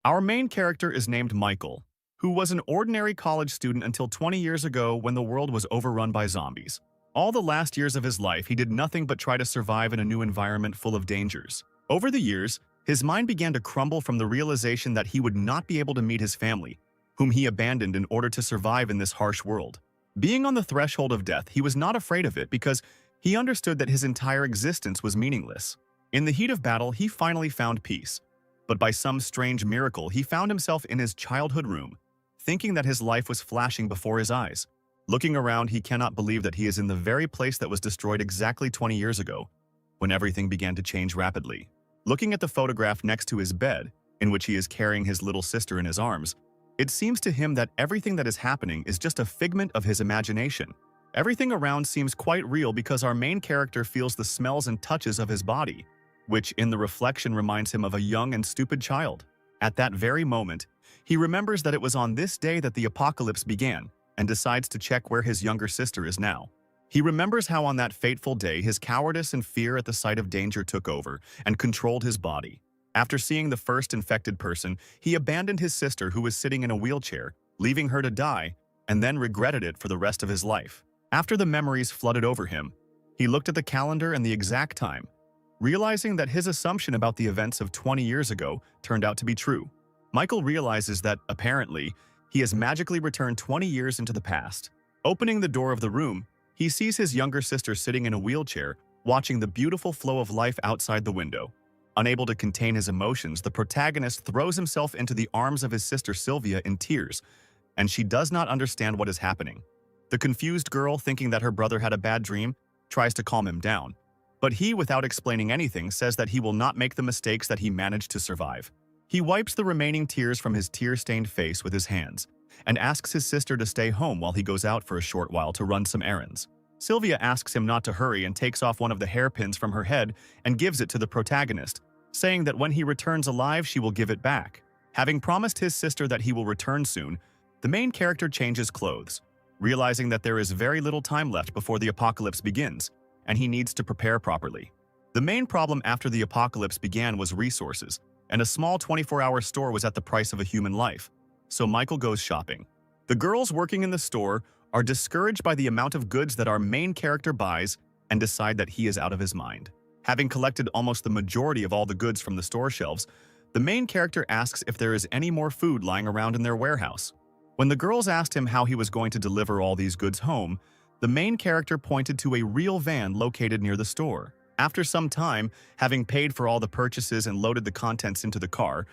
Our main character is named Michael, who was an ordinary college student until 20 years ago when the world was overrun by zombies. All the last years of his life, he did nothing but try to survive in a new environment full of dangers. Over the years, his mind began to crumble from the realization that he would not be able to meet his family, whom he abandoned in order to survive in this harsh world. Being on the threshold of death, he was not afraid of it because he understood that his entire existence was meaningless. In the heat of battle, he finally found peace. But by some strange miracle, he found himself in his childhood room, thinking that his life was flashing before his eyes. Looking around, he cannot believe that he is in the very place that was destroyed exactly 20 years ago, when everything began to change rapidly. Looking at the photograph next to his bed, in which he is carrying his little sister in his arms, it seems to him that everything that is happening is just a figment of his imagination. Everything around seems quite real because our main character feels the smells and touches of his body, which in the reflection reminds him of a young and stupid child. At that very moment, he remembers that it was on this day that the apocalypse began and decides to check where his younger sister is now. He remembers how on that fateful day his cowardice and fear at the sight of danger took over and controlled his body. After seeing the first infected person, he abandoned his sister who was sitting in a wheelchair, leaving her to die, and then regretted it for the rest of his life. After the memories flooded over him, he looked at the calendar and the exact time, realizing that his assumption about the events of 20 years ago turned out to be true. Michael realizes that, apparently, he has magically returned 20 years into the past. Opening the door of the room, he sees his younger sister sitting in a wheelchair, watching the beautiful flow of life outside the window. Unable to contain his emotions, the protagonist throws himself into the arms of his sister Sylvia in tears, and she does not understand what is happening. The confused girl, thinking that her brother had a bad dream, tries to calm him down. But he, without explaining anything, says that he will not make the mistakes that he managed to survive. He wipes the remaining tears from his tear-stained face with his hands and asks his sister to stay home while he goes out for a short while to run some errands. Sylvia asks him not to hurry and takes off one of the hairpins from her head and gives it to the protagonist, saying that when he returns alive, she will give it back. Having promised his sister that he will return soon, the main character changes clothes, realizing that there is very little time left before the apocalypse begins, and he needs to prepare properly. The main problem after the apocalypse began was resources, and a small 24-hour store was at the price of a human life, so Michael goes shopping. The girls working in the store are discouraged by the amount of goods that our main character buys and decide that he is out of his mind. Having collected almost the majority of all the goods from the store shelves, the main character asks if there is any more food lying around in their warehouse. When the girls asked him how he was going to deliver all these goods home, the main character pointed to a real van located near the store. After some time, having paid for all the purchases and loaded the contents into the car,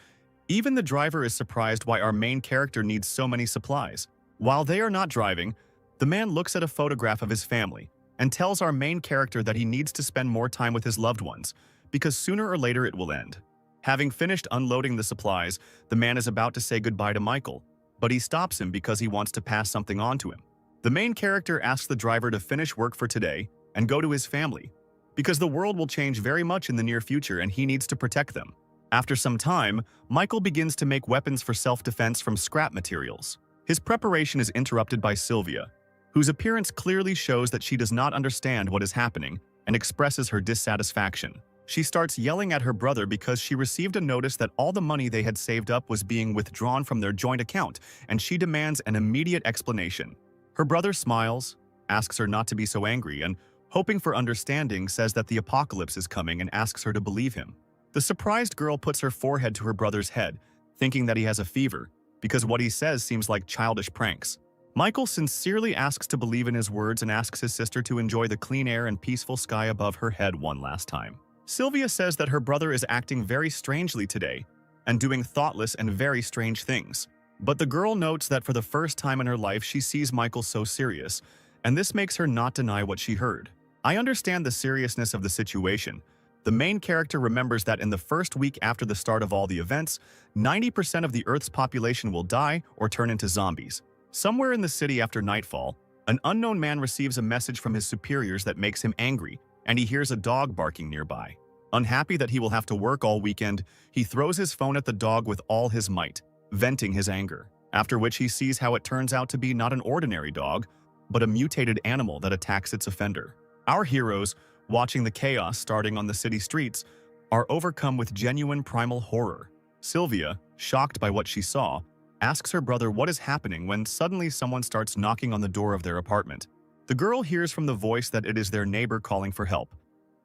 even the driver is surprised why our main character needs so many supplies. While they are not driving, the man looks at a photograph of his family and tells our main character that he needs to spend more time with his loved ones, because sooner or later it will end. Having finished unloading the supplies, the man is about to say goodbye to Michael, but he stops him because he wants to pass something on to him. The main character asks the driver to finish work for today and go to his family, because the world will change very much in the near future and he needs to protect them. After some time, Michael begins to make weapons for self-defense from scrap materials. His preparation is interrupted by Sylvia, whose appearance clearly shows that she does not understand what is happening and expresses her dissatisfaction. She starts yelling at her brother because she received a notice that all the money they had saved up was being withdrawn from their joint account, and she demands an immediate explanation. Her brother smiles, asks her not to be so angry, and, hoping for understanding, says that the apocalypse is coming and asks her to believe him. The surprised girl puts her forehead to her brother's head, thinking that he has a fever, because what he says seems like childish pranks. Michael sincerely asks to believe in his words and asks his sister to enjoy the clean air and peaceful sky above her head one last time. Sylvia says that her brother is acting very strangely today and doing thoughtless and very strange things. But the girl notes that for the first time in her life she sees Michael so serious, and this makes her not deny what she heard. I understand the seriousness of the situation. The main character remembers that in the first week after the start of all the events, 90% of the Earth's population will die or turn into zombies. Somewhere in the city after nightfall, an unknown man receives a message from his superiors that makes him angry, and he hears a dog barking nearby. Unhappy that he will have to work all weekend, he throws his phone at the dog with all his might, venting his anger, after which he sees how it turns out to be not an ordinary dog, but a mutated animal that attacks its offender. Our heroes, watching the chaos starting on the city streets, are overcome with genuine primal horror. Sylvia, shocked by what she saw, asks her brother what is happening when suddenly someone starts knocking on the door of their apartment. The girl hears from the voice that it is their neighbor calling for help,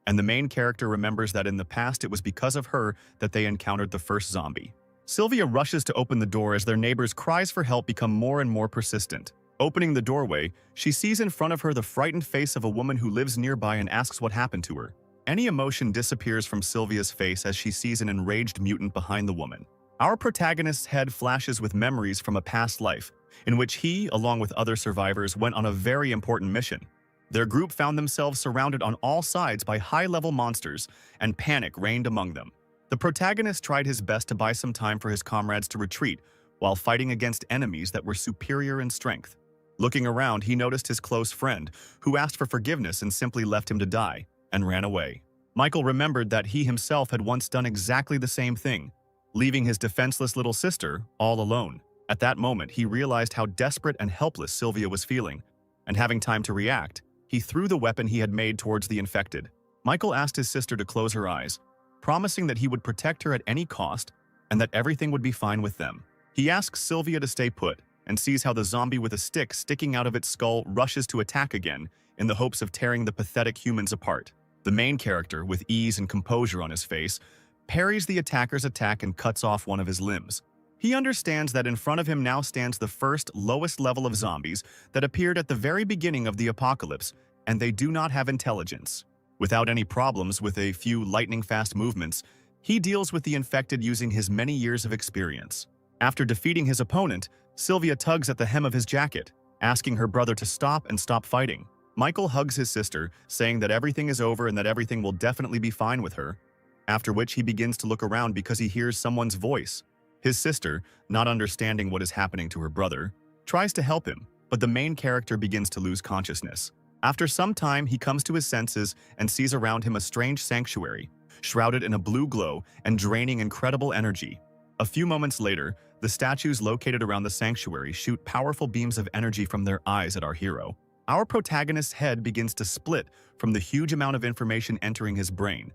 and the main character remembers that in the past it was because of her that they encountered the first zombie. Sylvia rushes to open the door as their neighbor's cries for help become more and more persistent. Opening the doorway, she sees in front of her the frightened face of a woman who lives nearby and asks what happened to her. Any emotion disappears from Sylvia's face as she sees an enraged mutant behind the woman. Our protagonist's head flashes with memories from a past life, in which he, along with other survivors, went on a very important mission. Their group found themselves surrounded on all sides by high-level monsters, and panic reigned among them. The protagonist tried his best to buy some time for his comrades to retreat, while fighting against enemies that were superior in strength. Looking around, he noticed his close friend, who asked for forgiveness and simply left him to die, and ran away. Michael remembered that he himself had once done exactly the same thing, leaving his defenseless little sister all alone. At that moment, he realized how desperate and helpless Sylvia was feeling, and having time to react, he threw the weapon he had made towards the infected. Michael asked his sister to close her eyes, promising that he would protect her at any cost and that everything would be fine with them. He asks Sylvia to stay put and sees how the zombie with a stick sticking out of its skull rushes to attack again in the hopes of tearing the pathetic humans apart. The main character, with ease and composure on his face, parries the attacker's attack and cuts off one of his limbs. He understands that in front of him now stands the first, lowest level of zombies that appeared at the very beginning of the apocalypse, and they do not have intelligence. Without any problems with a few lightning-fast movements, he deals with the infected using his many years of experience. After defeating his opponent, Sylvia tugs at the hem of his jacket, asking her brother to stop and stop fighting. Michael hugs his sister, saying that everything is over and that everything will definitely be fine with her, after which he begins to look around because he hears someone's voice. His sister, not understanding what is happening to her brother, tries to help him, but the main character begins to lose consciousness. After some time, he comes to his senses and sees around him a strange sanctuary, shrouded in a blue glow and draining incredible energy. A few moments later, the statues located around the sanctuary shoot powerful beams of energy from their eyes at our hero. Our protagonist's head begins to split from the huge amount of information entering his brain,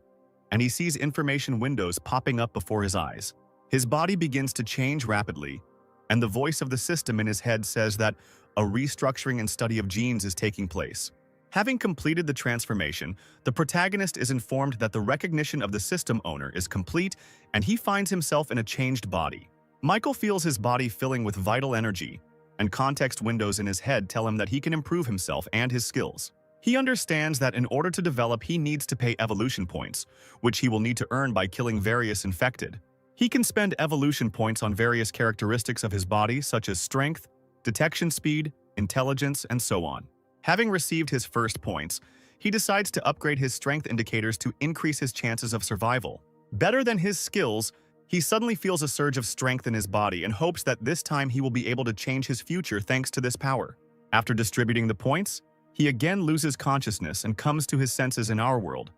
and he sees information windows popping up before his eyes. His body begins to change rapidly, and the voice of the system in his head says that a restructuring and study of genes is taking place. Having completed the transformation, the protagonist is informed that the recognition of the system owner is complete, and he finds himself in a changed body. Michael feels his body filling with vital energy, and context windows in his head tell him that he can improve himself and his skills. He understands that in order to develop, he needs to pay evolution points, which he will need to earn by killing various infected. He can spend evolution points on various characteristics of his body, such as strength, detection speed, intelligence, and so on. Having received his first points, he decides to upgrade his strength indicators to increase his chances of survival. Better than his skills, he suddenly feels a surge of strength in his body and hopes that this time he will be able to change his future thanks to this power. After distributing the points, he again loses consciousness and comes to his senses in our world,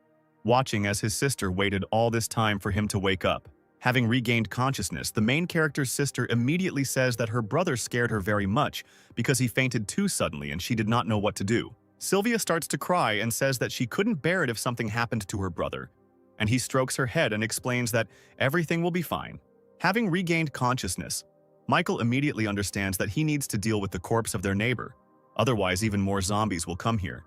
watching as his sister waited all this time for him to wake up. Having regained consciousness, the main character's sister immediately says that her brother scared her very much because he fainted too suddenly and she did not know what to do. Sylvia starts to cry and says that she couldn't bear it if something happened to her brother, and he strokes her head and explains that everything will be fine. Having regained consciousness, Michael immediately understands that he needs to deal with the corpse of their neighbor, otherwise even more zombies will come here.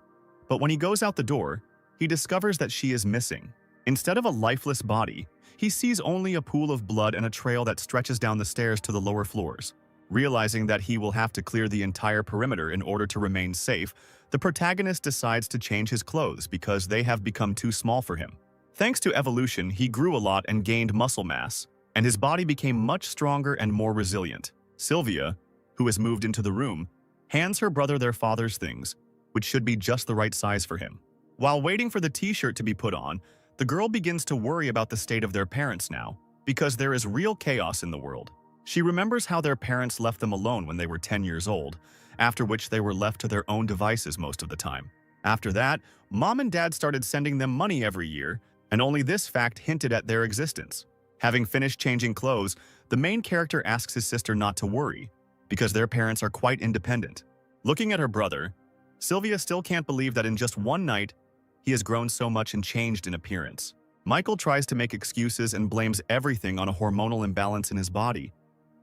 But when he goes out the door, he discovers that she is missing. Instead of a lifeless body, he sees only a pool of blood and a trail that stretches down the stairs to the lower floors. Realizing that he will have to clear the entire perimeter in order to remain safe, the protagonist decides to change his clothes because they have become too small for him. Thanks to evolution, he grew a lot and gained muscle mass, and his body became much stronger and more resilient. Sylvia, who has moved into the room, hands her brother their father's things, which should be just the right size for him. While waiting for the t-shirt to be put on, the girl begins to worry about the state of their parents now, because there is real chaos in the world. She remembers how their parents left them alone when they were 10 years old, after which they were left to their own devices most of the time. After that, mom and dad started sending them money every year, and only this fact hinted at their existence. Having finished changing clothes, the main character asks his sister not to worry, because their parents are quite independent. Looking at her brother, Sylvia still can't believe that in just one night, he has grown so much and changed in appearance. Michael tries to make excuses and blames everything on a hormonal imbalance in his body,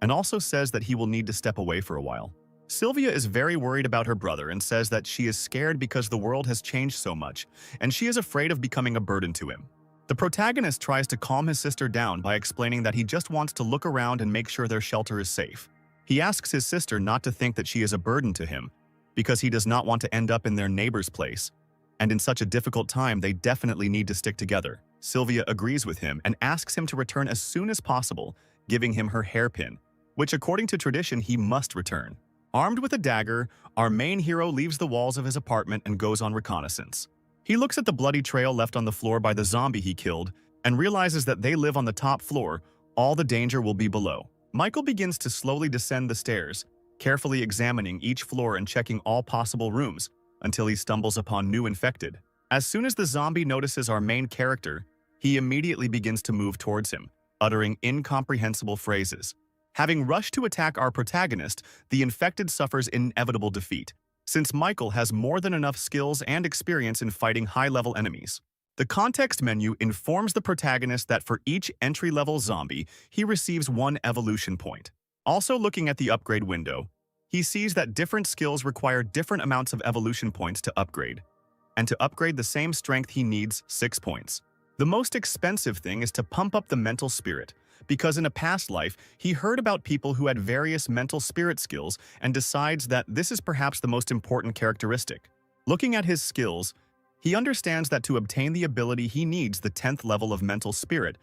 and also says that he will need to step away for a while. Sylvia is very worried about her brother and says that she is scared because the world has changed so much, and she is afraid of becoming a burden to him. The protagonist tries to calm his sister down by explaining that he just wants to look around and make sure their shelter is safe. He asks his sister not to think that she is a burden to him, because he does not want to end up in their neighbor's place, and in such a difficult time they definitely need to stick together. Sylvia agrees with him and asks him to return as soon as possible, giving him her hairpin, which according to tradition he must return. Armed with a dagger, our main hero leaves the walls of his apartment and goes on reconnaissance. He looks at the bloody trail left on the floor by the zombie he killed and realizes that they live on the top floor, all the danger will be below. Michael begins to slowly descend the stairs, carefully examining each floor and checking all possible rooms until he stumbles upon new infected. As soon as the zombie notices our main character, he immediately begins to move towards him, uttering incomprehensible phrases. Having rushed to attack our protagonist, the infected suffers inevitable defeat, since Michael has more than enough skills and experience in fighting high-level enemies. The context menu informs the protagonist that for each entry-level zombie, he receives 1 evolution point. Also looking at the upgrade window, he sees that different skills require different amounts of evolution points to upgrade, and to upgrade the same strength he needs 6 points. The most expensive thing is to pump up the mental spirit, because in a past life, he heard about people who had various mental spirit skills and decides that this is perhaps the most important characteristic. Looking at his skills, he understands that to obtain the ability he needs the 10th level of mental spirit,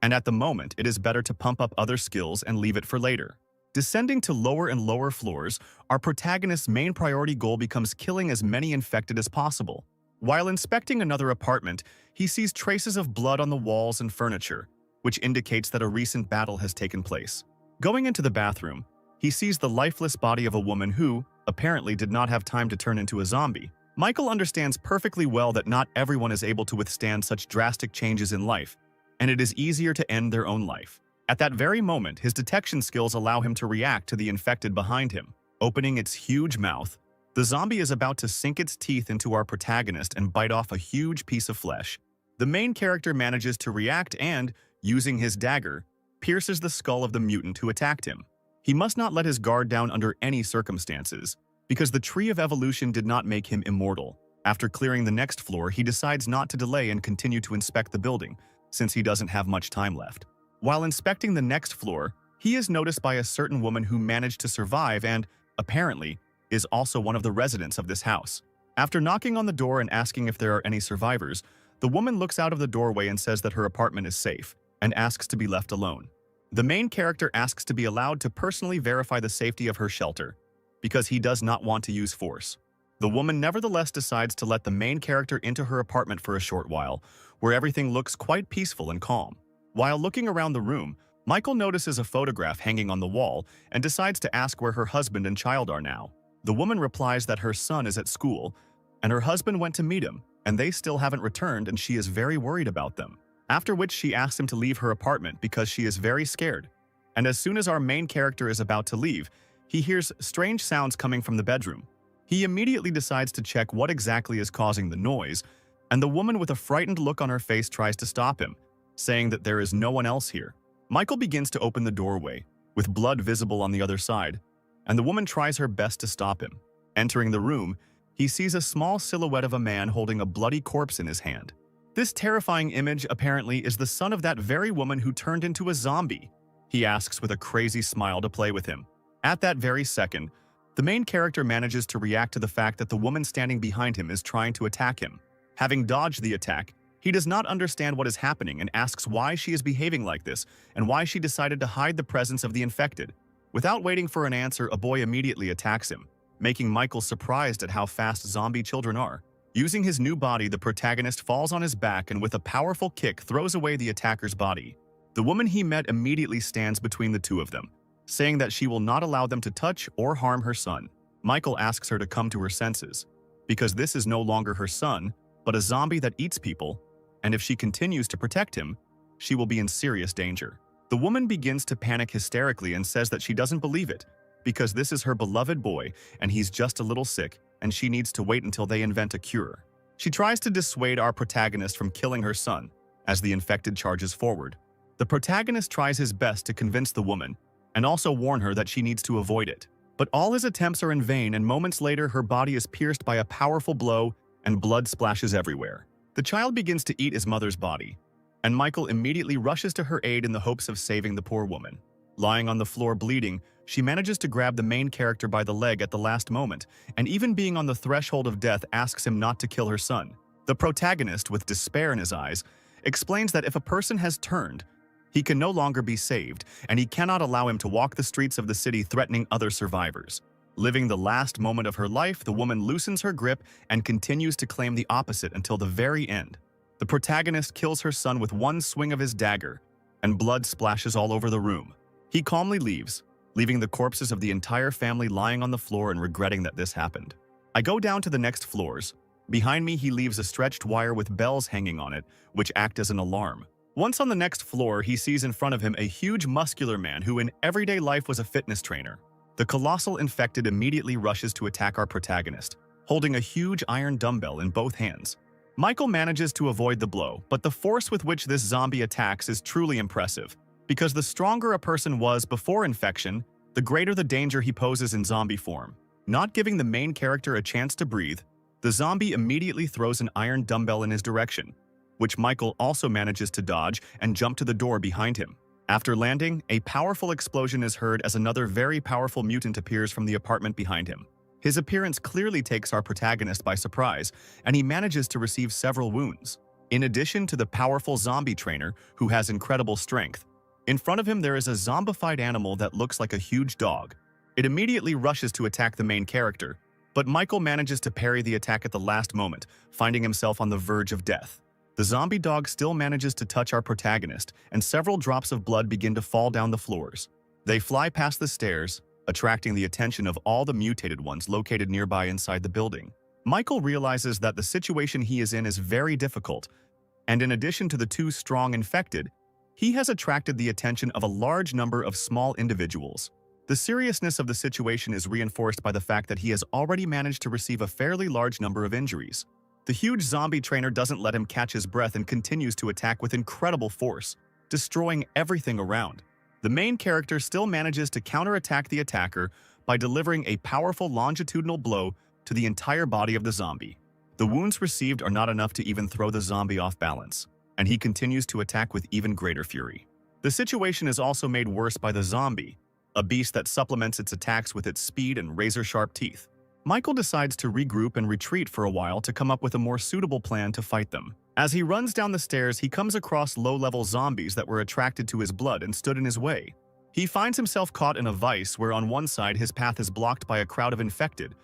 and at the moment it is better to pump up other skills and leave it for later. Descending to lower and lower floors, our protagonist's main priority goal becomes killing as many infected as possible. While inspecting another apartment, he sees traces of blood on the walls and furniture, which indicates that a recent battle has taken place. Going into the bathroom, he sees the lifeless body of a woman who, apparently, did not have time to turn into a zombie. Michael understands perfectly well that not everyone is able to withstand such drastic changes in life, and it is easier to end their own life. At that very moment, his detection skills allow him to react to the infected behind him. Opening its huge mouth, the zombie is about to sink its teeth into our protagonist and bite off a huge piece of flesh. The main character manages to react and, using his dagger, pierces the skull of the mutant who attacked him. He must not let his guard down under any circumstances, because the tree of evolution did not make him immortal. After clearing the next floor, he decides not to delay and continue to inspect the building, since he doesn't have much time left. While inspecting the next floor, he is noticed by a certain woman who managed to survive and, apparently, is also one of the residents of this house. After knocking on the door and asking if there are any survivors, the woman looks out of the doorway and says that her apartment is safe, and asks to be left alone. The main character asks to be allowed to personally verify the safety of her shelter, because he does not want to use force. The woman nevertheless decides to let the main character into her apartment for a short while, where everything looks quite peaceful and calm. While looking around the room, Michael notices a photograph hanging on the wall and decides to ask where her husband and child are now. The woman replies that her son is at school, and her husband went to meet him, and they still haven't returned and she is very worried about them. After which she asks him to leave her apartment because she is very scared. And as soon as our main character is about to leave, he hears strange sounds coming from the bedroom. He immediately decides to check what exactly is causing the noise, and the woman with a frightened look on her face tries to stop him, saying that there is no one else here. Michael begins to open the doorway, with blood visible on the other side, and the woman tries her best to stop him. Entering the room, he sees a small silhouette of a man holding a bloody corpse in his hand. This terrifying image, apparently, is the son of that very woman who turned into a zombie. He asks with a crazy smile to play with him. At that very second, the main character manages to react to the fact that the woman standing behind him is trying to attack him. Having dodged the attack, he does not understand what is happening and asks why she is behaving like this and why she decided to hide the presence of the infected. Without waiting for an answer, a boy immediately attacks him, making Michael surprised at how fast zombie children are. Using his new body, the protagonist falls on his back and with a powerful kick throws away the attacker's body. The woman he met immediately stands between the two of them, saying that she will not allow them to touch or harm her son. Michael asks her to come to her senses, because this is no longer her son, but a zombie that eats people, and if she continues to protect him, she will be in serious danger. The woman begins to panic hysterically and says that she doesn't believe it, because this is her beloved boy and he's just a little sick, and she needs to wait until they invent a cure. She tries to dissuade our protagonist from killing her son, as the infected charges forward. The protagonist tries his best to convince the woman and also warn her that she needs to avoid it. But all his attempts are in vain, and moments later her body is pierced by a powerful blow and blood splashes everywhere. The child begins to eat his mother's body, and Michael immediately rushes to her aid in the hopes of saving the poor woman. Lying on the floor bleeding, she manages to grab the main character by the leg at the last moment, and even being on the threshold of death asks him not to kill her son. The protagonist, with despair in his eyes, explains that if a person has turned, he can no longer be saved, and he cannot allow him to walk the streets of the city threatening other survivors. Living the last moment of her life, the woman loosens her grip and continues to claim the opposite until the very end. The protagonist kills her son with one swing of his dagger, and blood splashes all over the room. He calmly leaves, leaving the corpses of the entire family lying on the floor and regretting that this happened. I go down to the next floors. Behind me, he leaves a stretched wire with bells hanging on it, which act as an alarm. Once on the next floor, he sees in front of him a huge muscular man who in everyday life was a fitness trainer. The colossal infected immediately rushes to attack our protagonist, holding a huge iron dumbbell in both hands. Michael manages to avoid the blow, but the force with which this zombie attacks is truly impressive, because the stronger a person was before infection, the greater the danger he poses in zombie form. Not giving the main character a chance to breathe, the zombie immediately throws an iron dumbbell in his direction, which Michael also manages to dodge and jump to the door behind him. After landing, a powerful explosion is heard as another very powerful mutant appears from the apartment behind him. His appearance clearly takes our protagonist by surprise, and he manages to receive several wounds. In addition to the powerful zombie trainer, who has incredible strength, in front of him there is a zombified animal that looks like a huge dog. It immediately rushes to attack the main character, but Michael manages to parry the attack at the last moment, finding himself on the verge of death. The zombie dog still manages to touch our protagonist, and several drops of blood begin to fall down the floors. They fly past the stairs, attracting the attention of all the mutated ones located nearby inside the building. Michael realizes that the situation he is in is very difficult, and in addition to the two strong infected, he has attracted the attention of a large number of small individuals. The seriousness of the situation is reinforced by the fact that he has already managed to receive a fairly large number of injuries. The huge zombie trainer doesn't let him catch his breath and continues to attack with incredible force, destroying everything around. The main character still manages to counterattack the attacker by delivering a powerful longitudinal blow to the entire body of the zombie. The wounds received are not enough to even throw the zombie off balance, and he continues to attack with even greater fury. The situation is also made worse by the zombie, a beast that supplements its attacks with its speed and razor-sharp teeth. Michael decides to regroup and retreat for a while to come up with a more suitable plan to fight them. As he runs down the stairs, he comes across low-level zombies that were attracted to his blood and stood in his way. He finds himself caught in a vice where on one side his path is blocked by a crowd of infected,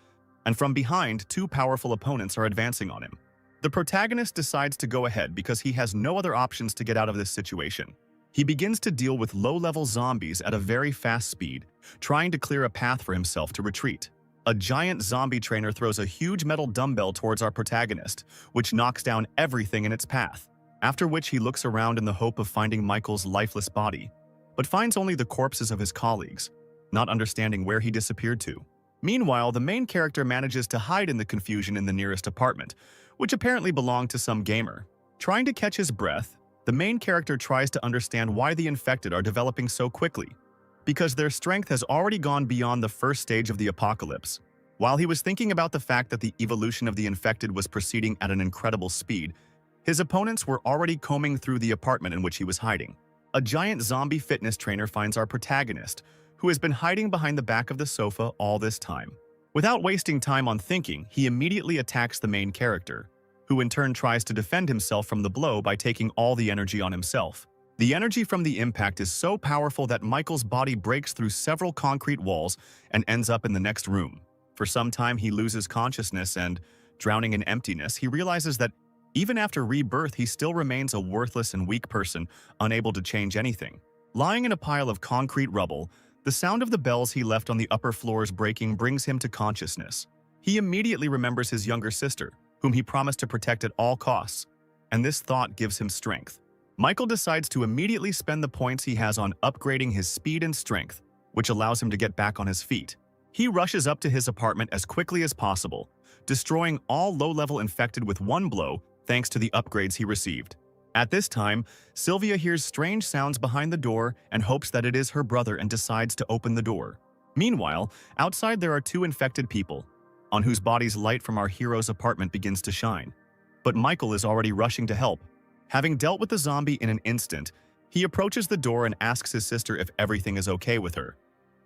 and from behind, two powerful opponents are advancing on him. The protagonist decides to go ahead because he has no other options to get out of this situation. He begins to deal with low-level zombies at a very fast speed, trying to clear a path for himself to retreat. A giant zombie trainer throws a huge metal dumbbell towards our protagonist, which knocks down everything in its path, after which he looks around in the hope of finding Michael's lifeless body, but finds only the corpses of his colleagues, not understanding where he disappeared to. Meanwhile, the main character manages to hide in the confusion in the nearest apartment, which apparently belonged to some gamer. Trying to catch his breath, the main character tries to understand why the infected are developing so quickly, because their strength has already gone beyond the first stage of the apocalypse. While he was thinking about the fact that the evolution of the infected was proceeding at an incredible speed, his opponents were already combing through the apartment in which he was hiding. A giant zombie fitness trainer finds our protagonist, who has been hiding behind the back of the sofa all this time. Without wasting time on thinking, he immediately attacks the main character, who in turn tries to defend himself from the blow by taking all the energy on himself. The energy from the impact is so powerful that Michael's body breaks through several concrete walls and ends up in the next room. For some time, he loses consciousness and, drowning in emptiness, he realizes that even after rebirth, he still remains a worthless and weak person, unable to change anything. Lying in a pile of concrete rubble, the sound of the bells he left on the upper floors breaking brings him to consciousness. He immediately remembers his younger sister, whom he promised to protect at all costs, and this thought gives him strength. Michael decides to immediately spend the points he has on upgrading his speed and strength, which allows him to get back on his feet. He rushes up to his apartment as quickly as possible, destroying all low-level infected with one blow thanks to the upgrades he received. At this time, Sylvia hears strange sounds behind the door and hopes that it is her brother and decides to open the door. Meanwhile, outside there are two infected people, on whose bodies light from our hero's apartment begins to shine. But Michael is already rushing to help. Having dealt with the zombie in an instant, he approaches the door and asks his sister if everything is okay with her,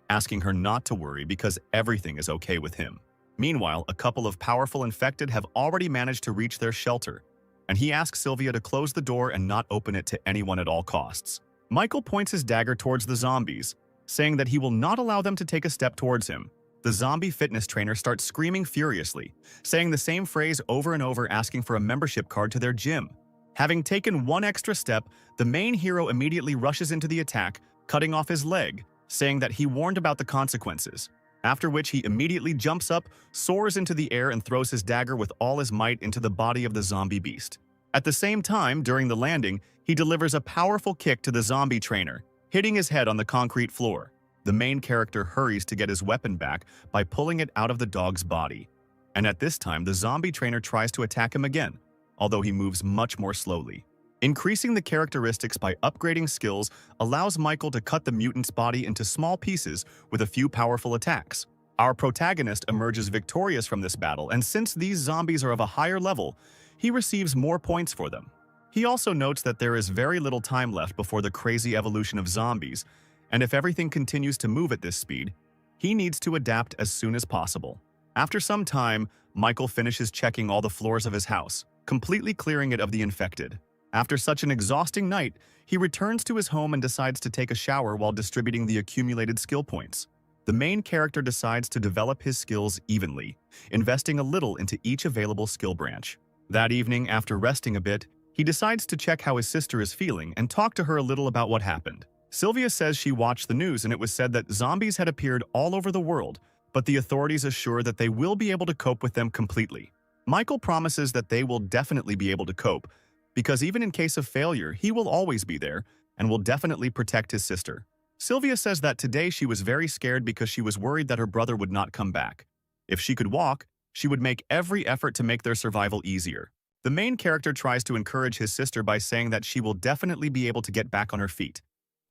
asking her not to worry because everything is okay with him. Meanwhile, a couple of powerful infected have already managed to reach their shelter, and he asks Sylvia to close the door and not open it to anyone at all costs. Michael points his dagger towards the zombies, saying that he will not allow them to take a step towards him. The zombie fitness trainer starts screaming furiously, saying the same phrase over and over, asking for a membership card to their gym. Having taken one extra step, the main hero immediately rushes into the attack, cutting off his leg, saying that he warned about the consequences, after which he immediately jumps up, soars into the air and throws his dagger with all his might into the body of the zombie beast. At the same time, during the landing, he delivers a powerful kick to the zombie trainer, hitting his head on the concrete floor. The main character hurries to get his weapon back by pulling it out of the dog's body. And at this time, the zombie trainer tries to attack him again, although he moves much more slowly. Increasing the characteristics by upgrading skills allows Michael to cut the mutant's body into small pieces with a few powerful attacks. Our protagonist emerges victorious from this battle, and since these zombies are of a higher level, he receives more points for them. He also notes that there is very little time left before the crazy evolution of zombies, and if everything continues to move at this speed, he needs to adapt as soon as possible. After some time, Michael finishes checking all the floors of his house, completely clearing it of the infected. After such an exhausting night, he returns to his home and decides to take a shower while distributing the accumulated skill points. The main character decides to develop his skills evenly, investing a little into each available skill branch. That evening, after resting a bit, he decides to check how his sister is feeling and talk to her a little about what happened. Sylvia says she watched the news and it was said that zombies had appeared all over the world, but the authorities assure that they will be able to cope with them completely. Michael promises that they will definitely be able to cope, because even in case of failure, he will always be there and will definitely protect his sister. Sylvia says that today she was very scared because she was worried that her brother would not come back. If she could walk, she would make every effort to make their survival easier. The main character tries to encourage his sister by saying that she will definitely be able to get back on her feet,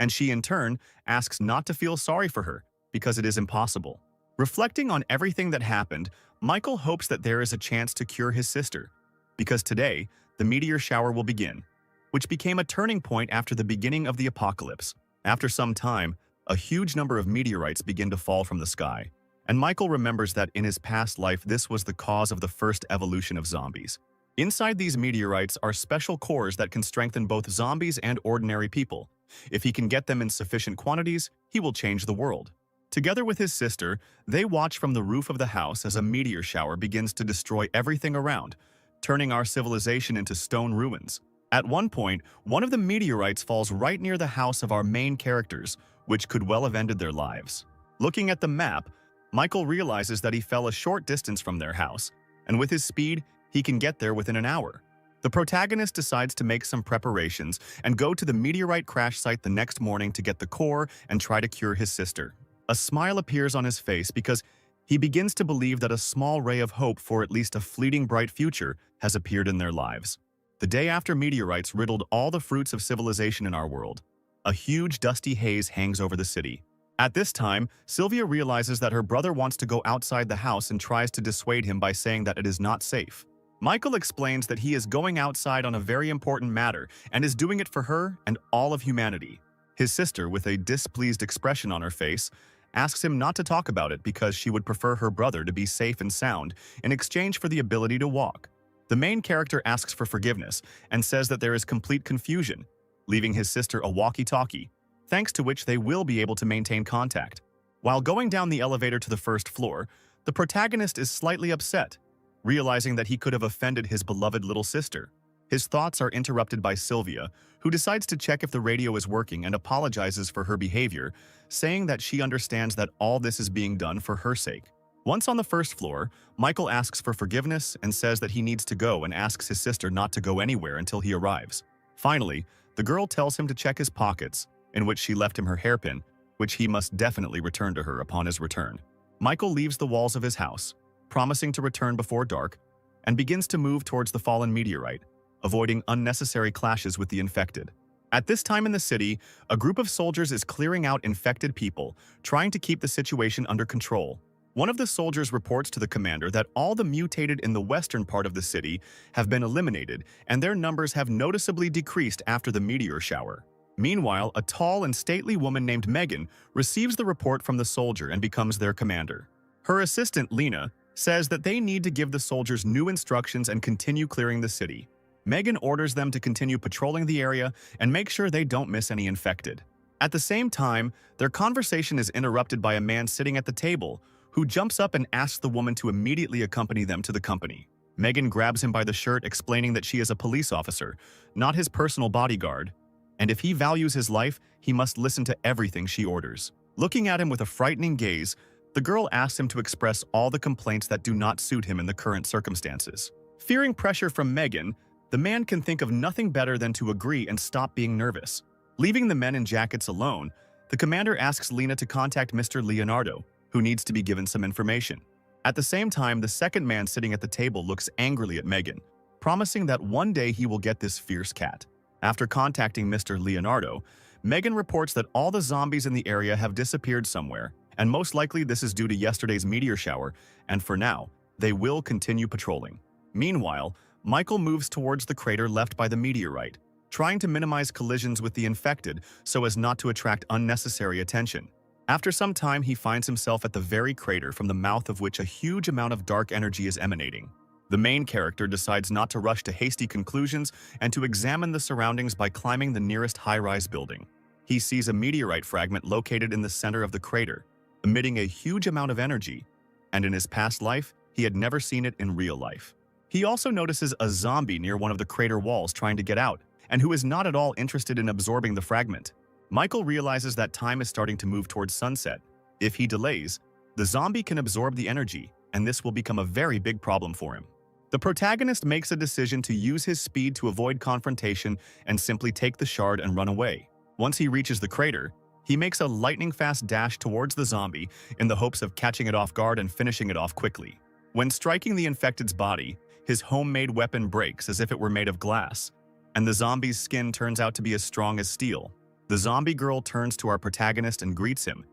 and she in turn asks not to feel sorry for her because it is impossible. Reflecting on everything that happened, Michael hopes that there is a chance to cure his sister, because today, the meteor shower will begin, which became a turning point after the beginning of the apocalypse. After some time, a huge number of meteorites begin to fall from the sky, and Michael remembers that in his past life this was the cause of the first evolution of zombies. Inside these meteorites are special cores that can strengthen both zombies and ordinary people. If he can get them in sufficient quantities, he will change the world. Together with his sister, they watch from the roof of the house as a meteor shower begins to destroy everything around, turning our civilization into stone ruins. At one point, one of the meteorites falls right near the house of our main characters, which could well have ended their lives. Looking at the map, Michael realizes that he fell a short distance from their house, and with his speed, he can get there within an hour. The protagonist decides to make some preparations and go to the meteorite crash site the next morning to get the core and try to cure his sister. A smile appears on his face because he begins to believe that a small ray of hope for at least a fleeting bright future has appeared in their lives. The day after meteorites riddled all the fruits of civilization in our world, a huge dusty haze hangs over the city. At this time, Sylvia realizes that her brother wants to go outside the house and tries to dissuade him by saying that it is not safe. Michael explains that he is going outside on a very important matter and is doing it for her and all of humanity. His sister, with a displeased expression on her face, asks him not to talk about it because she would prefer her brother to be safe and sound in exchange for the ability to walk. The main character asks for forgiveness and says that there is complete confusion, leaving his sister a walkie-talkie, thanks to which they will be able to maintain contact. While going down the elevator to the first floor, the protagonist is slightly upset, realizing that he could have offended his beloved little sister. His thoughts are interrupted by Sylvia, who decides to check if the radio is working and apologizes for her behavior, saying that she understands that all this is being done for her sake. Once on the first floor, Michael asks for forgiveness and says that he needs to go and asks his sister not to go anywhere until he arrives. Finally, the girl tells him to check his pockets, in which she left him her hairpin, which he must definitely return to her upon his return. Michael leaves the walls of his house, promising to return before dark, and begins to move towards the fallen meteorite, avoiding unnecessary clashes with the infected. At this time in the city, a group of soldiers is clearing out infected people, trying to keep the situation under control. One of the soldiers reports to the commander that all the mutated in the western part of the city have been eliminated, and their numbers have noticeably decreased after the meteor shower. Meanwhile, a tall and stately woman named Megan receives the report from the soldier and becomes their commander. Her assistant, Lena, says that they need to give the soldiers new instructions and continue clearing the city. Megan orders them to continue patrolling the area and make sure they don't miss any infected. At the same time, their conversation is interrupted by a man sitting at the table who jumps up and asks the woman to immediately accompany them to the company. Megan grabs him by the shirt, explaining that she is a police officer, not his personal bodyguard, and if he values his life, he must listen to everything she orders. Looking at him with a frightening gaze, the girl asks him to express all the complaints that do not suit him in the current circumstances. Fearing pressure from Megan, the man can think of nothing better than to agree and stop being nervous. Leaving the men in jackets alone, the commander asks Lena to contact Mr. Leonardo, who needs to be given some information. At the same time, the second man sitting at the table looks angrily at Megan, promising that one day he will get this fierce cat. After contacting Mr. Leonardo, Megan reports that all the zombies in the area have disappeared somewhere, and most likely this is due to yesterday's meteor shower, and for now, they will continue patrolling. Meanwhile, Michael moves towards the crater left by the meteorite, trying to minimize collisions with the infected so as not to attract unnecessary attention. After some time, he finds himself at the very crater from the mouth of which a huge amount of dark energy is emanating. The main character decides not to rush to hasty conclusions and to examine the surroundings by climbing the nearest high-rise building. He sees a meteorite fragment located in the center of the crater, emitting a huge amount of energy, and in his past life, he had never seen it in real life. He also notices a zombie near one of the crater walls trying to get out, and who is not at all interested in absorbing the fragment. Michael realizes that time is starting to move towards sunset. If he delays, the zombie can absorb the energy, and this will become a very big problem for him. The protagonist makes a decision to use his speed to avoid confrontation and simply take the shard and run away. Once he reaches the crater, he makes a lightning-fast dash towards the zombie in the hopes of catching it off guard and finishing it off quickly. When striking the infected's body, his homemade weapon breaks as if it were made of glass, and the zombie's skin turns out to be as strong as steel. The zombie girl turns to our protagonist and greets him,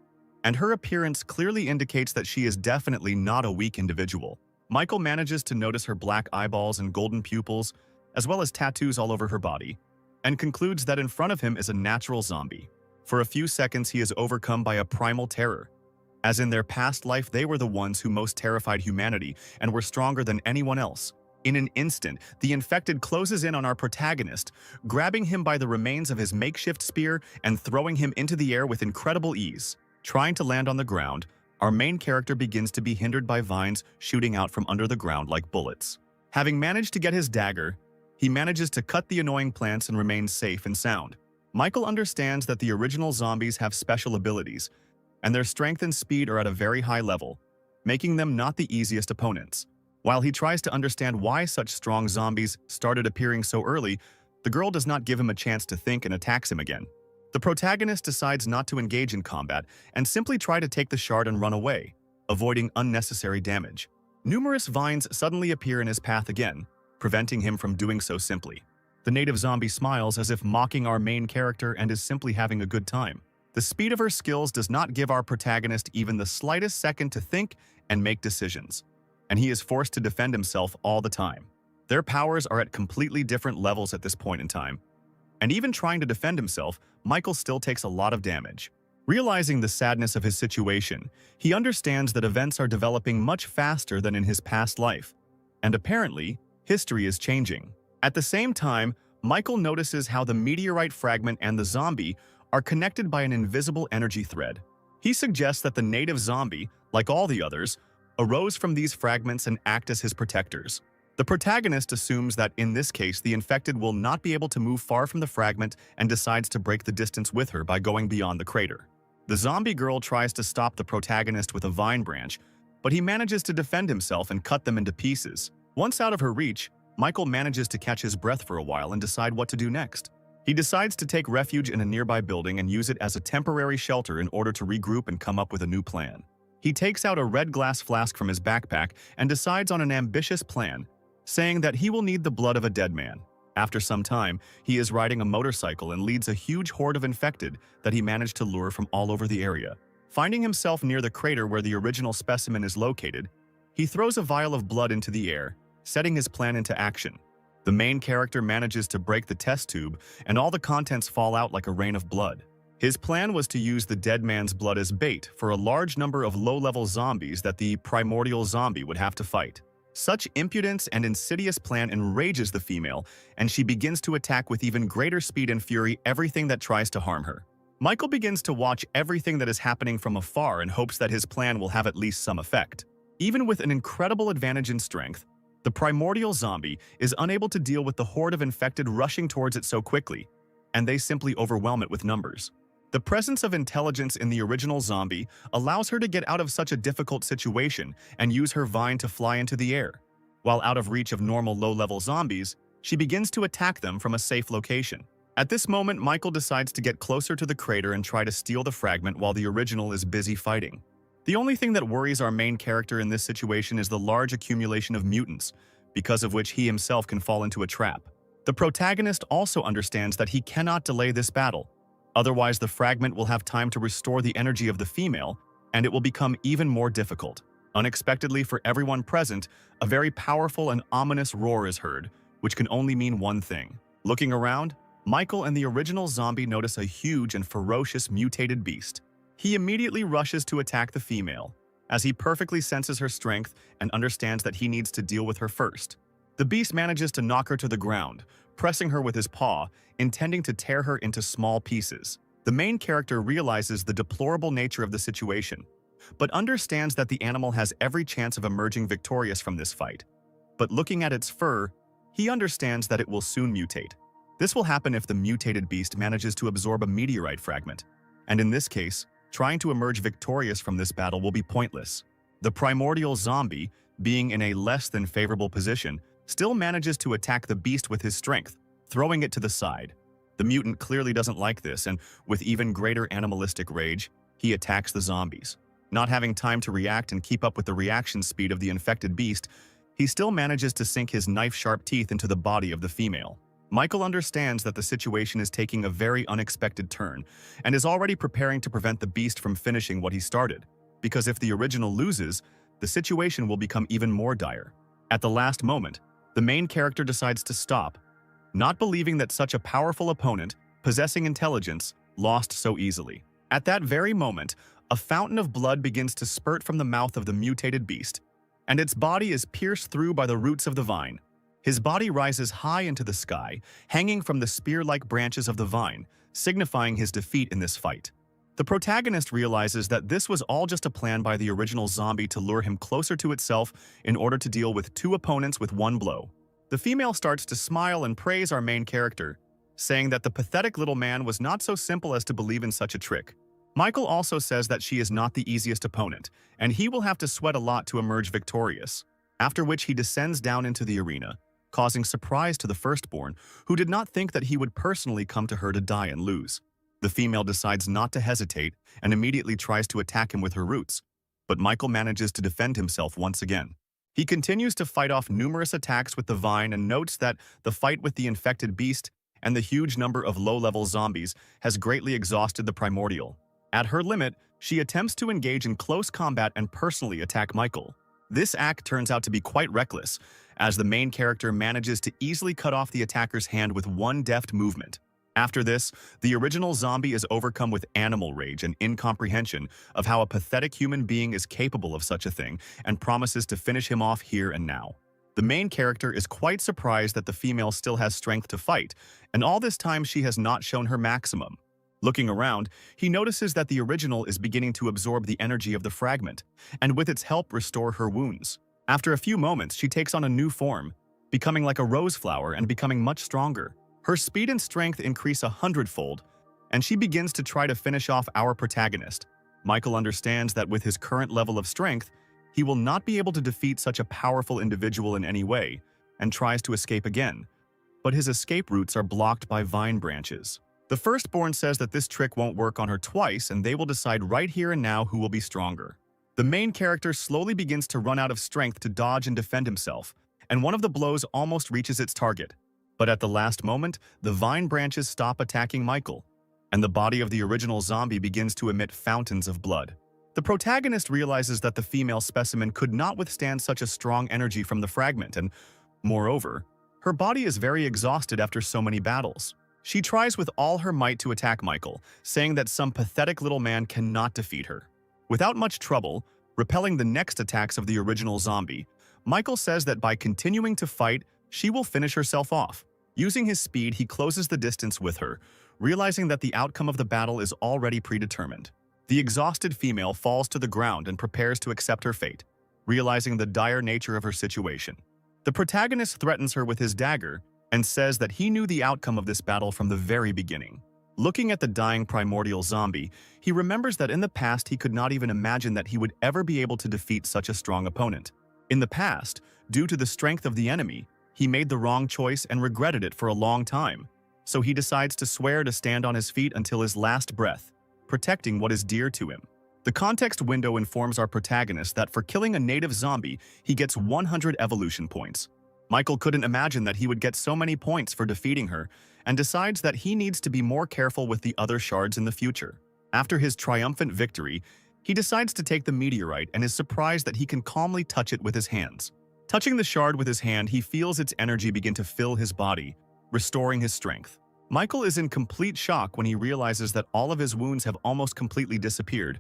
and her appearance clearly indicates that she is definitely not a weak individual. Michael manages to notice her black eyeballs and golden pupils, as well as tattoos all over her body, and concludes that in front of him is a natural zombie. For a few seconds, he is overcome by a primal terror. As in their past life, they were the ones who most terrified humanity and were stronger than anyone else. In an instant, the infected closes in on our protagonist, grabbing him by the remains of his makeshift spear and throwing him into the air with incredible ease. Trying to land on the ground, our main character begins to be hindered by vines shooting out from under the ground like bullets. Having managed to get his dagger, he manages to cut the annoying plants and remains safe and sound. Michael understands that the original zombies have special abilities, and their strength and speed are at a very high level, making them not the easiest opponents. While he tries to understand why such strong zombies started appearing so early, the girl does not give him a chance to think and attacks him again. The protagonist decides not to engage in combat and simply try to take the shard and run away, avoiding unnecessary damage. Numerous vines suddenly appear in his path again, preventing him from doing so simply. The native zombie smiles as if mocking our main character and is simply having a good time. The speed of her skills does not give our protagonist even the slightest second to think and make decisions, and he is forced to defend himself all the time. Their powers are at completely different levels at this point in time, and even trying to defend himself, Michael still takes a lot of damage. Realizing the sadness of his situation, he understands that events are developing much faster than in his past life, and apparently, history is changing. At the same time, Michael notices how the meteorite fragment and the zombie are connected by an invisible energy thread. He suggests that the native zombie, like all the others, arose from these fragments and act as his protectors. The protagonist assumes that in this case the infected will not be able to move far from the fragment and decides to break the distance with her by going beyond the crater. The zombie girl tries to stop the protagonist with a vine branch, but he manages to defend himself and cut them into pieces. Once out of her reach, Michael manages to catch his breath for a while and decide what to do next. He decides to take refuge in a nearby building and use it as a temporary shelter in order to regroup and come up with a new plan. He takes out a red glass flask from his backpack and decides on an ambitious plan, saying that he will need the blood of a dead man. After some time, he is riding a motorcycle and leads a huge horde of infected that he managed to lure from all over the area. Finding himself near the crater where the original specimen is located, he throws a vial of blood into the air, setting his plan into action. The main character manages to break the test tube, and all the contents fall out like a rain of blood. His plan was to use the dead man's blood as bait for a large number of low-level zombies that the primordial zombie would have to fight. Such impudence and insidious plan enrages the female, and she begins to attack with even greater speed and fury everything that tries to harm her. Michael begins to watch everything that is happening from afar and hopes that his plan will have at least some effect. Even with an incredible advantage in strength, the primordial zombie is unable to deal with the horde of infected rushing towards it so quickly, and they simply overwhelm it with numbers. The presence of intelligence in the original zombie allows her to get out of such a difficult situation and use her vine to fly into the air. While out of reach of normal low-level zombies, she begins to attack them from a safe location. At this moment, Michael decides to get closer to the crater and try to steal the fragment while the original is busy fighting. The only thing that worries our main character in this situation is the large accumulation of mutants, because of which he himself can fall into a trap. The protagonist also understands that he cannot delay this battle. Otherwise, the fragment will have time to restore the energy of the female, and it will become even more difficult. Unexpectedly for everyone present, a very powerful and ominous roar is heard, which can only mean one thing. Looking around, Michael and the original zombie notice a huge and ferocious mutated beast. He immediately rushes to attack the female, as he perfectly senses her strength and understands that he needs to deal with her first. The beast manages to knock her to the ground, pressing her with his paw, intending to tear her into small pieces. The main character realizes the deplorable nature of the situation, but understands that the animal has every chance of emerging victorious from this fight. But looking at its fur, he understands that it will soon mutate. This will happen if the mutated beast manages to absorb a meteorite fragment, and in this case, trying to emerge victorious from this battle will be pointless. The primordial zombie, being in a less than favorable position, still manages to attack the beast with his strength, throwing it to the side. The mutant clearly doesn't like this, and with even greater animalistic rage, he attacks the zombies. Not having time to react and keep up with the reaction speed of the infected beast, he still manages to sink his knife-sharp teeth into the body of the female. Michael understands that the situation is taking a very unexpected turn, and is already preparing to prevent the beast from finishing what he started, because if the original loses, the situation will become even more dire. At the last moment, the main character decides to stop, not believing that such a powerful opponent, possessing intelligence, lost so easily. At that very moment, a fountain of blood begins to spurt from the mouth of the mutated beast, and its body is pierced through by the roots of the vine. His body rises high into the sky, hanging from the spear-like branches of the vine, signifying his defeat in this fight. The protagonist realizes that this was all just a plan by the original zombie to lure him closer to itself in order to deal with two opponents with one blow. The female starts to smile and praise our main character, saying that the pathetic little man was not so simple as to believe in such a trick. Michael also says that she is not the easiest opponent, and he will have to sweat a lot to emerge victorious, after which he descends down into the arena, causing surprise to the firstborn, who did not think that he would personally come to her to die and lose. The female decides not to hesitate and immediately tries to attack him with her roots, but Michael manages to defend himself once again. He continues to fight off numerous attacks with the vine and notes that the fight with the infected beast and the huge number of low-level zombies has greatly exhausted the primordial. At her limit, she attempts to engage in close combat and personally attack Michael. This act turns out to be quite reckless, as the main character manages to easily cut off the attacker's hand with one deft movement. After this, the original zombie is overcome with animal rage and incomprehension of how a pathetic human being is capable of such a thing and promises to finish him off here and now. The main character is quite surprised that the female still has strength to fight, and all this time she has not shown her maximum. Looking around, he notices that the original is beginning to absorb the energy of the fragment, and with its help restore her wounds. After a few moments, she takes on a new form, becoming like a rose flower and becoming much stronger. Her speed and strength increase 100-fold, and she begins to try to finish off our protagonist. Michael understands that with his current level of strength, he will not be able to defeat such a powerful individual in any way, and tries to escape again. But his escape routes are blocked by vine branches. The firstborn says that this trick won't work on her twice, and they will decide right here and now who will be stronger. The main character slowly begins to run out of strength to dodge and defend himself, and one of the blows almost reaches its target. But at the last moment, the vine branches stop attacking Michael, and the body of the original zombie begins to emit fountains of blood. The protagonist realizes that the female specimen could not withstand such a strong energy from the fragment, and, moreover, her body is very exhausted after so many battles. She tries with all her might to attack Michael, saying that some pathetic little man cannot defeat her. Without much trouble, repelling the next attacks of the original zombie, Michael says that by continuing to fight, she will finish herself off. Using his speed, he closes the distance with her, realizing that the outcome of the battle is already predetermined. The exhausted female falls to the ground and prepares to accept her fate, realizing the dire nature of her situation. The protagonist threatens her with his dagger and says that he knew the outcome of this battle from the very beginning. Looking at the dying primordial zombie, he remembers that in the past he could not even imagine that he would ever be able to defeat such a strong opponent. In the past, due to the strength of the enemy, he made the wrong choice and regretted it for a long time. So he decides to swear to stand on his feet until his last breath, protecting what is dear to him. The context window informs our protagonist that for killing a native zombie, he gets 100 evolution points. Michael couldn't imagine that he would get so many points for defeating her, and decides that he needs to be more careful with the other shards in the future. After his triumphant victory, he decides to take the meteorite and is surprised that he can calmly touch it with his hands. Touching the shard with his hand, he feels its energy begin to fill his body, restoring his strength. Michael is in complete shock when he realizes that all of his wounds have almost completely disappeared,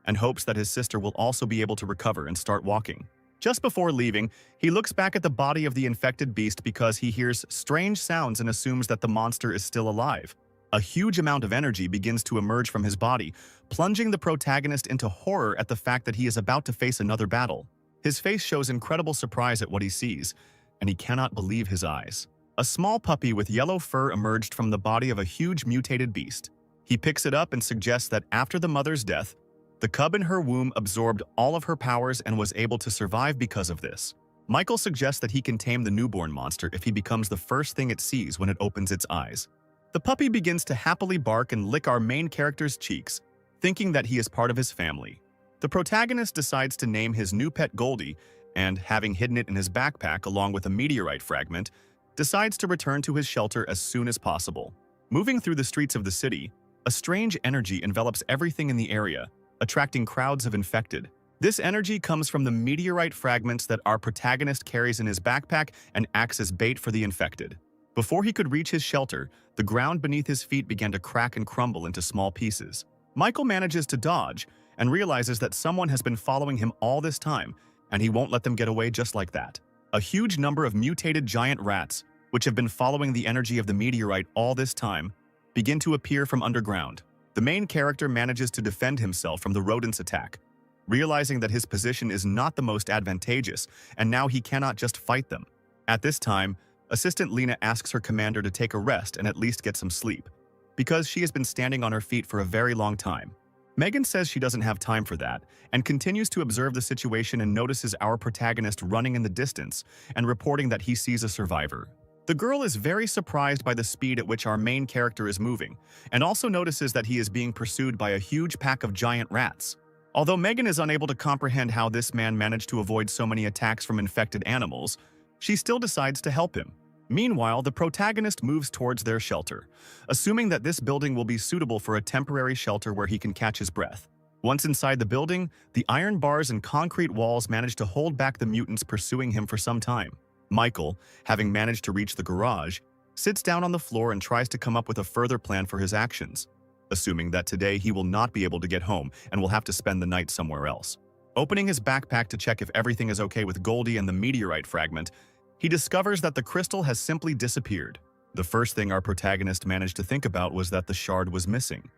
and hopes that his sister will also be able to recover and start walking. Just before leaving, he looks back at the body of the infected beast because he hears strange sounds and assumes that the monster is still alive. A huge amount of energy begins to emerge from his body, plunging the protagonist into horror at the fact that he is about to face another battle. His face shows incredible surprise at what he sees, and he cannot believe his eyes. A small puppy with yellow fur emerged from the body of a huge mutated beast. He picks it up and suggests that after the mother's death, the cub in her womb absorbed all of her powers and was able to survive because of this. Michael suggests that he can tame the newborn monster if he becomes the first thing it sees when it opens its eyes. The puppy begins to happily bark and lick our main character's cheeks, thinking that he is part of his family. The protagonist decides to name his new pet Goldie, and, having hidden it in his backpack along with a meteorite fragment, decides to return to his shelter as soon as possible. Moving through the streets of the city, a strange energy envelops everything in the area, attracting crowds of infected. This energy comes from the meteorite fragments that our protagonist carries in his backpack and acts as bait for the infected. Before he could reach his shelter, the ground beneath his feet began to crack and crumble into small pieces. Michael manages to dodge and realizes that someone has been following him all this time, and he won't let them get away just like that. A huge number of mutated giant rats, which have been following the energy of the meteorite all this time, begin to appear from underground. The main character manages to defend himself from the rodent's attack, realizing that his position is not the most advantageous, and now he cannot just fight them. At this time, Assistant Lena asks her commander to take a rest and at least get some sleep, because she has been standing on her feet for a very long time. Megan says she doesn't have time for that, and continues to observe the situation and notices our protagonist running in the distance and reporting that he sees a survivor. The girl is very surprised by the speed at which our main character is moving, and also notices that he is being pursued by a huge pack of giant rats. Although Megan is unable to comprehend how this man managed to avoid so many attacks from infected animals, she still decides to help him. Meanwhile, the protagonist moves towards their shelter, assuming that this building will be suitable for a temporary shelter where he can catch his breath. Once inside the building, the iron bars and concrete walls manage to hold back the mutants pursuing him for some time. Michael, having managed to reach the garage, sits down on the floor and tries to come up with a further plan for his actions, assuming that today he will not be able to get home and will have to spend the night somewhere else. Opening his backpack to check if everything is okay with Goldie and the meteorite fragment, he discovers that the crystal has simply disappeared. The first thing our protagonist managed to think about was that the shard was missing,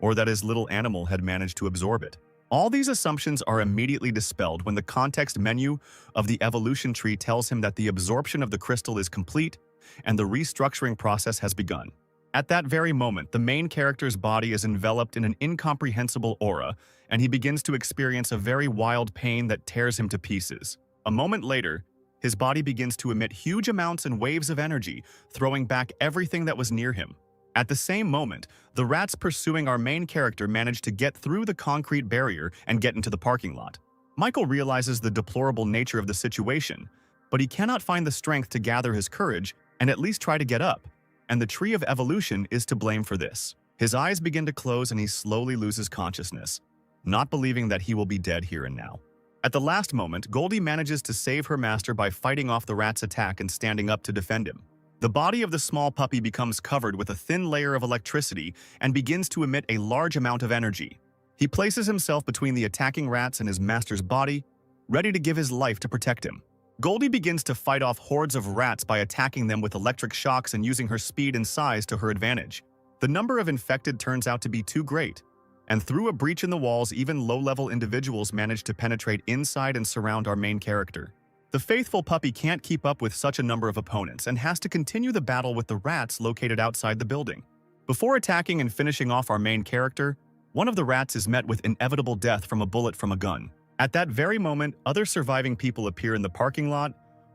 or that his little animal had managed to absorb it. All these assumptions are immediately dispelled when the context menu of the evolution tree tells him that the absorption of the crystal is complete and the restructuring process has begun. At that very moment, the main character's body is enveloped in an incomprehensible aura, and he begins to experience a very wild pain that tears him to pieces. A moment later, his body begins to emit huge amounts and waves of energy, throwing back everything that was near him. At the same moment, the rats pursuing our main character manage to get through the concrete barrier and get into the parking lot. Michael realizes the deplorable nature of the situation, but he cannot find the strength to gather his courage and at least try to get up, and the tree of evolution is to blame for this. His eyes begin to close and he slowly loses consciousness, not believing that he will be dead here and now. At the last moment, Goldie manages to save her master by fighting off the rat's attack and standing up to defend him. The body of the small puppy becomes covered with a thin layer of electricity and begins to emit a large amount of energy. He places himself between the attacking rats and his master's body, ready to give his life to protect him. Goldie begins to fight off hordes of rats by attacking them with electric shocks and using her speed and size to her advantage. The number of infected turns out to be too great, and through a breach in the walls, even low-level individuals manage to penetrate inside and surround our main character. The faithful puppy can't keep up with such a number of opponents and has to continue the battle with the rats located outside the building. Before attacking and finishing off our main character, one of the rats is met with inevitable death from a bullet from a gun. At that very moment, other surviving people appear in the parking lot,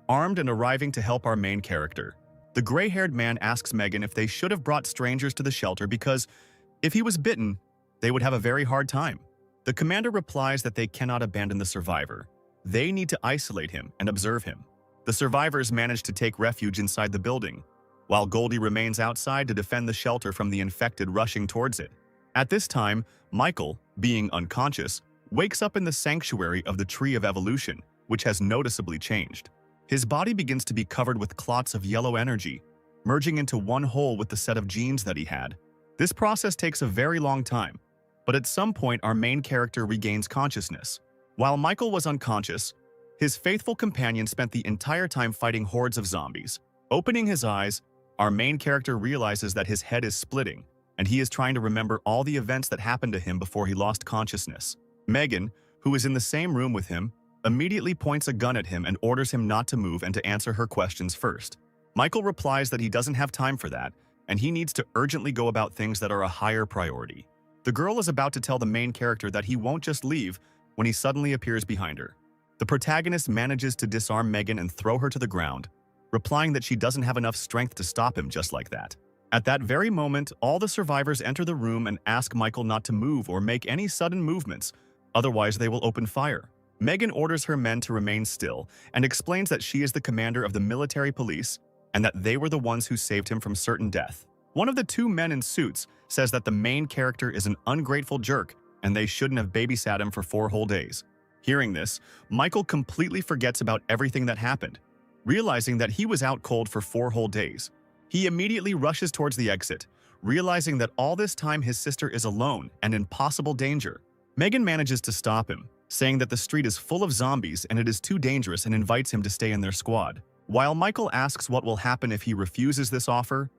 armed and arriving to help our main character. The gray-haired man asks Megan if they should have brought strangers to the shelter because, if he was bitten, they would have a very hard time. The commander replies that they cannot abandon the survivor. They need to isolate him and observe him. The survivors manage to take refuge inside the building, while Goldie remains outside to defend the shelter from the infected rushing towards it. At this time, Michael, being unconscious, wakes up in the sanctuary of the Tree of Evolution, which has noticeably changed. His body begins to be covered with clots of yellow energy, merging into one whole with the set of genes that he had. This process takes a very long time, but at some point our main character regains consciousness. While Michael was unconscious, his faithful companion spent the entire time fighting hordes of zombies. Opening his eyes, our main character realizes that his head is splitting, and he is trying to remember all the events that happened to him before he lost consciousness. Megan, who is in the same room with him, immediately points a gun at him and orders him not to move and to answer her questions first. Michael replies that he doesn't have time for that, and he needs to urgently go about things that are a higher priority. The girl is about to tell the main character that he won't just leave when he suddenly appears behind her. The protagonist manages to disarm Megan and throw her to the ground, replying that she doesn't have enough strength to stop him just like that. At that very moment, all the survivors enter the room and ask Michael not to move or make any sudden movements, otherwise they will open fire. Megan orders her men to remain still and explains that she is the commander of the military police and that they were the ones who saved him from certain death. One of the two men in suits says that the main character is an ungrateful jerk and they shouldn't have babysat him for 4 whole days. Hearing this, Michael completely forgets about everything that happened, realizing that he was out cold for 4 whole days. He immediately rushes towards the exit, realizing that all this time his sister is alone and in possible danger. Megan manages to stop him, saying that the street is full of zombies and it is too dangerous and invites him to stay in their squad. While Michael asks what will happen if he refuses this offer,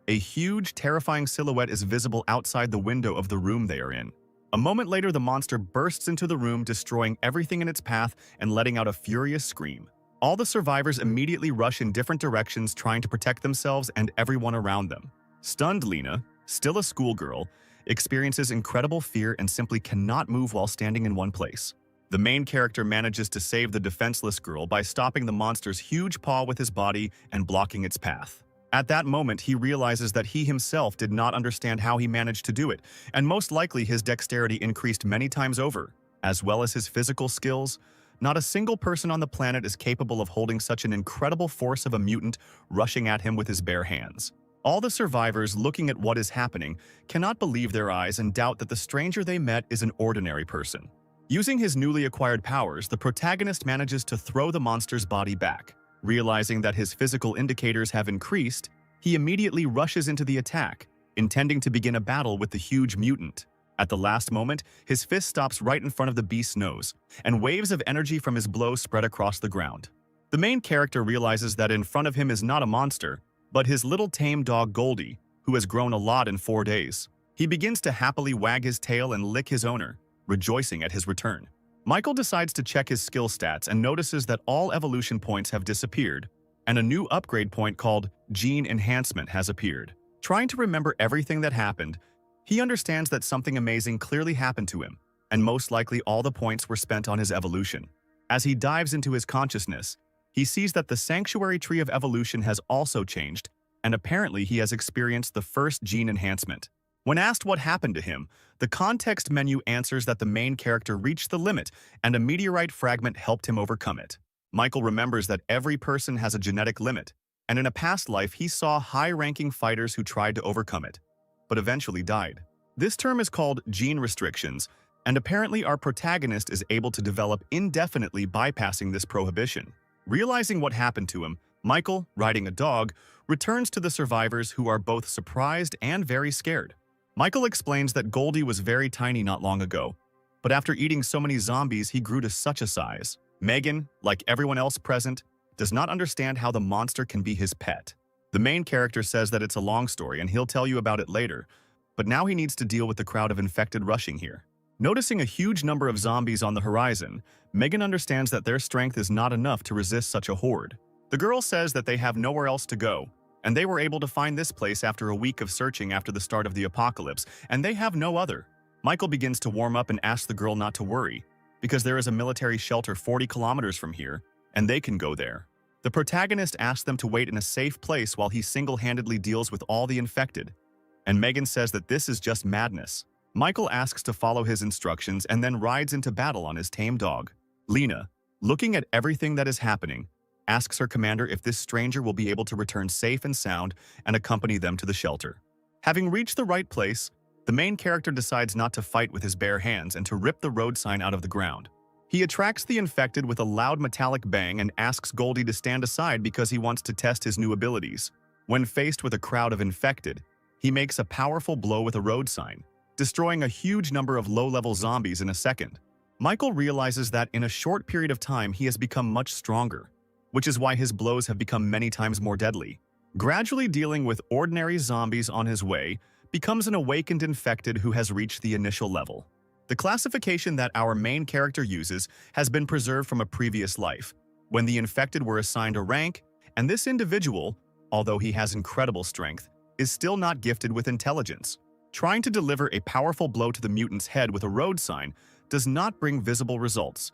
a huge, terrifying silhouette is visible outside the window of the room they are in. A moment later, the monster bursts into the room, destroying everything in its path and letting out a furious scream. All the survivors immediately rush in different directions, trying to protect themselves and everyone around them. Stunned Lena, still a schoolgirl, experiences incredible fear and simply cannot move while standing in one place. The main character manages to save the defenseless girl by stopping the monster's huge paw with his body and blocking its path. At that moment, he realizes that he himself did not understand how he managed to do it, and most likely his dexterity increased many times over, as well as his physical skills. Not a single person on the planet is capable of holding such an incredible force of a mutant rushing at him with his bare hands. All the survivors, looking at what is happening, cannot believe their eyes and doubt that the stranger they met is an ordinary person. Using his newly acquired powers, the protagonist manages to throw the monster's body back. Realizing that his physical indicators have increased, he immediately rushes into the attack, intending to begin a battle with the huge mutant. At the last moment, his fist stops right in front of the beast's nose, and waves of energy from his blow spread across the ground. The main character realizes that in front of him is not a monster, but his little tame dog Goldie, who has grown a lot in 4 days. He begins to happily wag his tail and lick his owner, rejoicing at his return. Michael decides to check his skill stats and notices that all evolution points have disappeared, and a new upgrade point called Gene Enhancement has appeared. Trying to remember everything that happened, he understands that something amazing clearly happened to him, and most likely all the points were spent on his evolution. As he dives into his consciousness, he sees that the Sanctuary Tree of Evolution has also changed, and apparently he has experienced the first gene enhancement. When asked what happened to him, the context menu answers that the main character reached the limit and a meteorite fragment helped him overcome it. Michael remembers that every person has a genetic limit, and in a past life he saw high-ranking fighters who tried to overcome it, but eventually died. This term is called gene restrictions, and apparently our protagonist is able to develop indefinitely bypassing this prohibition. Realizing what happened to him, Michael, riding a dog, returns to the survivors who are both surprised and very scared. Michael explains that Goldie was very tiny not long ago, but after eating so many zombies he grew to such a size. Megan, like everyone else present, does not understand how the monster can be his pet. The main character says that it's a long story and he'll tell you about it later, but now he needs to deal with the crowd of infected rushing here. Noticing a huge number of zombies on the horizon, Megan understands that their strength is not enough to resist such a horde. The girl says that they have nowhere else to go, and they were able to find this place after a week of searching after the start of the apocalypse, and they have no other. Michael begins to warm up and asks the girl not to worry, because there is a military shelter 40 kilometers from here, and they can go there. The protagonist asks them to wait in a safe place while he single-handedly deals with all the infected, and Megan says that this is just madness. Michael asks to follow his instructions and then rides into battle on his tame dog. Lena, looking at everything that is happening, asks her commander if this stranger will be able to return safe and sound and accompany them to the shelter. Having reached the right place, the main character decides not to fight with his bare hands and to rip the road sign out of the ground. He attracts the infected with a loud metallic bang and asks Goldie to stand aside because he wants to test his new abilities. When faced with a crowd of infected, he makes a powerful blow with a road sign, destroying a huge number of low-level zombies in a second. Michael realizes that in a short period of time he has become much stronger, which is why his blows have become many times more deadly. Gradually dealing with ordinary zombies on his way, becomes an awakened infected who has reached the initial level. The classification that our main character uses has been preserved from a previous life, when the infected were assigned a rank, and this individual, although he has incredible strength, is still not gifted with intelligence. Trying to deliver a powerful blow to the mutant's head with a road sign does not bring visible results,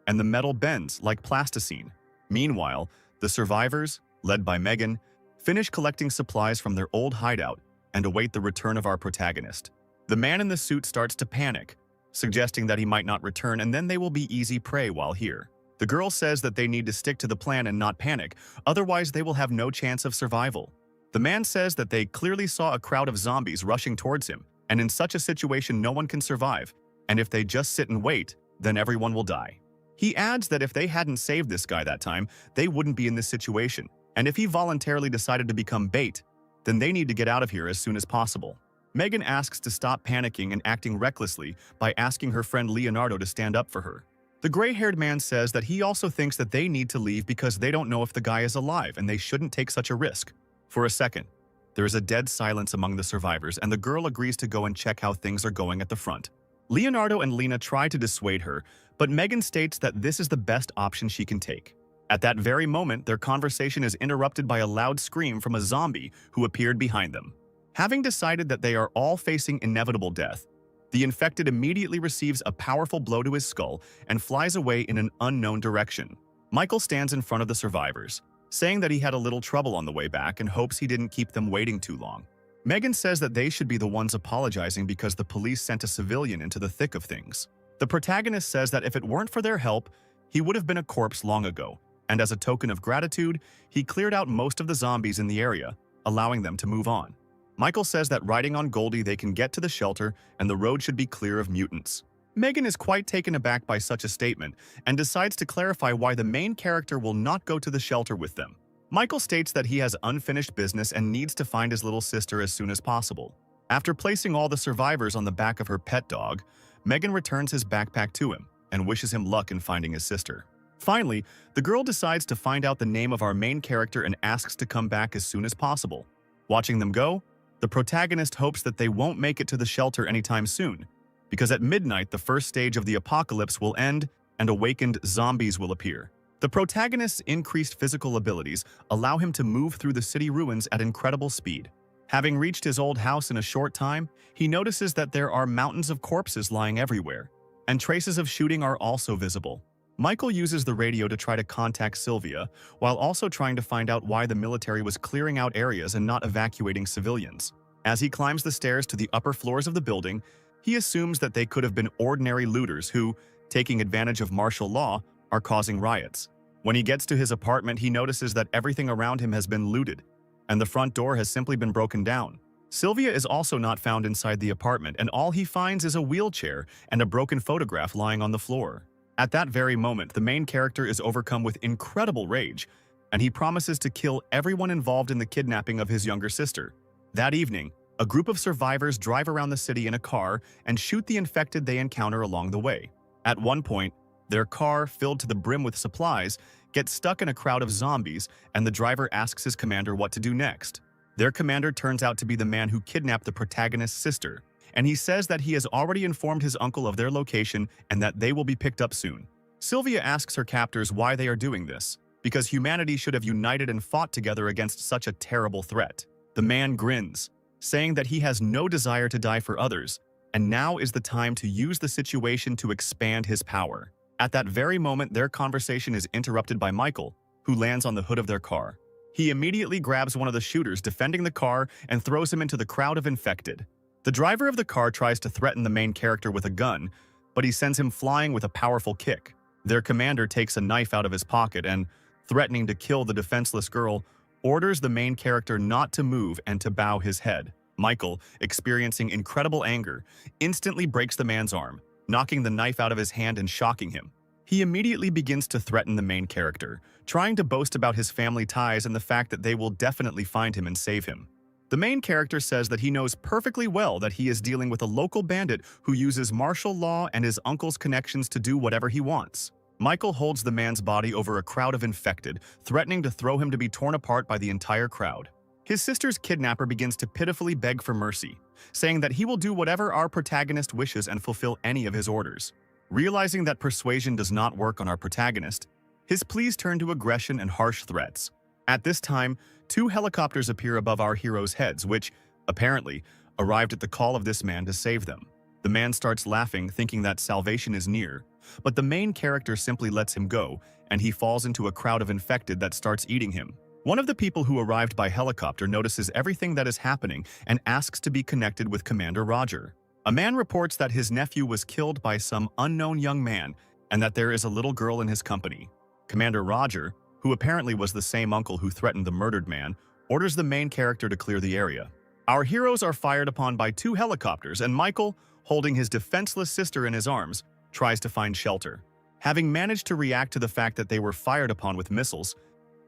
and the metal bends like plasticine. Meanwhile, the survivors, led by Megan, finish collecting supplies from their old hideout and await the return of our protagonist. The man in the suit starts to panic, suggesting that he might not return and then they will be easy prey while here. The girl says that they need to stick to the plan and not panic, otherwise they will have no chance of survival. The man says that they clearly saw a crowd of zombies rushing towards him, and in such a situation no one can survive, and if they just sit and wait, then everyone will die. He adds that if they hadn't saved this guy that time, they wouldn't be in this situation, and if he voluntarily decided to become bait, then they need to get out of here as soon as possible. Megan asks to stop panicking and acting recklessly by asking her friend Leonardo to stand up for her. The gray-haired man says that he also thinks that they need to leave because they don't know if the guy is alive and they shouldn't take such a risk. For a second, there is a dead silence among the survivors and the girl agrees to go and check how things are going at the front. Leonardo and Lena try to dissuade her, but Megan states that this is the best option she can take. At that very moment, their conversation is interrupted by a loud scream from a zombie who appeared behind them. Having decided that they are all facing inevitable death, the infected immediately receives a powerful blow to his skull and flies away in an unknown direction. Michael stands in front of the survivors, saying that he had a little trouble on the way back and hopes he didn't keep them waiting too long. Megan says that they should be the ones apologizing because the police sent a civilian into the thick of things. The protagonist says that if it weren't for their help, he would have been a corpse long ago, and as a token of gratitude, he cleared out most of the zombies in the area, allowing them to move on. Michael says that riding on Goldie they can get to the shelter and the road should be clear of mutants. Megan is quite taken aback by such a statement and decides to clarify why the main character will not go to the shelter with them. Michael states that he has unfinished business and needs to find his little sister as soon as possible. After placing all the survivors on the back of her pet dog, Megan returns his backpack to him and wishes him luck in finding his sister. Finally, the girl decides to find out the name of our main character and asks to come back as soon as possible. Watching them go, the protagonist hopes that they won't make it to the shelter anytime soon, because at midnight the first stage of the apocalypse will end and awakened zombies will appear. The protagonist's increased physical abilities allow him to move through the city ruins at incredible speed. Having reached his old house in a short time, he notices that there are mountains of corpses lying everywhere, and traces of shooting are also visible. Michael uses the radio to try to contact Sylvia, while also trying to find out why the military was clearing out areas and not evacuating civilians. As he climbs the stairs to the upper floors of the building, he assumes that they could have been ordinary looters who, taking advantage of martial law, are causing riots. When he gets to his apartment, he notices that everything around him has been looted, and the front door has simply been broken down. Sylvia is also not found inside the apartment, and all he finds is a wheelchair and a broken photograph lying on the floor. At that very moment, the main character is overcome with incredible rage, and he promises to kill everyone involved in the kidnapping of his younger sister. That evening, a group of survivors drive around the city in a car and shoot the infected they encounter along the way. At one point, their car, filled to the brim with supplies, gets stuck in a crowd of zombies, and the driver asks his commander what to do next. Their commander turns out to be the man who kidnapped the protagonist's sister, and he says that he has already informed his uncle of their location and that they will be picked up soon. Sylvia asks her captors why they are doing this, because humanity should have united and fought together against such a terrible threat. The man grins, saying that he has no desire to die for others, and now is the time to use the situation to expand his power. At that very moment, their conversation is interrupted by Michael, who lands on the hood of their car. He immediately grabs one of the shooters defending the car and throws him into the crowd of infected. The driver of the car tries to threaten the main character with a gun, but he sends him flying with a powerful kick. Their commander takes a knife out of his pocket and, threatening to kill the defenseless girl, orders the main character not to move and to bow his head. Michael, experiencing incredible anger, instantly breaks the man's arm, knocking the knife out of his hand and shocking him. He immediately begins to threaten the main character, trying to boast about his family ties and the fact that they will definitely find him and save him. The main character says that he knows perfectly well that he is dealing with a local bandit who uses martial law and his uncle's connections to do whatever he wants. Michael holds the man's body over a crowd of infected, threatening to throw him to be torn apart by the entire crowd. His sister's kidnapper begins to pitifully beg for mercy, saying that he will do whatever our protagonist wishes and fulfill any of his orders. Realizing that persuasion does not work on our protagonist, his pleas turn to aggression and harsh threats. At this time, 2 helicopters appear above our heroes' heads, which, apparently, arrived at the call of this man to save them. The man starts laughing, thinking that salvation is near, but the main character simply lets him go, and he falls into a crowd of infected that starts eating him. One of the people who arrived by helicopter notices everything that is happening and asks to be connected with Commander Roger. A man reports that his nephew was killed by some unknown young man and that there is a little girl in his company. Commander Roger, who apparently was the same uncle who threatened the murdered man, orders the main character to clear the area. Our heroes are fired upon by 2 helicopters, and Michael, holding his defenseless sister in his arms, tries to find shelter. Having managed to react to the fact that they were fired upon with missiles,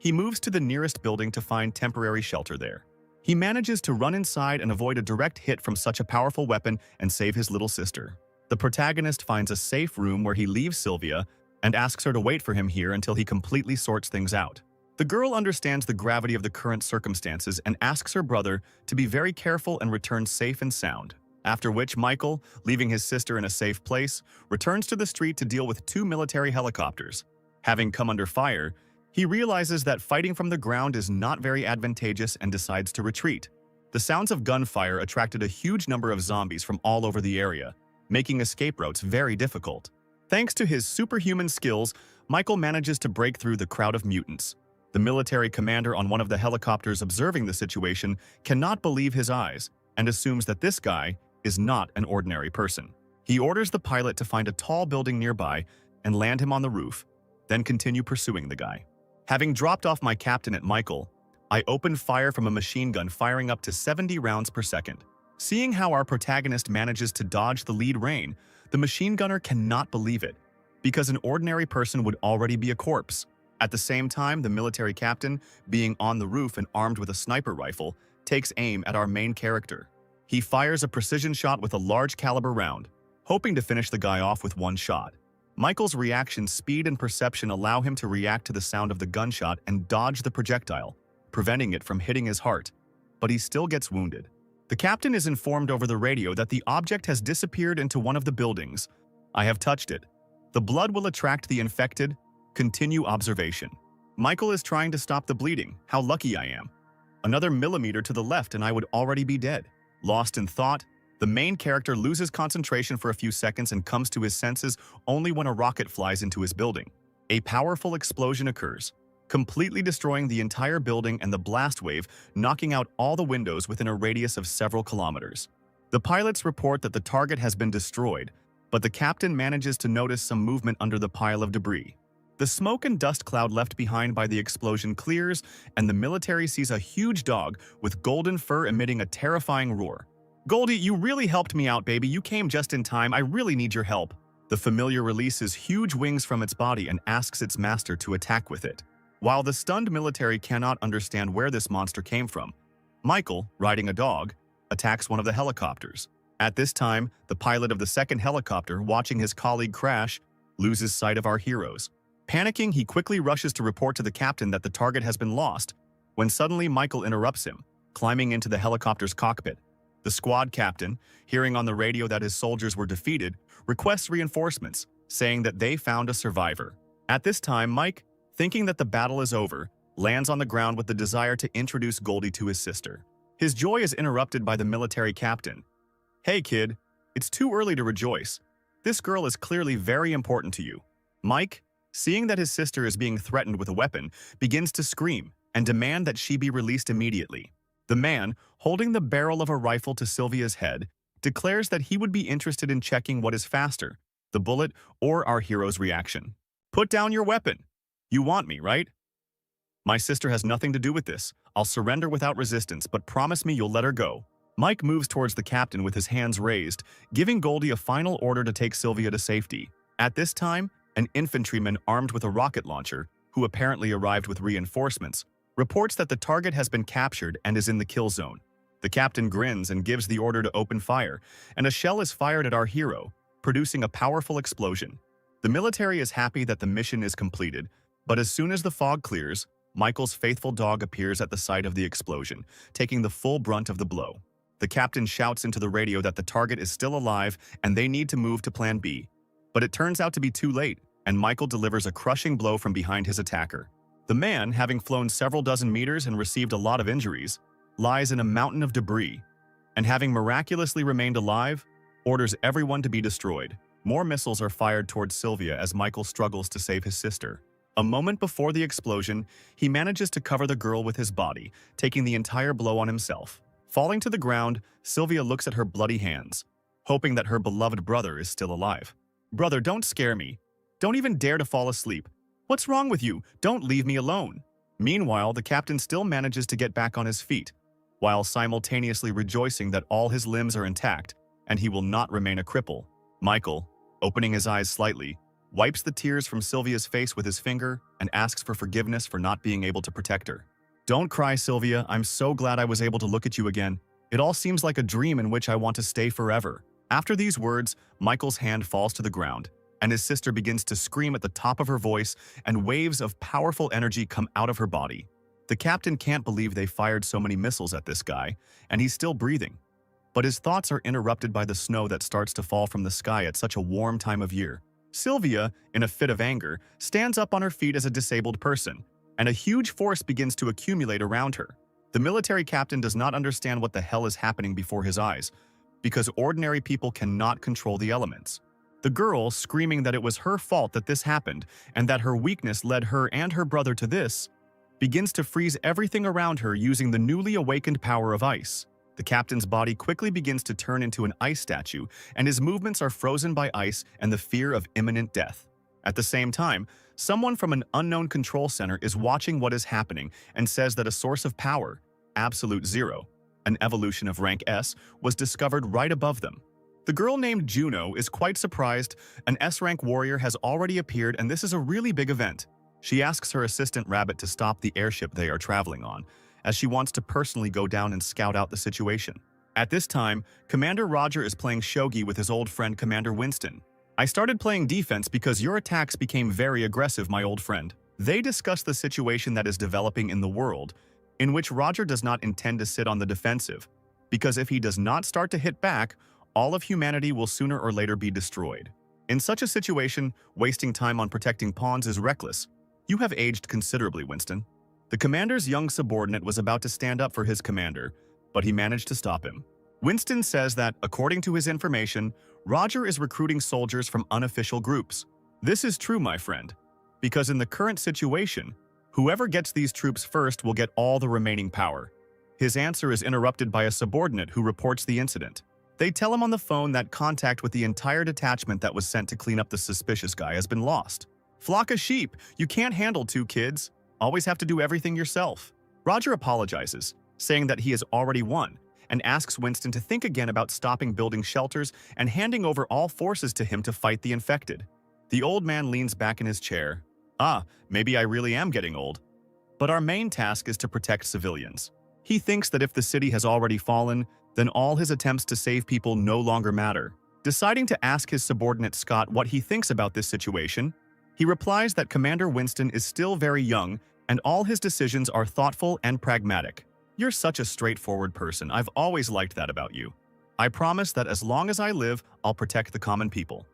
he moves to the nearest building to find temporary shelter there. He manages to run inside and avoid a direct hit from such a powerful weapon and save his little sister. The protagonist finds a safe room where he leaves Sylvia and asks her to wait for him here until he completely sorts things out. The girl understands the gravity of the current circumstances and asks her brother to be very careful and return safe and sound. After which Michael, leaving his sister in a safe place, returns to the street to deal with 2 military helicopters. Having come under fire, he realizes that fighting from the ground is not very advantageous and decides to retreat. The sounds of gunfire attracted a huge number of zombies from all over the area, making escape routes very difficult. Thanks to his superhuman skills, Michael manages to break through the crowd of mutants. The military commander on one of the helicopters observing the situation cannot believe his eyes and assumes that this guy is not an ordinary person. He orders the pilot to find a tall building nearby and land him on the roof, then continue pursuing the guy. Having dropped off my captain at Michael, I opened fire from a machine gun firing up to 70 rounds per second. Seeing how our protagonist manages to dodge the lead rain, the machine gunner cannot believe it, because an ordinary person would already be a corpse. At the same time, the military captain, being on the roof and armed with a sniper rifle, takes aim at our main character. He fires a precision shot with a large caliber round, hoping to finish the guy off with one shot. Michael's reaction speed and perception allow him to react to the sound of the gunshot and dodge the projectile, preventing it from hitting his heart, but he still gets wounded. The captain is informed over the radio that the object has disappeared into one of the buildings. I have touched it. The blood will attract the infected. Continue observation. Michael is trying to stop the bleeding. How lucky I am. Another millimeter to the left and I would already be dead. Lost in thought, the main character loses concentration for a few seconds and comes to his senses only when a rocket flies into his building. A powerful explosion occurs, completely destroying the entire building and the blast wave knocking out all the windows within a radius of several kilometers. The pilots report that the target has been destroyed, but the captain manages to notice some movement under the pile of debris. The smoke and dust cloud left behind by the explosion clears, and the military sees a huge dog with golden fur emitting a terrifying roar. "Goldie, you really helped me out, baby. You came just in time. I really need your help." The familiar releases huge wings from its body and asks its master to attack with it. While the stunned military cannot understand where this monster came from, Michael, riding a dog, attacks one of the helicopters. At this time, the pilot of the second helicopter, watching his colleague crash, loses sight of our heroes. Panicking, he quickly rushes to report to the captain that the target has been lost, when suddenly Michael interrupts him, climbing into the helicopter's cockpit. The squad captain, hearing on the radio that his soldiers were defeated, requests reinforcements, saying that they found a survivor. At this time, Mike, thinking that the battle is over, lands on the ground with the desire to introduce Goldie to his sister. His joy is interrupted by the military captain. "Hey kid, it's too early to rejoice. This girl is clearly very important to you." Mike, seeing that his sister is being threatened with a weapon, begins to scream and demand that she be released immediately. The man, holding the barrel of a rifle to Sylvia's head, declares that he would be interested in checking what is faster, the bullet or our hero's reaction. "Put down your weapon. You want me, right?" "My sister has nothing to do with this. I'll surrender without resistance, but promise me you'll let her go." Mike moves towards the captain with his hands raised, giving Goldie a final order to take Sylvia to safety. At this time, an infantryman armed with a rocket launcher, who apparently arrived with reinforcements, reports that the target has been captured and is in the kill zone. The captain grins and gives the order to open fire, and a shell is fired at our hero, producing a powerful explosion. The military is happy that the mission is completed, but as soon as the fog clears, Michael's faithful dog appears at the site of the explosion, taking the full brunt of the blow. The captain shouts into the radio that the target is still alive and they need to move to Plan B. But it turns out to be too late, and Michael delivers a crushing blow from behind his attacker. The man, having flown several dozen meters and received a lot of injuries, lies in a mountain of debris, and having miraculously remained alive, orders everyone to be destroyed. More missiles are fired towards Sylvia as Michael struggles to save his sister. A moment before the explosion, he manages to cover the girl with his body, taking the entire blow on himself. Falling to the ground, Sylvia looks at her bloody hands, hoping that her beloved brother is still alive. "Brother, don't scare me. Don't even dare to fall asleep. What's wrong with you? Don't leave me alone." Meanwhile, the captain still manages to get back on his feet, while simultaneously rejoicing that all his limbs are intact and he will not remain a cripple. Michael, opening his eyes slightly, wipes the tears from Sylvia's face with his finger and asks for forgiveness for not being able to protect her. "Don't cry, Sylvia. I'm so glad I was able to look at you again. It all seems like a dream in which I want to stay forever." After these words, Michael's hand falls to the ground, and his sister begins to scream at the top of her voice, and waves of powerful energy come out of her body. The captain can't believe they fired so many missiles at this guy, and he's still breathing. But his thoughts are interrupted by the snow that starts to fall from the sky at such a warm time of year. Sylvia, in a fit of anger, stands up on her feet as a disabled person, and a huge force begins to accumulate around her. The military captain does not understand what the hell is happening before his eyes, because ordinary people cannot control the elements. The girl, screaming that it was her fault that this happened and that her weakness led her and her brother to this, begins to freeze everything around her using the newly awakened power of ice. The captain's body quickly begins to turn into an ice statue, and his movements are frozen by ice and the fear of imminent death. At the same time, someone from an unknown control center is watching what is happening and says that a source of power, Absolute Zero, an evolution of rank S, was discovered right above them. The girl named Juno is quite surprised. An S-rank warrior has already appeared, and this is a really big event. She asks her assistant Rabbit to stop the airship they are traveling on, as she wants to personally go down and scout out the situation. At this time, Commander Roger is playing shogi with his old friend Commander Winston. "I started playing defense because your attacks became very aggressive, my old friend." They discuss the situation that is developing in the world, in which Roger does not intend to sit on the defensive, because if he does not start to hit back, all of humanity will sooner or later be destroyed. In such a situation, wasting time on protecting pawns is reckless. "You have aged considerably, Winston." The commander's young subordinate was about to stand up for his commander, but he managed to stop him. Winston says that, according to his information, Roger is recruiting soldiers from unofficial groups. This is true, my friend, because in the current situation, whoever gets these troops first will get all the remaining power. His answer is interrupted by a subordinate who reports the incident. They tell him on the phone that contact with the entire detachment that was sent to clean up the suspicious guy has been lost. "Flock of sheep, you can't handle 2 kids. Always have to do everything yourself." Roger apologizes, saying that he has already won, and asks Winston to think again about stopping building shelters and handing over all forces to him to fight the infected. The old man leans back in his chair. Maybe I really am getting old. But our main task is to protect civilians. He thinks that if the city has already fallen, then all his attempts to save people no longer matter. Deciding to ask his subordinate Scott what he thinks about this situation, he replies that Commander Winston is still very young and all his decisions are thoughtful and pragmatic. "You're such a straightforward person. I've always liked that about you. I promise that as long as I live, I'll protect the common people.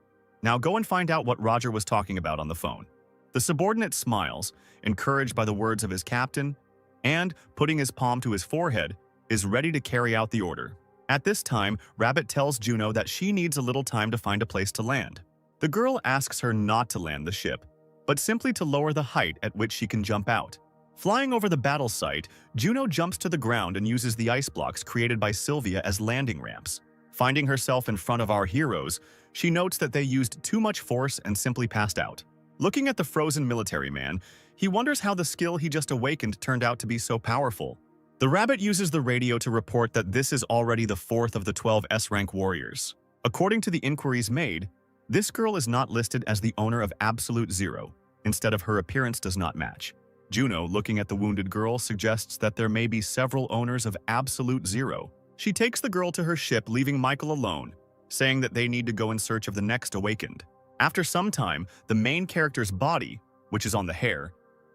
Now go and find out what Roger was talking about on the phone." The subordinate smiles, encouraged by the words of his captain, and, putting his palm to his forehead, is ready to carry out the order. At this time, Rabbit tells Juno that she needs a little time to find a place to land. The girl asks her not to land the ship, but simply to lower the height at which she can jump out. Flying over the battle site, Juno jumps to the ground and uses the ice blocks created by Sylvia as landing ramps. Finding herself in front of our heroes, she notes that they used too much force and simply passed out. Looking at the frozen military man, he wonders how the skill he just awakened turned out to be so powerful. The Rabbit uses the radio to report that this is already the 4th of the 12 S-rank warriors. According to the inquiries made, this girl is not listed as the owner of Absolute Zero. Instead, of her appearance does not match. Juno, looking at the wounded girl, suggests that there may be several owners of Absolute Zero. She takes the girl to her ship, leaving Michael alone, saying that they need to go in search of the next awakened. After some time, the main character's body, which is on the hair,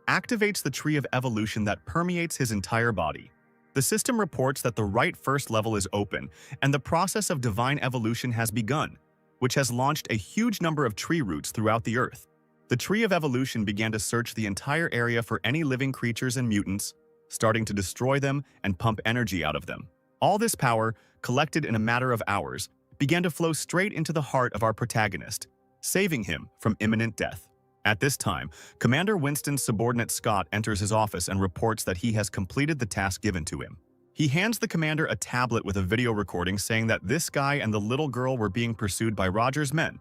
activates the tree of evolution that permeates his entire body. The system reports that the right first level is open, and the process of divine evolution has begun, which has launched a huge number of tree roots throughout the earth. The tree of evolution began to search the entire area for any living creatures and mutants, starting to destroy them and pump energy out of them. All this power, collected in a matter of hours, began to flow straight into the heart of our protagonist, saving him from imminent death. At this time, Commander Winston's subordinate Scott enters his office and reports that he has completed the task given to him. He hands the commander a tablet with a video recording saying that this guy and the little girl were being pursued by Roger's men,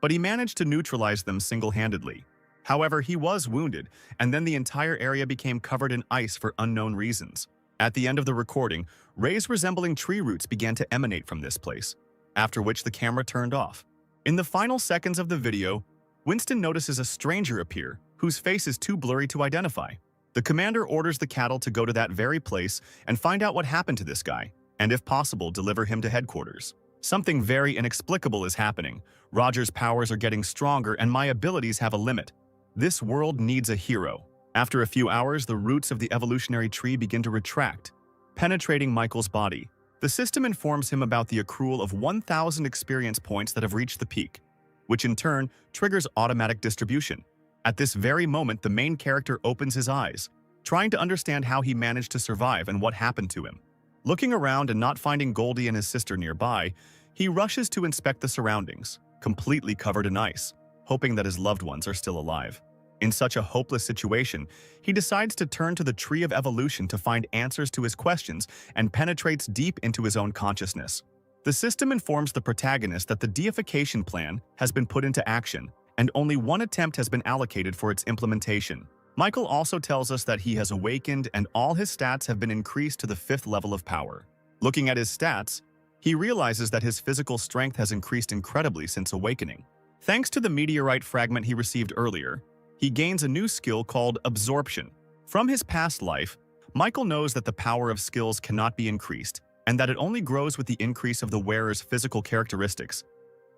but he managed to neutralize them single-handedly. However, he was wounded, and then the entire area became covered in ice for unknown reasons. At the end of the recording, rays resembling tree roots began to emanate from this place, after which the camera turned off. In the final seconds of the video, Winston notices a stranger appear, whose face is too blurry to identify. The commander orders the cattle to go to that very place and find out what happened to this guy, and if possible, deliver him to headquarters. Something very inexplicable is happening. Roger's powers are getting stronger and my abilities have a limit. This world needs a hero. After a few hours, the roots of the evolutionary tree begin to retract, penetrating Michael's body. The system informs him about the accrual of 1,000 experience points that have reached the peak, which in turn triggers automatic distribution. At this very moment, the main character opens his eyes, trying to understand how he managed to survive and what happened to him. Looking around and not finding Goldie and his sister nearby, he rushes to inspect the surroundings, completely covered in ice, hoping that his loved ones are still alive. In such a hopeless situation, he decides to turn to the Tree of Evolution to find answers to his questions and penetrates deep into his own consciousness. The system informs the protagonist that the deification plan has been put into action, and only one attempt has been allocated for its implementation. Michael also tells us that he has awakened and all his stats have been increased to the 5th level of power. Looking at his stats, he realizes that his physical strength has increased incredibly since awakening. Thanks to the meteorite fragment he received earlier, he gains a new skill called Absorption. From his past life, Michael knows that the power of skills cannot be increased, and that it only grows with the increase of the wearer's physical characteristics,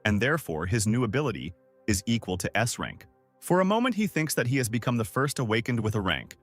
and therefore his new ability is equal to S rank. For a moment he thinks that he has become the first awakened with a rank,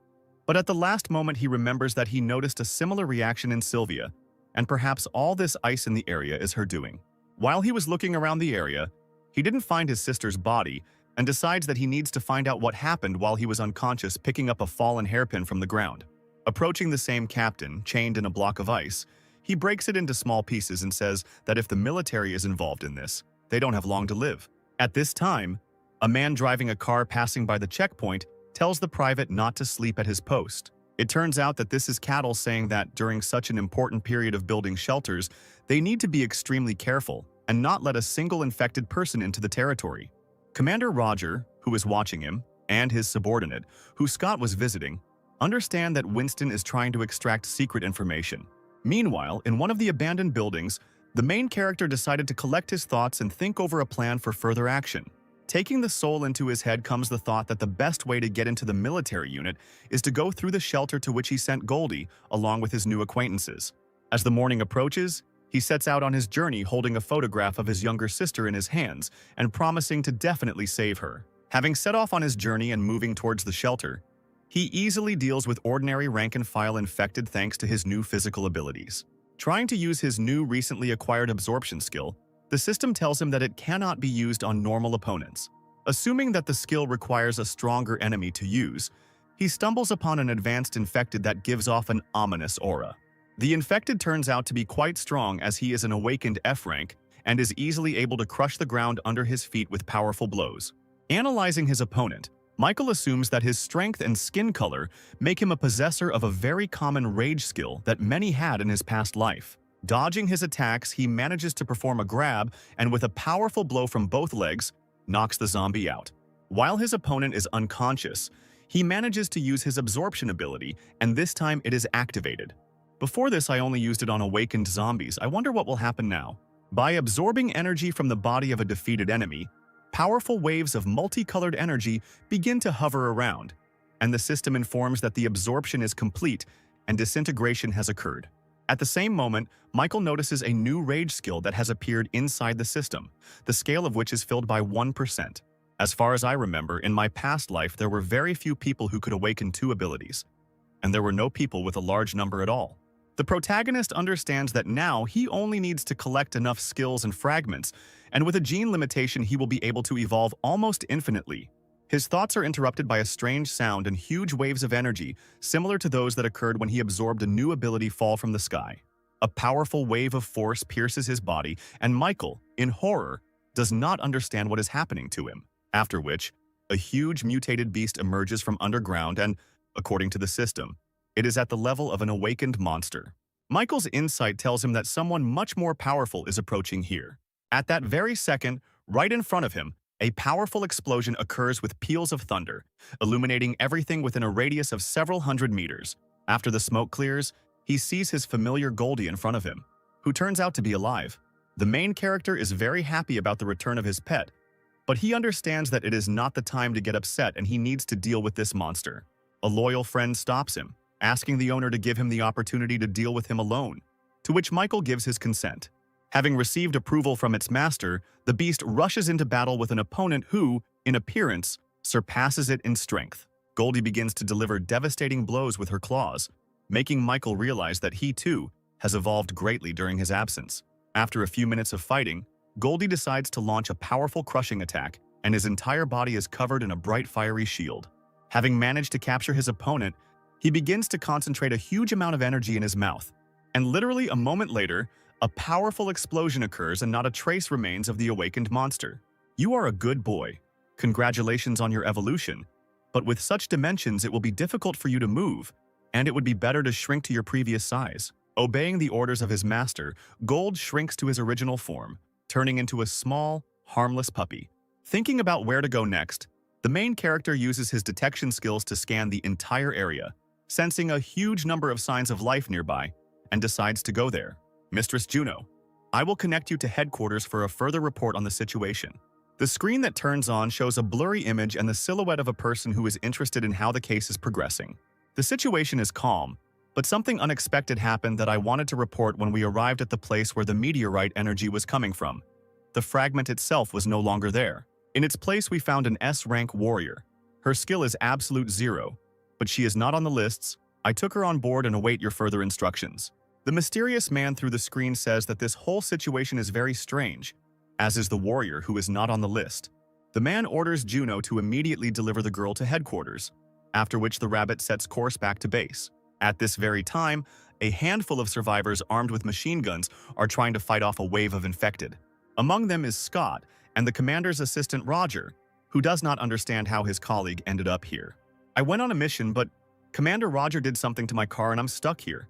but at the last moment he remembers that he noticed a similar reaction in Sylvia, and perhaps all this ice in the area is her doing. While he was looking around the area, he didn't find his sister's body, and decides that he needs to find out what happened while he was unconscious picking up a fallen hairpin from the ground. Approaching the same captain, chained in a block of ice, he breaks it into small pieces and says that if the military is involved in this, they don't have long to live. At this time, a man driving a car passing by the checkpoint tells the private not to sleep at his post. It turns out that this is Cattle saying that during such an important period of building shelters, they need to be extremely careful and not let a single infected person into the territory. Commander Roger, who who is watching him, and his subordinate, who Scott was visiting, understand that Winston is trying to extract secret information. Meanwhile, in one of the abandoned buildings, the main character decided to collect his thoughts and think over a plan for further action. Taking the soul into his head comes the thought that the best way to get into the military unit is to go through the shelter to which he sent Goldie, along with his new acquaintances. As the morning approaches, he sets out on his journey holding a photograph of his younger sister in his hands and promising to definitely save her. Having set off on his journey and moving towards the shelter, he easily deals with ordinary rank-and-file infected thanks to his new physical abilities. Trying to use his new recently acquired absorption skill, the system tells him that it cannot be used on normal opponents. Assuming that the skill requires a stronger enemy to use, he stumbles upon an advanced infected that gives off an ominous aura. The infected turns out to be quite strong as he is an awakened F rank and is easily able to crush the ground under his feet with powerful blows. Analyzing his opponent, Michael assumes that his strength and skin color make him a possessor of a very common rage skill that many had in his past life. Dodging his attacks, he manages to perform a grab and with a powerful blow from both legs, knocks the zombie out. While his opponent is unconscious, he manages to use his absorption ability, and this time it is activated. Before this, I only used it on awakened zombies. I wonder what will happen now. By absorbing energy from the body of a defeated enemy, powerful waves of multicolored energy begin to hover around, and the system informs that the absorption is complete and disintegration has occurred. At the same moment, Michael notices a new rage skill that has appeared inside the system, the scale of which is filled by 1%. As far as I remember, in my past life there were very few people who could awaken 2 abilities, and there were no people with a large number at all. The protagonist understands that now he only needs to collect enough skills and fragments, and with a gene limitation he will be able to evolve almost infinitely. His thoughts are interrupted by a strange sound and huge waves of energy, similar to those that occurred when he absorbed a new ability fall from the sky. A powerful wave of force pierces his body, and Michael, in horror, does not understand what is happening to him. After which, a huge mutated beast emerges from underground and, according to the system, it is at the level of an awakened monster. Michael's insight tells him that someone much more powerful is approaching here. At that very second, right in front of him, a powerful explosion occurs with peals of thunder, illuminating everything within a radius of several hundred meters. After the smoke clears, he sees his familiar Goldie in front of him, who turns out to be alive. The main character is very happy about the return of his pet, but he understands that it is not the time to get upset and he needs to deal with this monster. A loyal friend stops him, asking the owner to give him the opportunity to deal with him alone, to which Michael gives his consent. Having received approval from its master, the beast rushes into battle with an opponent who, in appearance, surpasses it in strength. Goldie begins to deliver devastating blows with her claws, making Michael realize that he, too, has evolved greatly during his absence. After a few minutes of fighting, Goldie decides to launch a powerful crushing attack, and his entire body is covered in a bright fiery shield. Having managed to capture his opponent, he begins to concentrate a huge amount of energy in his mouth, and literally a moment later, a powerful explosion occurs and not a trace remains of the awakened monster. You are a good boy. Congratulations on your evolution, but with such dimensions it will be difficult for you to move, and it would be better to shrink to your previous size. Obeying the orders of his master, Gold shrinks to his original form, turning into a small, harmless puppy. Thinking about where to go next, the main character uses his detection skills to scan the entire area, sensing a huge number of signs of life nearby, and decides to go there. Mistress Juno, I will connect you to headquarters for a further report on the situation. The screen that turns on shows a blurry image and the silhouette of a person who is interested in how the case is progressing. The situation is calm, but something unexpected happened that I wanted to report when we arrived at the place where the meteorite energy was coming from. The fragment itself was no longer there. In its place, we found an S-rank warrior. Her skill is absolute 0, but she is not on the lists. I took her on board and await your further instructions. The mysterious man through the screen says that this whole situation is very strange, as is the warrior who is not on the list. The man orders Juno to immediately deliver the girl to headquarters, after which the rabbit sets course back to base. At this very time, a handful of survivors armed with machine guns are trying to fight off a wave of infected. Among them is Scott and the commander's assistant Roger, who does not understand how his colleague ended up here. I went on a mission, but Commander Roger did something to my car and I'm stuck here.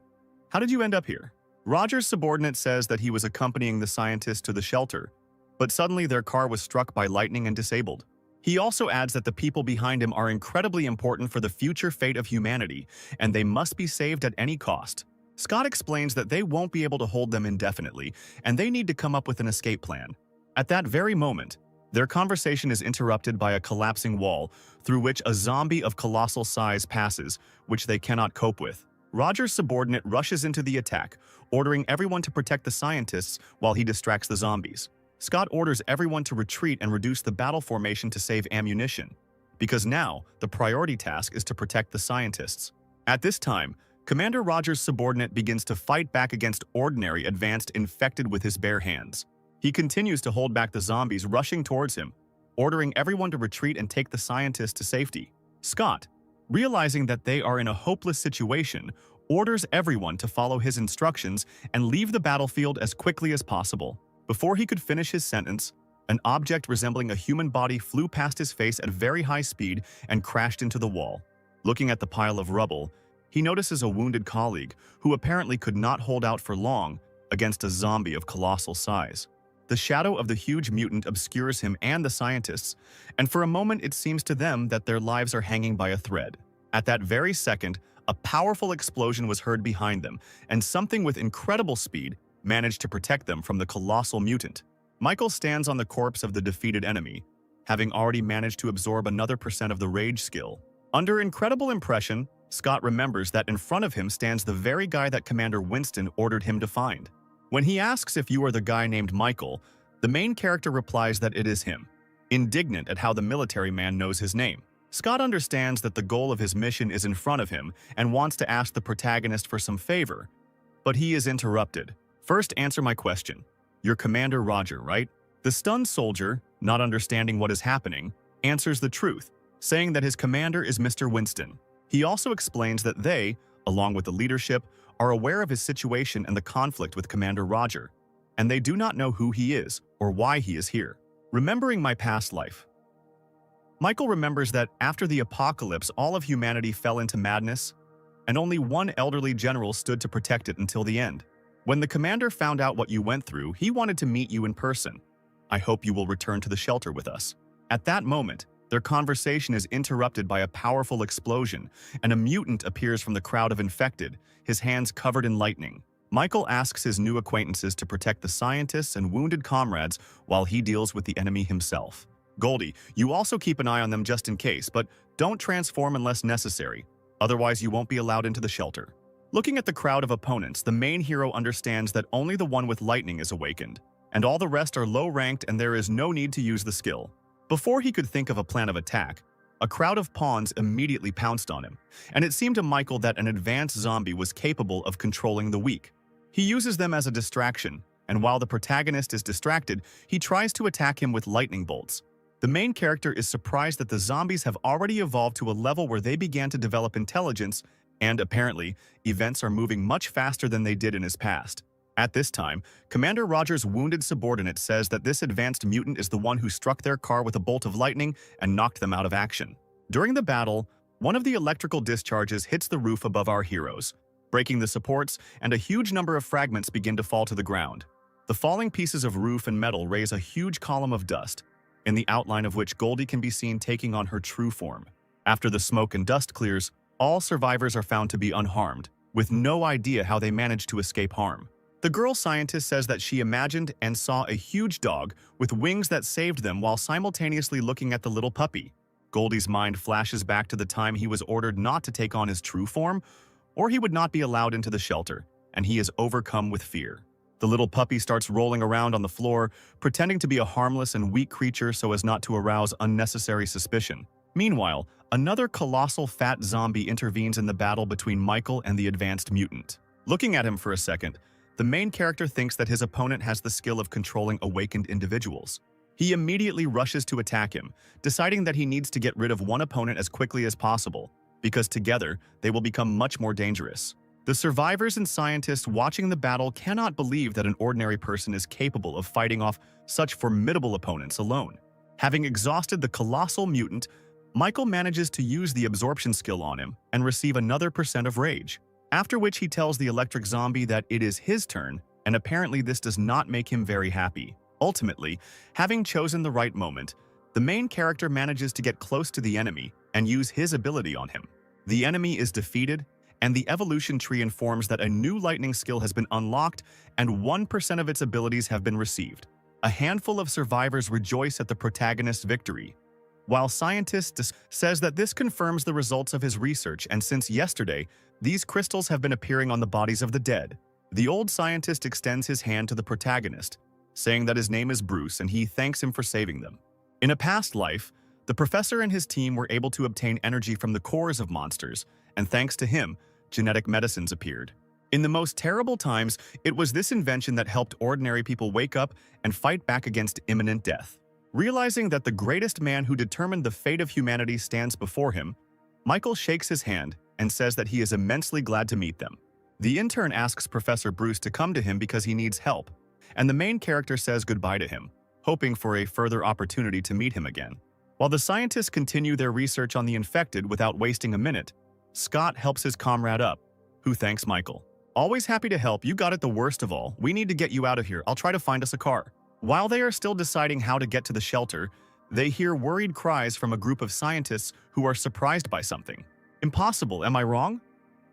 How did you end up here? Roger's subordinate says that he was accompanying the scientist to the shelter, but suddenly their car was struck by lightning and disabled. He also adds that the people behind him are incredibly important for the future fate of humanity, and they must be saved at any cost. Scott explains that they won't be able to hold them indefinitely, and they need to come up with an escape plan. At that very moment, their conversation is interrupted by a collapsing wall through which a zombie of colossal size passes, which they cannot cope with. Roger's subordinate rushes into the attack, ordering everyone to protect the scientists while he distracts the zombies. Scott orders everyone to retreat and reduce the battle formation to save ammunition, because now the priority task is to protect the scientists. At this time, Commander Roger's subordinate begins to fight back against ordinary advanced infected with his bare hands. He continues to hold back the zombies rushing towards him, ordering everyone to retreat and take the scientists to safety. Scott, realizing that they are in a hopeless situation, orders everyone to follow his instructions and leave the battlefield as quickly as possible. Before he could finish his sentence, an object resembling a human body flew past his face at very high speed and crashed into the wall. Looking at the pile of rubble, he notices a wounded colleague who apparently could not hold out for long against a zombie of colossal size. The shadow of the huge mutant obscures him and the scientists, and for a moment it seems to them that their lives are hanging by a thread. At that very second, a powerful explosion was heard behind them, and something with incredible speed managed to protect them from the colossal mutant. Michael stands on the corpse of the defeated enemy, having already managed to absorb another % of the rage skill. Under incredible impression, Scott remembers that in front of him stands the very guy that Commander Winston ordered him to find. When he asks if you are the guy named Michael, the main character replies that it is him, indignant at how the military man knows his name. Scott understands that the goal of his mission is in front of him and wants to ask the protagonist for some favor, but he is interrupted. First, answer my question. You're Commander Roger, right? The stunned soldier, not understanding what is happening, answers the truth, saying that his commander is Mr. Winston. He also explains that they, along with the leadership, are aware of his situation and the conflict with Commander Roger, and they do not know who he is or why he is here. Remembering my past life, Michael remembers that after the apocalypse, all of humanity fell into madness, and only one elderly general stood to protect it until the end. When the commander found out what you went through, he wanted to meet you in person. I hope you will return to the shelter with us. At that moment, their conversation is interrupted by a powerful explosion, and a mutant appears from the crowd of infected, his hands covered in lightning. Michael asks his new acquaintances to protect the scientists and wounded comrades while he deals with the enemy himself. Goldie, you also keep an eye on them just in case, but don't transform unless necessary. Otherwise, you won't be allowed into the shelter. Looking at the crowd of opponents, the main hero understands that only the one with lightning is awakened, and all the rest are low-ranked and there is no need to use the skill. Before he could think of a plan of attack, a crowd of pawns immediately pounced on him, and it seemed to Michael that an advanced zombie was capable of controlling the weak. He uses them as a distraction, and while the protagonist is distracted, he tries to attack him with lightning bolts. The main character is surprised that the zombies have already evolved to a level where they began to develop intelligence, and apparently, events are moving much faster than they did in his past. At this time, Commander Roger's wounded subordinate says that this advanced mutant is the one who struck their car with a bolt of lightning and knocked them out of action. During the battle, one of the electrical discharges hits the roof above our heroes, breaking the supports, and a huge number of fragments begin to fall to the ground. The falling pieces of roof and metal raise a huge column of dust, in the outline of which Goldie can be seen taking on her true form. After the smoke and dust clears, all survivors are found to be unharmed, with no idea how they managed to escape harm. The girl scientist says that she imagined and saw a huge dog with wings that saved them while simultaneously looking at the little puppy. Goldie's mind flashes back to the time he was ordered not to take on his true form, or he would not be allowed into the shelter, and he is overcome with fear. The little puppy starts rolling around on the floor, pretending to be a harmless and weak creature so as not to arouse unnecessary suspicion. Meanwhile, another colossal fat zombie intervenes in the battle between Michael and the advanced mutant. Looking at him for a second, the main character thinks that his opponent has the skill of controlling awakened individuals. He immediately rushes to attack him, deciding that he needs to get rid of one opponent as quickly as possible, because together they will become much more dangerous. The survivors and scientists watching the battle cannot believe that an ordinary person is capable of fighting off such formidable opponents alone. Having exhausted the colossal mutant, Michael manages to use the absorption skill on him and receive another % of rage, after which he tells the electric zombie that it is his turn, and apparently this does not make him very happy. Ultimately, having chosen the right moment, The main character manages to get close to the enemy and use his ability on him. The enemy is defeated, and the evolution tree informs that a new lightning skill has been unlocked and 1% of its abilities have been received. A handful of survivors rejoice at the protagonist's victory, while scientists says that this confirms the results of his research, and since yesterday, these crystals have been appearing on the bodies of the dead. The old scientist extends his hand to the protagonist, saying that his name is Bruce and he thanks him for saving them. In a past life, the professor and his team were able to obtain energy from the cores of monsters, and thanks to him, genetic medicines appeared. In the most terrible times, it was this invention that helped ordinary people wake up and fight back against imminent death. Realizing that the greatest man who determined the fate of humanity stands before him, Michael shakes his hand and says that he is immensely glad to meet them. The intern asks Professor Bruce to come to him because he needs help, and the main character says goodbye to him, hoping for a further opportunity to meet him again. While the scientists continue their research on the infected without wasting a minute, Scott helps his comrade up, who thanks Michael. Always happy to help, you got it the worst of all. We need to get you out of here. I'll try to find us a car. While they are still deciding how to get to the shelter, they hear worried cries from a group of scientists who are surprised by something. Impossible, am I wrong?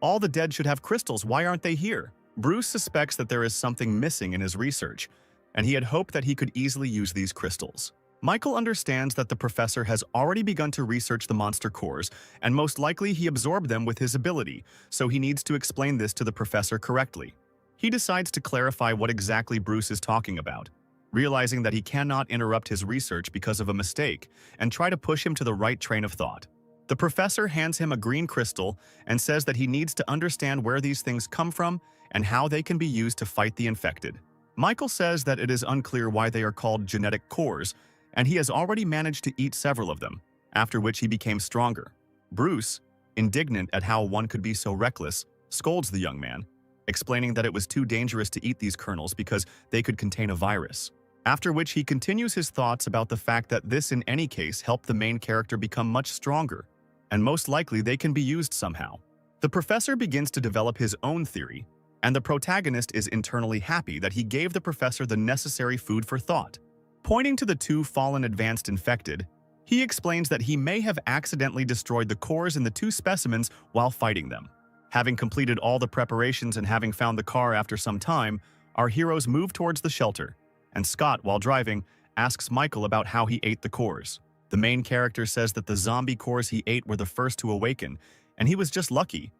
All the dead should have crystals, why aren't they here? Bruce suspects that there is something missing in his research, and he had hoped that he could easily use these crystals. Michael understands that the professor has already begun to research the monster cores, and most likely he absorbed them with his ability, so he needs to explain this to the professor correctly. He decides to clarify what exactly Bruce is talking about, realizing that he cannot interrupt his research because of a mistake, and try to push him to the right train of thought. The professor hands him a green crystal and says that he needs to understand where these things come from and how they can be used to fight the infected. Michael says that it is unclear why they are called genetic cores, and he has already managed to eat several of them, after which he became stronger. Bruce, indignant at how one could be so reckless, scolds the young man, explaining that it was too dangerous to eat these kernels because they could contain a virus. After which he continues his thoughts about the fact that this in any case helped the main character become much stronger, and most likely they can be used somehow. The professor begins to develop his own theory, and the protagonist is internally happy that he gave the professor the necessary food for thought. Pointing to the two fallen advanced infected, he explains that he may have accidentally destroyed the cores in the two specimens while fighting them. Having completed all the preparations and having found the car after some time, our heroes move towards the shelter, and Scott, while driving, asks Michael about how he ate the cores. The main character says that the zombie cores he ate were the first to awaken, and he was just lucky,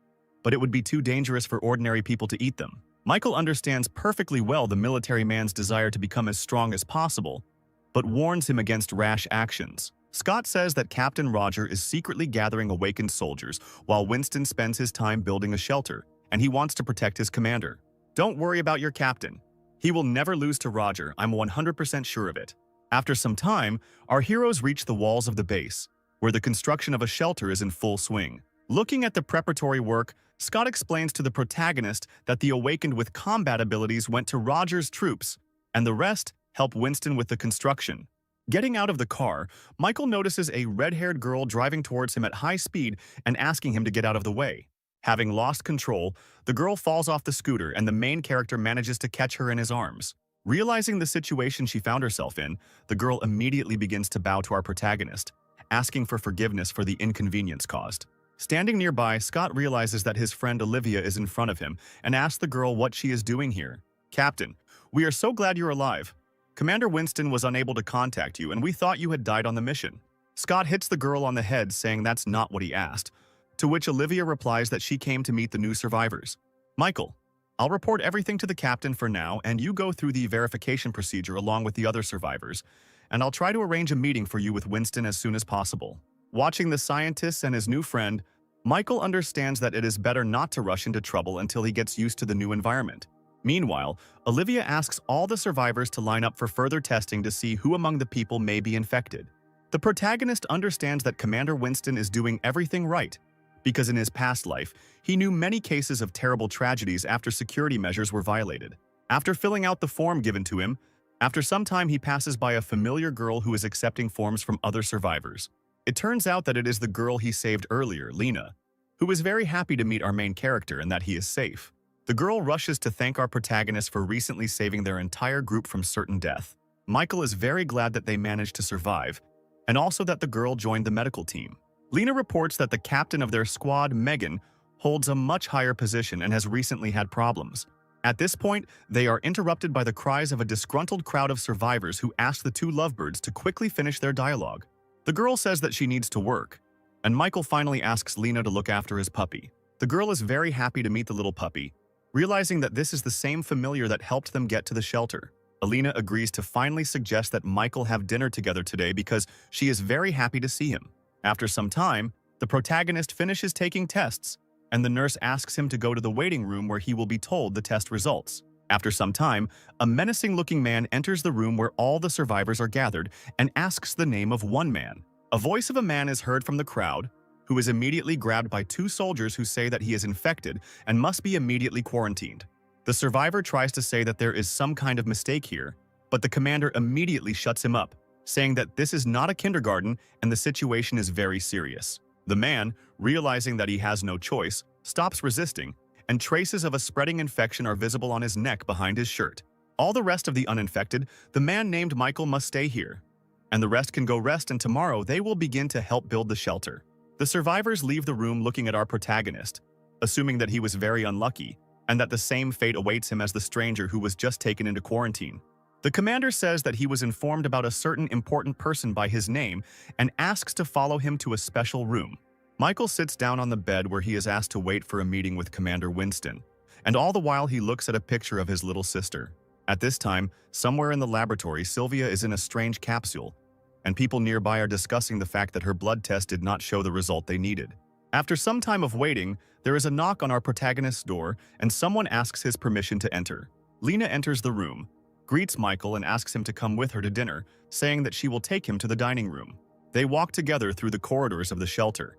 but it would be too dangerous for ordinary people to eat them. Michael understands perfectly well the military man's desire to become as strong as possible, but warns him against rash actions. Scott says that Captain Roger is secretly gathering awakened soldiers, while Winston spends his time building a shelter, and he wants to protect his commander. Don't worry about your captain. He will never lose to Roger, I'm 100% sure of it. After some time, our heroes reach the walls of the base, where the construction of a shelter is in full swing. Looking at the preparatory work, Scott explains to the protagonist that the awakened with combat abilities went to Roger's troops, and the rest help Winston with the construction. Getting out of the car, Michael notices a red-haired girl driving towards him at high speed and asking him to get out of the way. Having lost control, the girl falls off the scooter and the main character manages to catch her in his arms. Realizing the situation she found herself in, the girl immediately begins to bow to our protagonist, asking for forgiveness for the inconvenience caused. Standing nearby, Scott realizes that his friend Olivia is in front of him and asks the girl what she is doing here. "Captain, we are so glad you're alive. Commander Winston was unable to contact you and we thought you had died on the mission." Scott hits the girl on the head saying that's not what he asked, to which Olivia replies that she came to meet the new survivors. "Michael, I'll report everything to the captain for now and you go through the verification procedure along with the other survivors, and I'll try to arrange a meeting for you with Winston as soon as possible." Watching the scientist and his new friend, Michael understands that it is better not to rush into trouble until he gets used to the new environment. Meanwhile, Olivia asks all the survivors to line up for further testing to see who among the people may be infected. The protagonist understands that Commander Winston is doing everything right, because in his past life, he knew many cases of terrible tragedies after security measures were violated. After filling out the form given to him, after some time he passes by a familiar girl who is accepting forms from other survivors. It turns out that it is the girl he saved earlier, Lena, who is very happy to meet our main character and that he is safe. The girl rushes to thank our protagonist for recently saving their entire group from certain death. Michael is very glad that they managed to survive, and also that the girl joined the medical team. Lena reports that the captain of their squad, Megan, holds a much higher position and has recently had problems. At this point, they are interrupted by the cries of a disgruntled crowd of survivors who ask the two lovebirds to quickly finish their dialogue. The girl says that she needs to work, and Michael finally asks Lena to look after his puppy. The girl is very happy to meet the little puppy, realizing that this is the same familiar that helped them get to the shelter. Alina agrees to finally suggest that Michael have dinner together today because she is very happy to see him. After some time, the protagonist finishes taking tests, and the nurse asks him to go to the waiting room where he will be told the test results. After some time, a menacing-looking man enters the room where all the survivors are gathered and asks the name of one man. A voice of a man is heard from the crowd, who is immediately grabbed by two soldiers who say that he is infected and must be immediately quarantined. The survivor tries to say that there is some kind of mistake here, but the commander immediately shuts him up, saying that this is not a kindergarten and the situation is very serious. The man, realizing that he has no choice, stops resisting, and traces of a spreading infection are visible on his neck behind his shirt. All the rest of the uninfected, the man named Michael must stay here, and the rest can go rest, and tomorrow they will begin to help build the shelter. The survivors leave the room looking at our protagonist, assuming that he was very unlucky, and that the same fate awaits him as the stranger who was just taken into quarantine. The commander says that he was informed about a certain important person by his name and asks to follow him to a special room. Michael sits down on the bed where he is asked to wait for a meeting with Commander Winston, and all the while he looks at a picture of his little sister. At this time, somewhere in the laboratory, Sylvia is in a strange capsule, and people nearby are discussing the fact that her blood test did not show the result they needed. After some time of waiting, there is a knock on our protagonist's door, and someone asks his permission to enter. Lena enters the room, greets Michael and asks him to come with her to dinner, saying that she will take him to the dining room. They walk together through the corridors of the shelter,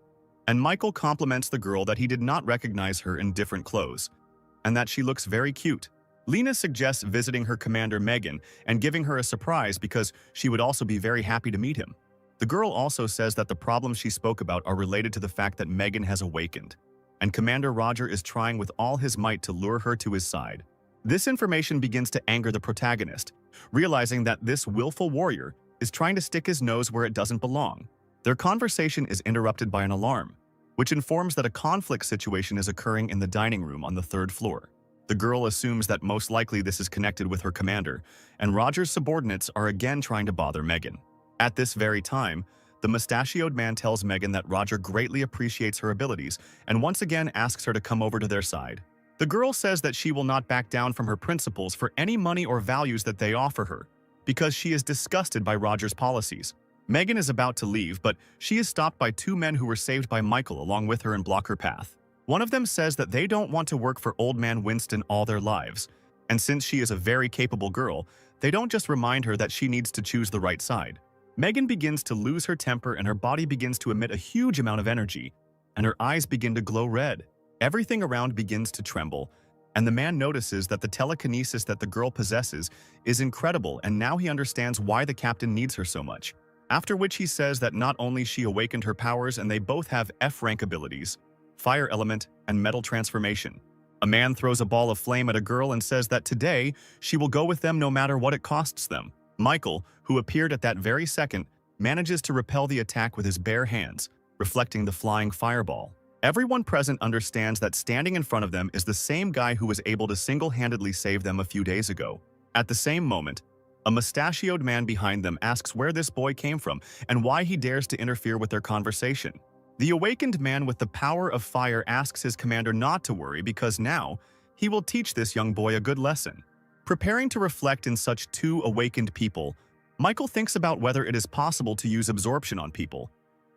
and Michael compliments the girl that he did not recognize her in different clothes, and that she looks very cute. Lena suggests visiting her commander Megan and giving her a surprise because she would also be very happy to meet him. The girl also says that the problems she spoke about are related to the fact that Megan has awakened, and Commander Roger is trying with all his might to lure her to his side. This information begins to anger the protagonist, realizing that this willful warrior is trying to stick his nose where it doesn't belong. Their conversation is interrupted by an alarm, which informs that a conflict situation is occurring in the dining room on the third floor. The girl assumes that most likely this is connected with her commander, and Roger's subordinates are again trying to bother Megan. At this very time, the mustachioed man tells Megan that Roger greatly appreciates her abilities and once again asks her to come over to their side. The girl says that she will not back down from her principles for any money or values that they offer her, because she is disgusted by Roger's policies. Megan is about to leave, but she is stopped by two men who were saved by Michael along with her and block her path. One of them says that they don't want to work for Old Man Winston all their lives, and since she is a very capable girl, they don't just remind her that she needs to choose the right side. Megan begins to lose her temper and her body begins to emit a huge amount of energy, and her eyes begin to glow red. Everything around begins to tremble, and the man notices that the telekinesis that the girl possesses is incredible, and now he understands why the captain needs her so much. After which he says that not only she awakened her powers and they both have F-rank abilities, fire element and metal transformation. A man throws a ball of flame at a girl and says that today she will go with them no matter what it costs them. Michael, who appeared at that very second, manages to repel the attack with his bare hands, reflecting the flying fireball. Everyone present understands that standing in front of them is the same guy who was able to single-handedly save them a few days ago. At the same moment, a mustachioed man behind them asks where this boy came from and why he dares to interfere with their conversation. The awakened man with the power of fire asks his commander not to worry because now he will teach this young boy a good lesson. Preparing to reflect in such two awakened people, Michael thinks about whether it is possible to use absorption on people,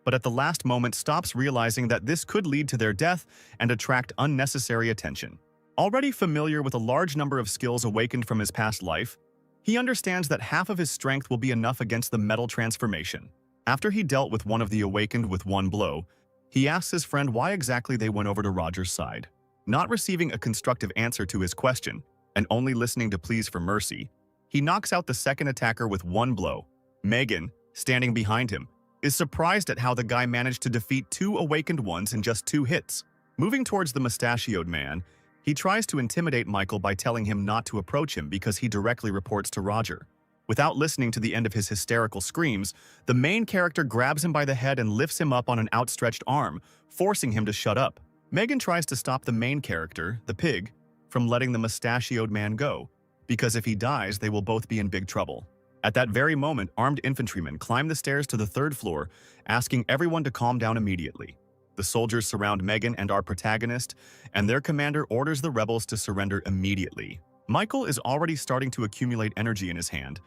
but at the last moment stops, realizing that this could lead to their death and attract unnecessary attention. Already familiar with a large number of skills awakened from his past life, he understands that half of his strength will be enough against the metal transformation. After he dealt with one of the awakened with one blow, he asks his friend why exactly they went over to Roger's side. Not receiving a constructive answer to his question, and only listening to pleas for mercy, he knocks out the second attacker with one blow. Megan, standing behind him, is surprised at how the guy managed to defeat two awakened ones in just 2 hits. Moving towards the mustachioed man, he tries to intimidate Michael by telling him not to approach him because he directly reports to Roger. Without listening to the end of his hysterical screams, the main character grabs him by the head and lifts him up on an outstretched arm, forcing him to shut up. Megan tries to stop the main character, the pig, from letting the mustachioed man go, because if he dies, they will both be in big trouble. At that very moment, armed infantrymen climb the stairs to the third floor, asking everyone to calm down immediately. The soldiers surround Megan and our protagonist, and their commander orders the rebels to surrender immediately. Michael is already starting to accumulate energy in his hand.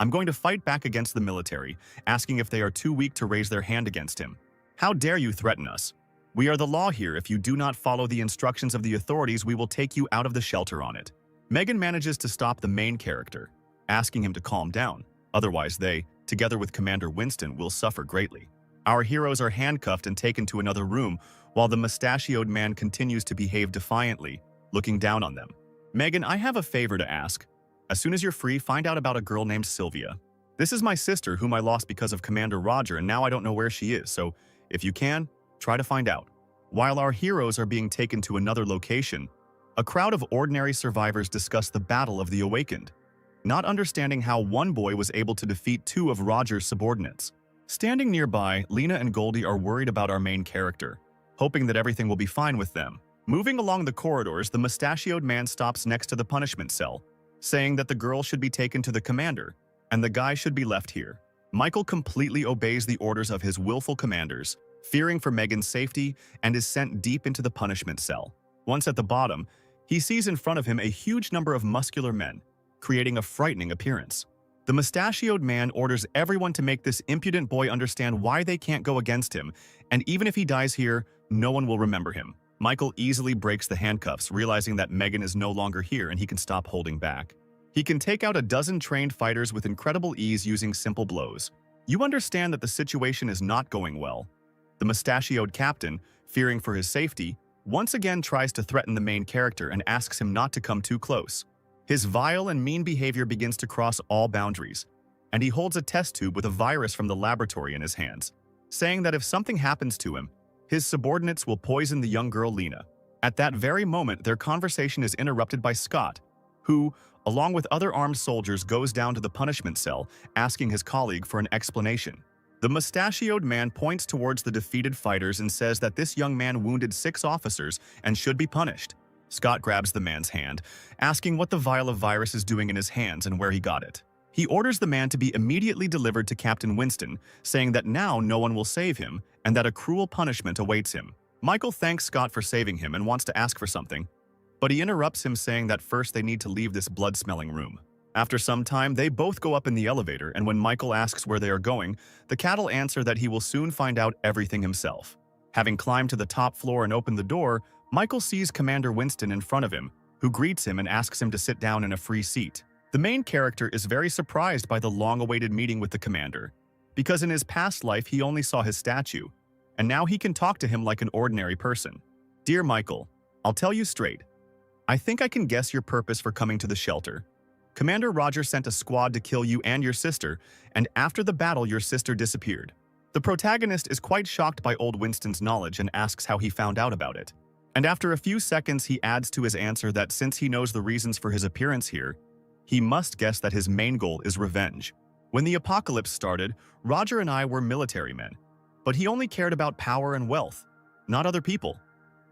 I'm going to fight back against the military, asking if they are too weak to raise their hand against him. How dare you threaten us? We are the law here. If you do not follow the instructions of the authorities, we will take you out of the shelter on it. Megan manages to stop the main character, asking him to calm down. Otherwise they, together with Commander Winston, will suffer greatly. Our heroes are handcuffed and taken to another room, while the mustachioed man continues to behave defiantly, looking down on them. Megan, I have a favor to ask. As soon as you're free, find out about a girl named Sylvia. This is my sister, whom I lost because of Commander Roger, and now I don't know where she is, so if you can, try to find out. While our heroes are being taken to another location, a crowd of ordinary survivors discuss the Battle of the Awakened, not understanding how one boy was able to defeat two of Roger's subordinates. Standing nearby, Lena and Goldie are worried about our main character, hoping that everything will be fine with them. Moving along the corridors, the mustachioed man stops next to the punishment cell, saying that the girl should be taken to the commander, and the guy should be left here. Michael completely obeys the orders of his willful commanders, fearing for Megan's safety, and is sent deep into the punishment cell. Once at the bottom, he sees in front of him a huge number of muscular men, creating a frightening appearance. The mustachioed man orders everyone to make this impudent boy understand why they can't go against him, and even if he dies here, no one will remember him. Michael easily breaks the handcuffs, realizing that Megan is no longer here and he can stop holding back. He can take out a dozen trained fighters with incredible ease using simple blows. You understand that the situation is not going well. The mustachioed captain, fearing for his safety, once again tries to threaten the main character and asks him not to come too close. His vile and mean behavior begins to cross all boundaries, and he holds a test tube with a virus from the laboratory in his hands, saying that if something happens to him, his subordinates will poison the young girl Lena. At that very moment, their conversation is interrupted by Scott, who, along with other armed soldiers, goes down to the punishment cell, asking his colleague for an explanation. The mustachioed man points towards the defeated fighters and says that this young man wounded 6 officers and should be punished. Scott grabs the man's hand, asking what the vial of virus is doing in his hands and where he got it. He orders the man to be immediately delivered to Captain Winston, saying that now no one will save him and that a cruel punishment awaits him. Michael thanks Scott for saving him and wants to ask for something, but he interrupts him, saying that first they need to leave this blood-smelling room. After some time, they both go up in the elevator, and when Michael asks where they are going, the cattle answer that he will soon find out everything himself. Having climbed to the top floor and opened the door, Michael sees Commander Winston in front of him, who greets him and asks him to sit down in a free seat. The main character is very surprised by the long-awaited meeting with the commander, because in his past life he only saw his statue, and now he can talk to him like an ordinary person. Dear Michael, I'll tell you straight. I think I can guess your purpose for coming to the shelter. Commander Roger sent a squad to kill you and your sister, and after the battle your sister disappeared. The protagonist is quite shocked by old Winston's knowledge and asks how he found out about it. And after a few seconds he adds to his answer that since he knows the reasons for his appearance here, he must guess that his main goal is revenge. When the apocalypse started, Roger and I were military men, but he only cared about power and wealth, not other people.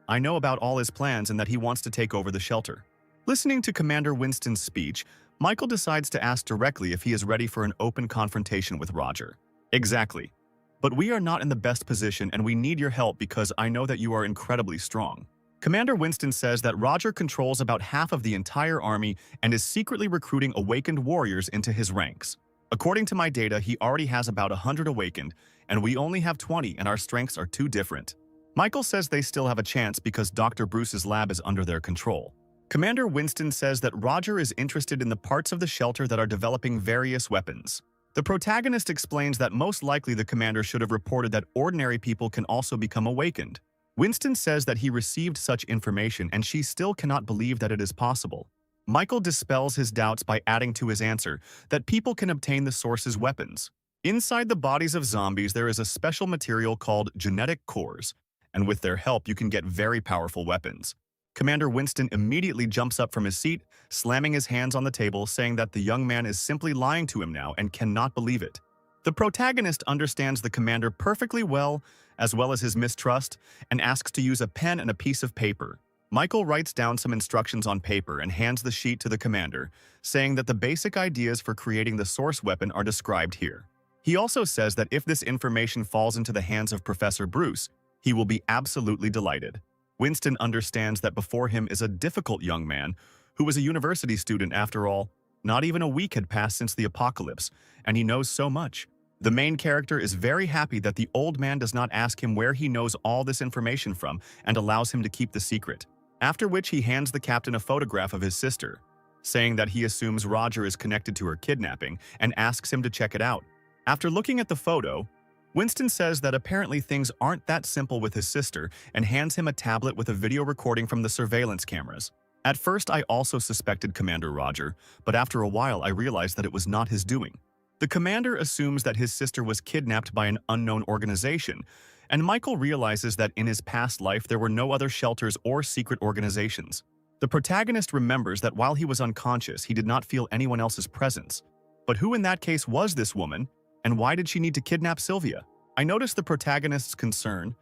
I know about all his plans and that he wants to take over the shelter. Listening to Commander Winston's speech, Michael decides to ask directly if he is ready for an open confrontation with Roger. Exactly. But we are not in the best position and we need your help because I know that you are incredibly strong. Commander Winston says that Roger controls about half of the entire army and is secretly recruiting awakened warriors into his ranks. According to my data, he already has about 100 awakened, and we only have 20 and our strengths are too different. Michael says they still have a chance because Dr. Bruce's lab is under their control. Commander Winston says that Roger is interested in the parts of the shelter that are developing various weapons. The protagonist explains that most likely the commander should have reported that ordinary people can also become awakened. Winston says that he received such information and she still cannot believe that it is possible. Michael dispels his doubts by adding to his answer that people can obtain the source's weapons. Inside the bodies of zombies there is a special material called genetic cores, and with their help you can get very powerful weapons. Commander Winston immediately jumps up from his seat, slamming his hands on the table, saying that the young man is simply lying to him now and cannot believe it. The protagonist understands the commander perfectly well as his mistrust, and asks to use a pen and a piece of paper. Michael writes down some instructions on paper and hands the sheet to the commander, saying that the basic ideas for creating the source weapon are described here. He also says that if this information falls into the hands of Professor Bruce, he will be absolutely delighted. Winston understands that before him is a difficult young man who was a university student after all. Not even a week had passed since the apocalypse, and he knows so much. The main character is very happy that the old man does not ask him where he knows all this information from and allows him to keep the secret. After which he hands the captain a photograph of his sister, saying that he assumes Roger is connected to her kidnapping and asks him to check it out. After looking at the photo, Winston says that apparently things aren't that simple with his sister and hands him a tablet with a video recording from the surveillance cameras. At first, I also suspected Commander Roger, but after a while I realized that it was not his doing. The commander assumes that his sister was kidnapped by an unknown organization, and Michael realizes that in his past life there were no other shelters or secret organizations. The protagonist remembers that while he was unconscious, he did not feel anyone else's presence. But who in that case was this woman, and why did she need to kidnap Sylvia? I noticed the protagonist's concern.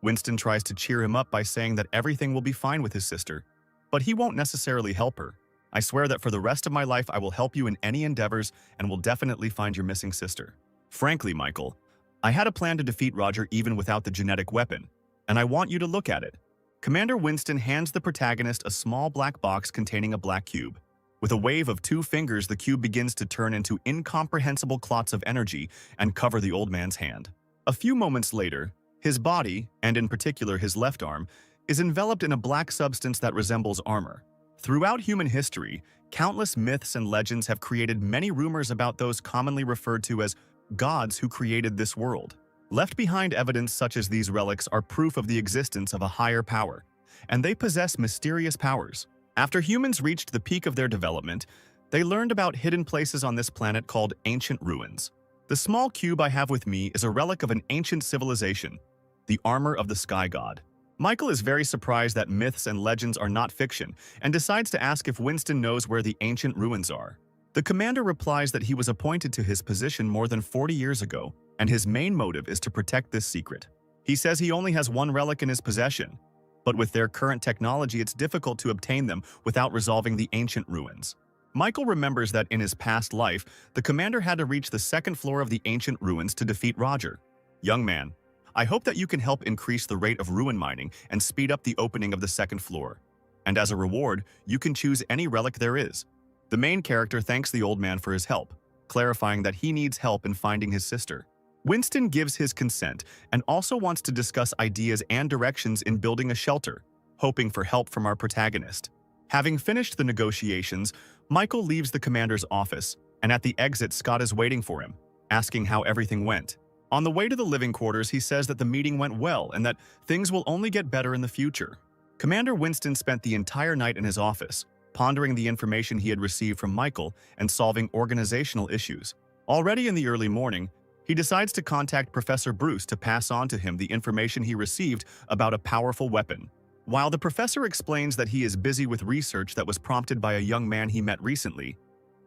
Winston tries to cheer him up by saying that everything will be fine with his sister, but he won't necessarily help her. I swear that for the rest of my life I will help you in any endeavors and will definitely find your missing sister. Frankly, Michael, I had a plan to defeat Roger even without the genetic weapon, and I want you to look at it. Commander Winston hands the protagonist a small black box containing a black cube. With a wave of 2 fingers, the cube begins to turn into incomprehensible clots of energy and cover the old man's hand. A few moments later, his body, and in particular his left arm, is enveloped in a black substance that resembles armor. Throughout human history, countless myths and legends have created many rumors about those commonly referred to as gods who created this world. Left behind evidence such as these relics are proof of the existence of a higher power, and they possess mysterious powers. After humans reached the peak of their development, they learned about hidden places on this planet called ancient ruins. The small cube I have with me is a relic of an ancient civilization, the armor of the sky god. Michael is very surprised that myths and legends are not fiction and decides to ask if Winston knows where the ancient ruins are. The commander replies that he was appointed to his position more than 40 years ago, and his main motive is to protect this secret. He says he only has one relic in his possession, but with their current technology it's difficult to obtain them without resolving the ancient ruins. Michael remembers that in his past life, the commander had to reach the 2nd floor of the ancient ruins to defeat Roger. Young man, I hope that you can help increase the rate of ruin mining and speed up the opening of the 2nd floor. And as a reward, you can choose any relic there is. The main character thanks the old man for his help, clarifying that he needs help in finding his sister. Winston gives his consent and also wants to discuss ideas and directions in building a shelter, hoping for help from our protagonist. Having finished the negotiations, Michael leaves the commander's office, and at the exit Scott is waiting for him, asking how everything went. On the way to the living quarters, he says that the meeting went well and that things will only get better in the future. Commander Winston spent the entire night in his office, pondering the information he had received from Michael and solving organizational issues. Already in the early morning, he decides to contact Professor Bruce to pass on to him the information he received about a powerful weapon. While the professor explains that he is busy with research that was prompted by a young man he met recently,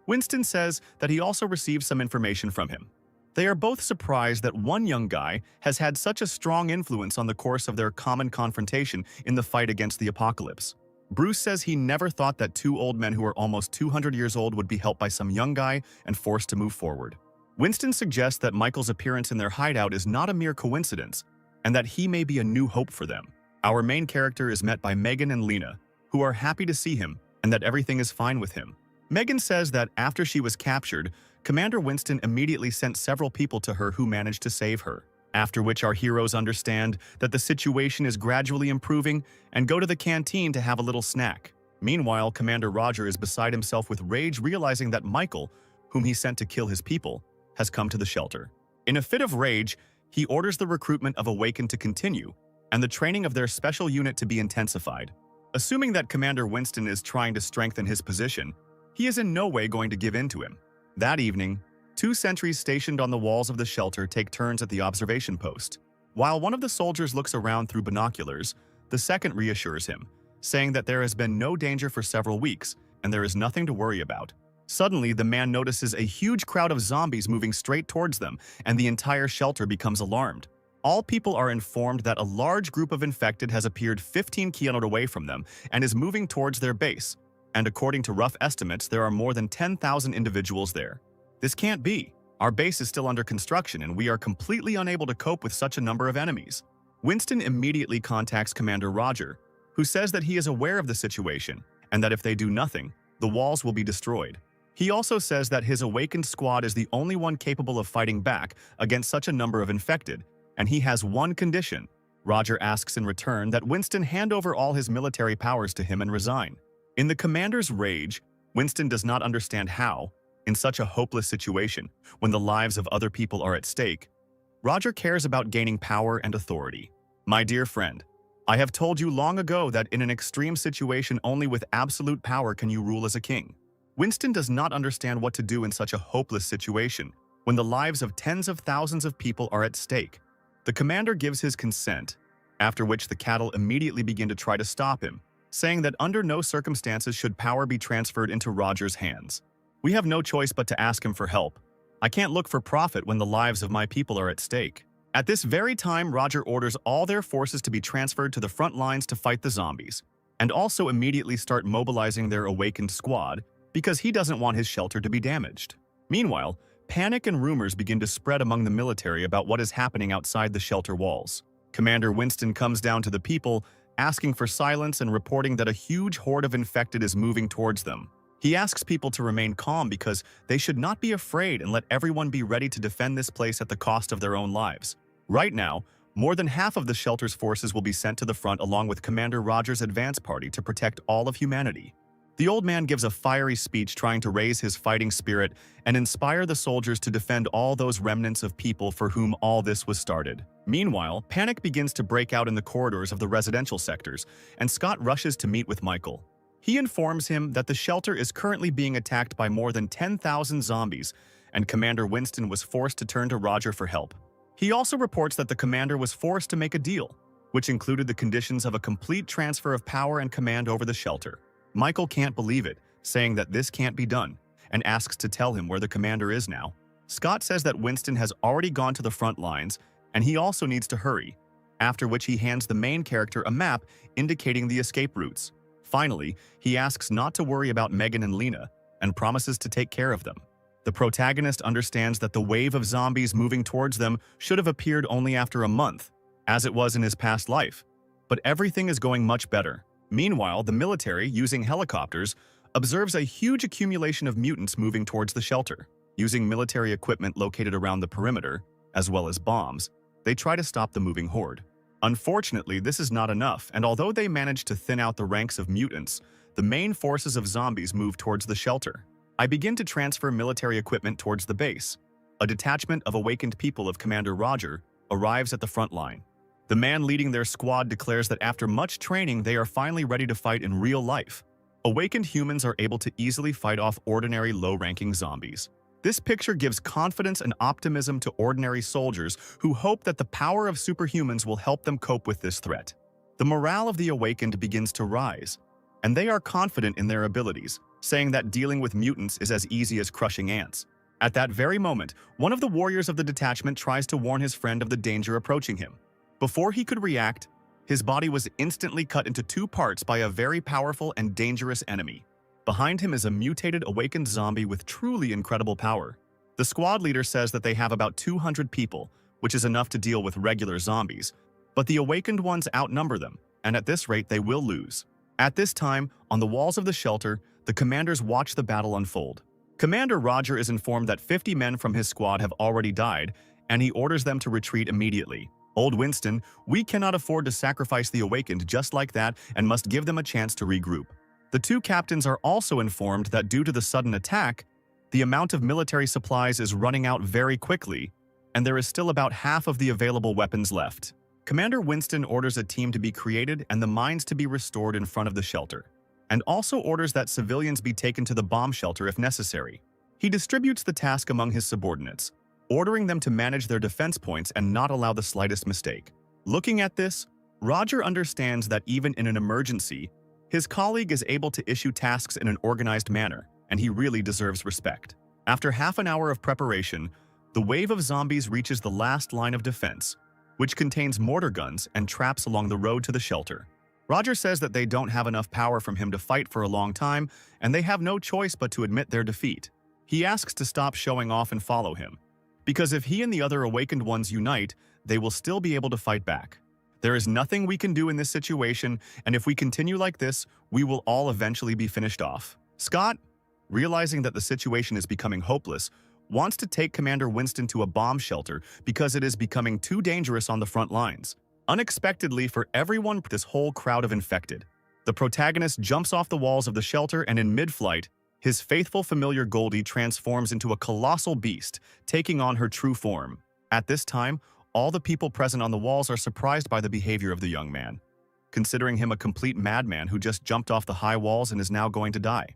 Winston says that he also received some information from him. They are both surprised that one young guy has had such a strong influence on the course of their common confrontation in the fight against the apocalypse. Bruce says he never thought that 2 old men who are almost 200 years old would be helped by some young guy and forced to move forward. Winston suggests that Michael's appearance in their hideout is not a mere coincidence, and that he may be a new hope for them. Our main character is met by Megan and Lena, who are happy to see him and that everything is fine with him. Megan says that after she was captured, Commander Winston immediately sent several people to her who managed to save her, after which our heroes understand that the situation is gradually improving and go to the canteen to have a little snack. Meanwhile, Commander Roger is beside himself with rage, realizing that Michael, whom he sent to kill his people, has come to the shelter. In a fit of rage, he orders the recruitment of Awakened to continue and the training of their special unit to be intensified. Assuming that Commander Winston is trying to strengthen his position, he is in no way going to give in to him. That evening, 2 sentries stationed on the walls of the shelter take turns at the observation post. While one of the soldiers looks around through binoculars, the second reassures him, saying that there has been no danger for several weeks and there is nothing to worry about. Suddenly, the man notices a huge crowd of zombies moving straight towards them, and the entire shelter becomes alarmed. All people are informed that a large group of infected has appeared 15 km away from them and is moving towards their base, and according to rough estimates, there are more than 10,000 individuals there. This can't be. Our base is still under construction and we are completely unable to cope with such a number of enemies. Winston immediately contacts Commander Roger, who says that he is aware of the situation and that if they do nothing, the walls will be destroyed. He also says that his awakened squad is the only one capable of fighting back against such a number of infected, and he has one condition. Roger asks in return that Winston hand over all his military powers to him and resign. In the commander's rage, Winston does not understand how, in such a hopeless situation, when the lives of other people are at stake, Roger cares about gaining power and authority. My dear friend, I have told you long ago that in an extreme situation only with absolute power can you rule as a king. Winston does not understand what to do in such a hopeless situation, when the lives of tens of thousands of people are at stake. The commander gives his consent, after which the cattle immediately begin to try to stop him, saying that under no circumstances should power be transferred into Roger's hands. We have no choice but to ask him for help. I can't look for profit when the lives of my people are at stake. At this very time, Roger orders all their forces to be transferred to the front lines to fight the zombies, and also immediately start mobilizing their awakened squad, because he doesn't want his shelter to be damaged. Meanwhile, panic and rumors begin to spread among the military about what is happening outside the shelter walls. Commander Winston comes down to the people, asking for silence and reporting that a huge horde of infected is moving towards them. He asks people to remain calm because they should not be afraid and let everyone be ready to defend this place at the cost of their own lives. Right now, more than half of the shelter's forces will be sent to the front along with Commander Roger's advance party to protect all of humanity. The old man gives a fiery speech trying to raise his fighting spirit and inspire the soldiers to defend all those remnants of people for whom all this was started. Meanwhile, panic begins to break out in the corridors of the residential sectors, and Scott rushes to meet with Michael. He informs him that the shelter is currently being attacked by more than 10,000 zombies, and Commander Winston was forced to turn to Roger for help. He also reports that the commander was forced to make a deal, which included the conditions of a complete transfer of power and command over the shelter. Michael can't believe it, saying that this can't be done, and asks to tell him where the commander is now. Scott says that Winston has already gone to the front lines, and he also needs to hurry, after which he hands the main character a map indicating the escape routes. Finally, he asks not to worry about Megan and Lena, and promises to take care of them. The protagonist understands that the wave of zombies moving towards them should have appeared only after a month, as it was in his past life. But everything is going much better. Meanwhile, the military, using helicopters, observes a huge accumulation of mutants moving towards the shelter. Using military equipment located around the perimeter, as well as bombs, they try to stop the moving horde. Unfortunately, this is not enough, and although they manage to thin out the ranks of mutants, the main forces of zombies move towards the shelter. I begin to transfer military equipment towards the base. A detachment of awakened people of Commander Roger arrives at the front line. The man leading their squad declares that after much training, they are finally ready to fight in real life. Awakened humans are able to easily fight off ordinary low-ranking zombies. This picture gives confidence and optimism to ordinary soldiers who hope that the power of superhumans will help them cope with this threat. The morale of the awakened begins to rise, and they are confident in their abilities, saying that dealing with mutants is as easy as crushing ants. At that very moment, one of the warriors of the detachment tries to warn his friend of the danger approaching him. Before he could react, his body was instantly cut into two parts by a very powerful and dangerous enemy. Behind him is a mutated awakened zombie with truly incredible power. The squad leader says that they have about 200 people, which is enough to deal with regular zombies, but the awakened ones outnumber them, and at this rate they will lose. At this time, on the walls of the shelter, the commanders watch the battle unfold. Commander Roger is informed that 50 men from his squad have already died, and he orders them to retreat immediately. Old Winston, we cannot afford to sacrifice the awakened just like that and must give them a chance to regroup. The two captains are also informed that due to the sudden attack, the amount of military supplies is running out very quickly, and there is still about half of the available weapons left. Commander Winston orders a team to be created and the mines to be restored in front of the shelter, and also orders that civilians be taken to the bomb shelter if necessary. He distributes the task among his subordinates, ordering them to manage their defense points and not allow the slightest mistake. Looking at this, Roger understands that even in an emergency, His colleague is able to issue tasks in an organized manner, and he really deserves respect. After half an hour of preparation, the wave of zombies reaches the last line of defense, which contains mortar guns and traps along the road to the shelter. Roger says that they don't have enough power from him to fight for a long time, and they have no choice but to admit their defeat. He asks to stop showing off and follow him, because if he and the other awakened ones unite, they will still be able to fight back. There is nothing we can do in this situation, and if we continue like this, we will all eventually be finished off. Scott, realizing that the situation is becoming hopeless, wants to take Commander Winston to a bomb shelter because it is becoming too dangerous on the front lines. Unexpectedly for everyone, this whole crowd of infected. The protagonist jumps off the walls of the shelter, and in mid-flight, his faithful familiar Goldie transforms into a colossal beast, taking on her true form. At this time, all the people present on the walls are surprised by the behavior of the young man, considering him a complete madman who just jumped off the high walls and is now going to die.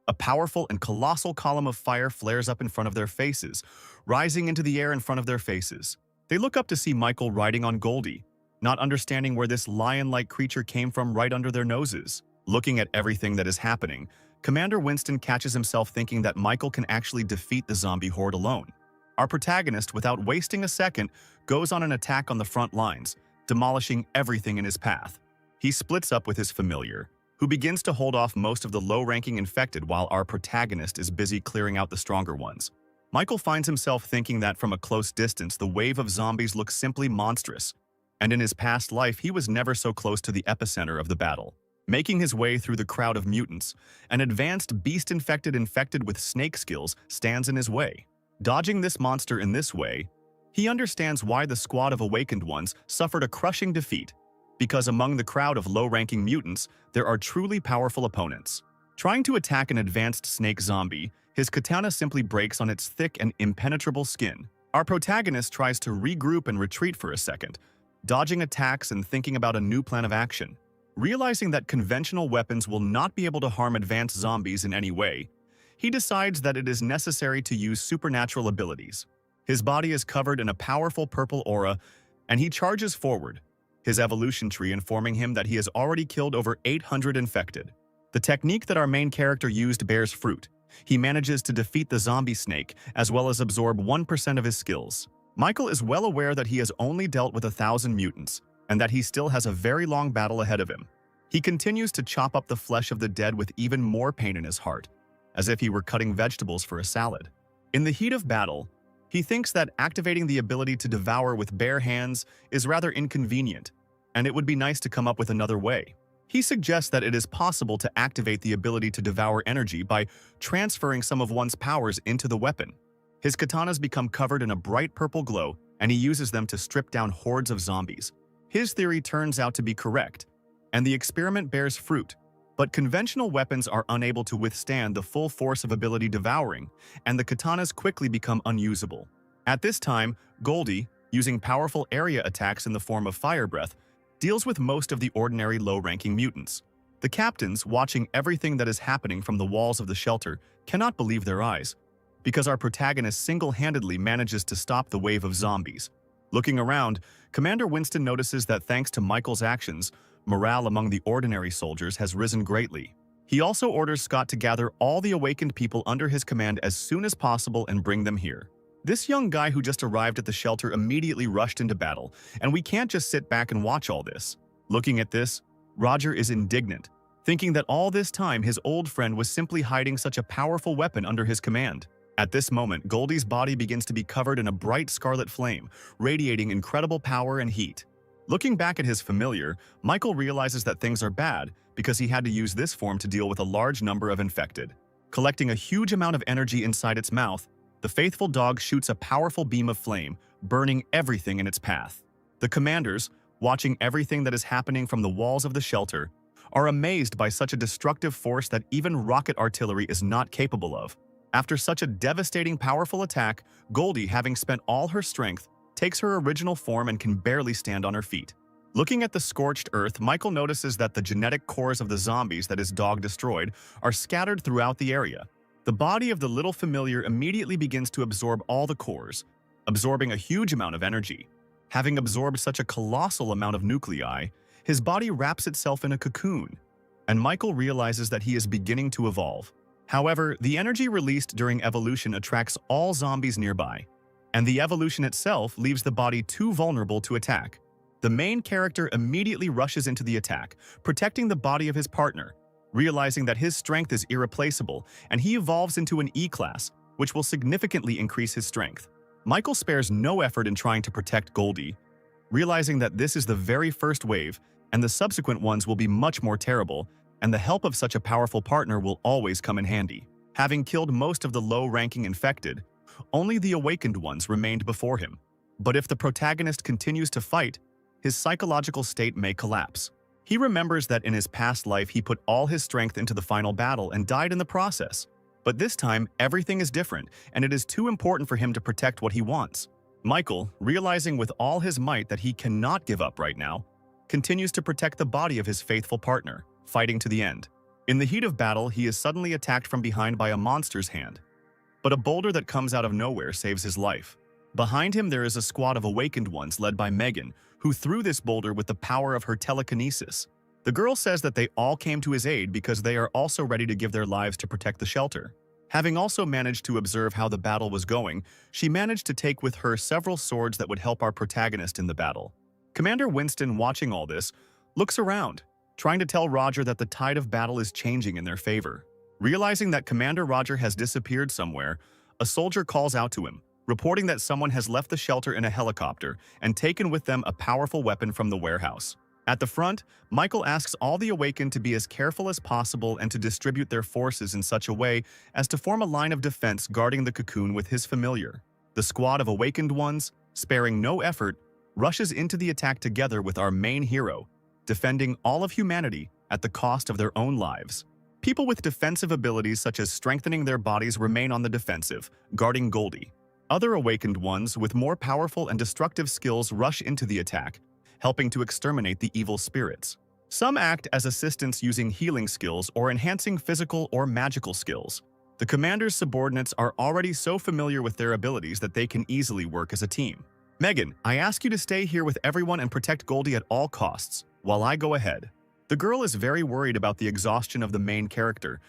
A powerful and colossal column of fire flares up in front of their faces, rising into the air in front of their faces. They look up to see Michael riding on Goldie, not understanding where this lion-like creature came from right under their noses. Looking at everything that is happening, Commander Winston catches himself thinking that Michael can actually defeat the zombie horde alone. Our protagonist, without wasting a second, goes on an attack on the front lines, demolishing everything in his path. He splits up with his familiar, who begins to hold off most of the low-ranking infected while our protagonist is busy clearing out the stronger ones. Michael finds himself thinking that from a close distance the wave of zombies looks simply monstrous, and in his past life he was never so close to the epicenter of the battle. Making his way through the crowd of mutants, an advanced beast infected with snake skills stands in his way. Dodging this monster in this way, he understands why the squad of awakened ones suffered a crushing defeat, because among the crowd of low-ranking mutants, there are truly powerful opponents. Trying to attack an advanced snake zombie, his katana simply breaks on its thick and impenetrable skin. Our protagonist tries to regroup and retreat for a second, dodging attacks and thinking about a new plan of action. Realizing that conventional weapons will not be able to harm advanced zombies in any way, he decides that it is necessary to use supernatural abilities. His body is covered in a powerful purple aura, and he charges forward, his evolution tree informing him that he has already killed over 800 infected. The technique that our main character used bears fruit. He manages to defeat the zombie snake, as well as absorb 1% of his skills. Michael is well aware that he has only dealt with 1,000 mutants, and that he still has a very long battle ahead of him. He continues to chop up the flesh of the dead with even more pain in his heart, as if he were cutting vegetables for a salad. In the heat of battle, he thinks that activating the ability to devour with bare hands is rather inconvenient, and it would be nice to come up with another way. He suggests that it is possible to activate the ability to devour energy by transferring some of one's powers into the weapon. His katanas become covered in a bright purple glow, and he uses them to strip down hordes of zombies. His theory turns out to be correct, and the experiment bears fruit, but conventional weapons are unable to withstand the full force of ability devouring, and the katanas quickly become unusable. At this time, Goldie, using powerful area attacks in the form of fire breath, deals with most of the ordinary low-ranking mutants. The captains, watching everything that is happening from the walls of the shelter, cannot believe their eyes, because our protagonist single-handedly manages to stop the wave of zombies. Looking around, Commander Winston notices that thanks to Michael's actions, morale among the ordinary soldiers has risen greatly. He also orders Scott to gather all the awakened people under his command as soon as possible and bring them here. This young guy who just arrived at the shelter immediately rushed into battle, and we can't just sit back and watch all this. Looking at this, Roger is indignant, thinking that all this time his old friend was simply hiding such a powerful weapon under his command. At this moment, Goldie's body begins to be covered in a bright scarlet flame, radiating incredible power and heat. Looking back at his familiar, Michael realizes that things are bad because he had to use this form to deal with a large number of infected. Collecting a huge amount of energy inside its mouth, the faithful dog shoots a powerful beam of flame, burning everything in its path. The commanders, watching everything that is happening from the walls of the shelter, are amazed by such a destructive force that even rocket artillery is not capable of. After such a devastating powerful attack, Goldie, having spent all her strength, takes her original form and can barely stand on her feet. Looking at the scorched earth, Michael notices that the genetic cores of the zombies that his dog destroyed are scattered throughout the area. The body of the little familiar immediately begins to absorb all the cores, absorbing a huge amount of energy. Having absorbed such a colossal amount of nuclei, his body wraps itself in a cocoon, and Michael realizes that he is beginning to evolve. However, the energy released during evolution attracts all zombies nearby, and the evolution itself leaves the body too vulnerable to attack. The main character immediately rushes into the attack, protecting the body of his partner, realizing that his strength is irreplaceable, and he evolves into an E-class, which will significantly increase his strength. Michael spares no effort in trying to protect Goldie, realizing that this is the very first wave, and the subsequent ones will be much more terrible, and the help of such a powerful partner will always come in handy. Having killed most of the low-ranking infected, only the awakened ones remained before him. But if the protagonist continues to fight, his psychological state may collapse. He remembers that in his past life he put all his strength into the final battle and died in the process. But this time, everything is different, and it is too important for him to protect what he wants. Michael, realizing with all his might that he cannot give up right now, continues to protect the body of his faithful partner, fighting to the end. In the heat of battle, he is suddenly attacked from behind by a monster's hand. But a boulder that comes out of nowhere saves his life. Behind him there is a squad of awakened ones led by Megan, who threw this boulder with the power of her telekinesis. The girl says that they all came to his aid because they are also ready to give their lives to protect the shelter. Having also managed to observe how the battle was going, she managed to take with her several swords that would help our protagonist in the battle. Commander Winston, watching all this, looks around, trying to tell Roger that the tide of battle is changing in their favor. Realizing that Commander Roger has disappeared somewhere, a soldier calls out to him, reporting that someone has left the shelter in a helicopter and taken with them a powerful weapon from the warehouse. At the front, Michael asks all the awakened to be as careful as possible and to distribute their forces in such a way as to form a line of defense guarding the cocoon with his familiar. The squad of awakened ones, sparing no effort, rushes into the attack together with our main hero, defending all of humanity at the cost of their own lives. People with defensive abilities such as strengthening their bodies remain on the defensive, guarding Goldie. Other awakened ones with more powerful and destructive skills rush into the attack, helping to exterminate the evil spirits. Some act as assistants using healing skills or enhancing physical or magical skills. The commander's subordinates are already so familiar with their abilities that they can easily work as a team. Megan, I ask you to stay here with everyone and protect Goldie at all costs, while I go ahead. The girl is very worried about the exhaustion of the main character,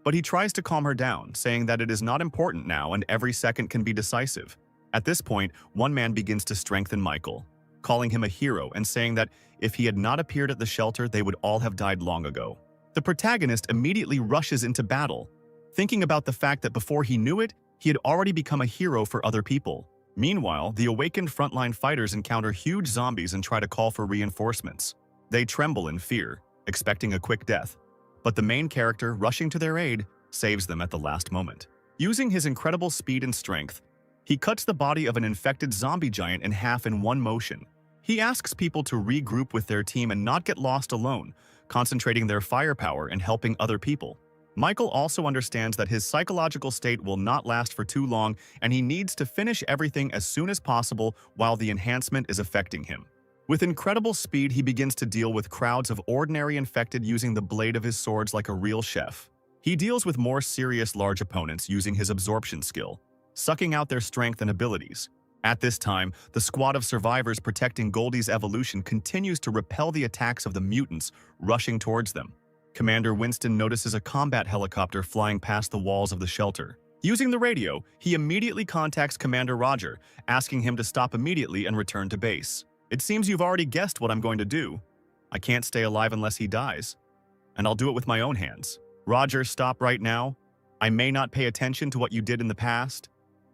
but he tries to calm her down, saying that it is not important now and every second can be decisive. At this point, one man begins to strengthen Michael, calling him a hero and saying that if he had not appeared at the shelter, they would all have died long ago. The protagonist immediately rushes into battle, thinking about the fact that before he knew it, he had already become a hero for other people. Meanwhile, the awakened frontline fighters encounter huge zombies and try to call for reinforcements. They tremble in fear, expecting a quick death. But the main character, rushing to their aid, saves them at the last moment. Using his incredible speed and strength, he cuts the body of an infected zombie giant in half in one motion. He asks people to regroup with their team and not get lost alone, concentrating their firepower and helping other people. Michael also understands that his psychological state will not last for too long and he needs to finish everything as soon as possible while the enhancement is affecting him. With incredible speed, he begins to deal with crowds of ordinary infected using the blade of his swords like a real chef. He deals with more serious large opponents using his absorption skill, sucking out their strength and abilities. At this time, the squad of survivors protecting Goldie's evolution continues to repel the attacks of the mutants rushing towards them. Commander Winston notices a combat helicopter flying past the walls of the shelter. Using the radio, he immediately contacts Commander Roger, asking him to stop immediately and return to base. It seems you've already guessed what I'm going to do. I can't stay alive unless he dies, and I'll do it with my own hands. Roger, stop right now. I may not pay attention to what you did in the past,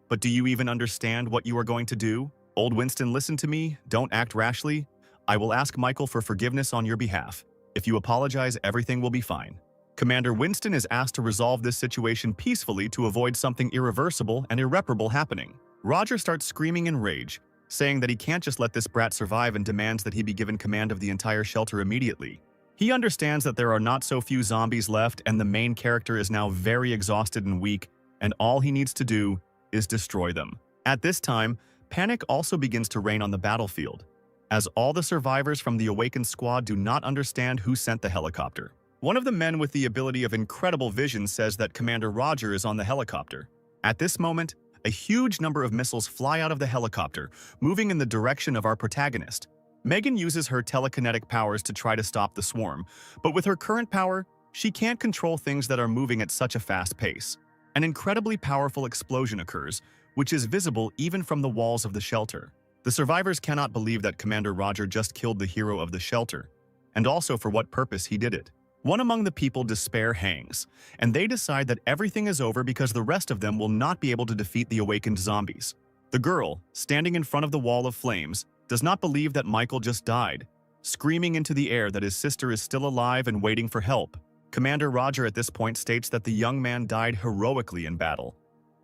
but do you even understand what you are going to do? Old Winston, listen to me. Don't act rashly. I will ask Michael for forgiveness on your behalf. If you apologize, everything will be fine. Commander Winston is asked to resolve this situation peacefully to avoid something irreversible and irreparable happening. Roger starts screaming in rage, saying that he can't just let this brat survive and demands that he be given command of the entire shelter immediately. He understands that there are not so few zombies left and the main character is now very exhausted and weak, and all he needs to do is destroy them. At this time, panic also begins to reign on the battlefield, as all the survivors from the awakened squad do not understand who sent the helicopter. One of the men with the ability of incredible vision says that Commander Roger is on the helicopter. At this moment, a huge number of missiles fly out of the helicopter, moving in the direction of our protagonist. Megan uses her telekinetic powers to try to stop the swarm, but with her current power, She can't control things that are moving at such a fast pace. An incredibly powerful explosion occurs, which is visible even from the walls of the shelter. The survivors cannot believe that Commander Roger just killed the hero of the shelter, and also for what purpose he did it. One among the people despair hangs, and they decide that everything is over because the rest of them will not be able to defeat the awakened zombies. The girl, standing in front of the wall of flames, does not believe that Michael just died, screaming into the air that his sister is still alive and waiting for help. Commander Roger at this point states that the young man died heroically in battle,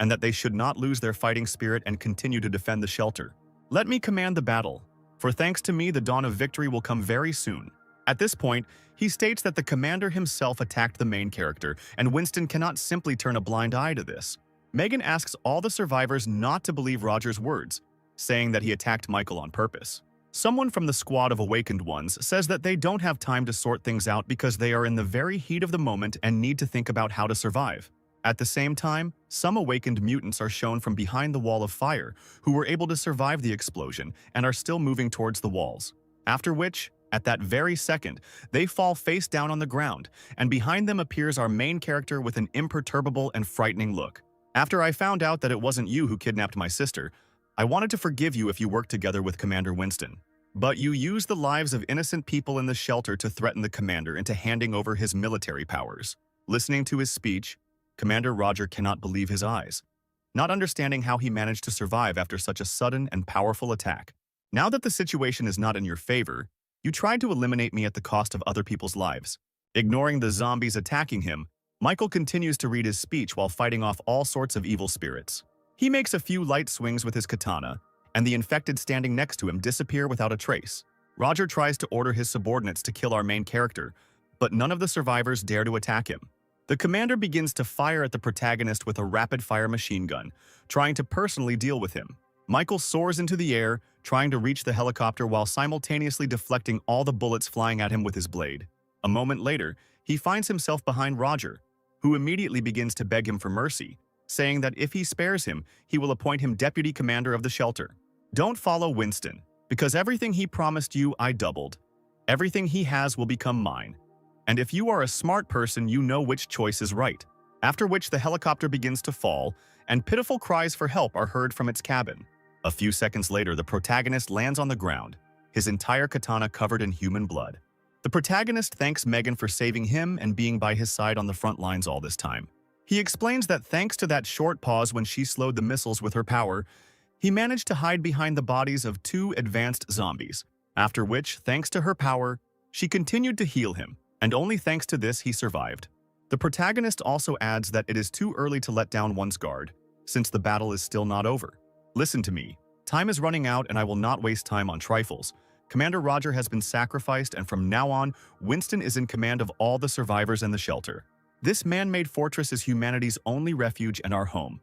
and that they should not lose their fighting spirit and continue to defend the shelter. Let me command the battle, for thanks to me the dawn of victory will come very soon. At this point, he states that the commander himself attacked the main character, and Winston cannot simply turn a blind eye to this. Megan asks all the survivors not to believe Roger's words, saying that he attacked Michael on purpose. Someone from the squad of awakened ones says that they don't have time to sort things out because they are in the very heat of the moment and need to think about how to survive. At the same time, some awakened mutants are shown from behind the wall of fire who were able to survive the explosion and are still moving towards the walls. After which, at that very second, they fall face down on the ground, and behind them appears our main character with an imperturbable and frightening look. After I found out that it wasn't you who kidnapped my sister, I wanted to forgive you if you worked together with Commander Winston. But you used the lives of innocent people in the shelter to threaten the commander into handing over his military powers. Listening to his speech, Commander Roger cannot believe his eyes, not understanding how he managed to survive after such a sudden and powerful attack. Now that the situation is not in your favor, you tried to eliminate me at the cost of other people's lives. Ignoring the zombies attacking him, Michael continues to read his speech while fighting off all sorts of evil spirits. He makes a few light swings with his katana, and the infected standing next to him disappear without a trace. Roger tries to order his subordinates to kill our main character, but none of the survivors dare to attack him. The commander begins to fire at the protagonist with a rapid-fire machine gun, trying to personally deal with him. Michael soars into the air, trying to reach the helicopter while simultaneously deflecting all the bullets flying at him with his blade. A moment later, he finds himself behind Roger, who immediately begins to beg him for mercy, saying that if he spares him, he will appoint him deputy commander of the shelter. Don't follow Winston, because everything he promised you I doubled. Everything he has will become mine. And if you are a smart person, you know which choice is right. After which the helicopter begins to fall, and pitiful cries for help are heard from its cabin. A few seconds later, the protagonist lands on the ground, his entire katana covered in human blood. The protagonist thanks Megan for saving him and being by his side on the front lines all this time. He explains that thanks to that short pause when she slowed the missiles with her power, he managed to hide behind the bodies of 2 advanced zombies, after which, thanks to her power, she continued to heal him, and only thanks to this he survived. The protagonist also adds that it is too early to let down one's guard, since the battle is still not over. Listen to me. Time is running out and I will not waste time on trifles. Commander Roger has been sacrificed, and from now on, Winston is in command of all the survivors in the shelter. This man-made fortress is humanity's only refuge and our home.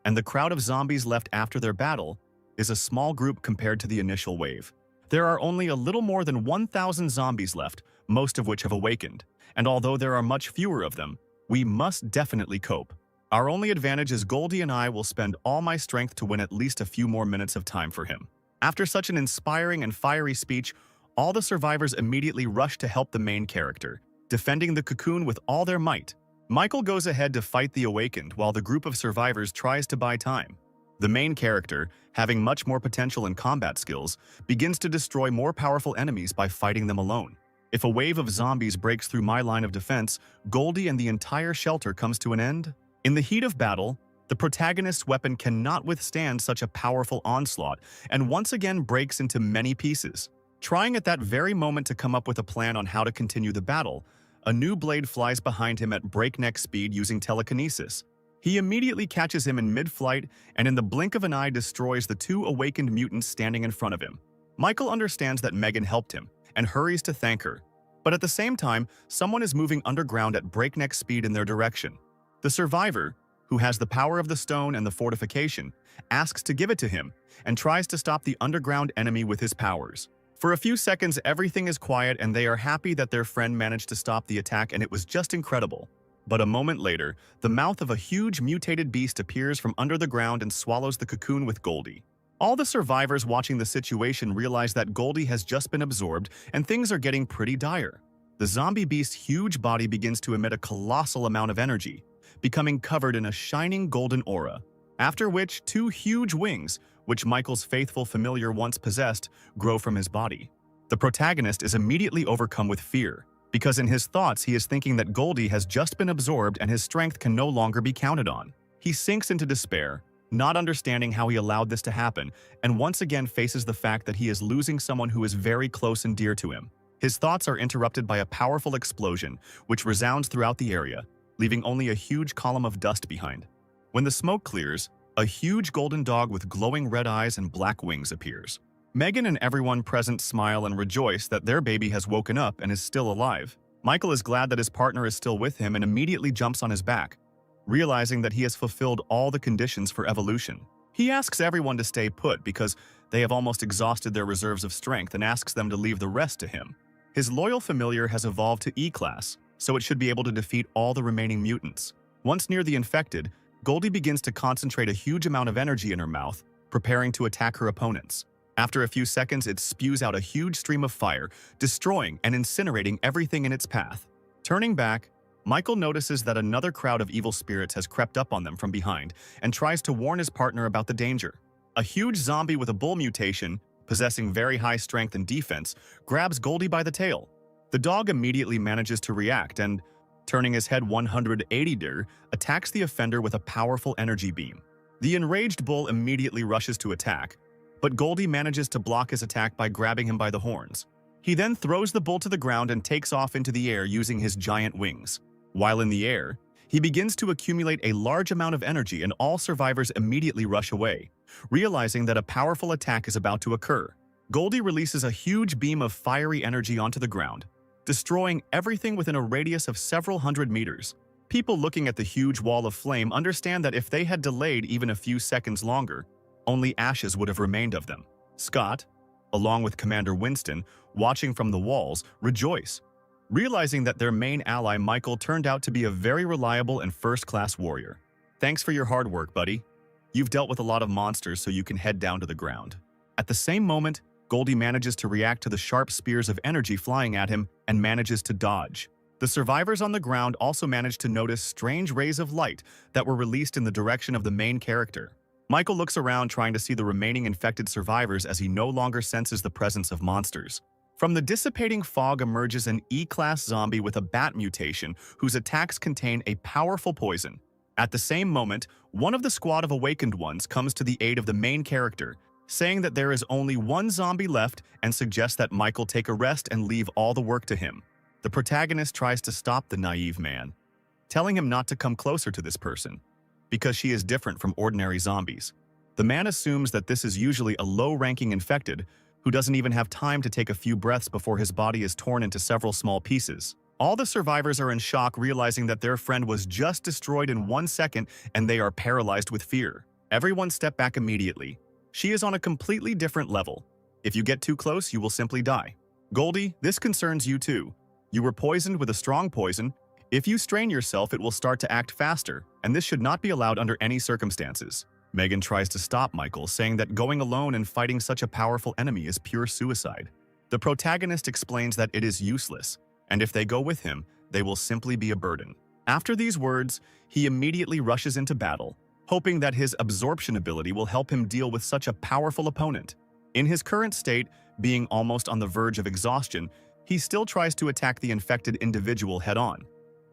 And the crowd of zombies left after their battle is a small group compared to the initial wave. There are only a little more than 1,000 zombies left, most of which have awakened. And although there are much fewer of them, we must definitely cope. Our only advantage is Goldie and I will spend all my strength to win at least a few more minutes of time for him. After such an inspiring and fiery speech, all the survivors immediately rush to help the main character, defending the cocoon with all their might. Michael goes ahead to fight the awakened while the group of survivors tries to buy time. The main character, having much more potential and combat skills, begins to destroy more powerful enemies by fighting them alone. If a wave of zombies breaks through my line of defense, Goldie and the entire shelter comes to an end. In the heat of battle, the protagonist's weapon cannot withstand such a powerful onslaught and once again breaks into many pieces. Trying at that very moment to come up with a plan on how to continue the battle, a new blade flies behind him at breakneck speed using telekinesis. He immediately catches him in mid-flight and in the blink of an eye destroys the 2 awakened mutants standing in front of him. Michael understands that Megan helped him and hurries to thank her. But at the same time, someone is moving underground at breakneck speed in their direction. The survivor, who has the power of the stone and the fortification, asks to give it to him and tries to stop the underground enemy with his powers. For a few seconds, everything is quiet and they are happy that their friend managed to stop the attack, and it was just incredible. But a moment later, the mouth of a huge mutated beast appears from under the ground and swallows the cocoon with Goldie. All the survivors watching the situation realize that Goldie has just been absorbed and things are getting pretty dire. The zombie beast's huge body begins to emit a colossal amount of energy, becoming covered in a shining golden aura, after which two huge wings, which Michael's faithful familiar once possessed, grow from his body. The protagonist is immediately overcome with fear, because in his thoughts he is thinking that Goldie has just been absorbed and his strength can no longer be counted on. He sinks into despair, not understanding how he allowed this to happen, and once again faces the fact that he is losing someone who is very close and dear to him. His thoughts are interrupted by a powerful explosion, which resounds throughout the area, leaving only a huge column of dust behind. When the smoke clears, a huge golden dog with glowing red eyes and black wings appears. Megan and everyone present smile and rejoice that their baby has woken up and is still alive. Michael is glad that his partner is still with him and immediately jumps on his back, realizing that he has fulfilled all the conditions for evolution. He asks everyone to stay put because they have almost exhausted their reserves of strength and asks them to leave the rest to him. His loyal familiar has evolved to E-class, so it should be able to defeat all the remaining mutants. Once near the infected, Goldie begins to concentrate a huge amount of energy in her mouth, preparing to attack her opponents. After a few seconds, it spews out a huge stream of fire, destroying and incinerating everything in its path. Turning back, Michael notices that another crowd of evil spirits has crept up on them from behind and tries to warn his partner about the danger. A huge zombie with a bull mutation, possessing very high strength and defense, grabs Goldie by the tail. The dog immediately manages to react and, turning his head 180°, attacks the offender with a powerful energy beam. The enraged bull immediately rushes to attack, but Goldie manages to block his attack by grabbing him by the horns. He then throws the bull to the ground and takes off into the air using his giant wings. While in the air, he begins to accumulate a large amount of energy and all survivors immediately rush away, realizing that a powerful attack is about to occur. Goldie releases a huge beam of fiery energy onto the ground, destroying everything within a radius of several hundred meters. People looking at the huge wall of flame understand that if they had delayed even a few seconds longer, only ashes would have remained of them. Scott, along with Commander Winston, watching from the walls, rejoice, realizing that their main ally Michael turned out to be a very reliable and first-class warrior. Thanks for your hard work, buddy. You've dealt with a lot of monsters so you can head down to the ground. At the same moment, Goldie manages to react to the sharp spears of energy flying at him and manages to dodge. The survivors on the ground also managed to notice strange rays of light that were released in the direction of the main character. Michael looks around trying to see the remaining infected survivors as he no longer senses the presence of monsters. From the dissipating fog emerges an E-class zombie with a bat mutation whose attacks contain a powerful poison. At the same moment, one of the squad of awakened ones comes to the aid of the main character, saying that there is only one zombie left and suggests that Michael take a rest and leave all the work to him. The protagonist tries to stop the naive man, telling him not to come closer to this person, because she is different from ordinary zombies. The man assumes that this is usually a low-ranking infected who doesn't even have time to take a few breaths before his body is torn into several small pieces. All the survivors are in shock, realizing that their friend was just destroyed in 1 second and they are paralyzed with fear. Everyone step back immediately. She is on a completely different level. If you get too close, you will simply die. Goldie, this concerns you too. You were poisoned with a strong poison. If you strain yourself, it will start to act faster, and this should not be allowed under any circumstances. Megan tries to stop Michael, saying that going alone and fighting such a powerful enemy is pure suicide. The protagonist explains that it is useless, and if they go with him, they will simply be a burden. After these words, he immediately rushes into battle, hoping that his absorption ability will help him deal with such a powerful opponent. In his current state, being almost on the verge of exhaustion, he still tries to attack the infected individual head-on,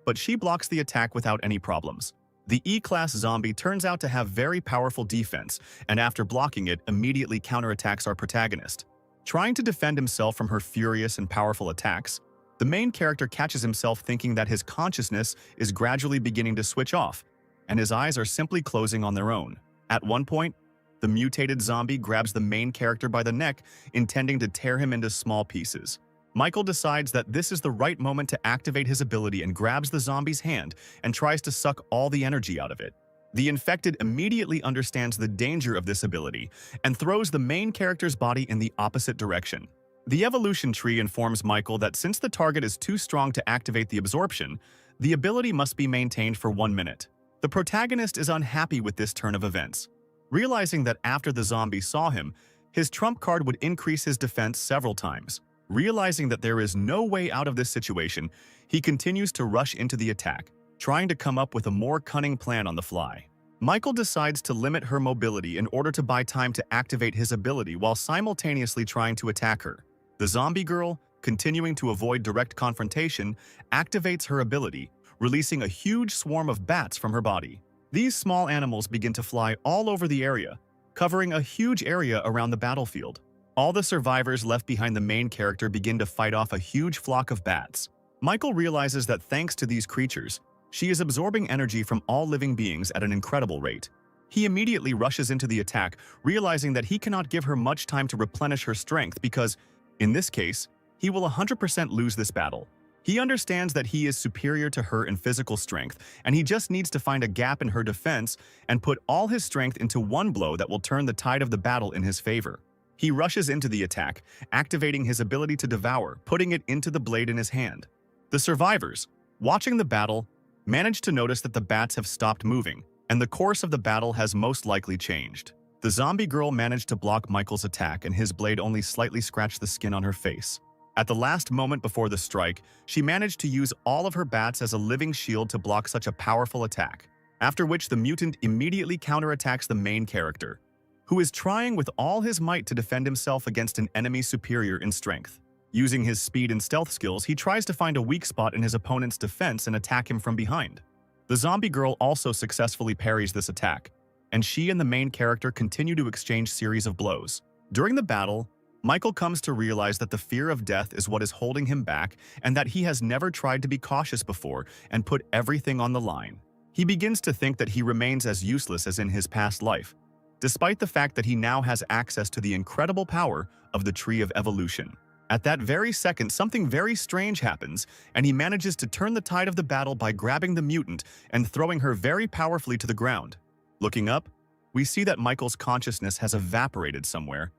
but she blocks the attack without any problems. The E-class zombie turns out to have very powerful defense, and after blocking it, immediately counterattacks our protagonist. Trying to defend himself from her furious and powerful attacks, the main character catches himself thinking that his consciousness is gradually beginning to switch off, and his eyes are simply closing on their own. At one point, the mutated zombie grabs the main character by the neck, intending to tear him into small pieces. Michael decides that this is the right moment to activate his ability and grabs the zombie's hand and tries to suck all the energy out of it. The infected immediately understands the danger of this ability and throws the main character's body in the opposite direction. The evolution tree informs Michael that since the target is too strong to activate the absorption, the ability must be maintained for 1 minute. The protagonist is unhappy with this turn of events, realizing that after the zombie saw him, his trump card would increase his defense several times. Realizing that there is no way out of this situation, he continues to rush into the attack, trying to come up with a more cunning plan on the fly. Michael decides to limit her mobility in order to buy time to activate his ability while simultaneously trying to attack her. The zombie girl, continuing to avoid direct confrontation, activates her ability, releasing a huge swarm of bats from her body. These small animals begin to fly all over the area, covering a huge area around the battlefield. All the survivors left behind the main character begin to fight off a huge flock of bats. Michael realizes that thanks to these creatures, she is absorbing energy from all living beings at an incredible rate. He immediately rushes into the attack, realizing that he cannot give her much time to replenish her strength because, in this case, he will 100% lose this battle. He understands that he is superior to her in physical strength, and he just needs to find a gap in her defense and put all his strength into one blow that will turn the tide of the battle in his favor. He rushes into the attack, activating his ability to devour, putting it into the blade in his hand. The survivors, watching the battle, manage to notice that the bats have stopped moving, and the course of the battle has most likely changed. The zombie girl managed to block Michael's attack, and his blade only slightly scratched the skin on her face. At the last moment before the strike, she managed to use all of her bats as a living shield to block such a powerful attack, after which the mutant immediately counterattacks the main character, who is trying with all his might to defend himself against an enemy superior in strength. Using his speed and stealth skills, he tries to find a weak spot in his opponent's defense and attack him from behind. The zombie girl also successfully parries this attack, and she and the main character continue to exchange series of blows. During the battle, Michael comes to realize that the fear of death is what is holding him back and that he has never tried to be cautious before and put everything on the line. He begins to think that he remains as useless as in his past life, despite the fact that he now has access to the incredible power of the Tree of Evolution. At that very second, something very strange happens, and he manages to turn the tide of the battle by grabbing the mutant and throwing her very powerfully to the ground. Looking up, we see that Michael's consciousness has evaporated somewhere,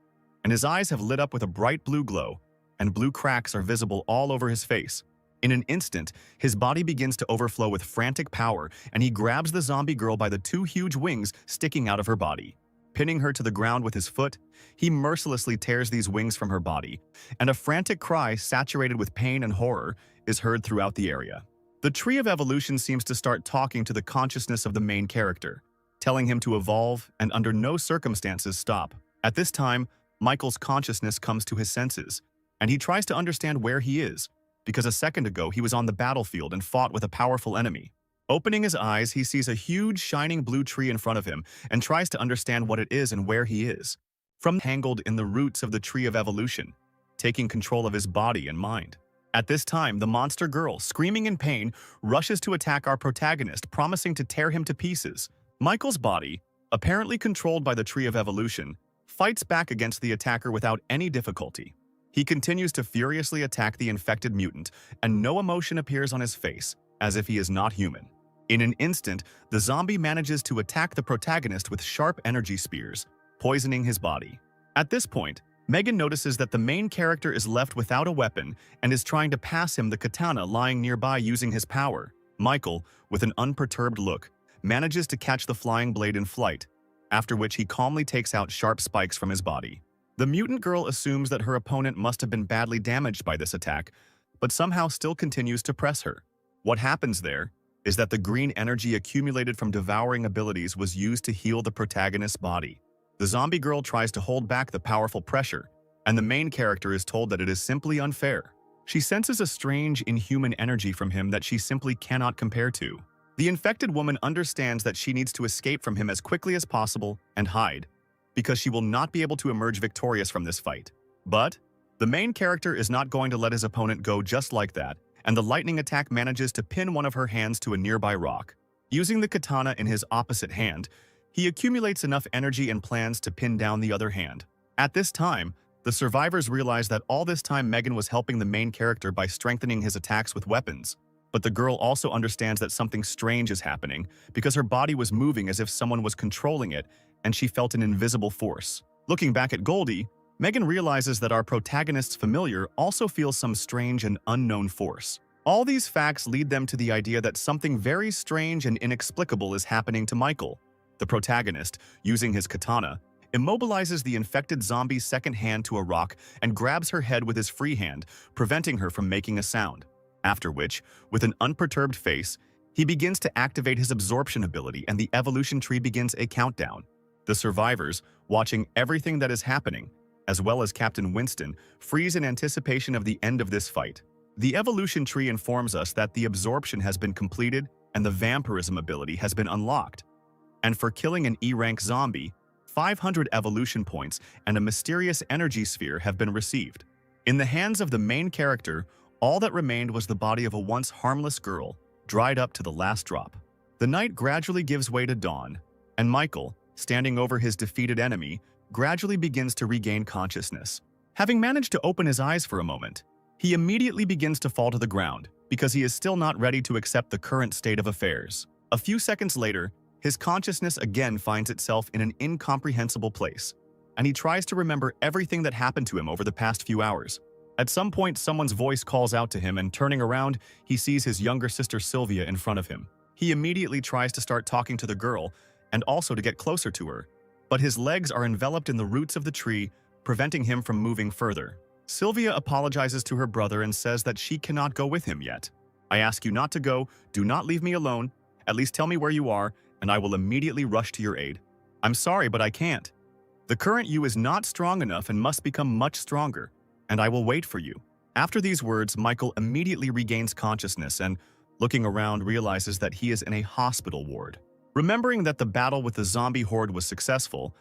and his eyes have lit up with a bright blue glow, and blue cracks are visible all over his face. In an instant, his body begins to overflow with frantic power, and he grabs the zombie girl by the two huge wings sticking out of her body. Pinning her to the ground with his foot, he mercilessly tears these wings from her body, and a frantic cry saturated with pain and horror is heard throughout the area. The Tree of Evolution seems to start talking to the consciousness of the main character, telling him to evolve and under no circumstances stop. At this time, Michael's consciousness comes to his senses, and he tries to understand where he is, because a second ago he was on the battlefield and fought with a powerful enemy. Opening his eyes, he sees a huge shining blue tree in front of him and tries to understand what it is and where he is. From tangled in the roots of the Tree of Evolution, taking control of his body and mind. At this time, the monster girl, screaming in pain, rushes to attack our protagonist, promising to tear him to pieces. Michael's body, apparently controlled by the Tree of Evolution, fights back against the attacker without any difficulty. He continues to furiously attack the infected mutant, and no emotion appears on his face, as if he is not human. In an instant, the zombie manages to attack the protagonist with sharp energy spears, poisoning his body. At this point, Megan notices that the main character is left without a weapon and is trying to pass him the katana lying nearby using his power. Michael, with an unperturbed look, manages to catch the flying blade in flight, after which he calmly takes out sharp spikes from his body. The mutant girl assumes that her opponent must have been badly damaged by this attack, but somehow still continues to press her. What happens there is that the green energy accumulated from devouring abilities was used to heal the protagonist's body. The zombie girl tries to hold back the powerful pressure, and the main character is told that it is simply unfair. She senses a strange, inhuman energy from him that she simply cannot compare to. The infected woman understands that she needs to escape from him as quickly as possible and hide, because she will not be able to emerge victorious from this fight. But the main character is not going to let his opponent go just like that, and the lightning attack manages to pin one of her hands to a nearby rock. Using the katana in his opposite hand, he accumulates enough energy and plans to pin down the other hand. At this time, the survivors realize that all this time Megan was helping the main character by strengthening his attacks with weapons. But the girl also understands that something strange is happening because her body was moving as if someone was controlling it, and she felt an invisible force. Looking back at Goldie, Megan realizes that our protagonist's familiar also feels some strange and unknown force. All these facts lead them to the idea that something very strange and inexplicable is happening to Michael. The protagonist, using his katana, immobilizes the infected zombie's second hand to a rock and grabs her head with his free hand, preventing her from making a sound. After which, with an unperturbed face, he begins to activate his absorption ability and the evolution tree begins a countdown. The survivors, watching everything that is happening, as well as Captain Winston, freeze in anticipation of the end of this fight. The evolution tree informs us that the absorption has been completed and the vampirism ability has been unlocked. And for killing an E-rank zombie, 500 evolution points and a mysterious energy sphere have been received. In the hands of the main character, all that remained was the body of a once harmless girl, dried up to the last drop. The night gradually gives way to dawn, and Michael, standing over his defeated enemy, gradually begins to regain consciousness. Having managed to open his eyes for a moment, he immediately begins to fall to the ground because he is still not ready to accept the current state of affairs. A few seconds later, his consciousness again finds itself in an incomprehensible place, and he tries to remember everything that happened to him over the past few hours. At some point, someone's voice calls out to him, and turning around, he sees his younger sister Sylvia in front of him. He immediately tries to start talking to the girl and also to get closer to her, but his legs are enveloped in the roots of the tree, preventing him from moving further. Sylvia apologizes to her brother and says that she cannot go with him yet. "I ask you not to go, do not leave me alone, at least tell me where you are, and I will immediately rush to your aid. I'm sorry, but I can't. The current you is not strong enough and must become much stronger, and I will wait for you." After these words, Michael immediately regains consciousness and, looking around, realizes that he is in a hospital ward. Remembering that the battle with the zombie horde was successful,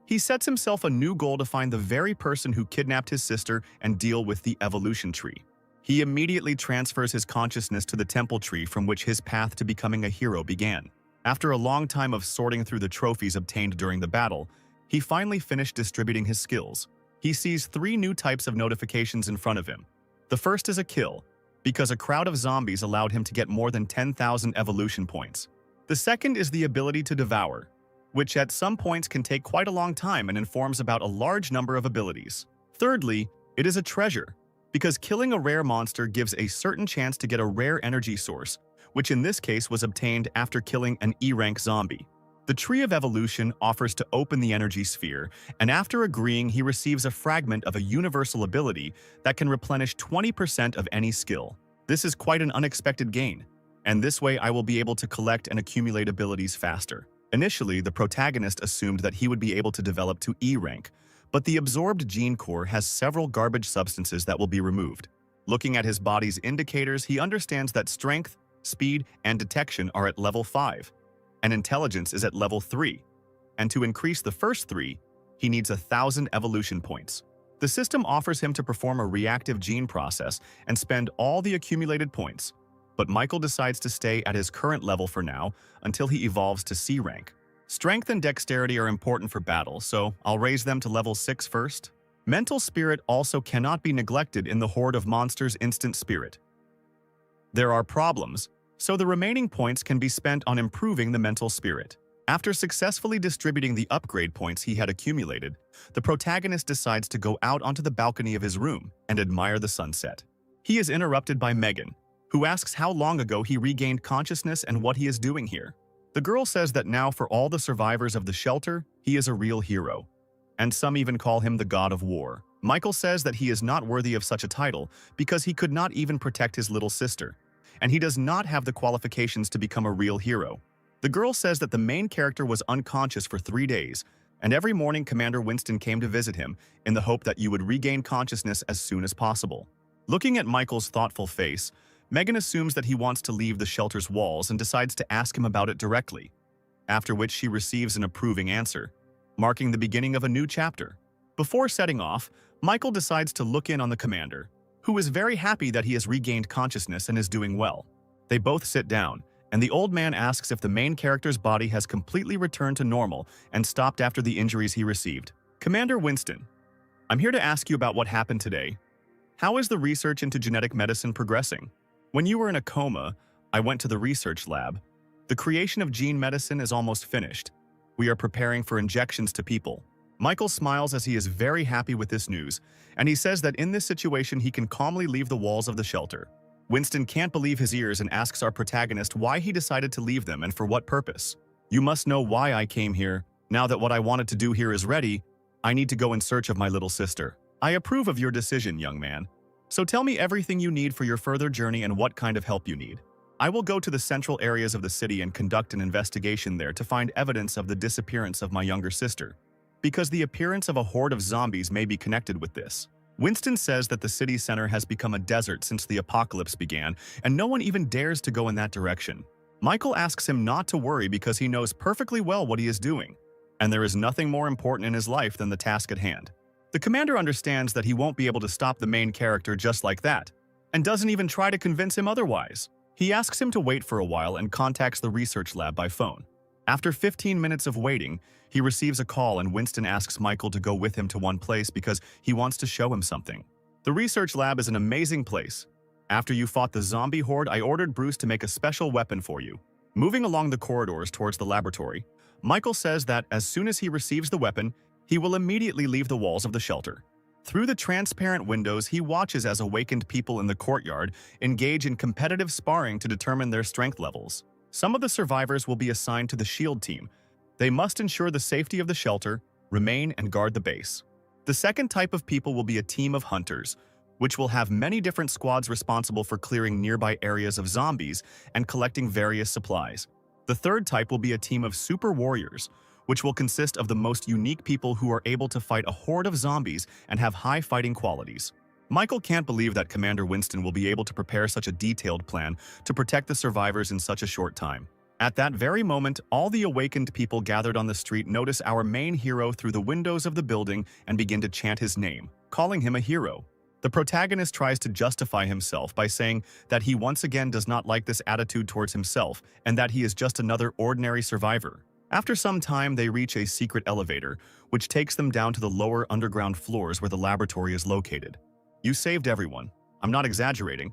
he sets himself a new goal to find the very person who kidnapped his sister and deal with the evolution tree. He immediately transfers his consciousness to the temple tree from which his path to becoming a hero began. After a long time of sorting through the trophies obtained during the battle, he finally finished distributing his skills. He sees 3 new types of notifications in front of him. The first is a kill, because a crowd of zombies allowed him to get more than 10,000 evolution points. The second is the ability to devour, which at some points can take quite a long time and informs about a large number of abilities. Thirdly, it is a treasure, because killing a rare monster gives a certain chance to get a rare energy source, which in this case was obtained after killing an E-rank zombie. The Tree of Evolution offers to open the energy sphere, and after agreeing, he receives a fragment of a universal ability that can replenish 20% of any skill. This is quite an unexpected gain, and this way I will be able to collect and accumulate abilities faster. Initially, the protagonist assumed that he would be able to develop to E-rank, but the absorbed gene core has several garbage substances that will be removed. Looking at his body's indicators, he understands that strength, speed, and detection are at level 5, and intelligence is at level 3, and to increase the first 3, he needs 1,000 evolution points. The system offers him to perform a reactive gene process and spend all the accumulated points, but Michael decides to stay at his current level for now until he evolves to C rank. Strength and dexterity are important for battle, so I'll raise them to level 6 first. Mental spirit also cannot be neglected in the horde of monsters' instant spirit. There are problems, so the remaining points can be spent on improving the mental spirit. After successfully distributing the upgrade points he had accumulated, the protagonist decides to go out onto the balcony of his room and admire the sunset. He is interrupted by Megan, who asks how long ago he regained consciousness and what he is doing here. The girl says that now for all the survivors of the shelter, he is a real hero, and some even call him the god of war. Michael says that he is not worthy of such a title because he could not even protect his little sister, and he does not have the qualifications to become a real hero. The girl says that the main character was unconscious for 3 days, and every morning Commander Winston came to visit him in the hope that you would regain consciousness as soon as possible. Looking at Michael's thoughtful face, Megan assumes that he wants to leave the shelter's walls and decides to ask him about it directly, after which she receives an approving answer, marking the beginning of a new chapter. Before setting off, Michael decides to look in on the commander, who is very happy that he has regained consciousness and is doing well. They both sit down, and the old man asks if the main character's body has completely returned to normal and stopped after the injuries he received. "Commander Winston, I'm here to ask you about what happened today. How is the research into genetic medicine progressing? When you were in a coma, I went to the research lab. The creation of gene medicine is almost finished. We are preparing for injections to people." Michael smiles as he is very happy with this news, and he says that in this situation he can calmly leave the walls of the shelter. Winston can't believe his ears and asks our protagonist why he decided to leave them and for what purpose. "You must know why I came here. Now that what I wanted to do here is ready, I need to go in search of my little sister. I approve of your decision, young man. So tell me everything you need for your further journey and what kind of help you need. I will go to the central areas of the city and conduct an investigation there to find evidence of the disappearance of my younger sister, because the appearance of a horde of zombies may be connected with this. Winston says that the city center has become a desert since the apocalypse began, and no one even dares to go in that direction. Michael asks him not to worry because he knows perfectly well what he is doing, and there is nothing more important in his life than the task at hand. The commander understands that he won't be able to stop the main character just like that, and doesn't even try to convince him otherwise. He asks him to wait for a while and contacts the research lab by phone. After 15 minutes of waiting, he receives a call and Winston asks Michael to go with him to one place because he wants to show him something. The research lab is an amazing place. After you fought the zombie horde, I ordered Bruce to make a special weapon for you. Moving along the corridors towards the laboratory, Michael says that as soon as he receives the weapon, he will immediately leave the walls of the shelter. Through the transparent windows, he watches as awakened people in the courtyard engage in competitive sparring to determine their strength levels. Some of the survivors will be assigned to the SHIELD team. They must ensure the safety of the shelter, remain and guard the base. The second type of people will be a team of hunters, which will have many different squads responsible for clearing nearby areas of zombies and collecting various supplies. The third type will be a team of super warriors, which will consist of the most unique people who are able to fight a horde of zombies and have high fighting qualities. Michael can't believe that Commander Winston will be able to prepare such a detailed plan to protect the survivors in such a short time. At that very moment, all the awakened people gathered on the street notice our main hero through the windows of the building and begin to chant his name, calling him a hero. The protagonist tries to justify himself by saying that he once again does not like this attitude towards himself and that he is just another ordinary survivor. After some time, they reach a secret elevator, which takes them down to the lower underground floors where the laboratory is located. You saved everyone. I'm not exaggerating.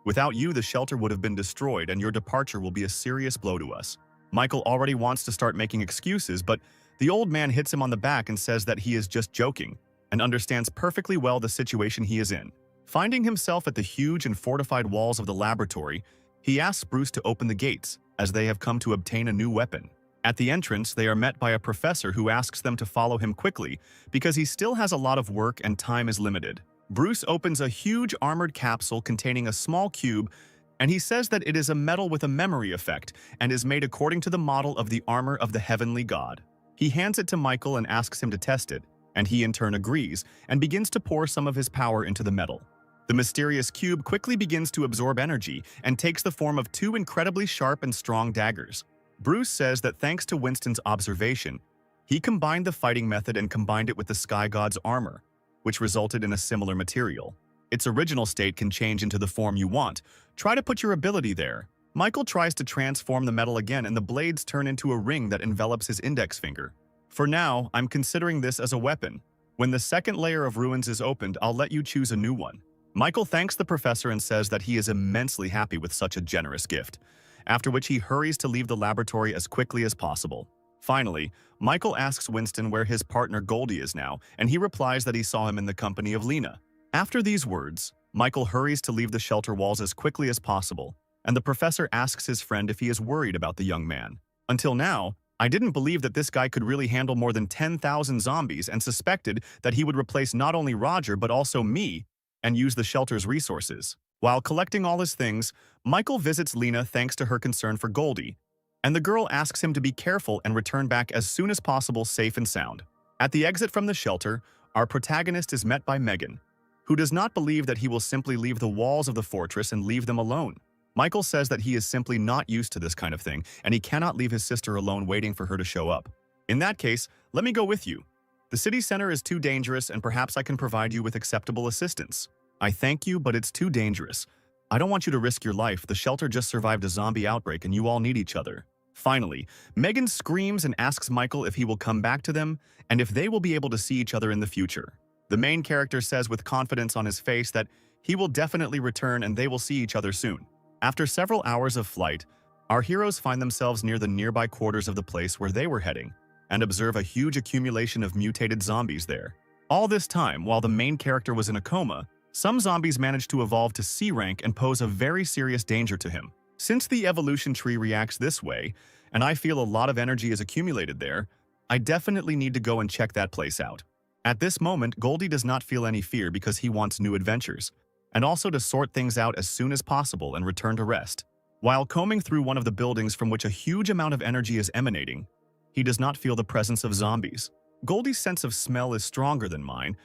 Without you, the shelter would have been destroyed and your departure will be a serious blow to us. Michael already wants to start making excuses, but the old man hits him on the back and says that he is just joking and understands perfectly well the situation he is in. Finding himself at the huge and fortified walls of the laboratory, he asks Bruce to open the gates, as they have come to obtain a new weapon. At the entrance, they are met by a professor who asks them to follow him quickly because he still has a lot of work and time is limited. Bruce opens a huge armored capsule containing a small cube, and he says that it is a metal with a memory effect and is made according to the model of the armor of the heavenly god. He hands it to Michael and asks him to test it, and he in turn agrees and begins to pour some of his power into the metal. The mysterious cube quickly begins to absorb energy and takes the form of two incredibly sharp and strong daggers. Bruce says that thanks to Winston's observation, he combined the fighting method and combined it with the Sky God's armor, which resulted in a similar material. Its original state can change into the form you want. Try to put your ability there. Michael tries to transform the metal again and the blades turn into a ring that envelops his index finger. For now, I'm considering this as a weapon. When the second layer of ruins is opened, I'll let you choose a new one. Michael thanks the professor and says that he is immensely happy with such a generous gift, after which he hurries to leave the laboratory as quickly as possible. Finally, Michael asks Winston where his partner Goldie is now, and he replies that he saw him in the company of Lena. After these words, Michael hurries to leave the shelter walls as quickly as possible, and the professor asks his friend if he is worried about the young man. Until now, I didn't believe that this guy could really handle more than 10,000 zombies and suspected that he would replace not only Roger but also me and use the shelter's resources. While collecting all his things, Michael visits Lena thanks to her concern for Goldie, and the girl asks him to be careful and return back as soon as possible safe and sound. At the exit from the shelter, our protagonist is met by Megan, who does not believe that he will simply leave the walls of the fortress and leave them alone. Michael says that he is simply not used to this kind of thing, and he cannot leave his sister alone waiting for her to show up. In that case, let me go with you. The city center is too dangerous and perhaps I can provide you with acceptable assistance. I thank you, but it's too dangerous. I don't want you to risk your life. The shelter just survived a zombie outbreak and you all need each other. Finally, Megan screams and asks Michael if he will come back to them and if they will be able to see each other in the future. The main character says with confidence on his face that he will definitely return and they will see each other soon. After several hours of flight, our heroes find themselves near the nearby quarters of the place where they were heading and observe a huge accumulation of mutated zombies there. All this time, while the main character was in a coma, some zombies managed to evolve to C rank and pose a very serious danger to him. Since the evolution tree reacts this way, and I feel a lot of energy is accumulated there, I definitely need to go and check that place out. At this moment, Goldie does not feel any fear because he wants new adventures, and also to sort things out as soon as possible and return to rest. While combing through one of the buildings from which a huge amount of energy is emanating, he does not feel the presence of zombies. Goldie's sense of smell is stronger than mine.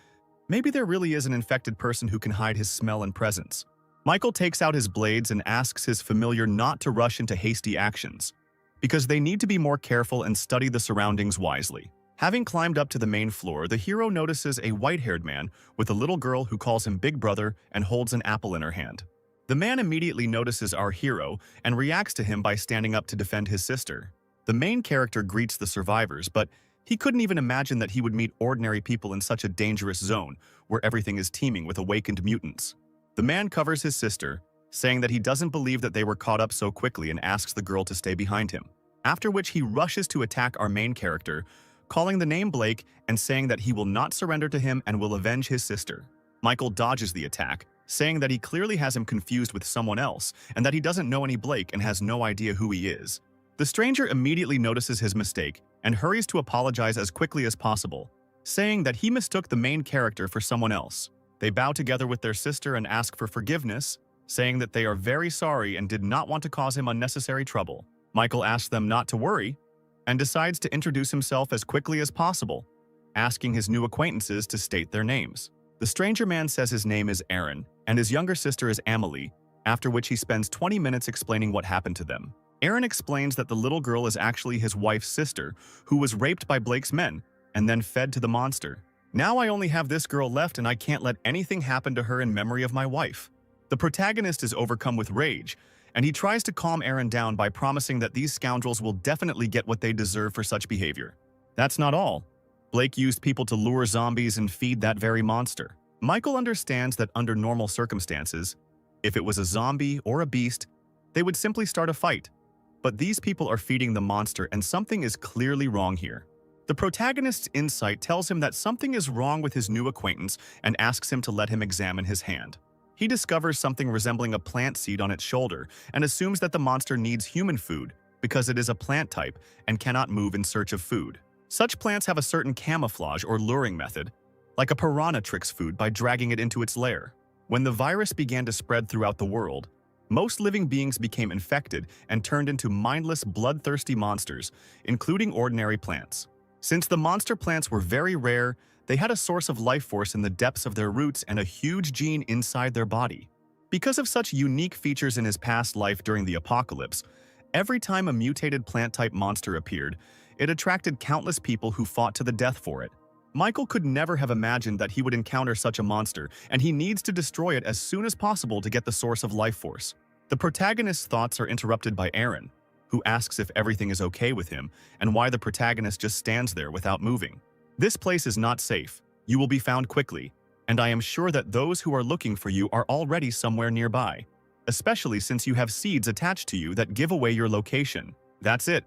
Maybe there really is an infected person who can hide his smell and presence. Michael takes out his blades and asks his familiar not to rush into hasty actions, because they need to be more careful and study the surroundings wisely. Having climbed up to the main floor, the hero notices a white-haired man with a little girl who calls him Big Brother and holds an apple in her hand. The man immediately notices our hero and reacts to him by standing up to defend his sister. The main character greets the survivors, but he couldn't even imagine that he would meet ordinary people in such a dangerous zone where everything is teeming with awakened mutants. The man covers his sister, saying that he doesn't believe that they were caught up so quickly and asks the girl to stay behind him. After which he rushes to attack our main character, calling the name Blake and saying that he will not surrender to him and will avenge his sister. Michael dodges the attack, saying that he clearly has him confused with someone else and that he doesn't know any Blake and has no idea who he is. The stranger immediately notices his mistake and hurries to apologize as quickly as possible, saying that he mistook the main character for someone else. They bow together with their sister and ask for forgiveness, saying that they are very sorry and did not want to cause him unnecessary trouble. Michael asks them not to worry and decides to introduce himself as quickly as possible, asking his new acquaintances to state their names. The stranger man says his name is Aaron and his younger sister is Amelie, after which he spends 20 minutes explaining what happened to them. Aaron explains that the little girl is actually his wife's sister, who was raped by Blake's men and then fed to the monster. Now I only have this girl left and I can't let anything happen to her in memory of my wife. The protagonist is overcome with rage, and he tries to calm Aaron down by promising that these scoundrels will definitely get what they deserve for such behavior. That's not all. Blake used people to lure zombies and feed that very monster. Michael understands that under normal circumstances, if it was a zombie or a beast, they would simply start a fight. But these people are feeding the monster and something is clearly wrong here. The protagonist's insight tells him that something is wrong with his new acquaintance and asks him to let him examine his hand. He discovers something resembling a plant seed on its shoulder and assumes that the monster needs human food because it is a plant type and cannot move in search of food. Such plants have a certain camouflage or luring method, like a piranha tricks food by dragging it into its lair. When the virus began to spread throughout the world, most living beings became infected and turned into mindless, bloodthirsty monsters, including ordinary plants. Since the monster plants were very rare, they had a source of life force in the depths of their roots and a huge gene inside their body. Because of such unique features in his past life during the apocalypse, every time a mutated plant-type monster appeared, it attracted countless people who fought to the death for it. Michael could never have imagined that he would encounter such a monster, and he needs to destroy it as soon as possible to get the source of life force. The protagonist's thoughts are interrupted by Aaron, who asks if everything is okay with him and why the protagonist just stands there without moving. This place is not safe. You will be found quickly, and I am sure that those who are looking for you are already somewhere nearby, especially since you have seeds attached to you that give away your location. That's it.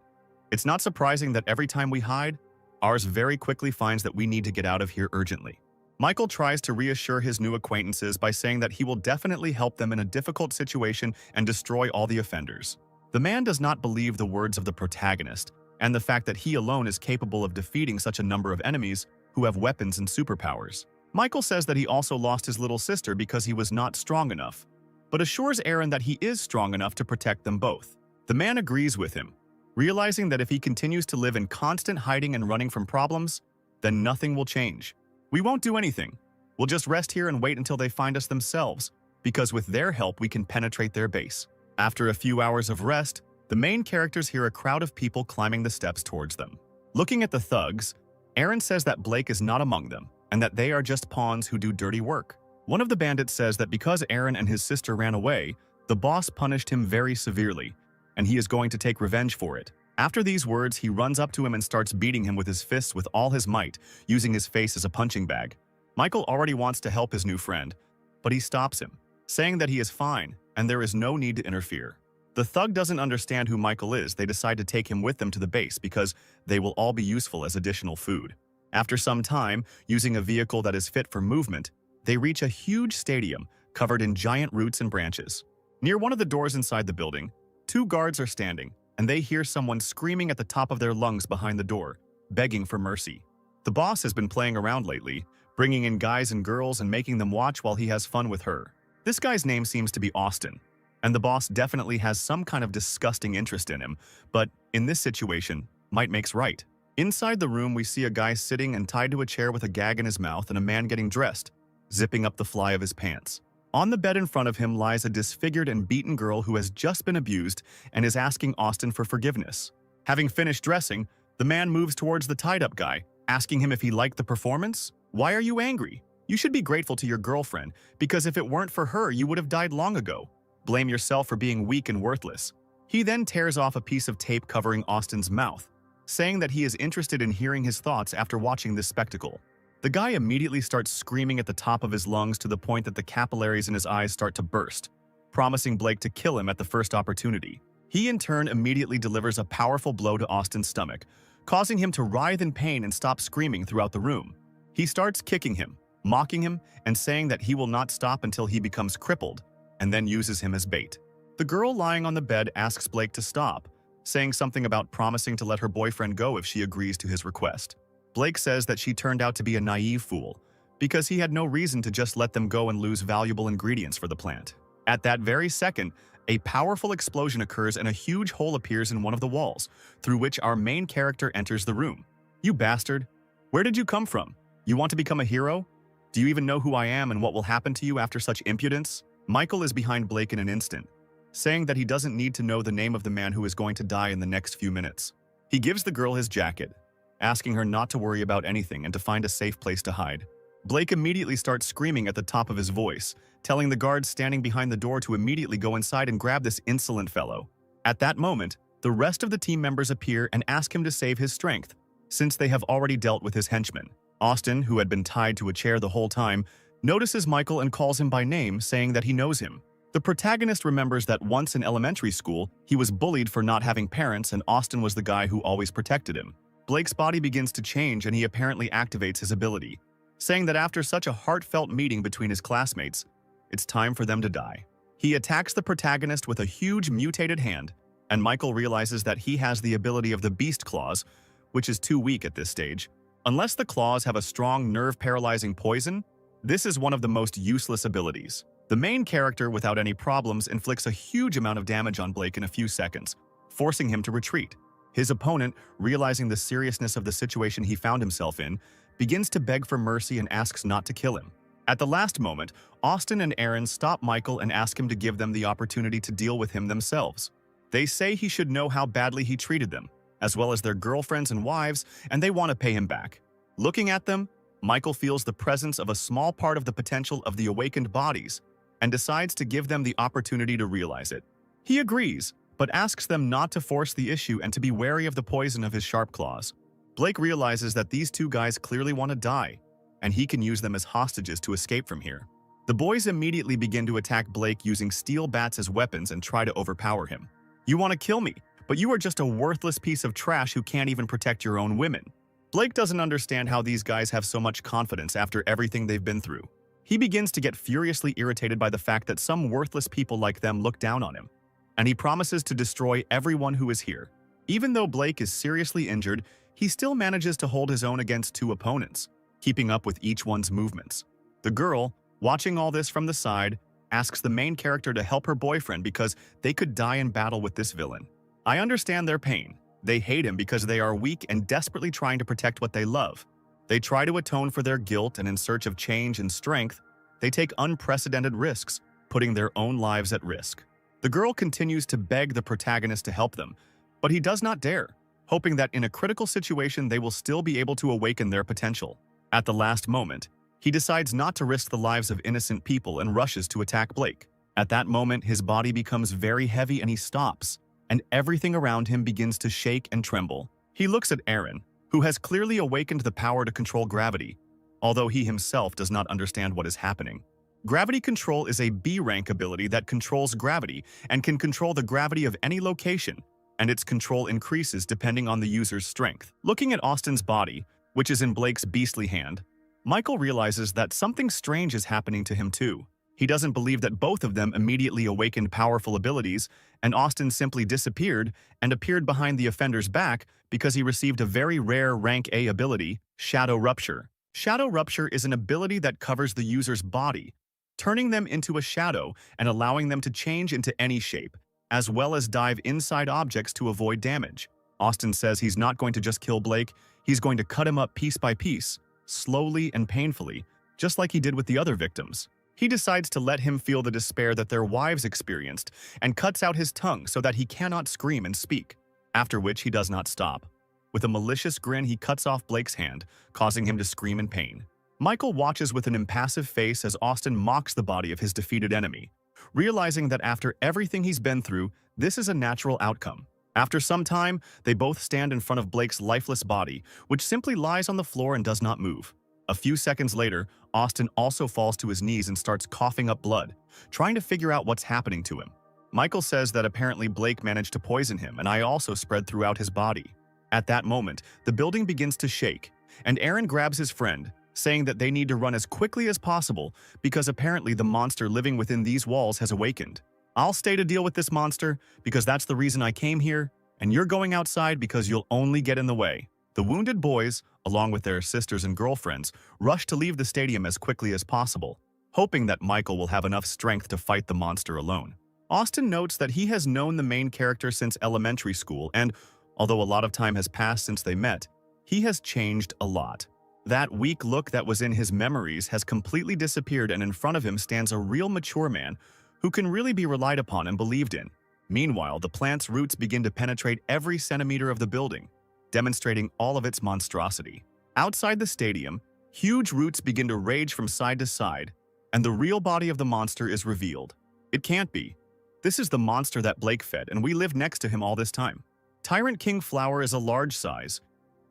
It's not surprising that every time we hide, ours very quickly finds that we need to get out of here urgently. Michael tries to reassure his new acquaintances by saying that he will definitely help them in a difficult situation and destroy all the offenders. The man does not believe the words of the protagonist, and the fact that he alone is capable of defeating such a number of enemies who have weapons and superpowers. Michael says that he also lost his little sister because he was not strong enough, but assures Aaron that he is strong enough to protect them both. The man agrees with him, realizing that if he continues to live in constant hiding and running from problems, then nothing will change. We won't do anything. We'll just rest here and wait until they find us themselves, because with their help we can penetrate their base. After a few hours of rest, the main characters hear a crowd of people climbing the steps towards them. Looking at the thugs, Aaron says that Blake is not among them, and that they are just pawns who do dirty work. One of the bandits says that because Aaron and his sister ran away, the boss punished him very severely, and he is going to take revenge for it. After these words, he runs up to him and starts beating him with his fists with all his might, using his face as a punching bag. Michael already wants to help his new friend, but he stops him, saying that he is fine and there is no need to interfere. The thug doesn't understand who Michael is. They decide to take him with them to the base because they will all be useful as additional food. After some time, using a vehicle that is fit for movement, they reach a huge stadium covered in giant roots and branches. Near one of the doors inside the building, two guards are standing, and they hear someone screaming at the top of their lungs behind the door, begging for mercy. The boss has been playing around lately, bringing in guys and girls and making them watch while he has fun with her. This guy's name seems to be Austin, and the boss definitely has some kind of disgusting interest in him, but in this situation, might makes right. Inside the room, we see a guy sitting and tied to a chair with a gag in his mouth and a man getting dressed, zipping up the fly of his pants. On the bed in front of him lies a disfigured and beaten girl who has just been abused and is asking Austin for forgiveness. Having finished dressing, the man moves towards the tied-up guy, asking him if he liked the performance. "Why are you angry? You should be grateful to your girlfriend, because if it weren't for her, you would have died long ago. Blame yourself for being weak and worthless." He then tears off a piece of tape covering Austin's mouth, saying that he is interested in hearing his thoughts after watching this spectacle. The guy immediately starts screaming at the top of his lungs to the point that the capillaries in his eyes start to burst, promising Blake to kill him at the first opportunity. He in turn immediately delivers a powerful blow to Austin's stomach, causing him to writhe in pain and stop screaming throughout the room. He starts kicking him, mocking him, and saying that he will not stop until he becomes crippled, and then uses him as bait. The girl lying on the bed asks Blake to stop, saying something about promising to let her boyfriend go if she agrees to his request. Blake says that she turned out to be a naive fool, because he had no reason to just let them go and lose valuable ingredients for the plant. At that very second, a powerful explosion occurs and a huge hole appears in one of the walls, through which our main character enters the room. "You bastard! Where did you come from? You want to become a hero? Do you even know who I am and what will happen to you after such impudence?" Michael is behind Blake in an instant, saying that he doesn't need to know the name of the man who is going to die in the next few minutes. He gives the girl his jacket, asking her not to worry about anything and to find a safe place to hide. Blake immediately starts screaming at the top of his voice, telling the guards standing behind the door to immediately go inside and grab this insolent fellow. At that moment, the rest of the team members appear and ask him to save his strength, since they have already dealt with his henchmen. Austin, who had been tied to a chair the whole time, notices Michael and calls him by name, saying that he knows him. The protagonist remembers that once in elementary school, he was bullied for not having parents and Austin was the guy who always protected him. Blake's body begins to change and he apparently activates his ability, saying that after such a heartfelt meeting between his classmates, it's time for them to die. He attacks the protagonist with a huge mutated hand, and Michael realizes that he has the ability of the Beast Claws, which is too weak at this stage. Unless the claws have a strong nerve-paralyzing poison, this is one of the most useless abilities. The main character, without any problems, inflicts a huge amount of damage on Blake in a few seconds, forcing him to retreat. His opponent, realizing the seriousness of the situation he found himself in, begins to beg for mercy and asks not to kill him. At the last moment, Austin and Aaron stop Michael and ask him to give them the opportunity to deal with him themselves. They say he should know how badly he treated them, as well as their girlfriends and wives, and they want to pay him back. Looking at them, Michael feels the presence of a small part of the potential of the awakened bodies and decides to give them the opportunity to realize it. He agrees, but asks them not to force the issue and to be wary of the poison of his sharp claws. Blake realizes that these two guys clearly want to die, and he can use them as hostages to escape from here. The boys immediately begin to attack Blake using steel bats as weapons and try to overpower him. "You want to kill me, but you are just a worthless piece of trash who can't even protect your own women." Blake doesn't understand how these guys have so much confidence after everything they've been through. He begins to get furiously irritated by the fact that some worthless people like them look down on him, and he promises to destroy everyone who is here. Even though Blake is seriously injured, he still manages to hold his own against two opponents, keeping up with each one's movements. The girl, watching all this from the side, asks the main character to help her boyfriend because they could die in battle with this villain. I understand their pain. They hate him because they are weak and desperately trying to protect what they love. They try to atone for their guilt, and in search of change and strength, they take unprecedented risks, putting their own lives at risk. The girl continues to beg the protagonist to help them, but he does not dare, hoping that in a critical situation they will still be able to awaken their potential. At the last moment, he decides not to risk the lives of innocent people and rushes to attack Blake. At that moment, his body becomes very heavy and he stops, and everything around him begins to shake and tremble. He looks at Aaron, who has clearly awakened the power to control gravity, although he himself does not understand what is happening. Gravity Control is a B-rank ability that controls gravity and can control the gravity of any location, and its control increases depending on the user's strength. Looking at Austin's body, which is in Blake's beastly hand, Michael realizes that something strange is happening to him too. He doesn't believe that both of them immediately awakened powerful abilities, and Austin simply disappeared and appeared behind the offender's back because he received a very rare rank A ability, Shadow Rupture. Shadow Rupture is an ability that covers the user's body, turning them into a shadow and allowing them to change into any shape, as well as dive inside objects to avoid damage. Austin says he's not going to just kill Blake, he's going to cut him up piece by piece, slowly and painfully, just like he did with the other victims. He decides to let him feel the despair that their wives experienced and cuts out his tongue so that he cannot scream and speak, after which he does not stop. With a malicious grin, he cuts off Blake's hand, causing him to scream in pain. Michael watches with an impassive face as Austin mocks the body of his defeated enemy, realizing that after everything he's been through, this is a natural outcome. After some time, they both stand in front of Blake's lifeless body, which simply lies on the floor and does not move. A few seconds later, Austin also falls to his knees and starts coughing up blood, trying to figure out what's happening to him. Michael says that apparently Blake managed to poison him, and I also spread throughout his body. At that moment, the building begins to shake, and Aaron grabs his friend, saying that they need to run as quickly as possible because apparently the monster living within these walls has awakened. I'll stay to deal with this monster because that's the reason I came here, and you're going outside because you'll only get in the way. The wounded boys, along with their sisters and girlfriends, rush to leave the stadium as quickly as possible, hoping that Michael will have enough strength to fight the monster alone. Austin notes that he has known the main character since elementary school, and although a lot of time has passed since they met, he has changed a lot. That weak look that was in his memories has completely disappeared, and in front of him stands a real mature man who can really be relied upon and believed in. Meanwhile, the plant's roots begin to penetrate every centimeter of the building, demonstrating all of its monstrosity. Outside the stadium, huge roots begin to rage from side to side, and the real body of the monster is revealed. It can't be. This is the monster that Blake fed, and we lived next to him all this time. Tyrant King Flower is a large size.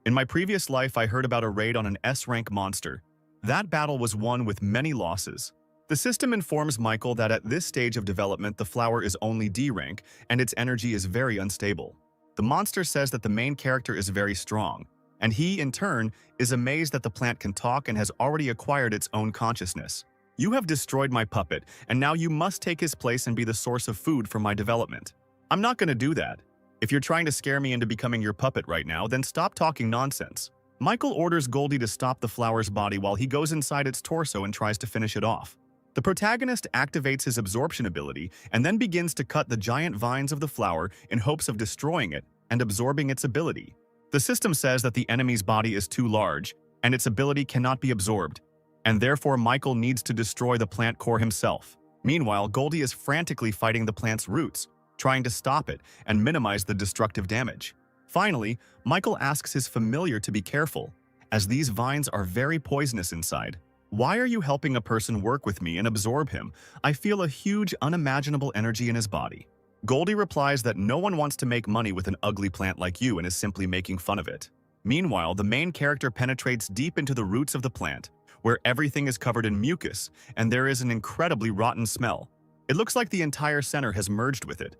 In my previous life, I heard about a raid on an S-rank monster. That battle was won with many losses. The system informs Michael that at this stage of development, the flower is only D rank, and its energy is very unstable. The monster says that the main character is very strong, and he, in turn, is amazed that the plant can talk and has already acquired its own consciousness. You have destroyed my puppet, and now you must take his place and be the source of food for my development. I'm not going to do that. If you're trying to scare me into becoming your puppet right now, then stop talking nonsense. Michael orders Goldie to stop the flower's body while he goes inside its torso and tries to finish it off. The protagonist activates his absorption ability and then begins to cut the giant vines of the flower in hopes of destroying it and absorbing its ability. The system says that the enemy's body is too large and its ability cannot be absorbed, and therefore Michael needs to destroy the plant core himself. Meanwhile, Goldie is frantically fighting the plant's roots, trying to stop it and minimize the destructive damage. Finally, Michael asks his familiar to be careful, as these vines are very poisonous inside. Why are you helping a person work with me and absorb him? I feel a huge, unimaginable energy in his body. Goldie replies that no one wants to make money with an ugly plant like you and is simply making fun of it. Meanwhile, the main character penetrates deep into the roots of the plant, where everything is covered in mucus and there is an incredibly rotten smell. It looks like the entire center has merged with it,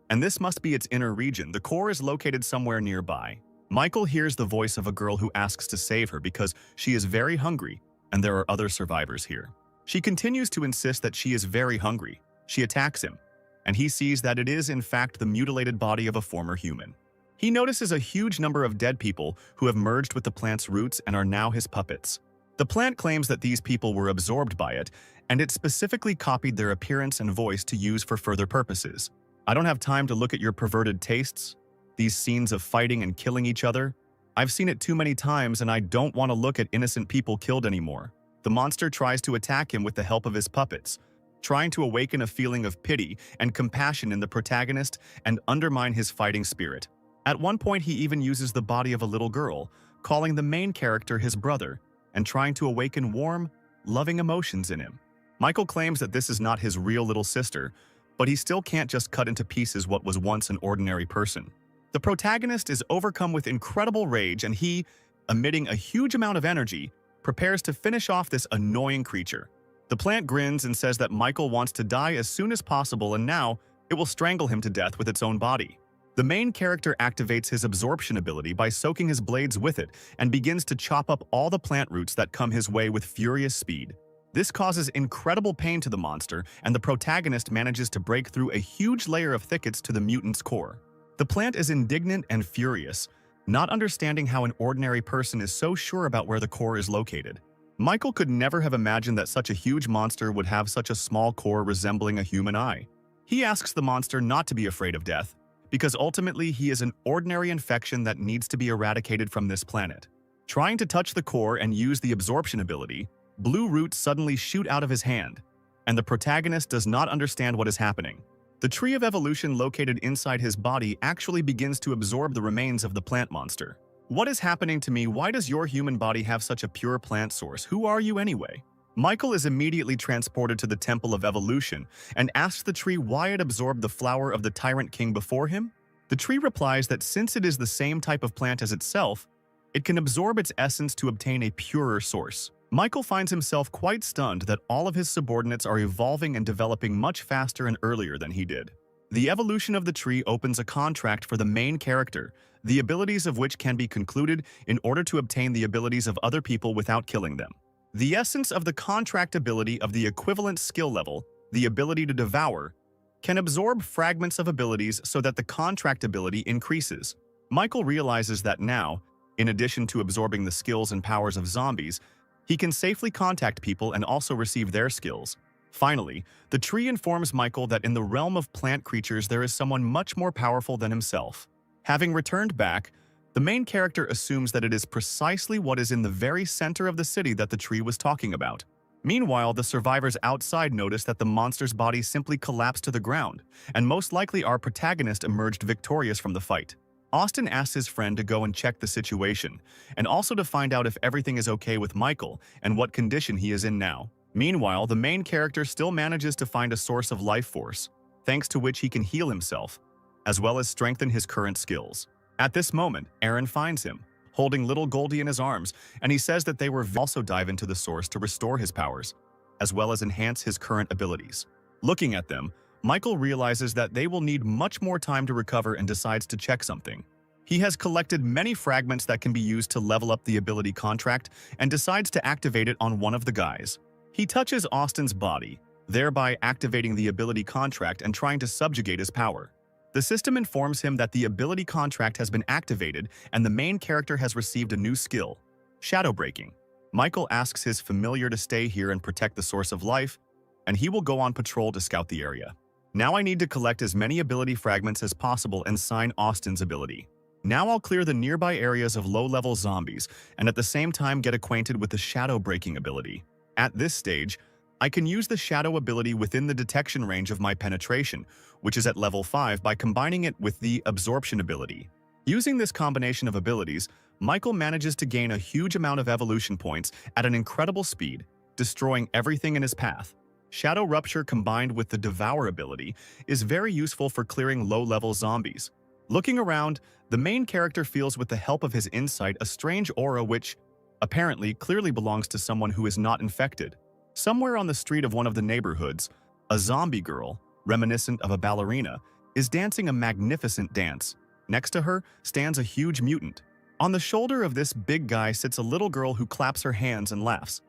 and this must be its inner region. The core is located somewhere nearby. Michael hears the voice of a girl who asks to save her because she is very hungry and there are other survivors here. She continues to insist that she is very hungry. She attacks him, and he sees that it is in fact the mutilated body of a former human. He notices a huge number of dead people who have merged with the plant's roots and are now his puppets. The plant claims that these people were absorbed by it, and it specifically copied their appearance and voice to use for further purposes. I don't have time to look at your perverted tastes, these scenes of fighting and killing each other. I've seen it too many times and I don't want to look at innocent people killed anymore. The monster tries to attack him with the help of his puppets, trying to awaken a feeling of pity and compassion in the protagonist and undermine his fighting spirit. At one point, he even uses the body of a little girl, calling the main character his brother, and trying to awaken warm, loving emotions in him. Michael claims that this is not his real little sister, but he still can't just cut into pieces what was once an ordinary person. The protagonist is overcome with incredible rage and he, emitting a huge amount of energy, prepares to finish off this annoying creature. The plant grins and says that Michael wants to die as soon as possible and now it will strangle him to death with its own body. The main character activates his absorption ability by soaking his blades with it and begins to chop up all the plant roots that come his way with furious speed. This causes incredible pain to the monster, and the protagonist manages to break through a huge layer of thickets to the mutant's core. The plant is indignant and furious, not understanding how an ordinary person is so sure about where the core is located. Michael could never have imagined that such a huge monster would have such a small core resembling a human eye. He asks the monster not to be afraid of death, because ultimately he is an ordinary infection that needs to be eradicated from this planet. Trying to touch the core and use the absorption ability, blue roots suddenly shoot out of his hand, and the protagonist does not understand what is happening. The tree of evolution located inside his body actually begins to absorb the remains of the plant monster. What is happening to me? Why does your human body have such a pure plant source? Who are you anyway? Michael is immediately transported to the Temple of Evolution and asks the tree why it absorbed the flower of the Tyrant King before him. The tree replies that since it is the same type of plant as itself, it can absorb its essence to obtain a purer source. Michael finds himself quite stunned that all of his subordinates are evolving and developing much faster and earlier than he did. The evolution of the tree opens a contract for the main character, the abilities of which can be concluded in order to obtain the abilities of other people without killing them. The essence of the contract ability of the equivalent skill level, the ability to devour, can absorb fragments of abilities so that the contract ability increases. Michael realizes that now, in addition to absorbing the skills and powers of zombies, he can safely contact people and also receive their skills. Finally, the tree informs Michael that in the realm of plant creatures there is someone much more powerful than himself. Having returned back, the main character assumes that it is precisely what is in the very center of the city that the tree was talking about. Meanwhile, the survivors outside notice that the monster's body simply collapsed to the ground, and most likely our protagonist emerged victorious from the fight. Austin asks his friend to go and check the situation, and also to find out if everything is okay with Michael and what condition he is in now. Meanwhile, the main character still manages to find a source of life force, thanks to which he can heal himself, as well as strengthen his current skills. At this moment, Aaron finds him, holding little Goldie in his arms, and he says that they will also dive into the source to restore his powers, as well as enhance his current abilities. Looking at them, Michael realizes that they will need much more time to recover and decides to check something. He has collected many fragments that can be used to level up the ability contract and decides to activate it on one of the guys. He touches Austin's body, thereby activating the ability contract and trying to subjugate his power. The system informs him that the ability contract has been activated and the main character has received a new skill, shadow breaking. Michael asks his familiar to stay here and protect the source of life, and he will go on patrol to scout the area. Now I need to collect as many ability fragments as possible and sign Austin's ability. Now I'll clear the nearby areas of low-level zombies and at the same time get acquainted with the shadow breaking ability. At this stage, I can use the shadow ability within the detection range of my penetration, which is at level 5 by combining it with the absorption ability. Using this combination of abilities, Michael manages to gain a huge amount of evolution points at an incredible speed, destroying everything in his path. Shadow Rupture combined with the Devour ability is very useful for clearing low-level zombies. Looking around, the main character feels with the help of his insight a strange aura which, apparently, clearly belongs to someone who is not infected. Somewhere on the street of one of the neighborhoods, a zombie girl, reminiscent of a ballerina, is dancing a magnificent dance. Next to her stands a huge mutant. On the shoulder of this big guy sits a little girl who claps her hands and laughs.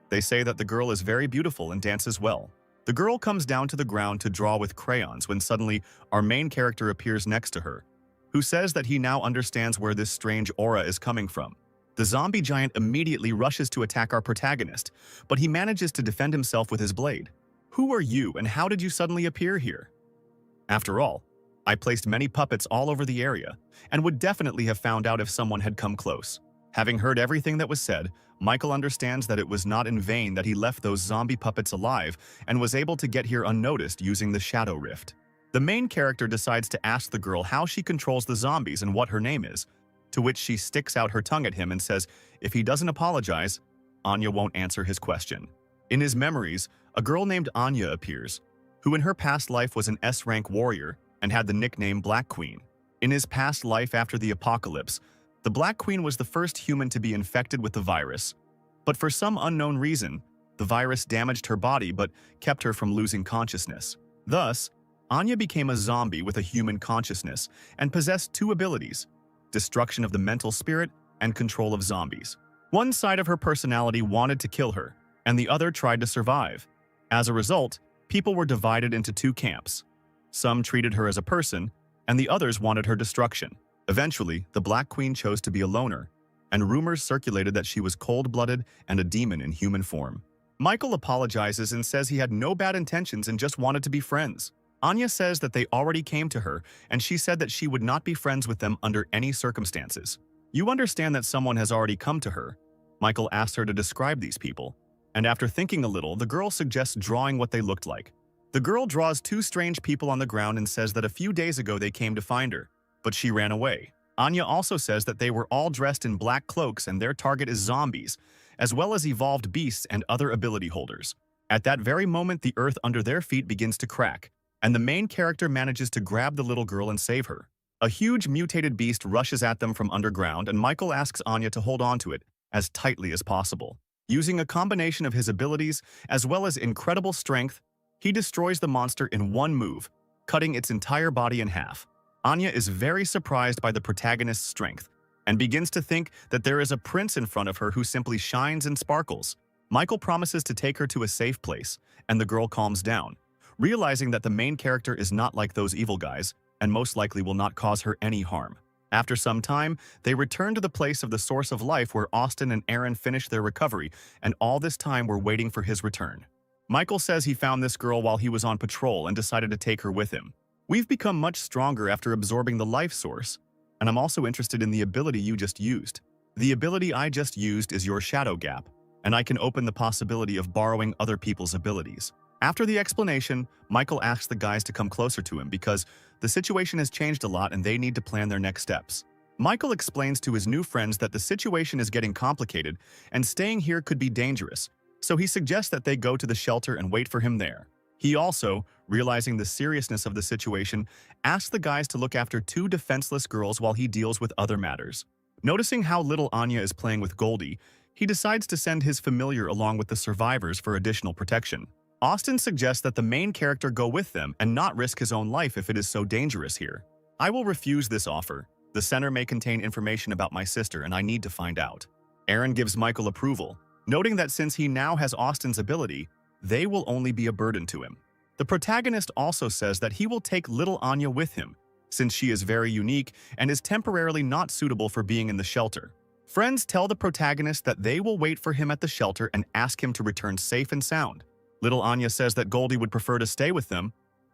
They say that the girl is very beautiful and dances well. The girl comes down to the ground to draw with crayons when suddenly our main character appears next to her, who says that he now understands where this strange aura is coming from. The zombie giant immediately rushes to attack our protagonist, but he manages to defend himself with his blade. Who are you and how did you suddenly appear here? After all, I placed many puppets all over the area and would definitely have found out if someone had come close. Having heard everything that was said, Michael understands that it was not in vain that he left those zombie puppets alive and was able to get here unnoticed using the Shadow Rift. The main character decides to ask the girl how she controls the zombies and what her name is, to which she sticks out her tongue at him and says if he doesn't apologize, Anya won't answer his question. In his memories, a girl named Anya appears, who in her past life was an S-rank warrior and had the nickname Black Queen. In his past life after the apocalypse, the Black Queen was the first human to be infected with the virus, but for some unknown reason, the virus damaged her body but kept her from losing consciousness. Thus, Anya became a zombie with a human consciousness and possessed two abilities: destruction of the mental spirit and control of zombies. One side of her personality wanted to kill her, and the other tried to survive. As a result, people were divided into two camps. Some treated her as a person, and the others wanted her destruction. Eventually, the Black Queen chose to be a loner, and rumors circulated that she was cold-blooded and a demon in human form. Michael apologizes and says he had no bad intentions and just wanted to be friends. Anya says that they already came to her, and she said that she would not be friends with them under any circumstances. You understand that someone has already come to her. Michael asks her to describe these people, and after thinking a little, the girl suggests drawing what they looked like. The girl draws two strange people on the ground and says that a few days ago they came to find her, but she ran away. Anya also says that they were all dressed in black cloaks and their target is zombies, as well as evolved beasts and other ability holders. At that very moment, the earth under their feet begins to crack, and the main character manages to grab the little girl and save her. A huge mutated beast rushes at them from underground, and Michael asks Anya to hold on to it as tightly as possible. Using a combination of his abilities as well as incredible strength, he destroys the monster in one move, cutting its entire body in half. Anya is very surprised by the protagonist's strength and begins to think that there is a prince in front of her who simply shines and sparkles. Michael promises to take her to a safe place, and the girl calms down, realizing that the main character is not like those evil guys and most likely will not cause her any harm. After some time, they return to the place of the source of life where Austin and Aaron finish their recovery, and all this time we're waiting for his return. Michael says he found this girl while he was on patrol and decided to take her with him. We've become much stronger after absorbing the life source, and I'm also interested in the ability you just used. The ability I just used is your shadow gap, and I can open the possibility of borrowing other people's abilities. After the explanation, Michael asks the guys to come closer to him because the situation has changed a lot and they need to plan their next steps. Michael explains to his new friends that the situation is getting complicated and staying here could be dangerous, so he suggests that they go to the shelter and wait for him there. He also, realizing the seriousness of the situation, asks the guys to look after two defenseless girls while he deals with other matters. Noticing how little Anya is playing with Goldie, he decides to send his familiar along with the survivors for additional protection. Austin suggests that the main character go with them and not risk his own life if it is so dangerous here. I will refuse this offer. The center may contain information about my sister and I need to find out. Aaron gives Michael approval, noting that since he now has Austin's ability, they will only be a burden to him. The protagonist also says that he will take little Anya with him, since she is very unique and is temporarily not suitable for being in the shelter. Friends tell the protagonist that they will wait for him at the shelter and ask him to return safe and sound. Little Anya says that Goldie would prefer to stay with them,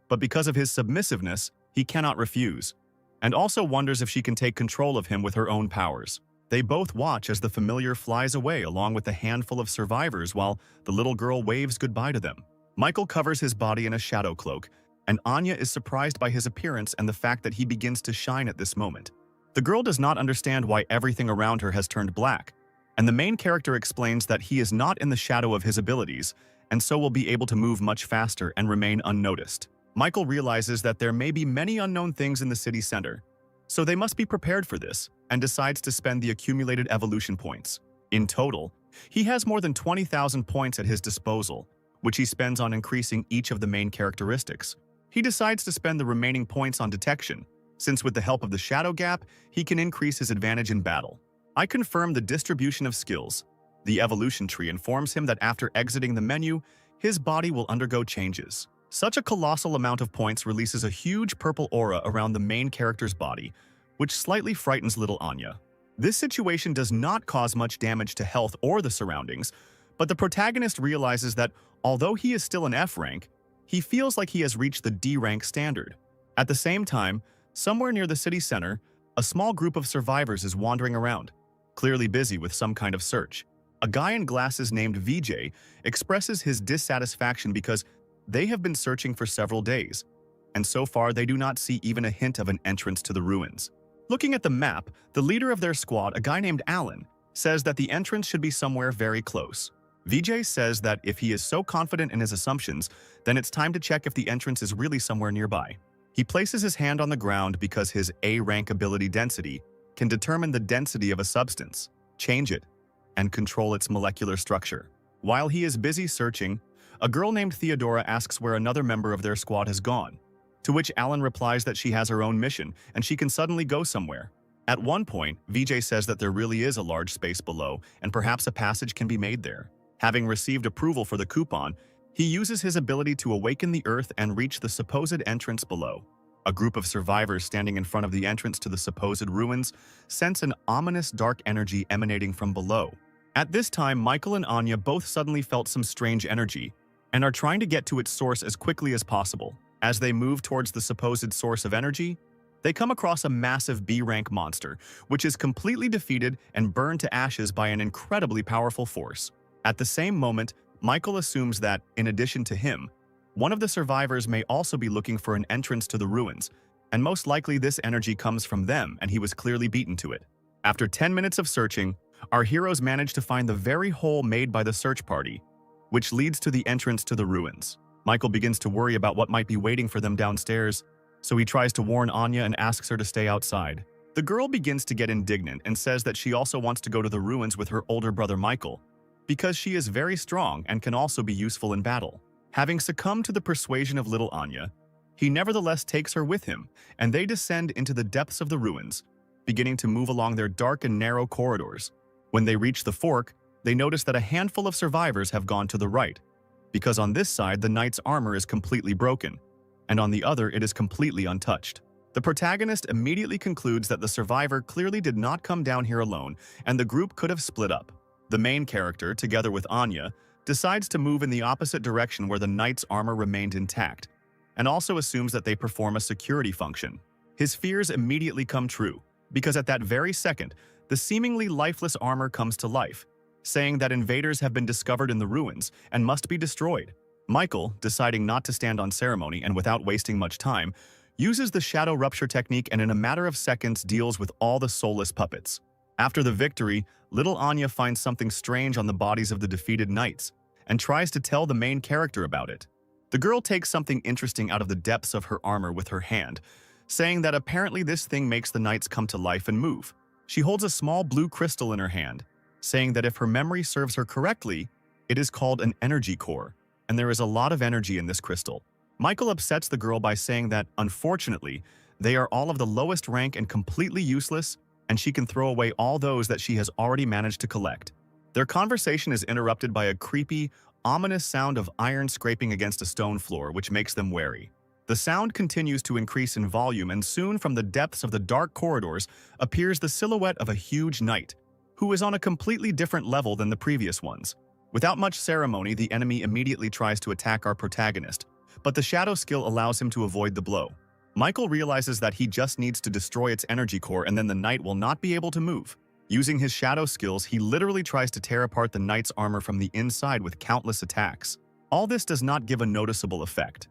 but because of his submissiveness, he cannot refuse, and also wonders if she can take control of him with her own powers. They both watch as the familiar flies away along with a handful of survivors while the little girl waves goodbye to them. Michael covers his body in a shadow cloak, and Anya is surprised by his appearance and the fact that he begins to shine at this moment. The girl does not understand why everything around her has turned black, and the main character explains that he is not in the shadow of his abilities, and so will be able to move much faster and remain unnoticed. Michael realizes that there may be many unknown things in the city center, so they must be prepared for this, and decides to spend the accumulated evolution points. In total, he has more than 20,000 points at his disposal, which he spends on increasing each of the main characteristics. He decides to spend the remaining points on detection, since with the help of the shadow gap, he can increase his advantage in battle. I confirm the distribution of skills. The evolution tree informs him that after exiting the menu, his body will undergo changes. Such a colossal amount of points releases a huge purple aura around the main character's body, which slightly frightens little Anya. This situation does not cause much damage to health or the surroundings, but the protagonist realizes that although he is still an F rank, he feels like he has reached the D rank standard. At the same time, somewhere near the city center, a small group of survivors is wandering around, clearly busy with some kind of search. A guy in glasses named VJ expresses his dissatisfaction because they have been searching for several days, and so far they do not see even a hint of an entrance to the ruins. Looking at the map, the leader of their squad, a guy named Alan, says that the entrance should be somewhere very close. VJ says that if he is so confident in his assumptions, then it's time to check if the entrance is really somewhere nearby. He places his hand on the ground because his A-rank ability density can determine the density of a substance, change it, and control its molecular structure. While he is busy searching, a girl named Theodora asks where another member of their squad has gone, to which Alan replies that she has her own mission and she can suddenly go somewhere. At one point, VJ says that there really is a large space below and perhaps a passage can be made there. Having received approval for the coupon, he uses his ability to awaken the earth and reach the supposed entrance below. A group of survivors standing in front of the entrance to the supposed ruins sense an ominous dark energy emanating from below. At this time, Michael and Anya both suddenly felt some strange energy and are trying to get to its source as quickly as possible. As they move towards the supposed source of energy, they come across a massive B-rank monster, which is completely defeated and burned to ashes by an incredibly powerful force. At the same moment, Michael assumes that, in addition to him, one of the survivors may also be looking for an entrance to the ruins, and most likely this energy comes from them and he was clearly beaten to it. After 10 minutes of searching, our heroes manage to find the very hole made by the search party, which leads to the entrance to the ruins. Michael begins to worry about what might be waiting for them downstairs, so he tries to warn Anya and asks her to stay outside. The girl begins to get indignant and says that she also wants to go to the ruins with her older brother Michael, because she is very strong and can also be useful in battle. Having succumbed to the persuasion of little Anya, he nevertheless takes her with him, and they descend into the depths of the ruins, beginning to move along their dark and narrow corridors. When they reach the fork, they notice that a handful of survivors have gone to the right, because on this side the knight's armor is completely broken, and on the other it is completely untouched. The protagonist immediately concludes that the survivor clearly did not come down here alone, and the group could have split up. The main character, together with Anya, decides to move in the opposite direction where the knight's armor remained intact, and also assumes that they perform a security function. His fears immediately come true, because at that very second, the seemingly lifeless armor comes to life, saying that invaders have been discovered in the ruins and must be destroyed. Michael, deciding not to stand on ceremony and without wasting much time, uses the shadow rupture technique and in a matter of seconds deals with all the soulless puppets. After the victory, little Anya finds something strange on the bodies of the defeated knights and tries to tell the main character about it. The girl takes something interesting out of the depths of her armor with her hand, saying that apparently this thing makes the knights come to life and move. She holds a small blue crystal in her hand, saying that if her memory serves her correctly, it is called an energy core, and there is a lot of energy in this crystal. Michael upsets the girl by saying that, unfortunately, they are all of the lowest rank and completely useless, and she can throw away all those that she has already managed to collect. Their conversation is interrupted by a creepy, ominous sound of iron scraping against a stone floor, which makes them wary. The sound continues to increase in volume, and soon from the depths of the dark corridors appears the silhouette of a huge knight, who is on a completely different level than the previous ones. Without much ceremony, the enemy immediately tries to attack our protagonist, but the shadow skill allows him to avoid the blow. Michael realizes that he just needs to destroy its energy core and then the knight will not be able to move. Using his shadow skills, he literally tries to tear apart the knight's armor from the inside with countless attacks. All this does not give a noticeable effect,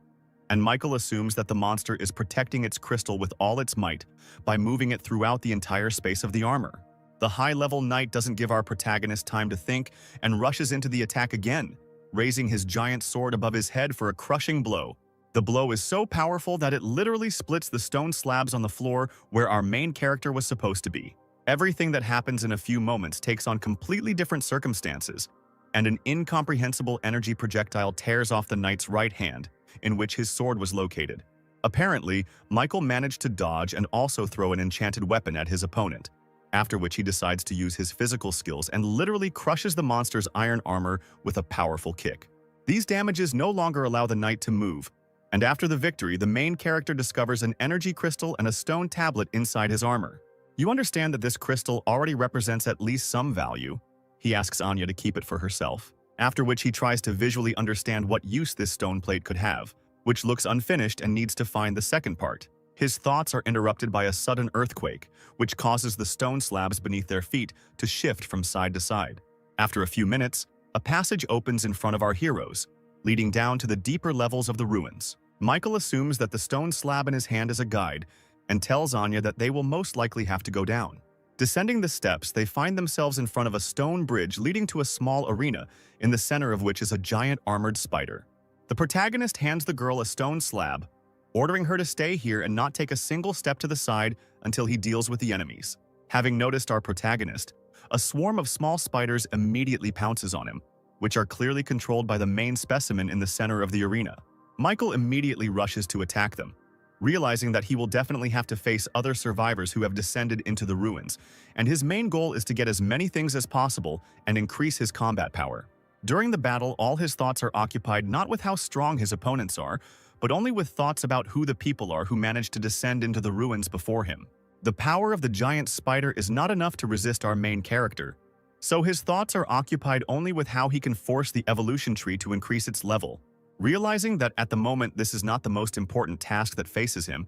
and Michael assumes that the monster is protecting its crystal with all its might by moving it throughout the entire space of the armor. The high-level knight doesn't give our protagonist time to think and rushes into the attack again, raising his giant sword above his head for a crushing blow. The blow is so powerful that it literally splits the stone slabs on the floor where our main character was supposed to be. Everything that happens in a few moments takes on completely different circumstances, and an incomprehensible energy projectile tears off the knight's right hand, in which his sword was located. Apparently, Michael managed to dodge and also throw an enchanted weapon at his opponent, after which he decides to use his physical skills and literally crushes the monster's iron armor with a powerful kick. These damages no longer allow the knight to move, and after the victory, the main character discovers an energy crystal and a stone tablet inside his armor. You understand that this crystal already represents at least some value. He asks Anya to keep it for herself, after which he tries to visually understand what use this stone plate could have, which looks unfinished and needs to find the second part. His thoughts are interrupted by a sudden earthquake, which causes the stone slabs beneath their feet to shift from side to side. After a few minutes, a passage opens in front of our heroes, leading down to the deeper levels of the ruins. Michael assumes that the stone slab in his hand is a guide and tells Anya that they will most likely have to go down. Descending the steps, they find themselves in front of a stone bridge leading to a small arena, in the center of which is a giant armored spider. The protagonist hands the girl a stone slab, ordering her to stay here and not take a single step to the side until he deals with the enemies. Having noticed our protagonist, a swarm of small spiders immediately pounces on him, which are clearly controlled by the main specimen in the center of the arena. Michael immediately rushes to attack them, realizing that he will definitely have to face other survivors who have descended into the ruins, and his main goal is to get as many things as possible and increase his combat power. During the battle, all his thoughts are occupied not with how strong his opponents are, but only with thoughts about who the people are who managed to descend into the ruins before him. The power of the giant spider is not enough to resist our main character, so his thoughts are occupied only with how he can force the evolution tree to increase its level. Realizing that at the moment this is not the most important task that faces him,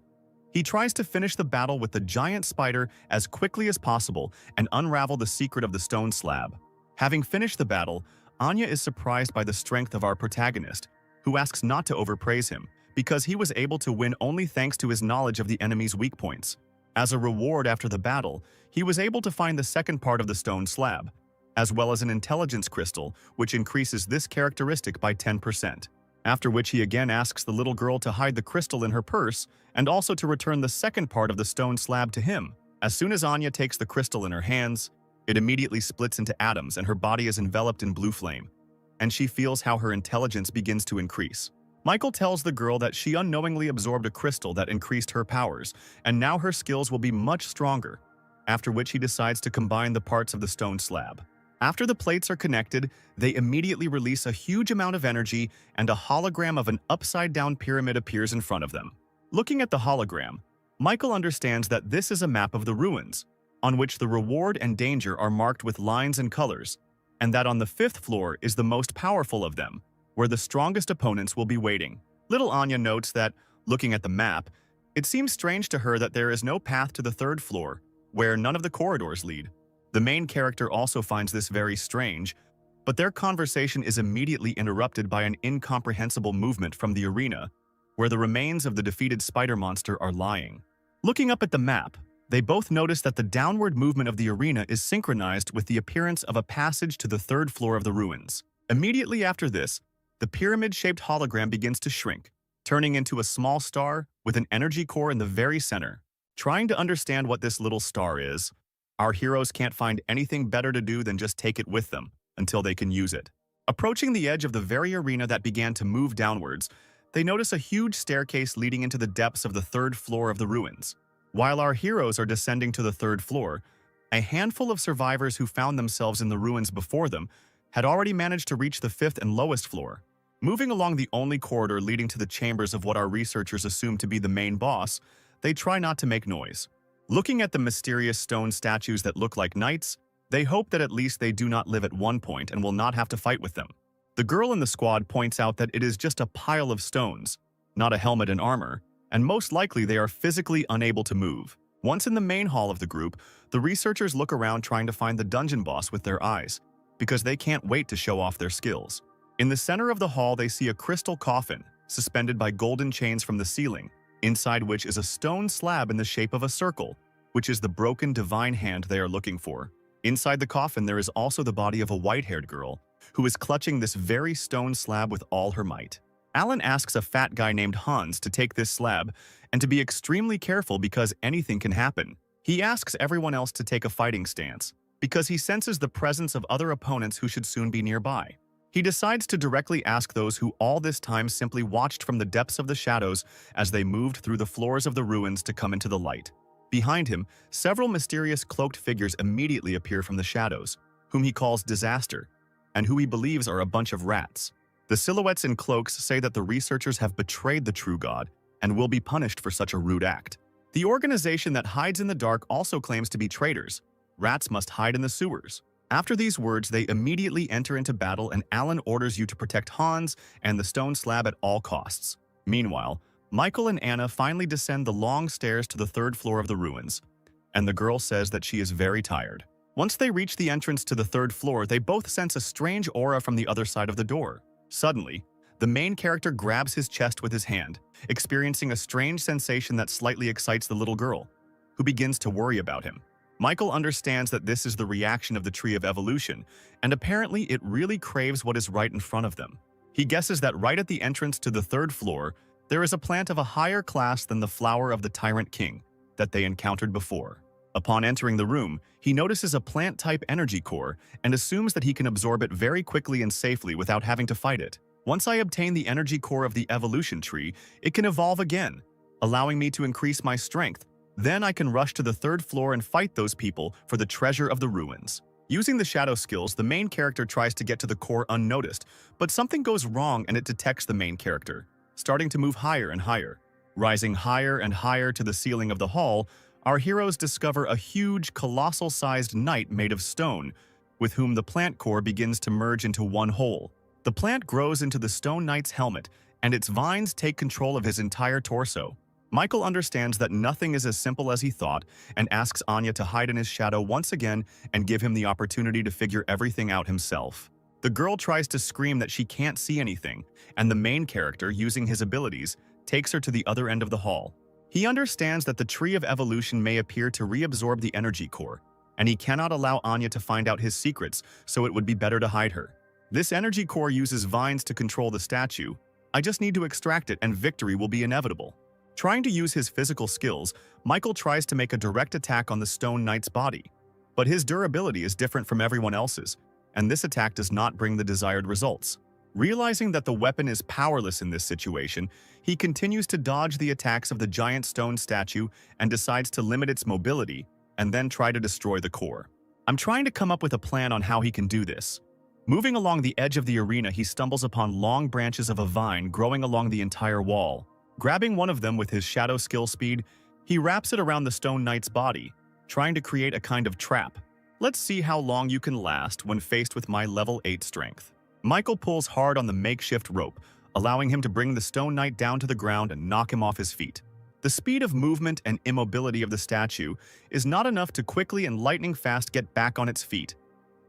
he tries to finish the battle with the giant spider as quickly as possible and unravel the secret of the stone slab. Having finished the battle, Anya is surprised by the strength of our protagonist, who asks not to overpraise him, because he was able to win only thanks to his knowledge of the enemy's weak points. As a reward after the battle, he was able to find the second part of the stone slab, as well as an intelligence crystal, which increases this characteristic by 10%. After which he again asks the little girl to hide the crystal in her purse and also to return the second part of the stone slab to him. As soon as Anya takes the crystal in her hands, it immediately splits into atoms and her body is enveloped in blue flame, and she feels how her intelligence begins to increase. Michael tells the girl that she unknowingly absorbed a crystal that increased her powers, and now her skills will be much stronger, after which he decides to combine the parts of the stone slab. After the plates are connected, they immediately release a huge amount of energy and a hologram of an upside-down pyramid appears in front of them. Looking at the hologram, Michael understands that this is a map of the ruins, on which the reward and danger are marked with lines and colors, and that on the 5th floor is the most powerful of them, where the strongest opponents will be waiting. Little Anya notes that, looking at the map, it seems strange to her that there is no path to the 3rd floor, where none of the corridors lead. The main character also finds this very strange, but their conversation is immediately interrupted by an incomprehensible movement from the arena, where the remains of the defeated spider monster are lying. Looking up at the map, they both notice that the downward movement of the arena is synchronized with the appearance of a passage to the 3rd floor of the ruins. Immediately after this, the pyramid-shaped hologram begins to shrink, turning into a small star with an energy core in the very center. Trying to understand what this little star is, our heroes can't find anything better to do than just take it with them until they can use it. Approaching the edge of the very arena that began to move downwards, they notice a huge staircase leading into the depths of the 3rd floor of the ruins. While our heroes are descending to the 3rd floor, a handful of survivors who found themselves in the ruins before them had already managed to reach the 5th and lowest floor. Moving along the only corridor leading to the chambers of what our researchers assume to be the main boss, they try not to make noise. Looking at the mysterious stone statues that look like knights, they hope that at least they do not live at one point and will not have to fight with them. The girl in the squad points out that it is just a pile of stones, not a helmet and armor, and most likely they are physically unable to move. Once in the main hall of the group, the researchers look around trying to find the dungeon boss with their eyes, because they can't wait to show off their skills. In the center of the hall, they see a crystal coffin, suspended by golden chains from the ceiling, inside which is a stone slab in the shape of a circle, which is the broken divine hand they are looking for. Inside the coffin, there is also the body of a white-haired girl, who is clutching this very stone slab with all her might. Alan asks a fat guy named Hans to take this slab and to be extremely careful because anything can happen. He asks everyone else to take a fighting stance, because he senses the presence of other opponents who should soon be nearby. He decides to directly ask those who all this time simply watched from the depths of the shadows as they moved through the floors of the ruins to come into the light. Behind him, several mysterious cloaked figures immediately appear from the shadows, whom he calls Disaster, and who he believes are a bunch of rats. The silhouettes in cloaks say that the researchers have betrayed the true god and will be punished for such a rude act. The organization that hides in the dark also claims to be traitors. Rats must hide in the sewers. After these words, they immediately enter into battle and Alan orders you to protect Hans and the stone slab at all costs. Meanwhile, Michael and Anna finally descend the long stairs to the 3rd floor of the ruins, and the girl says that she is very tired. Once they reach the entrance to the 3rd floor, they both sense a strange aura from the other side of the door. Suddenly, the main character grabs his chest with his hand, experiencing a strange sensation that slightly excites the little girl, who begins to worry about him. Michael understands that this is the reaction of the Tree of Evolution, and apparently it really craves what is right in front of them. He guesses that right at the entrance to the 3rd floor, there is a plant of a higher class than the flower of the Tyrant King that they encountered before. Upon entering the room, he notices a plant-type energy core and assumes that he can absorb it very quickly and safely without having to fight it. Once I obtain the energy core of the evolution tree, it can evolve again, allowing me to increase my strength. Then I can rush to the 3rd floor and fight those people for the treasure of the ruins. Using the shadow skills, the main character tries to get to the core unnoticed, but something goes wrong and it detects the main character, starting to move higher and higher. Rising higher and higher to the ceiling of the hall, our heroes discover a huge, colossal-sized knight made of stone, with whom the plant core begins to merge into one whole. The plant grows into the stone knight's helmet, and its vines take control of his entire torso. Michael understands that nothing is as simple as he thought and asks Anya to hide in his shadow once again and give him the opportunity to figure everything out himself. The girl tries to scream that she can't see anything, and the main character, using his abilities, takes her to the other end of the hall. He understands that the Tree of Evolution may appear to reabsorb the energy core, and he cannot allow Anya to find out his secrets, so it would be better to hide her. This energy core uses vines to control the statue. I just need to extract it and victory will be inevitable. Trying to use his physical skills, Michael tries to make a direct attack on the Stone Knight's body. But his durability is different from everyone else's, and this attack does not bring the desired results. Realizing that the weapon is powerless in this situation, he continues to dodge the attacks of the giant stone statue and decides to limit its mobility and then try to destroy the core. I'm trying to come up with a plan on how he can do this. Moving along the edge of the arena, he stumbles upon long branches of a vine growing along the entire wall. Grabbing one of them with his shadow skill speed, he wraps it around the Stone Knight's body, trying to create a kind of trap. Let's see how long you can last when faced with my level 8 strength. Michael pulls hard on the makeshift rope, allowing him to bring the Stone Knight down to the ground and knock him off his feet. The speed of movement and immobility of the statue is not enough to quickly and lightning fast get back on its feet.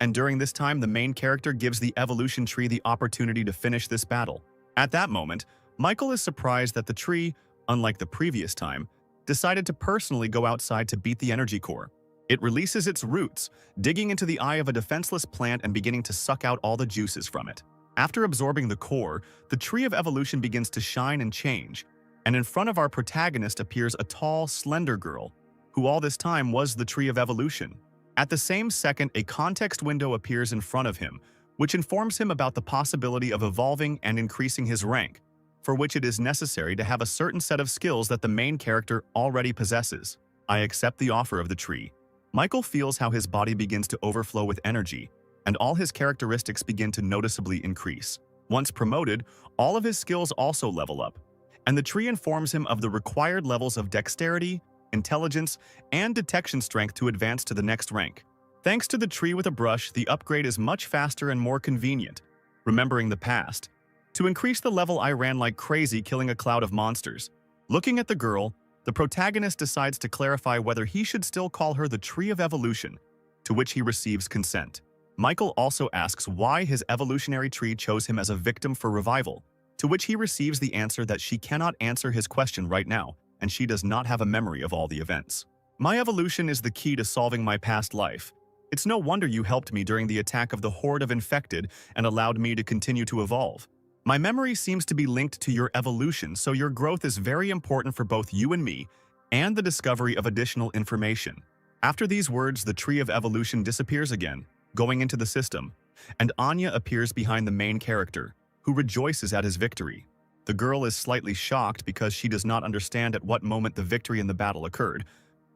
And during this time, the main character gives the evolution tree the opportunity to finish this battle. At that moment, Michael is surprised that the tree, unlike the previous time, decided to personally go outside to beat the energy core. It releases its roots, digging into the eye of a defenseless plant and beginning to suck out all the juices from it. After absorbing the core, the Tree of Evolution begins to shine and change, and in front of our protagonist appears a tall, slender girl, who all this time was the Tree of Evolution. At the same second, a context window appears in front of him, which informs him about the possibility of evolving and increasing his rank, for which it is necessary to have a certain set of skills that the main character already possesses. I accept the offer of the tree. Michael feels how his body begins to overflow with energy, and all his characteristics begin to noticeably increase. Once promoted, all of his skills also level up, and the tree informs him of the required levels of dexterity, intelligence, and detection strength to advance to the next rank. Thanks to the tree with a brush, the upgrade is much faster and more convenient. Remembering the past, to increase the level, I ran like crazy, killing a cloud of monsters. Looking at the girl, the protagonist decides to clarify whether he should still call her the Tree of Evolution, to which he receives consent. Michael also asks why his evolutionary tree chose him as a victim for revival, to which he receives the answer that she cannot answer his question right now, and she does not have a memory of all the events. My evolution is the key to solving my past life. It's no wonder you helped me during the attack of the horde of infected and allowed me to continue to evolve. My memory seems to be linked to your evolution, so your growth is very important for both you and me, and the discovery of additional information. After these words, the Tree of Evolution disappears again, going into the system, and Anya appears behind the main character, who rejoices at his victory. The girl is slightly shocked because she does not understand at what moment the victory in the battle occurred,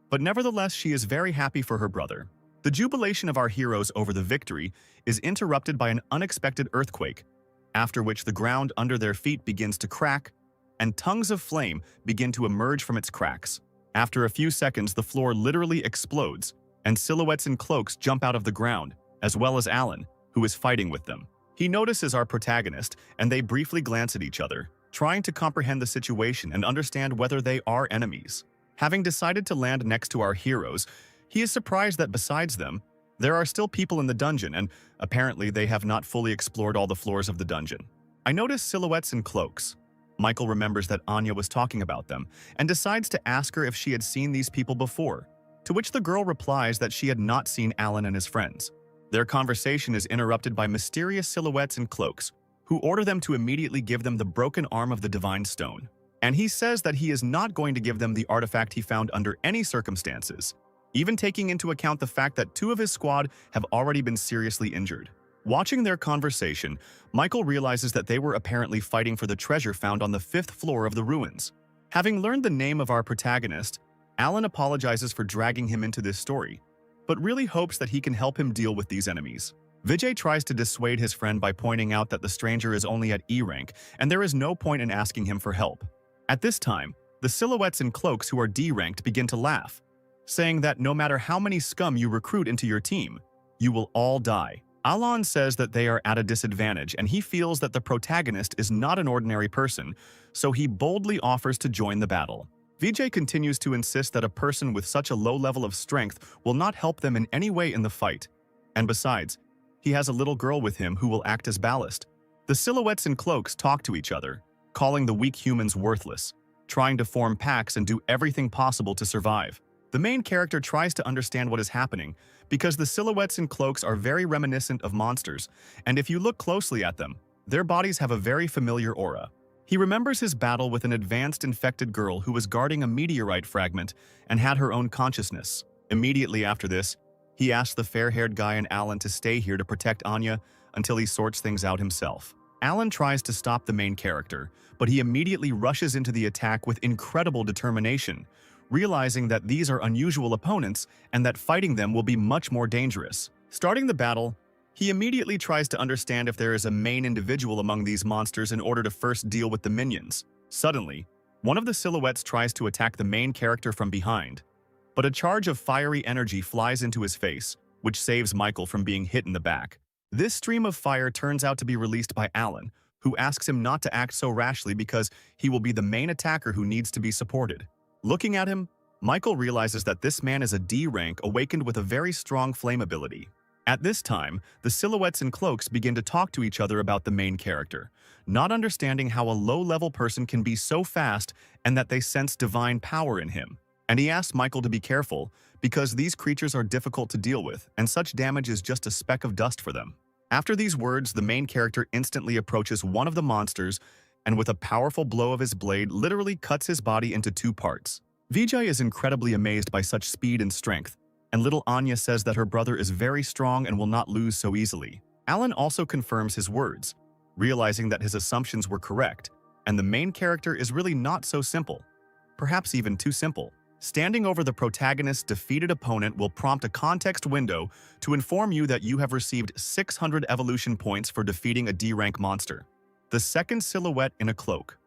but nevertheless she is very happy for her brother. The jubilation of our heroes over the victory is interrupted by an unexpected earthquake, after which the ground under their feet begins to crack, and tongues of flame begin to emerge from its cracks. After a few seconds, the floor literally explodes, and silhouettes in cloaks jump out of the ground, as well as Alan, who is fighting with them. He notices our protagonist, and they briefly glance at each other, trying to comprehend the situation and understand whether they are enemies. Having decided to land next to our heroes, he is surprised that besides them, there are still people in the dungeon, and apparently they have not fully explored all the floors of the dungeon. I notice silhouettes in cloaks. Michael remembers that Anya was talking about them, and decides to ask her if she had seen these people before, to which the girl replies that she had not seen Alan and his friends. Their conversation is interrupted by mysterious silhouettes in cloaks, who order them to immediately give them the broken arm of the divine stone. And he says that he is not going to give them the artifact he found under any circumstances, even taking into account the fact that 2 of his squad have already been seriously injured. Watching their conversation, Michael realizes that they were apparently fighting for the treasure found on the 5th floor of the ruins. Having learned the name of our protagonist, Alan apologizes for dragging him into this story, but really hopes that he can help him deal with these enemies. Vijay tries to dissuade his friend by pointing out that the stranger is only at E rank and there is no point in asking him for help. At this time, the silhouettes in cloaks who are D ranked begin to laugh, saying that no matter how many scum you recruit into your team, you will all die. Alan says that they are at a disadvantage and he feels that the protagonist is not an ordinary person, so he boldly offers to join the battle. Vijay continues to insist that a person with such a low level of strength will not help them in any way in the fight. And besides, he has a little girl with him who will act as ballast. The silhouettes in cloaks talk to each other, calling the weak humans worthless, trying to form packs and do everything possible to survive. The main character tries to understand what is happening because the silhouettes in cloaks are very reminiscent of monsters, and if you look closely at them, their bodies have a very familiar aura. He remembers his battle with an advanced infected girl who was guarding a meteorite fragment and had her own consciousness. Immediately after this, he asks the fair-haired guy and Alan to stay here to protect Anya until he sorts things out himself. Alan tries to stop the main character, but he immediately rushes into the attack with incredible determination, realizing that these are unusual opponents and that fighting them will be much more dangerous. Starting the battle, he immediately tries to understand if there is a main individual among these monsters in order to first deal with the minions. Suddenly, one of the silhouettes tries to attack the main character from behind, but a charge of fiery energy flies into his face, which saves Michael from being hit in the back. This stream of fire turns out to be released by Alan, who asks him not to act so rashly because he will be the main attacker who needs to be supported. Looking at him, Michael realizes that this man is a D rank awakened with a very strong flame ability. At this time, the silhouettes in cloaks begin to talk to each other about the main character, not understanding how a low-level person can be so fast and that they sense divine power in him. And he asks Michael to be careful because these creatures are difficult to deal with and such damage is just a speck of dust for them. After these words, the main character instantly approaches one of the monsters and with a powerful blow of his blade literally cuts his body into two parts. Vijay is incredibly amazed by such speed and strength, and little Anya says that her brother is very strong and will not lose so easily. Alan also confirms his words, realizing that his assumptions were correct, and the main character is really not so simple, perhaps even too simple. Standing over the protagonist's defeated opponent will prompt a context window to inform you that you have received 600 evolution points for defeating a D-rank monster. The second silhouette in a cloak.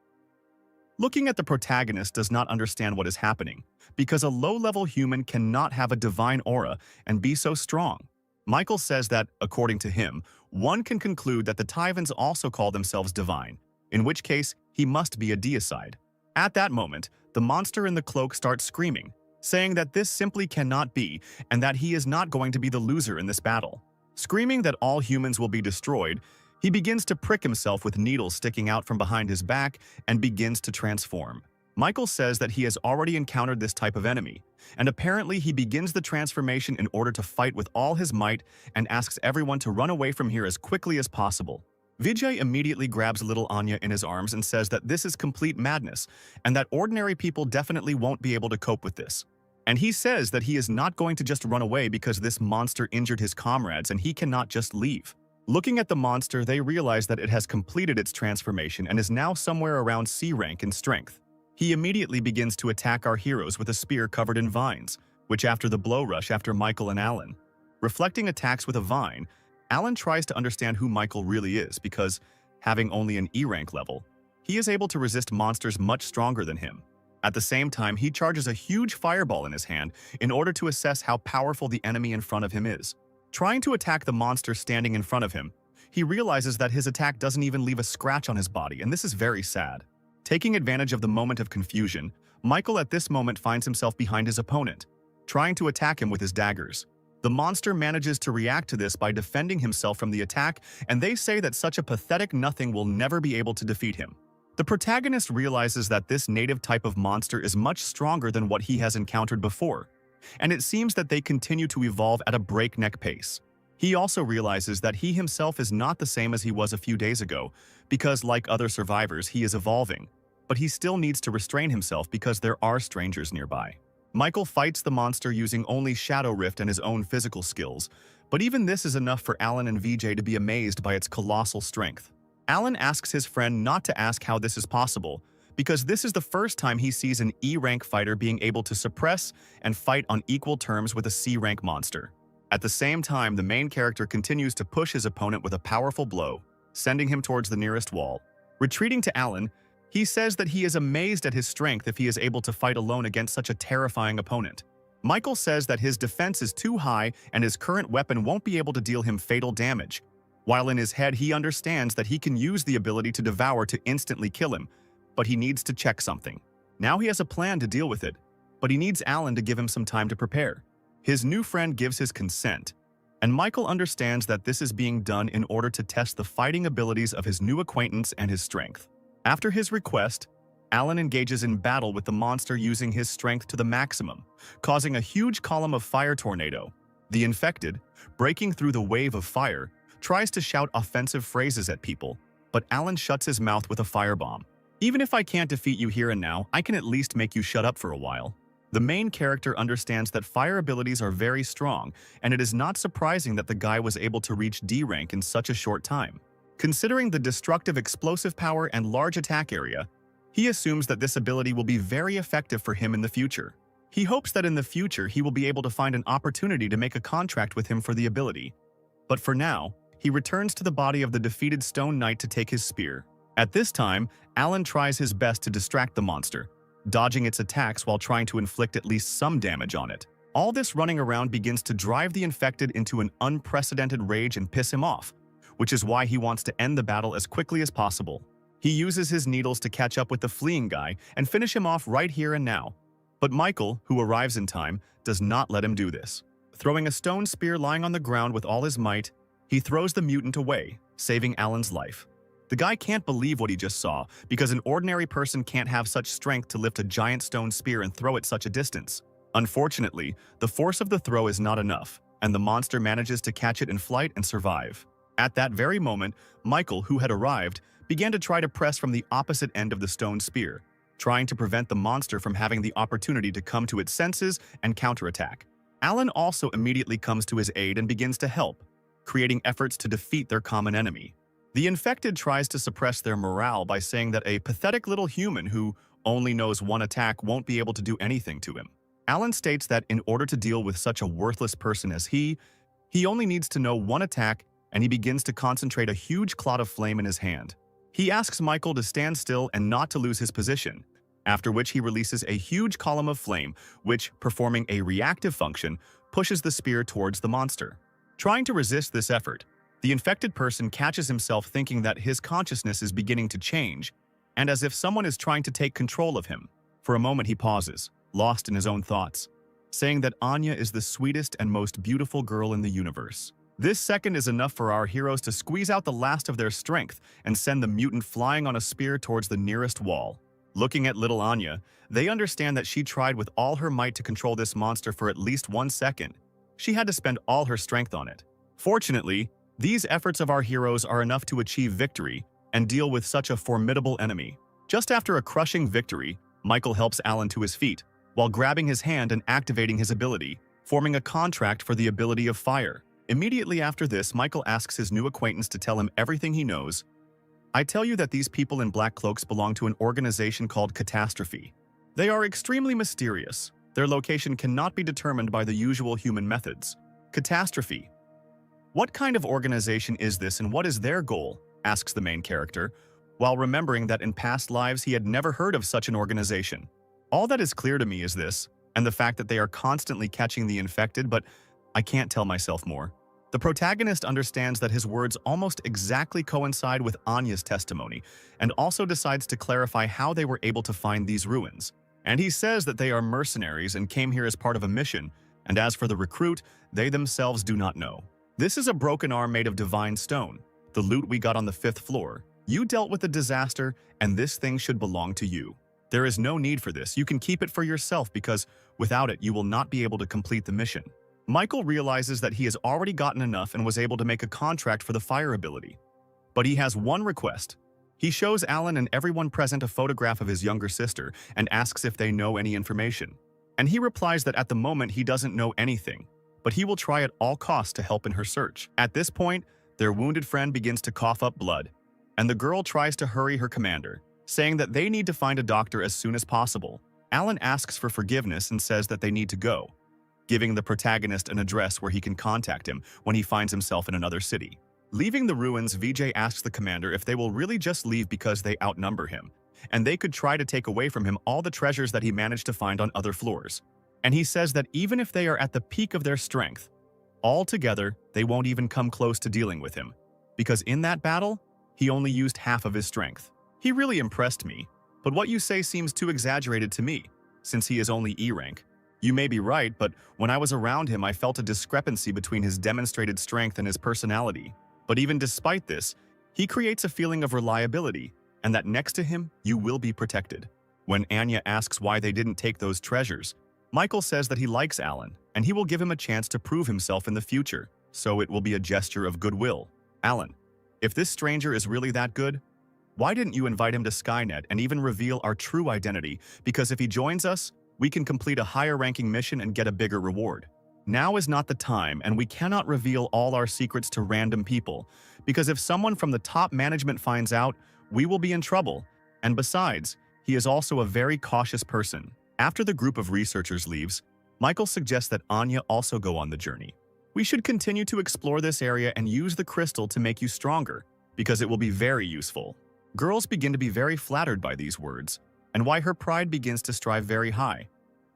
Looking at the protagonist does not understand what is happening, because a low-level human cannot have a divine aura and be so strong. Michael says that, according to him, one can conclude that the Tyvans also call themselves divine, in which case he must be a deicide. At that moment, the monster in the cloak starts screaming, saying that this simply cannot be and that he is not going to be the loser in this battle. Screaming that all humans will be destroyed, he begins to prick himself with needles sticking out from behind his back and begins to transform. Michael says that he has already encountered this type of enemy, and apparently he begins the transformation in order to fight with all his might and asks everyone to run away from here as quickly as possible. Vijay immediately grabs little Anya in his arms and says that this is complete madness and that ordinary people definitely won't be able to cope with this. And he says that he is not going to just run away because this monster injured his comrades and he cannot just leave. Looking at the monster, they realize that it has completed its transformation and is now somewhere around C rank in strength. He immediately begins to attack our heroes with a spear covered in vines, which after the blow rush after Michael and Alan. Reflecting attacks with a vine, Alan tries to understand who Michael really is because, having only an E rank level, he is able to resist monsters much stronger than him. At the same time, he charges a huge fireball in his hand in order to assess how powerful the enemy in front of him is. Trying to attack the monster standing in front of him, he realizes that his attack doesn't even leave a scratch on his body, and this is very sad. Taking advantage of the moment of confusion, Michael at this moment finds himself behind his opponent, trying to attack him with his daggers. The monster manages to react to this by defending himself from the attack, and they say that such a pathetic nothing will never be able to defeat him. The protagonist realizes that this native type of monster is much stronger than what he has encountered before, and it seems that they continue to evolve at a breakneck pace. He also realizes that he himself is not the same as he was a few days ago, because like other survivors, he is evolving, but he still needs to restrain himself because there are strangers nearby. Michael fights the monster using only Shadow Rift and his own physical skills, but even this is enough for Alan and Vijay to be amazed by its colossal strength. Alan asks his friend not to ask how this is possible, because this is the first time he sees an E-rank fighter being able to suppress and fight on equal terms with a C-rank monster. At the same time, the main character continues to push his opponent with a powerful blow, sending him towards the nearest wall. Retreating to Alan, he says that he is amazed at his strength if he is able to fight alone against such a terrifying opponent. Michael says that his defense is too high and his current weapon won't be able to deal him fatal damage, while in his head he understands that he can use the ability to devour to instantly kill him, but he needs to check something. Now he has a plan to deal with it, but he needs Alan to give him some time to prepare. His new friend gives his consent, and Michael understands that this is being done in order to test the fighting abilities of his new acquaintance and his strength. After his request, Alan engages in battle with the monster using his strength to the maximum, causing a huge column of fire tornado. The infected, breaking through the wave of fire, tries to shout offensive phrases at people, but Alan shuts his mouth with a firebomb. Even if I can't defeat you here and now, I can at least make you shut up for a while. The main character understands that fire abilities are very strong, and it is not surprising that the guy was able to reach D rank in such a short time. Considering the destructive explosive power and large attack area, he assumes that this ability will be very effective for him in the future. He hopes that in the future he will be able to find an opportunity to make a contract with him for the ability. But for now, he returns to the body of the defeated Stone Knight to take his spear. At this time, Alan tries his best to distract the monster, dodging its attacks while trying to inflict at least some damage on it. All this running around begins to drive the infected into an unprecedented rage and piss him off, which is why he wants to end the battle as quickly as possible. He uses his needles to catch up with the fleeing guy and finish him off right here and now. But Michael, who arrives in time, does not let him do this. Throwing a stone spear lying on the ground with all his might, he throws the mutant away, saving Alan's life. The guy can't believe what he just saw, because an ordinary person can't have such strength to lift a giant stone spear and throw it such a distance. Unfortunately, the force of the throw is not enough, and the monster manages to catch it in flight and survive. At that very moment, Michael, who had arrived, began to try to press from the opposite end of the stone spear, trying to prevent the monster from having the opportunity to come to its senses and counterattack. Alan also immediately comes to his aid and begins to help, creating efforts to defeat their common enemy. The infected tries to suppress their morale by saying that a pathetic little human who only knows one attack won't be able to do anything to him. Alan states that in order to deal with such a worthless person as he only needs to know one attack, and he begins to concentrate a huge cloud of flame in his hand. He asks Michael to stand still and not to lose his position, after which he releases a huge column of flame, which, performing a reactive function, pushes the spear towards the monster. Trying to resist this effort, the infected person catches himself thinking that his consciousness is beginning to change, and as if someone is trying to take control of him. For a moment he pauses, lost in his own thoughts, saying that Anya is the sweetest and most beautiful girl in the universe. This second is enough for our heroes to squeeze out the last of their strength and send the mutant flying on a spear towards the nearest wall. Looking at little Anya, they understand that she tried with all her might to control this monster for at least 1 second. She had to spend all her strength on it. Fortunately, these efforts of our heroes are enough to achieve victory and deal with such a formidable enemy. Just after a crushing victory, Michael helps Alan to his feet, while grabbing his hand and activating his ability, forming a contract for the ability of fire. Immediately after this, Michael asks his new acquaintance to tell him everything he knows. I tell you that these people in black cloaks belong to an organization called Catastrophe. They are extremely mysterious. Their location cannot be determined by the usual human methods. Catastrophe. What kind of organization is this and what is their goal? Asks the main character, while remembering that in past lives he had never heard of such an organization. All that is clear to me is this, and the fact that they are constantly catching the infected, but I can't tell myself more. The protagonist understands that his words almost exactly coincide with Anya's testimony, and also decides to clarify how they were able to find these ruins. And he says that they are mercenaries and came here as part of a mission, and as for the recruit, they themselves do not know. This is a broken arm made of divine stone, the loot we got on the 5th floor. You dealt with a disaster, and this thing should belong to you. There is no need for this. You can keep it for yourself because without it, you will not be able to complete the mission. Michael realizes that he has already gotten enough and was able to make a contract for the fire ability. But he has one request. He shows Alan and everyone present a photograph of his younger sister and asks if they know any information. And he replies that at the moment he doesn't know anything, but he will try at all costs to help in her search. At this point, their wounded friend begins to cough up blood, and the girl tries to hurry her commander, saying that they need to find a doctor as soon as possible. Alan asks for forgiveness and says that they need to go, giving the protagonist an address where he can contact him when he finds himself in another city. Leaving the ruins, VJ asks the commander if they will really just leave because they outnumber him, and they could try to take away from him all the treasures that he managed to find on other floors. And he says that even if they are at the peak of their strength, all together, they won't even come close to dealing with him, because in that battle, he only used half of his strength. He really impressed me, but what you say seems too exaggerated to me, since he is only E rank. You may be right, but when I was around him, I felt a discrepancy between his demonstrated strength and his personality. But even despite this, he creates a feeling of reliability, and that next to him, you will be protected. When Anya asks why they didn't take those treasures, Michael says that he likes Alan, and he will give him a chance to prove himself in the future, so it will be a gesture of goodwill. Alan, if this stranger is really that good, why didn't you invite him to Skynet and even reveal our true identity? Because if he joins us, we can complete a higher-ranking mission and get a bigger reward. Now is not the time, and we cannot reveal all our secrets to random people, because if someone from the top management finds out, we will be in trouble. And besides, he is also a very cautious person. After the group of researchers leaves, Michael suggests that Anya also go on the journey. We should continue to explore this area and use the crystal to make you stronger, because it will be very useful. Girls begin to be very flattered by these words, and why her pride begins to strive very high,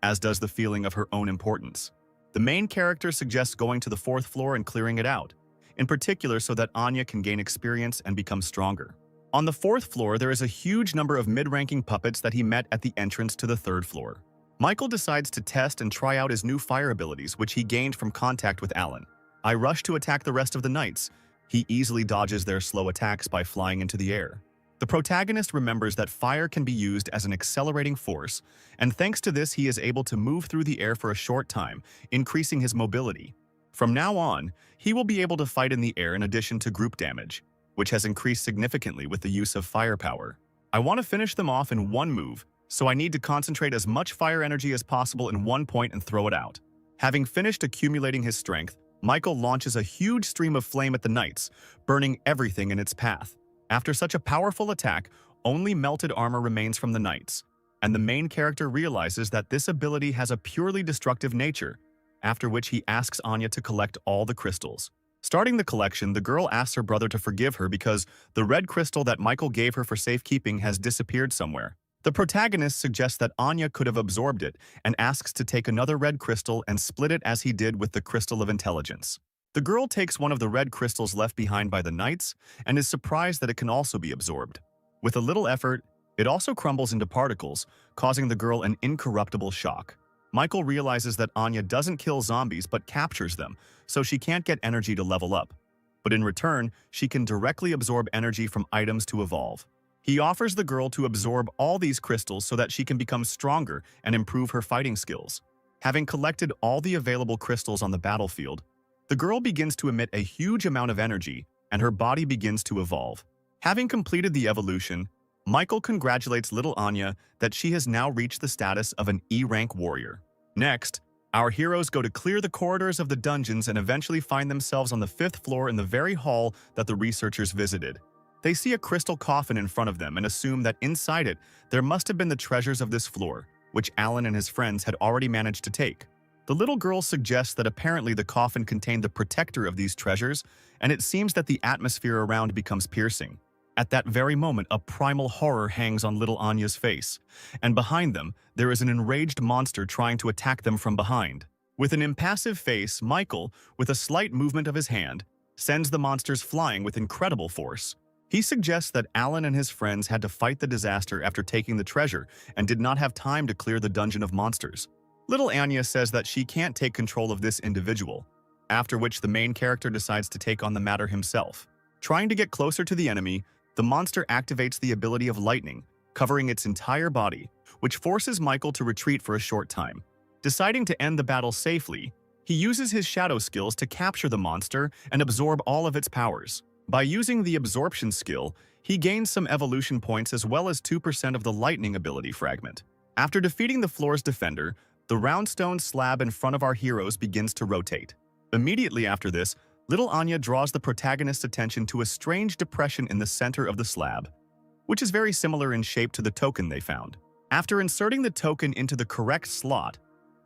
as does the feeling of her own importance. The main character suggests going to the 4th floor and clearing it out, in particular so that Anya can gain experience and become stronger. On the 4th floor, there is a huge number of mid-ranking puppets that he met at the entrance to the 3rd floor. Michael decides to test and try out his new fire abilities, which he gained from contact with Alan. I rush to attack the rest of the knights. He easily dodges their slow attacks by flying into the air. The protagonist remembers that fire can be used as an accelerating force, and thanks to this he is able to move through the air for a short time, increasing his mobility. From now on, he will be able to fight in the air in addition to group damage, which has increased significantly with the use of firepower. I want to finish them off in one move, so I need to concentrate as much fire energy as possible in one point and throw it out. Having finished accumulating his strength, Michael launches a huge stream of flame at the knights, burning everything in its path. After such a powerful attack, only melted armor remains from the knights, and the main character realizes that this ability has a purely destructive nature, after which he asks Anya to collect all the crystals. Starting the collection, the girl asks her brother to forgive her because the red crystal that Michael gave her for safekeeping has disappeared somewhere. The protagonist suggests that Anya could have absorbed it and asks to take another red crystal and split it as he did with the crystal of intelligence. The girl takes one of the red crystals left behind by the knights and is surprised that it can also be absorbed. With a little effort, it also crumbles into particles, causing the girl an incorruptible shock. Michael realizes that Anya doesn't kill zombies but captures them, so she can't get energy to level up. But in return, she can directly absorb energy from items to evolve. He offers the girl to absorb all these crystals so that she can become stronger and improve her fighting skills. Having collected all the available crystals on the battlefield, the girl begins to emit a huge amount of energy, and her body begins to evolve. Having completed the evolution, Michael congratulates little Anya that she has now reached the status of an E-rank warrior. Next, our heroes go to clear the corridors of the dungeons and eventually find themselves on the 5th floor in the very hall that the researchers visited. They see a crystal coffin in front of them and assume that inside it, there must have been the treasures of this floor, which Alan and his friends had already managed to take. The little girl suggests that apparently the coffin contained the protector of these treasures, and it seems that the atmosphere around becomes piercing. At that very moment, a primal horror hangs on little Anya's face, and behind them, there is an enraged monster trying to attack them from behind. With an impassive face, Michael, with a slight movement of his hand, sends the monsters flying with incredible force. He suggests that Alan and his friends had to fight the disaster after taking the treasure and did not have time to clear the dungeon of monsters. Little Anya says that she can't take control of this individual, after which the main character decides to take on the matter himself. Trying to get closer to the enemy, the monster activates the ability of lightning, covering its entire body, which forces Michael to retreat for a short time. Deciding to end the battle safely, he uses his shadow skills to capture the monster and absorb all of its powers. By using the absorption skill, he gains some evolution points as well as 2% of the lightning ability fragment. After defeating the floor's defender, the round stone slab in front of our heroes begins to rotate. Immediately after this, little Anya draws the protagonist's attention to a strange depression in the center of the slab. which is very similar in shape to the token they found. After inserting the token into the correct slot,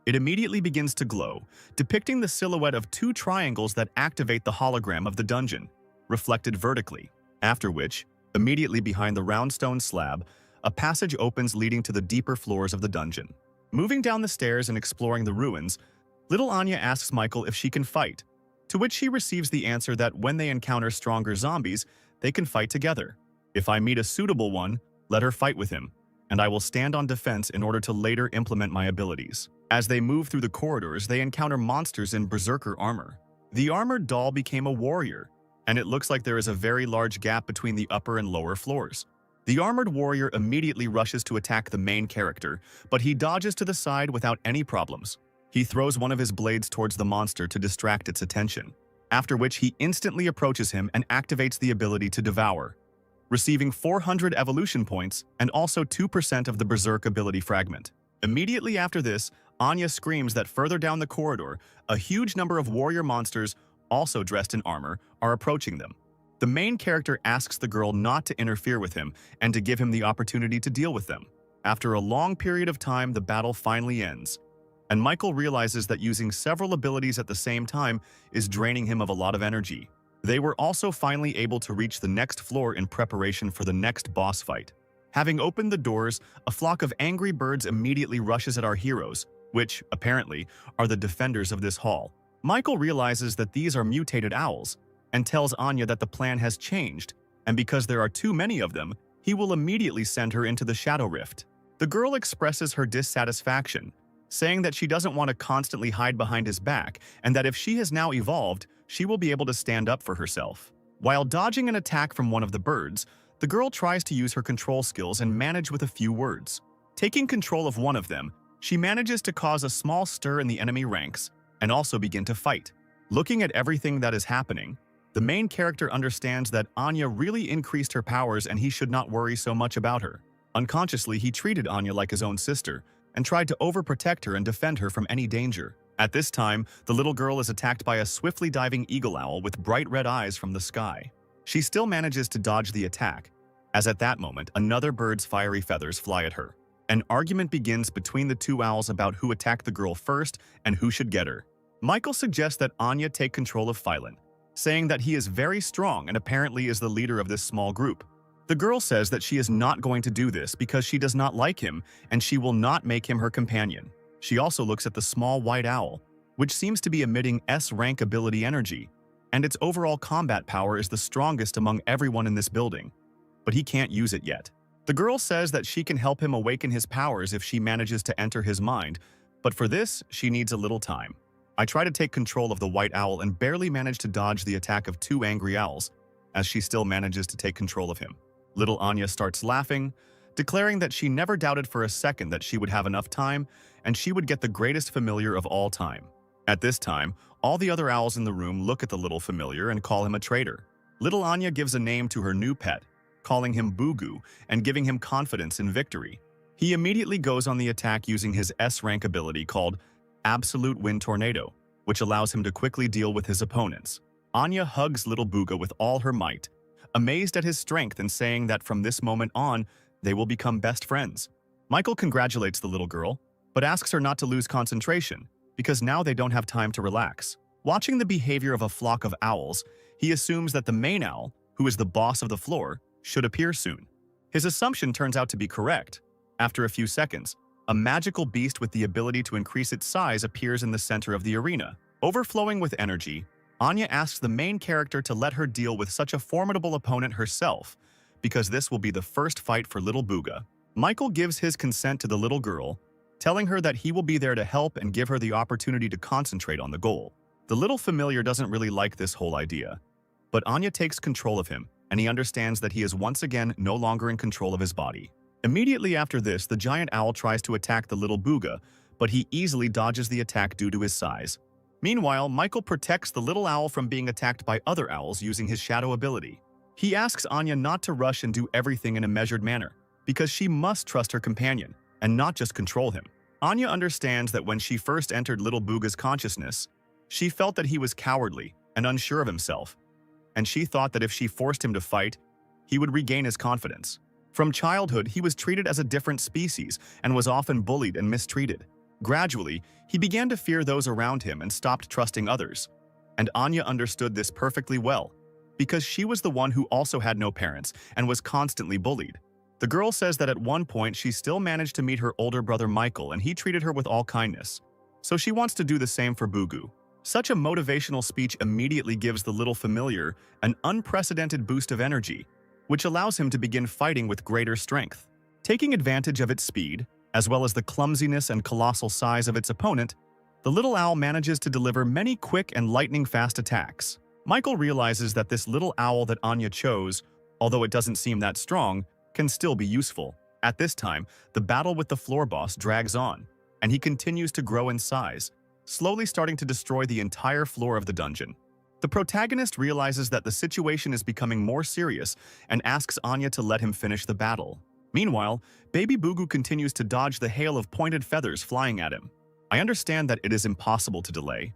it immediately begins to glow, depicting the silhouette of two triangles that activate the hologram of the dungeon, reflected vertically, after which, immediately behind the round stone slab, a passage opens leading to the deeper floors of the dungeon. Moving down the stairs and exploring the ruins, little Anya asks Michael if she can fight, to which she receives the answer that when they encounter stronger zombies, they can fight together. If I meet a suitable one, let her fight with him, and I will stand on defense in order to later implement my abilities. As they move through the corridors, they encounter monsters in berserker armor. The armored doll became a warrior, and it looks like there is a very large gap between the upper and lower floors. The armored warrior immediately rushes to attack the main character, but he dodges to the side without any problems. He throws one of his blades towards the monster to distract its attention, after which he instantly approaches him and activates the ability to devour, receiving 400 evolution points and also 2% of the berserk ability fragment. Immediately after this, Anya screams that further down the corridor, a huge number of warrior monsters, also dressed in armor, are approaching them. The main character asks the girl not to interfere with him and to give him the opportunity to deal with them. After a long period of time, the battle finally ends, and Michael realizes that using several abilities at the same time is draining him of a lot of energy. They were also finally able to reach the next floor in preparation for the next boss fight. Having opened the doors, a flock of angry birds immediately rushes at our heroes, which, apparently, are the defenders of this hall. Michael realizes that these are mutated owls, and tells Anya that the plan has changed, and because there are too many of them, he will immediately send her into the Shadow Rift. The girl expresses her dissatisfaction, saying that she doesn't want to constantly hide behind his back, and that if she has now evolved, she will be able to stand up for herself. While dodging an attack from one of the birds, the girl tries to use her control skills and manage with a few words. Taking control of one of them, she manages to cause a small stir in the enemy ranks, and also begin to fight. Looking at everything that is happening, the main character understands that Anya really increased her powers and he should not worry so much about her. Unconsciously, he treated Anya like his own sister and tried to overprotect her and defend her from any danger. At this time, the little girl is attacked by a swiftly diving eagle owl with bright red eyes from the sky. She still manages to dodge the attack, as at that moment, another bird's fiery feathers fly at her. An argument begins between the two owls about who attacked the girl first and who should get her. Michael suggests that Anya take control of Phylan, saying that he is very strong and apparently is the leader of this small group. The girl says that she is not going to do this because she does not like him and she will not make him her companion. She also looks at the small white owl, which seems to be emitting S-rank ability energy, and its overall combat power is the strongest among everyone in this building, but he can't use it yet. The girl says that she can help him awaken his powers if she manages to enter his mind, but for this, she needs a little time. I try to take control of the white owl and barely manage to dodge the attack of two angry owls, as she still manages to take control of him. Little Anya starts laughing, declaring that she never doubted for a second that she would have enough time and she would get the greatest familiar of all time. At this time, all the other owls in the room look at the little familiar and call him a traitor. Little Anya gives a name to her new pet, calling him Bugu and giving him confidence in victory. He immediately goes on the attack using his S-rank ability called Absolute Wind Tornado, which allows him to quickly deal with his opponents. Anya hugs little Buga with all her might, amazed at his strength and saying that from this moment on, they will become best friends. Michael congratulates the little girl, but asks her not to lose concentration, because now they don't have time to relax. Watching the behavior of a flock of owls, he assumes that the main owl, who is the boss of the floor, should appear soon. His assumption turns out to be correct. After a few seconds, a magical beast with the ability to increase its size appears in the center of the arena. Overflowing with energy, Anya asks the main character to let her deal with such a formidable opponent herself, because this will be the first fight for little Buga. Michael gives his consent to the little girl, telling her that he will be there to help and give her the opportunity to concentrate on the goal. The little familiar doesn't really like this whole idea, but Anya takes control of him, and he understands that he is once again no longer in control of his body. Immediately after this, the giant owl tries to attack the little Buga, but he easily dodges the attack due to his size. Meanwhile, Michael protects the little owl from being attacked by other owls using his shadow ability. He asks Anya not to rush and do everything in a measured manner, because she must trust her companion, and not just control him. Anya understands that when she first entered little Buga's consciousness, she felt that he was cowardly and unsure of himself, and she thought that if she forced him to fight, he would regain his confidence. From childhood, he was treated as a different species and was often bullied and mistreated. Gradually, he began to fear those around him and stopped trusting others. And Anya understood this perfectly well, because she was the one who also had no parents and was constantly bullied. The girl says that at one point she still managed to meet her older brother Michael and he treated her with all kindness. So she wants to do the same for Bugu. Such a motivational speech immediately gives the little familiar an unprecedented boost of energy, which allows him to begin fighting with greater strength. Taking advantage of its speed, as well as the clumsiness and colossal size of its opponent, the little owl manages to deliver many quick and lightning-fast attacks. Michael realizes that this little owl that Anya chose, although it doesn't seem that strong, can still be useful. At this time, the battle with the floor boss drags on, and he continues to grow in size, slowly starting to destroy the entire floor of the dungeon. The protagonist realizes that the situation is becoming more serious and asks Anya to let him finish the battle. Meanwhile, baby Bugu continues to dodge the hail of pointed feathers flying at him. I understand that it is impossible to delay.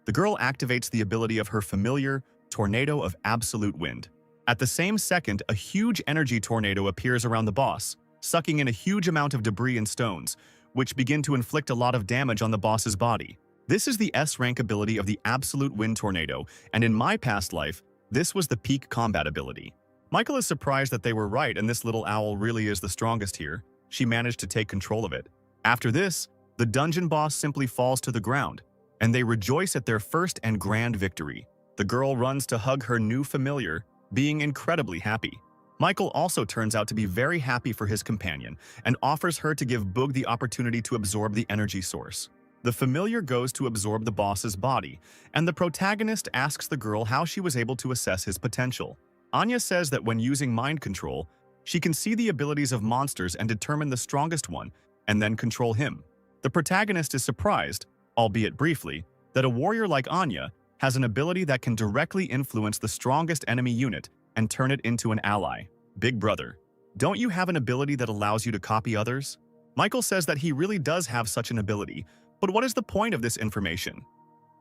The girl activates the ability of her familiar Tornado of Absolute Wind. At the same second, a huge energy tornado appears around the boss, sucking in a huge amount of debris and stones, which begin to inflict a lot of damage on the boss's body. This is the S-rank ability of the Absolute Wind Tornado, and in my past life, this was the peak combat ability. Michael is surprised that they were right and this little owl really is the strongest here. She managed to take control of it. After this, the dungeon boss simply falls to the ground, and they rejoice at their first and grand victory. The girl runs to hug her new familiar, being incredibly happy. Michael also turns out to be very happy for his companion and offers her to give Boog the opportunity to absorb the energy source. The familiar goes to absorb the boss's body, and the protagonist asks the girl how she was able to assess his potential. Anya says that when using mind control, she can see the abilities of monsters and determine the strongest one, and then control him. The protagonist is surprised, albeit briefly, that a warrior like Anya has an ability that can directly influence the strongest enemy unit and turn it into an ally. Big brother, don't you have an ability that allows you to copy others? Michael says that he really does have such an ability, but what is the point of this information?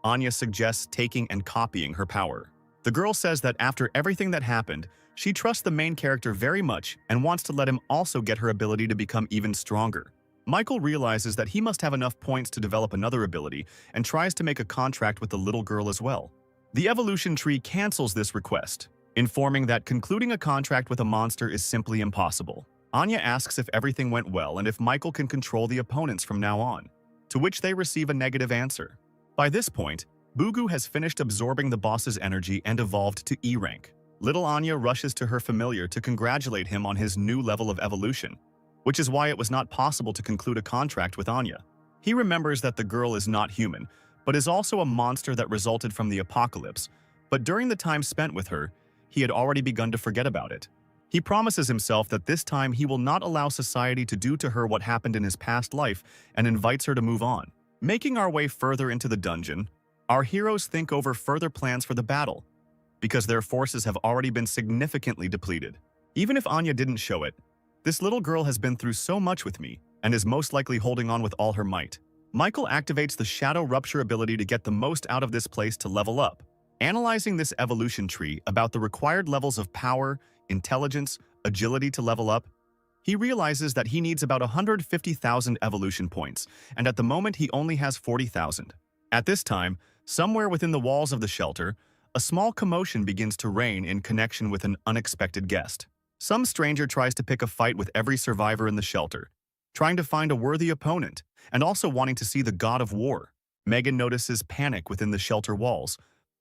Anya suggests taking and copying her power. The girl says that after everything that happened, she trusts the main character very much and wants to let him also get her ability to become even stronger. Michael realizes that he must have enough points to develop another ability and tries to make a contract with the little girl as well. The evolution tree cancels this request, informing that concluding a contract with a monster is simply impossible. Anya asks if everything went well and if Michael can control the opponents from now on, to which they receive a negative answer. By this point, Bugu has finished absorbing the boss's energy and evolved to E rank. Little Anya rushes to her familiar to congratulate him on his new level of evolution, which is why it was not possible to conclude a contract with Anya. He remembers that the girl is not human, but is also a monster that resulted from the apocalypse, but during the time spent with her, he had already begun to forget about it. He promises himself that this time he will not allow society to do to her what happened in his past life and invites her to move on. Making our way further into the dungeon, our heroes think over further plans for the battle, because their forces have already been significantly depleted. Even if Anya didn't show it, this little girl has been through so much with me and is most likely holding on with all her might. Michael activates the Shadow Rupture ability to get the most out of this place to level up. Analyzing this evolution tree about the required levels of power, intelligence, agility to level up, he realizes that he needs about 150,000 evolution points, and at the moment he only has 40,000. At this time, somewhere within the walls of the shelter, a small commotion begins to reign in connection with an unexpected guest. Some stranger tries to pick a fight with every survivor in the shelter, trying to find a worthy opponent, and also wanting to see the god of war. Megan notices panic within the shelter walls,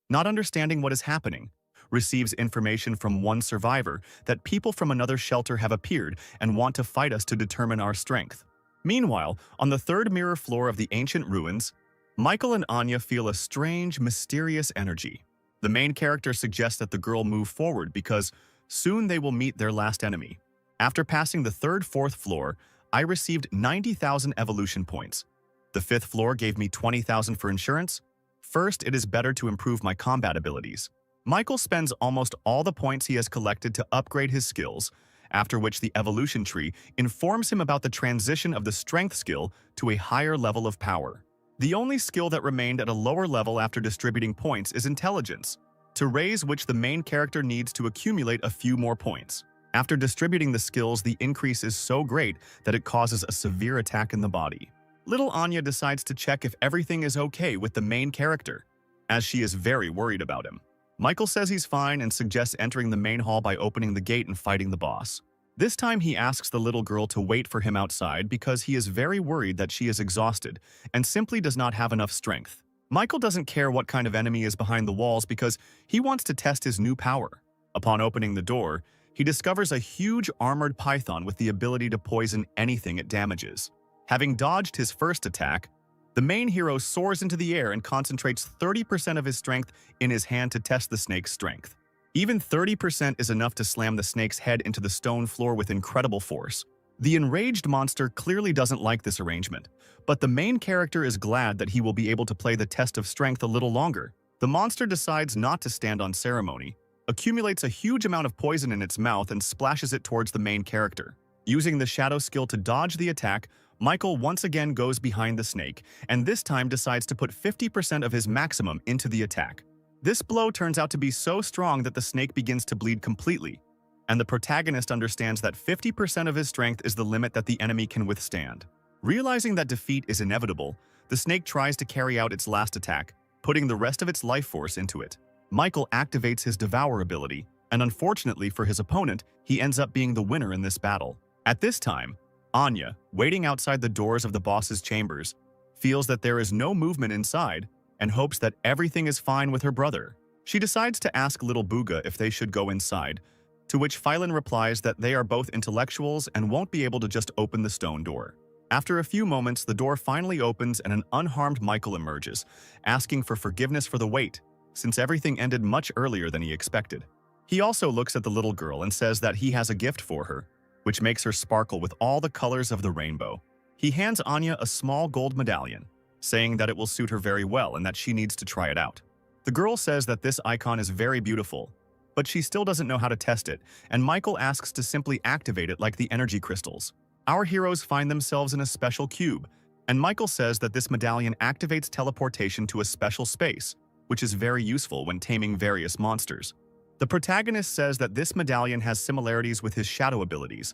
not understanding what is happening, receives information from one survivor that people from another shelter have appeared and want to fight us to determine our strength. Meanwhile, on the third mirror floor of the ancient ruins, Michael and Anya feel a strange, mysterious energy. The main character suggests that the girl move forward because soon they will meet their last enemy. After passing the third, fourth floor, I received 90,000 evolution points. The fifth floor gave me 20,000 for insurance. First, it is better to improve my combat abilities. Michael spends almost all the points he has collected to upgrade his skills, after which the evolution tree informs him about the transition of the strength skill to a higher level of power. The only skill that remained at a lower level after distributing points is intelligence, to raise which the main character needs to accumulate a few more points. After distributing the skills, the increase is so great that it causes a severe attack in the body. Little Anya decides to check if everything is okay with the main character, as she is very worried about him. Michael says he's fine and suggests entering the main hall by opening the gate and fighting the boss. This time he asks the little girl to wait for him outside because he is very worried that she is exhausted and simply does not have enough strength. Michael doesn't care what kind of enemy is behind the walls because he wants to test his new power. Upon opening the door, he discovers a huge armored python with the ability to poison anything it damages. Having dodged his first attack, the main hero soars into the air and concentrates 30% of his strength in his hand to test the snake's strength. Even 30% is enough to slam the snake's head into the stone floor with incredible force. The enraged monster clearly doesn't like this arrangement, but the main character is glad that he will be able to play the test of strength a little longer. The monster decides not to stand on ceremony, accumulates a huge amount of poison in its mouth and splashes it towards the main character. Using the shadow skill to dodge the attack, Michael once again goes behind the snake and this time decides to put 50% of his maximum into the attack. This blow turns out to be so strong that the snake begins to bleed completely, and the protagonist understands that 50% of his strength is the limit that the enemy can withstand. Realizing that defeat is inevitable, the snake tries to carry out its last attack, putting the rest of its life force into it. Michael activates his Devour ability, and unfortunately for his opponent, he ends up being the winner in this battle. At this time, Anya, waiting outside the doors of the boss's chambers, feels that there is no movement inside and hopes that everything is fine with her brother. She decides to ask little Booga if they should go inside, to which Phylan replies that they are both intellectuals and won't be able to just open the stone door. After a few moments, the door finally opens and an unharmed Michael emerges, asking for forgiveness for the wait, since everything ended much earlier than he expected. He also looks at the little girl and says that he has a gift for her, which makes her sparkle with all the colors of the rainbow. He hands Anya a small gold medallion, saying that it will suit her very well and that she needs to try it out. The girl says that this icon is very beautiful, but she still doesn't know how to test it, and Michael asks to simply activate it like the energy crystals. Our heroes find themselves in a special cube, and Michael says that this medallion activates teleportation to a special space, which is very useful when taming various monsters. The protagonist says that this medallion has similarities with his shadow abilities,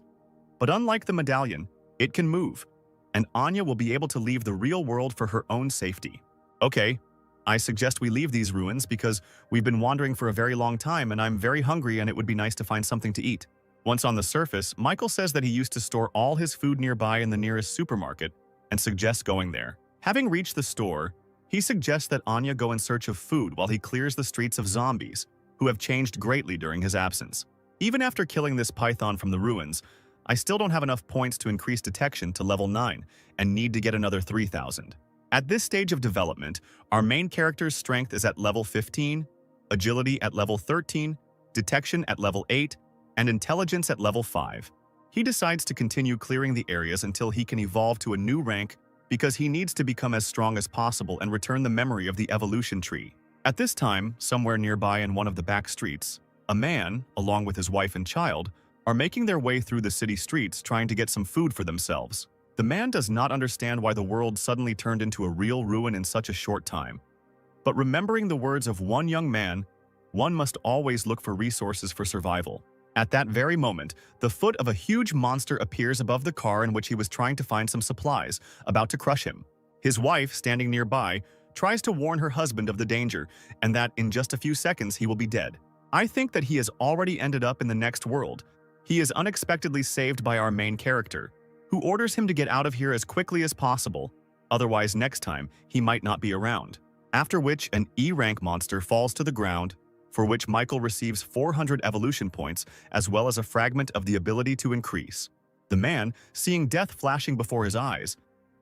but unlike the medallion, it can move, and Anya will be able to leave the real world for her own safety. Okay, I suggest we leave these ruins because we've been wandering for a very long time and I'm very hungry and it would be nice to find something to eat. Once on the surface, Michael says that he used to store all his food nearby in the nearest supermarket and suggests going there. Having reached the store, he suggests that Anya go in search of food while he clears the streets of zombies, who have changed greatly during his absence. Even after killing this python from the ruins, I still don't have enough points to increase detection to level 9 and need to get another 3,000. At this stage of development, our main character's strength is at level 15, agility at level 13, detection at level 8, and intelligence at level 5. He decides to continue clearing the areas until he can evolve to a new rank because he needs to become as strong as possible and return the memory of the evolution tree. At this time, somewhere nearby in one of the back streets, a man, along with his wife and child, are making their way through the city streets trying to get some food for themselves. The man does not understand why the world suddenly turned into a real ruin in such a short time. But remembering the words of one young man, one must always look for resources for survival. At that very moment, the foot of a huge monster appears above the car in which he was trying to find some supplies, about to crush him. His wife, standing nearby, tries to warn her husband of the danger and that in just a few seconds he will be dead. I think that he has already ended up in the next world. He is unexpectedly saved by our main character, who orders him to get out of here as quickly as possible, otherwise next time he might not be around. After which an E-rank monster falls to the ground, for which Michael receives 400 evolution points as well as a fragment of the ability to increase. The man, seeing death flashing before his eyes,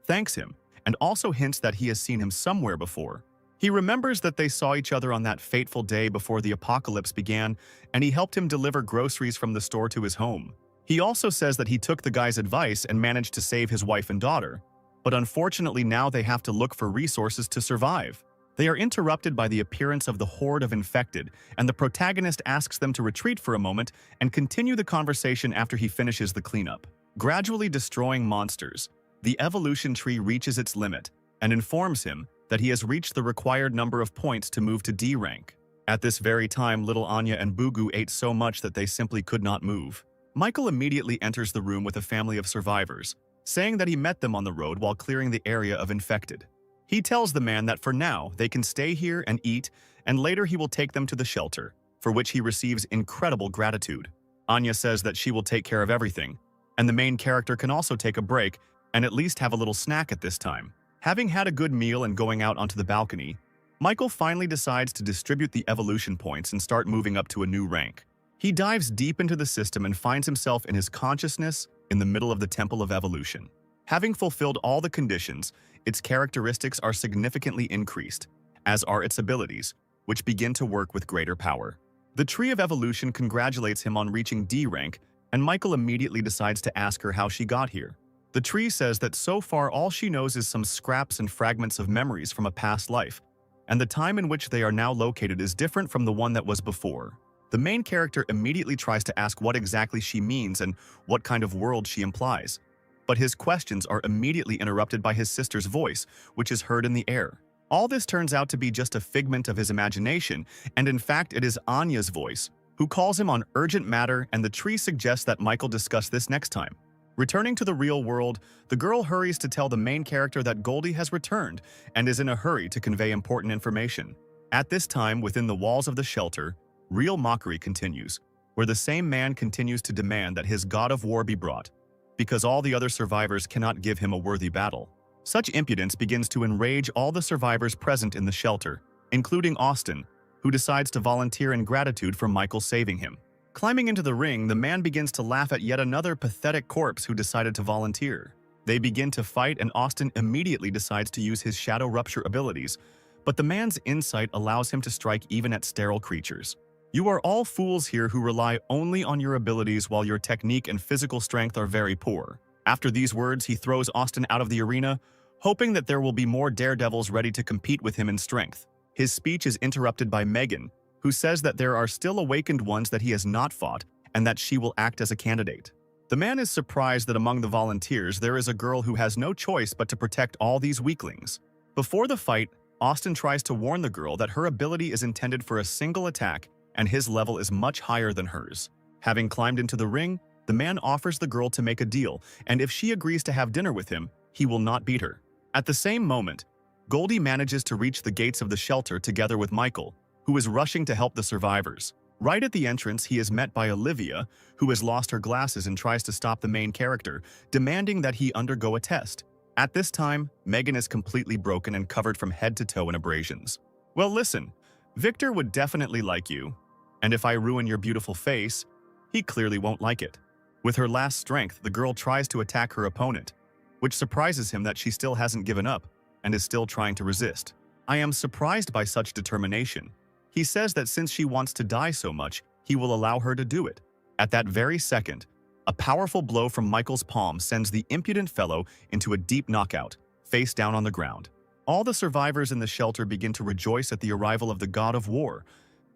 thanks him and also hints that he has seen him somewhere before. He remembers that they saw each other on that fateful day before the apocalypse began, and he helped him deliver groceries from the store to his home. He also says that he took the guy's advice and managed to save his wife and daughter, but unfortunately now they have to look for resources to survive. They are interrupted by the appearance of the horde of infected, and the protagonist asks them to retreat for a moment and continue the conversation after he finishes the cleanup. Gradually destroying monsters, the evolution tree reaches its limit and informs him that he has reached the required number of points to move to D rank. At this very time, little Anya and Bugu ate so much that they simply could not move. Michael immediately enters the room with a family of survivors, saying that he met them on the road while clearing the area of infected. He tells the man that for now, they can stay here and eat, and later he will take them to the shelter, for which he receives incredible gratitude. Anya says that she will take care of everything, and the main character can also take a break and at least have a little snack at this time. Having had a good meal and going out onto the balcony, Michael finally decides to distribute the evolution points and start moving up to a new rank. He dives deep into the system and finds himself in his consciousness in the middle of the Temple of Evolution. Having fulfilled all the conditions, its characteristics are significantly increased, as are its abilities, which begin to work with greater power. The Tree of Evolution congratulates him on reaching D rank, and Michael immediately decides to ask her how she got here. The tree says that so far all she knows is some scraps and fragments of memories from a past life, and the time in which they are now located is different from the one that was before. The main character immediately tries to ask what exactly she means and what kind of world she implies, but his questions are immediately interrupted by his sister's voice, which is heard in the air. All this turns out to be just a figment of his imagination, and in fact it is Anya's voice, who calls him on urgent matter, and the tree suggests that Michael discuss this next time. Returning to the real world, the girl hurries to tell the main character that Goldie has returned and is in a hurry to convey important information. At this time, within the walls of the shelter, real mockery continues, where the same man continues to demand that his god of war be brought, because all the other survivors cannot give him a worthy battle. Such impudence begins to enrage all the survivors present in the shelter, including Austin, who decides to volunteer in gratitude for Michael saving him. Climbing into the ring, the man begins to laugh at yet another pathetic corpse who decided to volunteer. They begin to fight, and Austin immediately decides to use his shadow rupture abilities, but the man's insight allows him to strike even at sterile creatures. You are all fools here who rely only on your abilities while your technique and physical strength are very poor. After these words, he throws Austin out of the arena, hoping that there will be more daredevils ready to compete with him in strength. His speech is interrupted by Megan, who says that there are still awakened ones that he has not fought and that she will act as a candidate. The man is surprised that among the volunteers there is a girl who has no choice but to protect all these weaklings. Before the fight, Austin tries to warn the girl that her ability is intended for a single attack and his level is much higher than hers. Having climbed into the ring, the man offers the girl to make a deal, and if she agrees to have dinner with him, he will not beat her. At the same moment, Goldie manages to reach the gates of the shelter together with Michael, who is rushing to help the survivors. Right at the entrance, he is met by Olivia, who has lost her glasses and tries to stop the main character, demanding that he undergo a test. At this time, Megan is completely broken and covered from head to toe in abrasions. Well, listen, Victor would definitely like you, and if I ruin your beautiful face, he clearly won't like it. With her last strength, the girl tries to attack her opponent, which surprises him that she still hasn't given up and is still trying to resist. I am surprised by such determination. He says that since she wants to die so much, he will allow her to do it. At that very second, a powerful blow from Michael's palm sends the impudent fellow into a deep knockout, face down on the ground. All the survivors in the shelter begin to rejoice at the arrival of the god of war,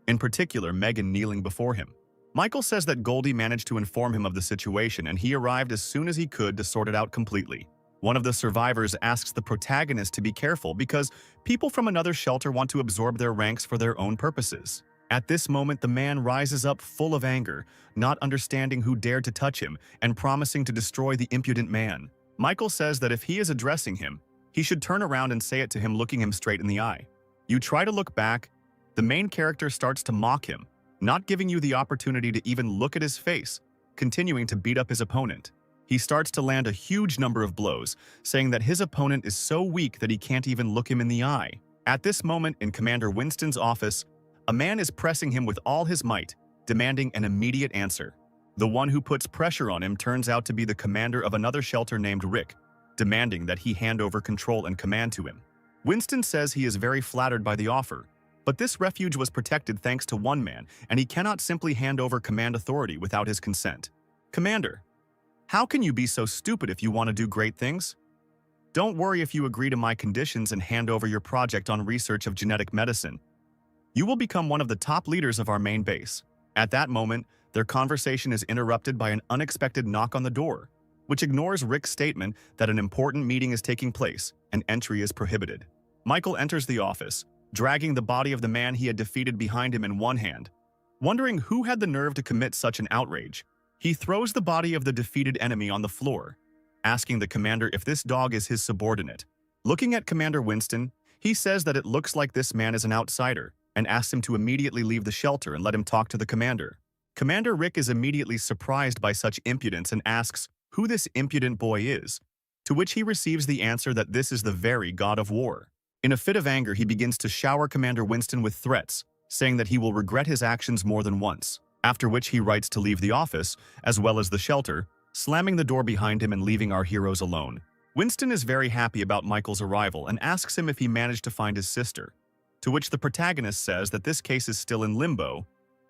in particular Megan kneeling before him. Michael says that Goldie managed to inform him of the situation and he arrived as soon as he could to sort it out completely. One of the survivors asks the protagonist to be careful because people from another shelter want to absorb their ranks for their own purposes. At this moment, the man rises up full of anger, not understanding who dared to touch him and promising to destroy the impudent man. Michael says that if he is addressing him, he should turn around and say it to him looking him straight in the eye. You try to look back, the main character starts to mock him, not giving you the opportunity to even look at his face, continuing to beat up his opponent. He starts to land a huge number of blows, saying that his opponent is so weak that he can't even look him in the eye. At this moment, in Commander Winston's office, a man is pressing him with all his might, demanding an immediate answer. The one who puts pressure on him turns out to be the commander of another shelter named Rick, demanding that he hand over control and command to him. Winston says he is very flattered by the offer, but this refuge was protected thanks to one man, and he cannot simply hand over command authority without his consent. Commander, how can you be so stupid if you want to do great things? Don't worry if you agree to my conditions and hand over your project on research of genetic medicine. You will become one of the top leaders of our main base. At that moment, their conversation is interrupted by an unexpected knock on the door, which ignores Rick's statement that an important meeting is taking place and entry is prohibited. Michael enters the office, dragging the body of the man he had defeated behind him in one hand. Wondering who had the nerve to commit such an outrage, He throws the body of the defeated enemy on the floor, asking the commander if this dog is his subordinate. Looking at Commander Winston, he says that it looks like this man is an outsider and asks him to immediately leave the shelter and let him talk to the commander. Commander Rick is immediately surprised by such impudence and asks who this impudent boy is, to which he receives the answer that this is the very god of war. In a fit of anger, he begins to shower Commander Winston with threats, saying that he will regret his actions more than once, after which he writes to leave the office, as well as the shelter, slamming the door behind him and leaving our heroes alone. Winston is very happy about Michael's arrival and asks him if he managed to find his sister, to which the protagonist says that this case is still in limbo,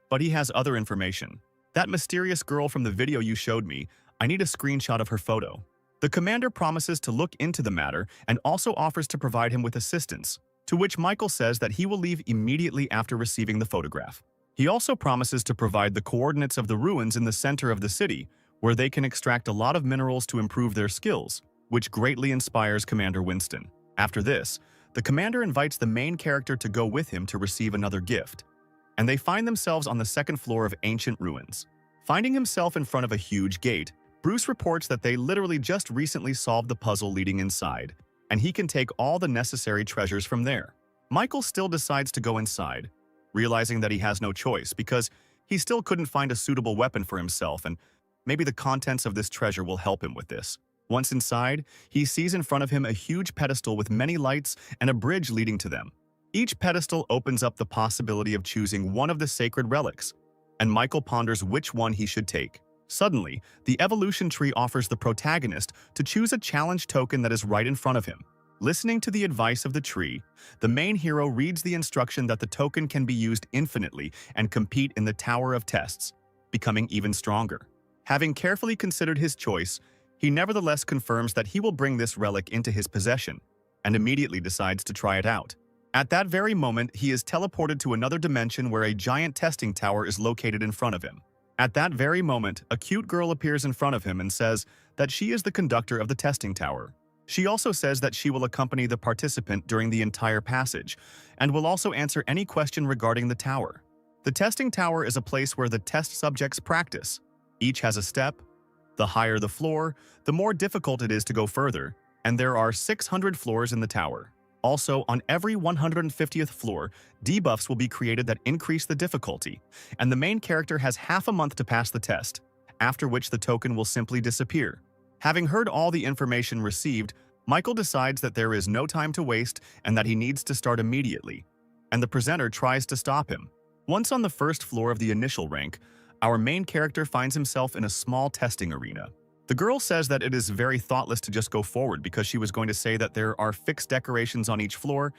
but he has other information. That mysterious girl from the video you showed me, I need a screenshot of her photo. The commander promises to look into the matter and also offers to provide him with assistance, to which Michael says that he will leave immediately after receiving the photograph. He also promises to provide the coordinates of the ruins in the center of the city, where they can extract a lot of minerals to improve their skills, which greatly inspires Commander Winston. After this, the commander invites the main character to go with him to receive another gift, and they find themselves on the second floor of ancient ruins. Finding himself in front of a huge gate, Bruce reports that they literally just recently solved the puzzle leading inside, and he can take all the necessary treasures from there. Michael still decides to go inside, realizing that he has no choice because he still couldn't find a suitable weapon for himself, and maybe the contents of this treasure will help him with this. Once inside, he sees in front of him a huge pedestal with many lights and a bridge leading to them. Each pedestal opens up the possibility of choosing one of the sacred relics, and Michael ponders which one he should take. Suddenly, the evolution tree offers the protagonist to choose a challenge token that is right in front of him. Listening to the advice of the tree, the main hero reads the instruction that the token can be used infinitely and compete in the Tower of Tests, becoming even stronger. Having carefully considered his choice, he nevertheless confirms that he will bring this relic into his possession, and immediately decides to try it out. At that very moment, he is teleported to another dimension where a giant testing tower is located in front of him. At that very moment, a cute girl appears in front of him and says that she is the conductor of the testing tower. She also says that she will accompany the participant during the entire passage, and will also answer any question regarding the tower. The testing tower is a place where the test subjects practice. Each has a step. The higher the floor, the more difficult it is to go further, and there are 600 floors in the tower. Also, on every 150th floor, debuffs will be created that increase the difficulty, and the main character has half a month to pass the test, after which the token will simply disappear. Having heard all the information received, Michael decides that there is no time to waste and that he needs to start immediately, and the presenter tries to stop him. Once on the first floor of the initial rank, our main character finds himself in a small testing arena. The girl says that it is very thoughtless to just go forward because she was going to say that there are fixed decorations on each floor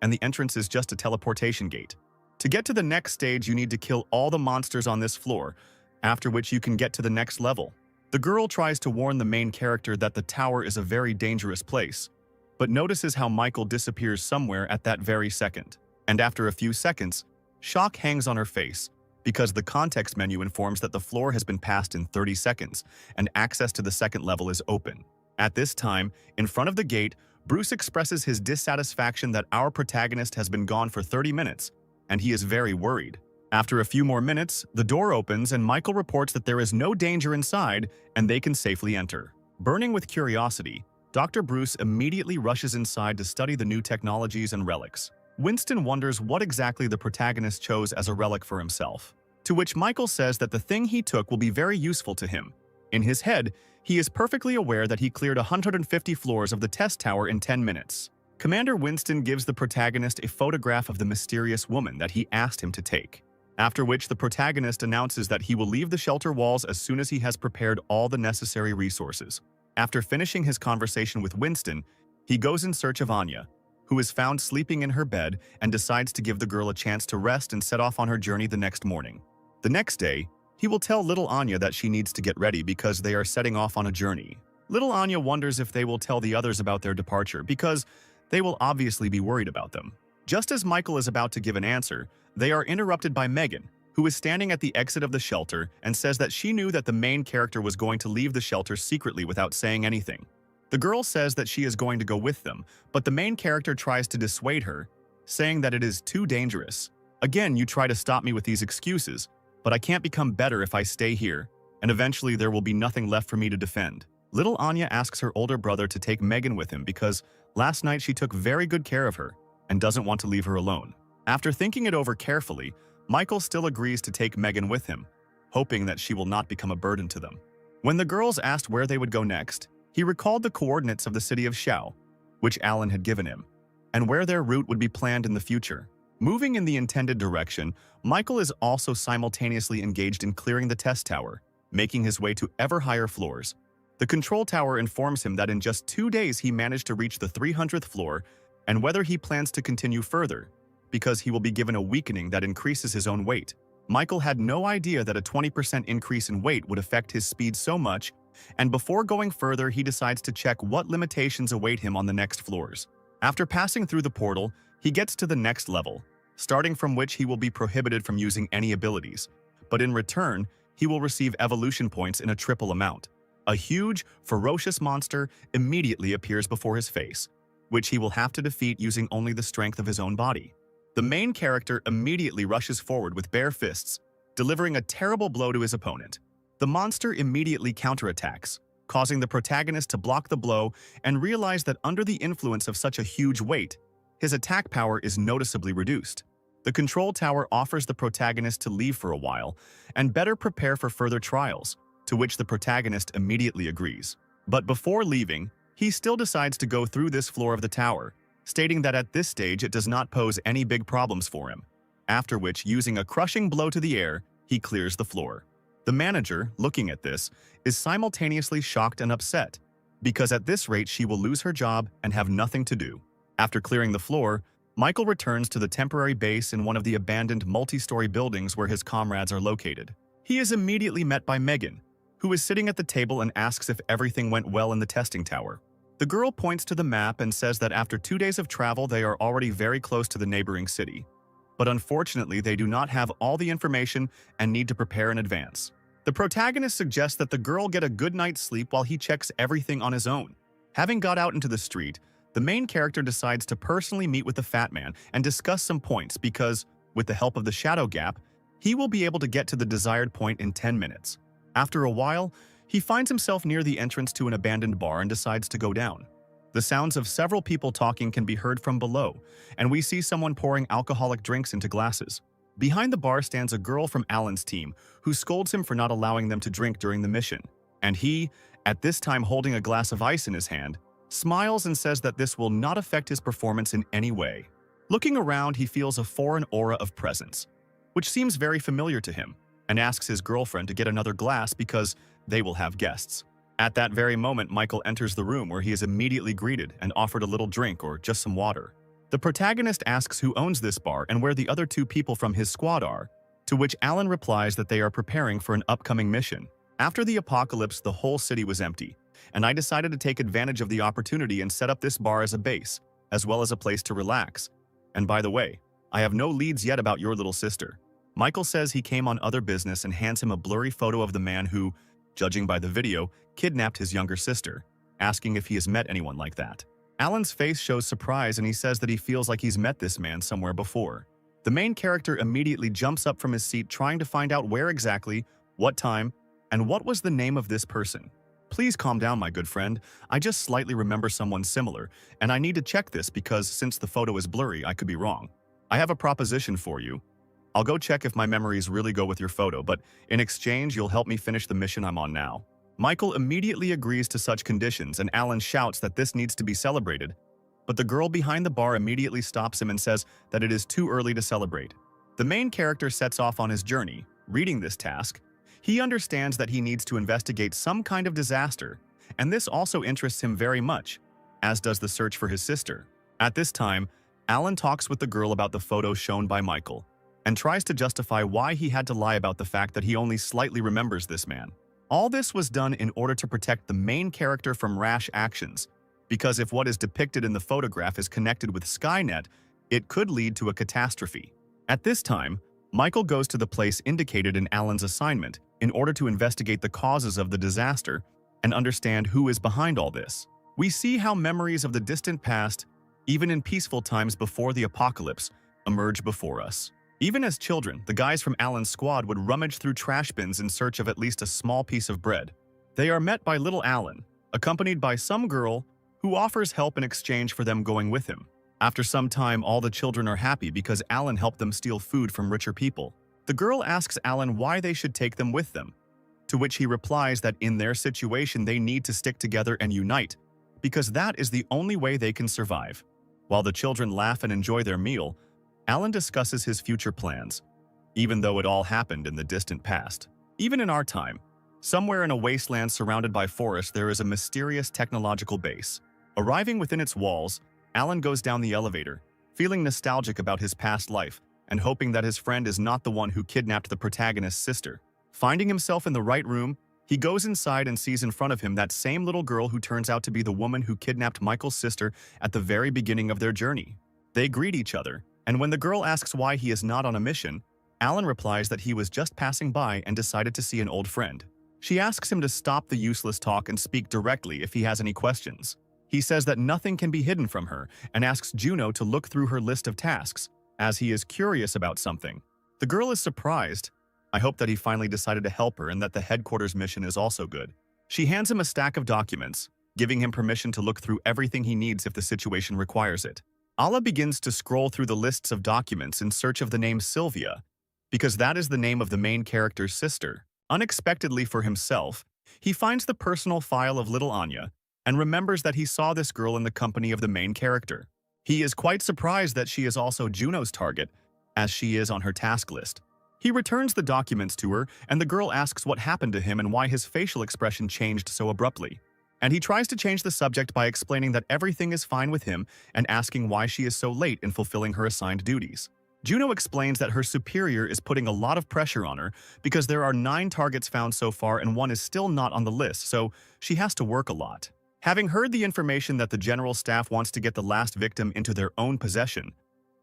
and the entrance is just a teleportation gate. To get to the next stage, you need to kill all the monsters on this floor, after which you can get to the next level. The girl tries to warn the main character that the tower is a very dangerous place, but notices how Michael disappears somewhere at that very second. And after a few seconds, shock hangs on her face, because the context menu informs that the floor has been passed in 30 seconds and access to the second level is open. At this time, in front of the gate, Bruce expresses his dissatisfaction that our protagonist has been gone for 30 minutes, and he is very worried. After a few more minutes, the door opens and Michael reports that there is no danger inside and they can safely enter. Burning with curiosity, Dr. Bruce immediately rushes inside to study the new technologies and relics. Winston wonders what exactly the protagonist chose as a relic for himself, to which Michael says that the thing he took will be very useful to him. In his head, he is perfectly aware that he cleared 150 floors of the test tower in 10 minutes. Commander Winston gives the protagonist a photograph of the mysterious woman that he asked him to take, after which the protagonist announces that he will leave the shelter walls as soon as he has prepared all the necessary resources. After finishing his conversation with Winston, he goes in search of Anya, who is found sleeping in her bed and decides to give the girl a chance to rest and set off on her journey the next morning. The next day, he will tell little Anya that she needs to get ready because they are setting off on a journey. Little Anya wonders if they will tell the others about their departure because they will obviously be worried about them. Just as Michael is about to give an answer, they are interrupted by Megan, who is standing at the exit of the shelter and says that she knew that the main character was going to leave the shelter secretly without saying anything. The girl says that she is going to go with them, but the main character tries to dissuade her, saying that it is too dangerous. Again, you try to stop me with these excuses, but I can't become better if I stay here. and eventually there will be nothing left for me to defend. Little Anya asks her older brother to take Megan with him because last night she took very good care of her and doesn't want to leave her alone. After thinking it over carefully, Michael still agrees to take Megan with him, hoping that she will not become a burden to them. When the girls asked where they would go next, he recalled the coordinates of the city of Xiao, which Alan had given him, and where their route would be planned in the future. Moving in the intended direction, Michael is also simultaneously engaged in clearing the test tower, making his way to ever higher floors. The control tower informs him that in just 2 days he managed to reach the 300th floor and whether he plans to continue further, because he will be given a weakening that increases his own weight. Michael had no idea that a 20% increase in weight would affect his speed so much, and before going further he decides to check what limitations await him on the next floors. After passing through the portal, he gets to the next level, starting from which he will be prohibited from using any abilities, but in return, he will receive evolution points in a triple amount. A huge, ferocious monster immediately appears before his face, which he will have to defeat using only the strength of his own body. The main character immediately rushes forward with bare fists, delivering a terrible blow to his opponent. The monster immediately counterattacks, causing the protagonist to block the blow and realize that under the influence of such a huge weight, his attack power is noticeably reduced. The control tower offers the protagonist to leave for a while and better prepare for further trials, to which the protagonist immediately agrees. But before leaving, he still decides to go through this floor of the tower, stating that at this stage it does not pose any big problems for him, after which, using a crushing blow to the air, he clears the floor. The manager, looking at this, is simultaneously shocked and upset, because at this rate she will lose her job and have nothing to do. After clearing the floor, Michael returns to the temporary base in one of the abandoned multi-story buildings where his comrades are located. He is immediately met by Megan, who is sitting at the table and asks if everything went well in the testing tower. The girl points to the map and says that after 2 days of travel they are already very close to the neighboring city. But unfortunately they do not have all the information and need to prepare in advance. The protagonist suggests that the girl get a good night's sleep while he checks everything on his own. Having got out into the street, the main character decides to personally meet with the fat man and discuss some points because, with the help of the shadow gap, he will be able to get to the desired point in 10 minutes. After a while, he finds himself near the entrance to an abandoned bar and decides to go down. The sounds of several people talking can be heard from below, and we see someone pouring alcoholic drinks into glasses. Behind the bar stands a girl from Alan's team who scolds him for not allowing them to drink during the mission, and he, at this time holding a glass of ice in his hand, smiles and says that this will not affect his performance in any way. Looking around, he feels a foreign aura of presence, which seems very familiar to him, and asks his girlfriend to get another glass because they will have guests. At that very moment, Michael enters the room where he is immediately greeted and offered a little drink or just some water. The protagonist asks who owns this bar and where the other 2 people from his squad are, to which Alan replies that they are preparing for an upcoming mission. After the apocalypse, the whole city was empty, and I decided to take advantage of the opportunity and set up this bar as a base, as well as a place to relax. And by the way, I have no leads yet about your little sister. Michael says he came on other business and hands him a blurry photo of the man who, judging by the video, kidnapped his younger sister, asking if he has met anyone like that. Alan's face shows surprise and he says that he feels like he's met this man somewhere before. The main character immediately jumps up from his seat trying to find out where exactly, what time, and what was the name of this person. Please calm down, my good friend. I just slightly remember someone similar, and I need to check this because since the photo is blurry, I could be wrong. I have a proposition for you. I'll go check if my memories really go with your photo, but in exchange, you'll help me finish the mission I'm on now. Michael immediately agrees to such conditions, and Alan shouts that this needs to be celebrated. But the girl behind the bar immediately stops him and says that it is too early to celebrate. The main character sets off on his journey. Reading this task, he understands that he needs to investigate some kind of disaster, and this also interests him very much, as does the search for his sister. At this time, Alan talks with the girl about the photo shown by Michael, and tries to justify why he had to lie about the fact that he only slightly remembers this man. All this was done in order to protect the main character from rash actions, because if what is depicted in the photograph is connected with Skynet, it could lead to a catastrophe. At this time, Michael goes to the place indicated in Alan's assignment in order to investigate the causes of the disaster and understand who is behind all this. We see how memories of the distant past, even in peaceful times before the apocalypse, emerge before us. Even as children, the guys from Alan's squad would rummage through trash bins in search of at least a small piece of bread. They are met by little Alan, accompanied by some girl who offers help in exchange for them going with him. After some time, all the children are happy because Alan helped them steal food from richer people. The girl asks Alan why they should take them with them, to which he replies that in their situation they need to stick together and unite, because that is the only way they can survive. While the children laugh and enjoy their meal, Alan discusses his future plans, even though it all happened in the distant past. Even in our time, somewhere in a wasteland surrounded by forest, there is a mysterious technological base. Arriving within its walls, Alan goes down the elevator, feeling nostalgic about his past life and hoping that his friend is not the one who kidnapped the protagonist's sister. Finding himself in the right room, he goes inside and sees in front of him that same little girl who turns out to be the woman who kidnapped Michael's sister at the very beginning of their journey. They greet each other, and when the girl asks why he is not on a mission, Alan replies that he was just passing by and decided to see an old friend. She asks him to stop the useless talk and speak directly if he has any questions. He says that nothing can be hidden from her and asks Juno to look through her list of tasks, as he is curious about something. The girl is surprised. I hope that he finally decided to help her and that the headquarters mission is also good. She hands him a stack of documents, giving him permission to look through everything he needs if the situation requires it. Ala begins to scroll through the lists of documents in search of the name Sylvia, because that is the name of the main character's sister. Unexpectedly for himself, he finds the personal file of little Anya and remembers that he saw this girl in the company of the main character. He is quite surprised that she is also Juno's target, as she is on her task list. He returns the documents to her, and the girl asks what happened to him and why his facial expression changed so abruptly. And he tries to change the subject by explaining that everything is fine with him and asking why she is so late in fulfilling her assigned duties. Juno explains that her superior is putting a lot of pressure on her because there are 9 targets found so far and 1 is still not on the list, so she has to work a lot. Having heard the information that the general staff wants to get the last victim into their own possession,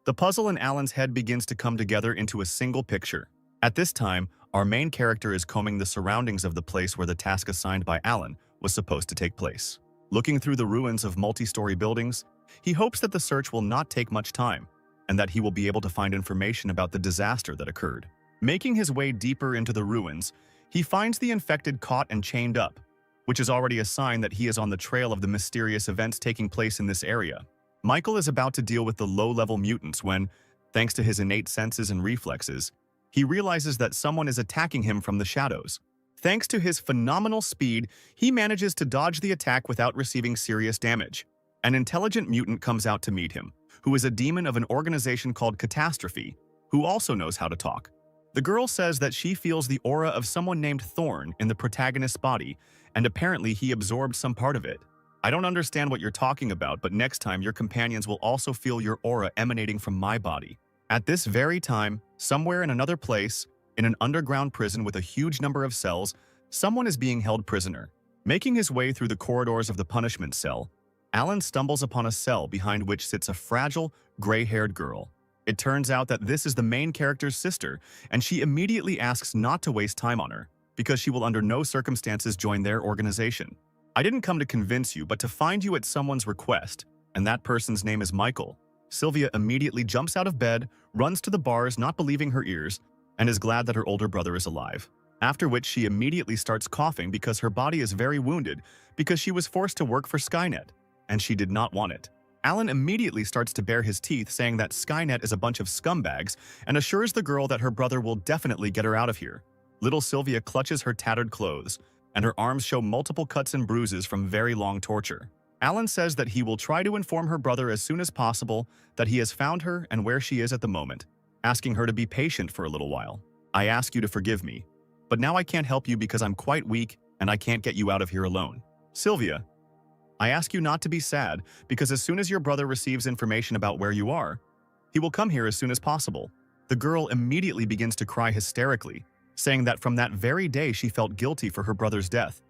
the puzzle in Alan's head begins to come together into a single picture. At this time, our main character is combing the surroundings of the place where the task assigned by Alan was supposed to take place. Looking through the ruins of multi-story buildings, he hopes that the search will not take much time and that he will be able to find information about the disaster that occurred. Making his way deeper into the ruins, he finds the infected caught and chained up, which is already a sign that he is on the trail of the mysterious events taking place in this area. Michael is about to deal with the low-level mutants when, thanks to his innate senses and reflexes, he realizes that someone is attacking him from the shadows. Thanks to his phenomenal speed, he manages to dodge the attack without receiving serious damage. An intelligent mutant comes out to meet him, who is a demon of an organization called Catastrophe, who also knows how to talk. The girl says that she feels the aura of someone named Thorn in the protagonist's body, and apparently he absorbed some part of it. I don't understand what you're talking about, but next time your companions will also feel your aura emanating from my body. At this very time, somewhere in another place, in an underground prison with a huge number of cells, someone is being held prisoner. Making his way through the corridors of the punishment cell, Alan stumbles upon a cell behind which sits a fragile, gray-haired girl. It turns out that this is the main character's sister, and she immediately asks not to waste time on her, because she will under no circumstances join their organization. I didn't come to convince you, but to find you at someone's request, and that person's name is Michael. Sylvia immediately jumps out of bed, runs to the bars not believing her ears, and is glad that her older brother is alive. After which she immediately starts coughing because her body is very wounded because she was forced to work for Skynet, and she did not want it. Alan immediately starts to bare his teeth, saying that Skynet is a bunch of scumbags and assures the girl that her brother will definitely get her out of here. Little Sylvia clutches her tattered clothes, and her arms show multiple cuts and bruises from very long torture. Alan says that he will try to inform her brother as soon as possible that he has found her and where she is at the moment, asking her to be patient for a little while. I ask you to forgive me, but now I can't help you because I'm quite weak and I can't get you out of here alone. Sylvia, I ask you not to be sad because as soon as your brother receives information about where you are, he will come here as soon as possible. The girl immediately begins to cry hysterically, saying that from that very day she felt guilty for her brother's death,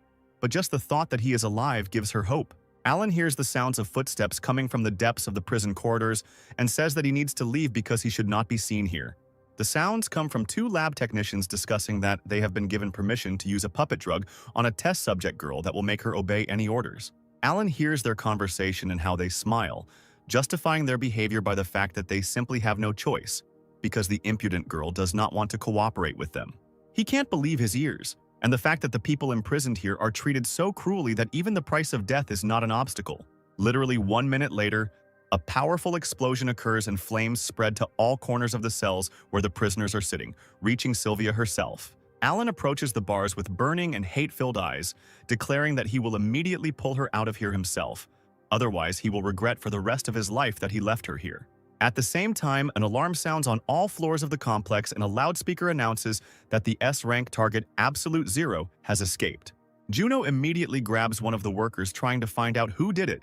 but just the thought that he is alive gives her hope. Alan hears the sounds of footsteps coming from the depths of the prison corridors and says that he needs to leave because he should not be seen here. The sounds come from 2 lab technicians discussing that they have been given permission to use a puppet drug on a test subject girl that will make her obey any orders. Alan hears their conversation and how they smile, justifying their behavior by the fact that they simply have no choice, because the impudent girl does not want to cooperate with them. He can't believe his ears, and the fact that the people imprisoned here are treated so cruelly that even the price of death is not an obstacle. Literally 1 minute later, a powerful explosion occurs and flames spread to all corners of the cells where the prisoners are sitting, reaching Sylvia herself. Alan approaches the bars with burning and hate-filled eyes, declaring that he will immediately pull her out of here himself. Otherwise, he will regret for the rest of his life that he left her here. At the same time, an alarm sounds on all floors of the complex and a loudspeaker announces that the S-rank target Absolute Zero has escaped. Juno immediately grabs one of the workers trying to find out who did it,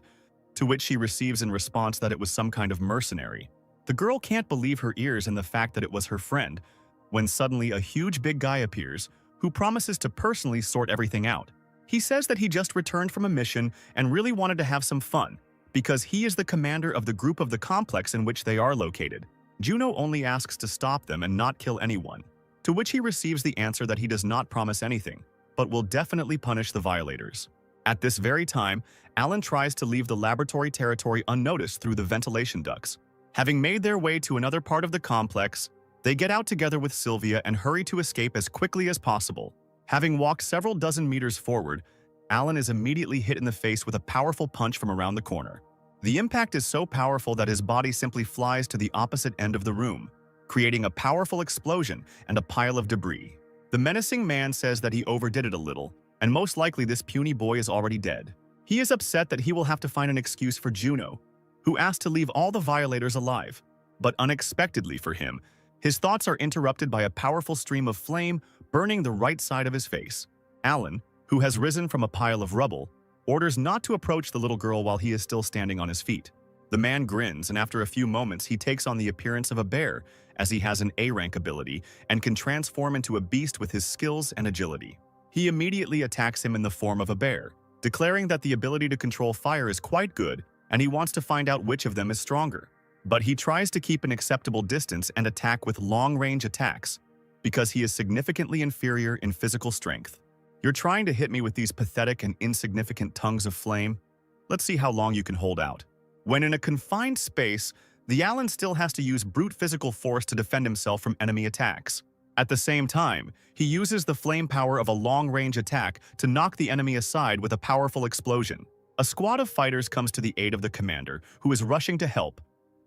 to which she receives in response that it was some kind of mercenary. The girl can't believe her ears and the fact that it was her friend, when suddenly a huge big guy appears, who promises to personally sort everything out. He says that he just returned from a mission and really wanted to have some fun, because he is the commander of the group of the complex in which they are located. Juno only asks to stop them and not kill anyone, to which he receives the answer that he does not promise anything, but will definitely punish the violators. At this very time, Alan tries to leave the laboratory territory unnoticed through the ventilation ducts. Having made their way to another part of the complex, they get out together with Sylvia and hurry to escape as quickly as possible. Having walked several dozen meters forward, Alan is immediately hit in the face with a powerful punch from around the corner. The impact is so powerful that his body simply flies to the opposite end of the room, creating a powerful explosion and a pile of debris. The menacing man says that he overdid it a little, and most likely this puny boy is already dead. He is upset that he will have to find an excuse for Juno, who asked to leave all the violators alive. But unexpectedly for him, his thoughts are interrupted by a powerful stream of flame burning the right side of his face. Alan, who has risen from a pile of rubble, orders not to approach the little girl while he is still standing on his feet. The man grins, and after a few moments he takes on the appearance of a bear, as he has an A-rank ability and can transform into a beast with his skills and agility. He immediately attacks him in the form of a bear, declaring that the ability to control fire is quite good and he wants to find out which of them is stronger. But he tries to keep an acceptable distance and attack with long-range attacks, because he is significantly inferior in physical strength. You're trying to hit me with these pathetic and insignificant tongues of flame? Let's see how long you can hold out. When in a confined space, the Alan still has to use brute physical force to defend himself from enemy attacks. At the same time, he uses the flame power of a long-range attack to knock the enemy aside with a powerful explosion. A squad of fighters comes to the aid of the commander, who is rushing to help,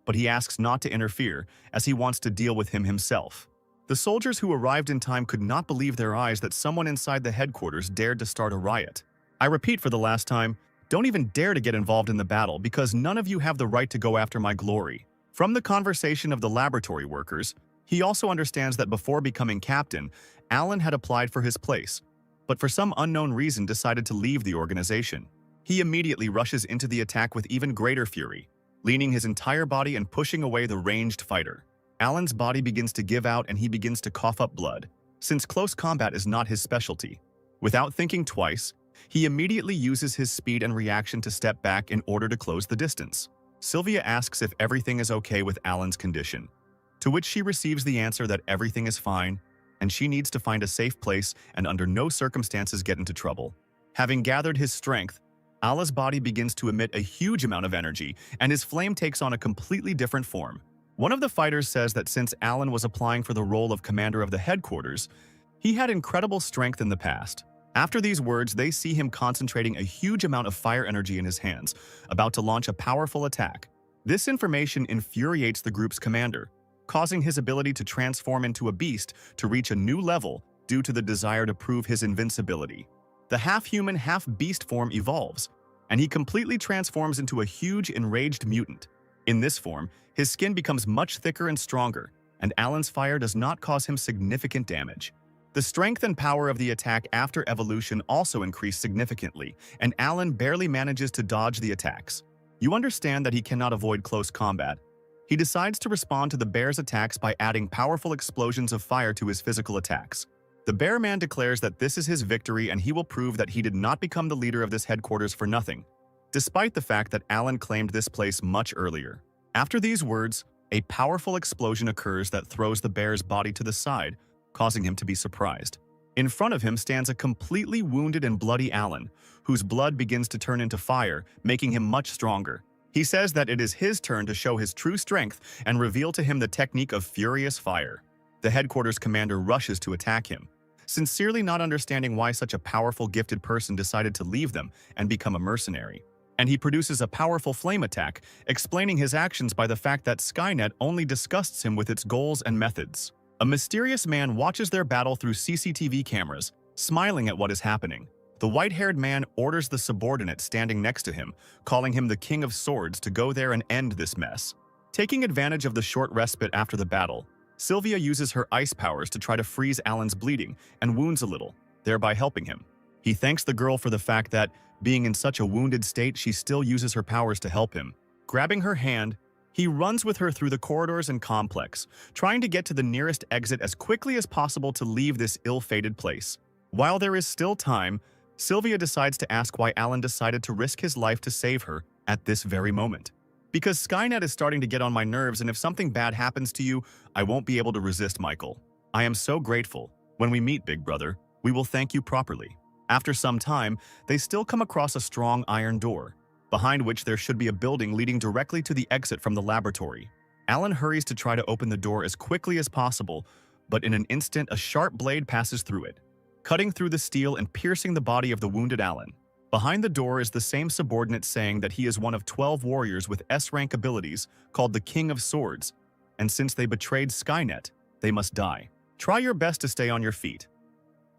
but he asks not to interfere as he wants to deal with him himself. The soldiers who arrived in time could not believe their eyes that someone inside the headquarters dared to start a riot. I repeat for the last time, don't even dare to get involved in the battle because none of you have the right to go after my glory. From the conversation of the laboratory workers, he also understands that before becoming captain, Alan had applied for his place, but for some unknown reason decided to leave the organization. He immediately rushes into the attack with even greater fury, leaning his entire body and pushing away the ranged fighter. Alan's body begins to give out and he begins to cough up blood, since close combat is not his specialty. Without thinking twice, he immediately uses his speed and reaction to step back in order to close the distance. Sylvia asks if everything is okay with Alan's condition, to which she receives the answer that everything is fine, and she needs to find a safe place and under no circumstances get into trouble. Having gathered his strength, Ala's body begins to emit a huge amount of energy, and his flame takes on a completely different form. One of the fighters says that since Alan was applying for the role of commander of the headquarters, he had incredible strength in the past. After these words, they see him concentrating a huge amount of fire energy in his hands, about to launch a powerful attack. This information infuriates the group's commander, causing his ability to transform into a beast to reach a new level due to the desire to prove his invincibility. The half-human, half-beast form evolves, and he completely transforms into a huge, enraged mutant. In this form, his skin becomes much thicker and stronger, and Alan's fire does not cause him significant damage. The strength and power of the attack after evolution also increase significantly, and Alan barely manages to dodge the attacks. You understand that he cannot avoid close combat. He decides to respond to the bear's attacks by adding powerful explosions of fire to his physical attacks. The bear man declares that this is his victory and he will prove that he did not become the leader of this headquarters for nothing, despite the fact that Alan claimed this place much earlier. After these words, a powerful explosion occurs that throws the bear's body to the side, causing him to be surprised. In front of him stands a completely wounded and bloody Alan, whose blood begins to turn into fire, making him much stronger. He says that it is his turn to show his true strength and reveal to him the technique of furious fire. The headquarters commander rushes to attack him, sincerely not understanding why such a powerful gifted person decided to leave them and become a mercenary. And he produces a powerful flame attack, explaining his actions by the fact that Skynet only disgusts him with its goals and methods. A mysterious man watches their battle through CCTV cameras, smiling at what is happening. The white-haired man orders the subordinate standing next to him, calling him the King of Swords, to go there and end this mess. Taking advantage of the short respite after the battle, Sylvia uses her ice powers to try to freeze Alan's bleeding and wounds a little, thereby helping him. He thanks the girl for the fact that, being in such a wounded state, she still uses her powers to help him. Grabbing her hand, he runs with her through the corridors and complex, trying to get to the nearest exit as quickly as possible to leave this ill-fated place. While there is still time, Sylvia decides to ask why Alan decided to risk his life to save her at this very moment. Because Skynet is starting to get on my nerves, and if something bad happens to you, I won't be able to resist, Michael. I am so grateful. When we meet, Big Brother, we will thank you properly. After some time, they still come across a strong iron door, behind which there should be a building leading directly to the exit from the laboratory. Alan hurries to try to open the door as quickly as possible, but in an instant a sharp blade passes through it, cutting through the steel and piercing the body of the wounded Alan. Behind the door is the same subordinate saying that he is one of 12 warriors with S-rank abilities called the King of Swords, and since they betrayed Skynet, they must die. Try your best to stay on your feet.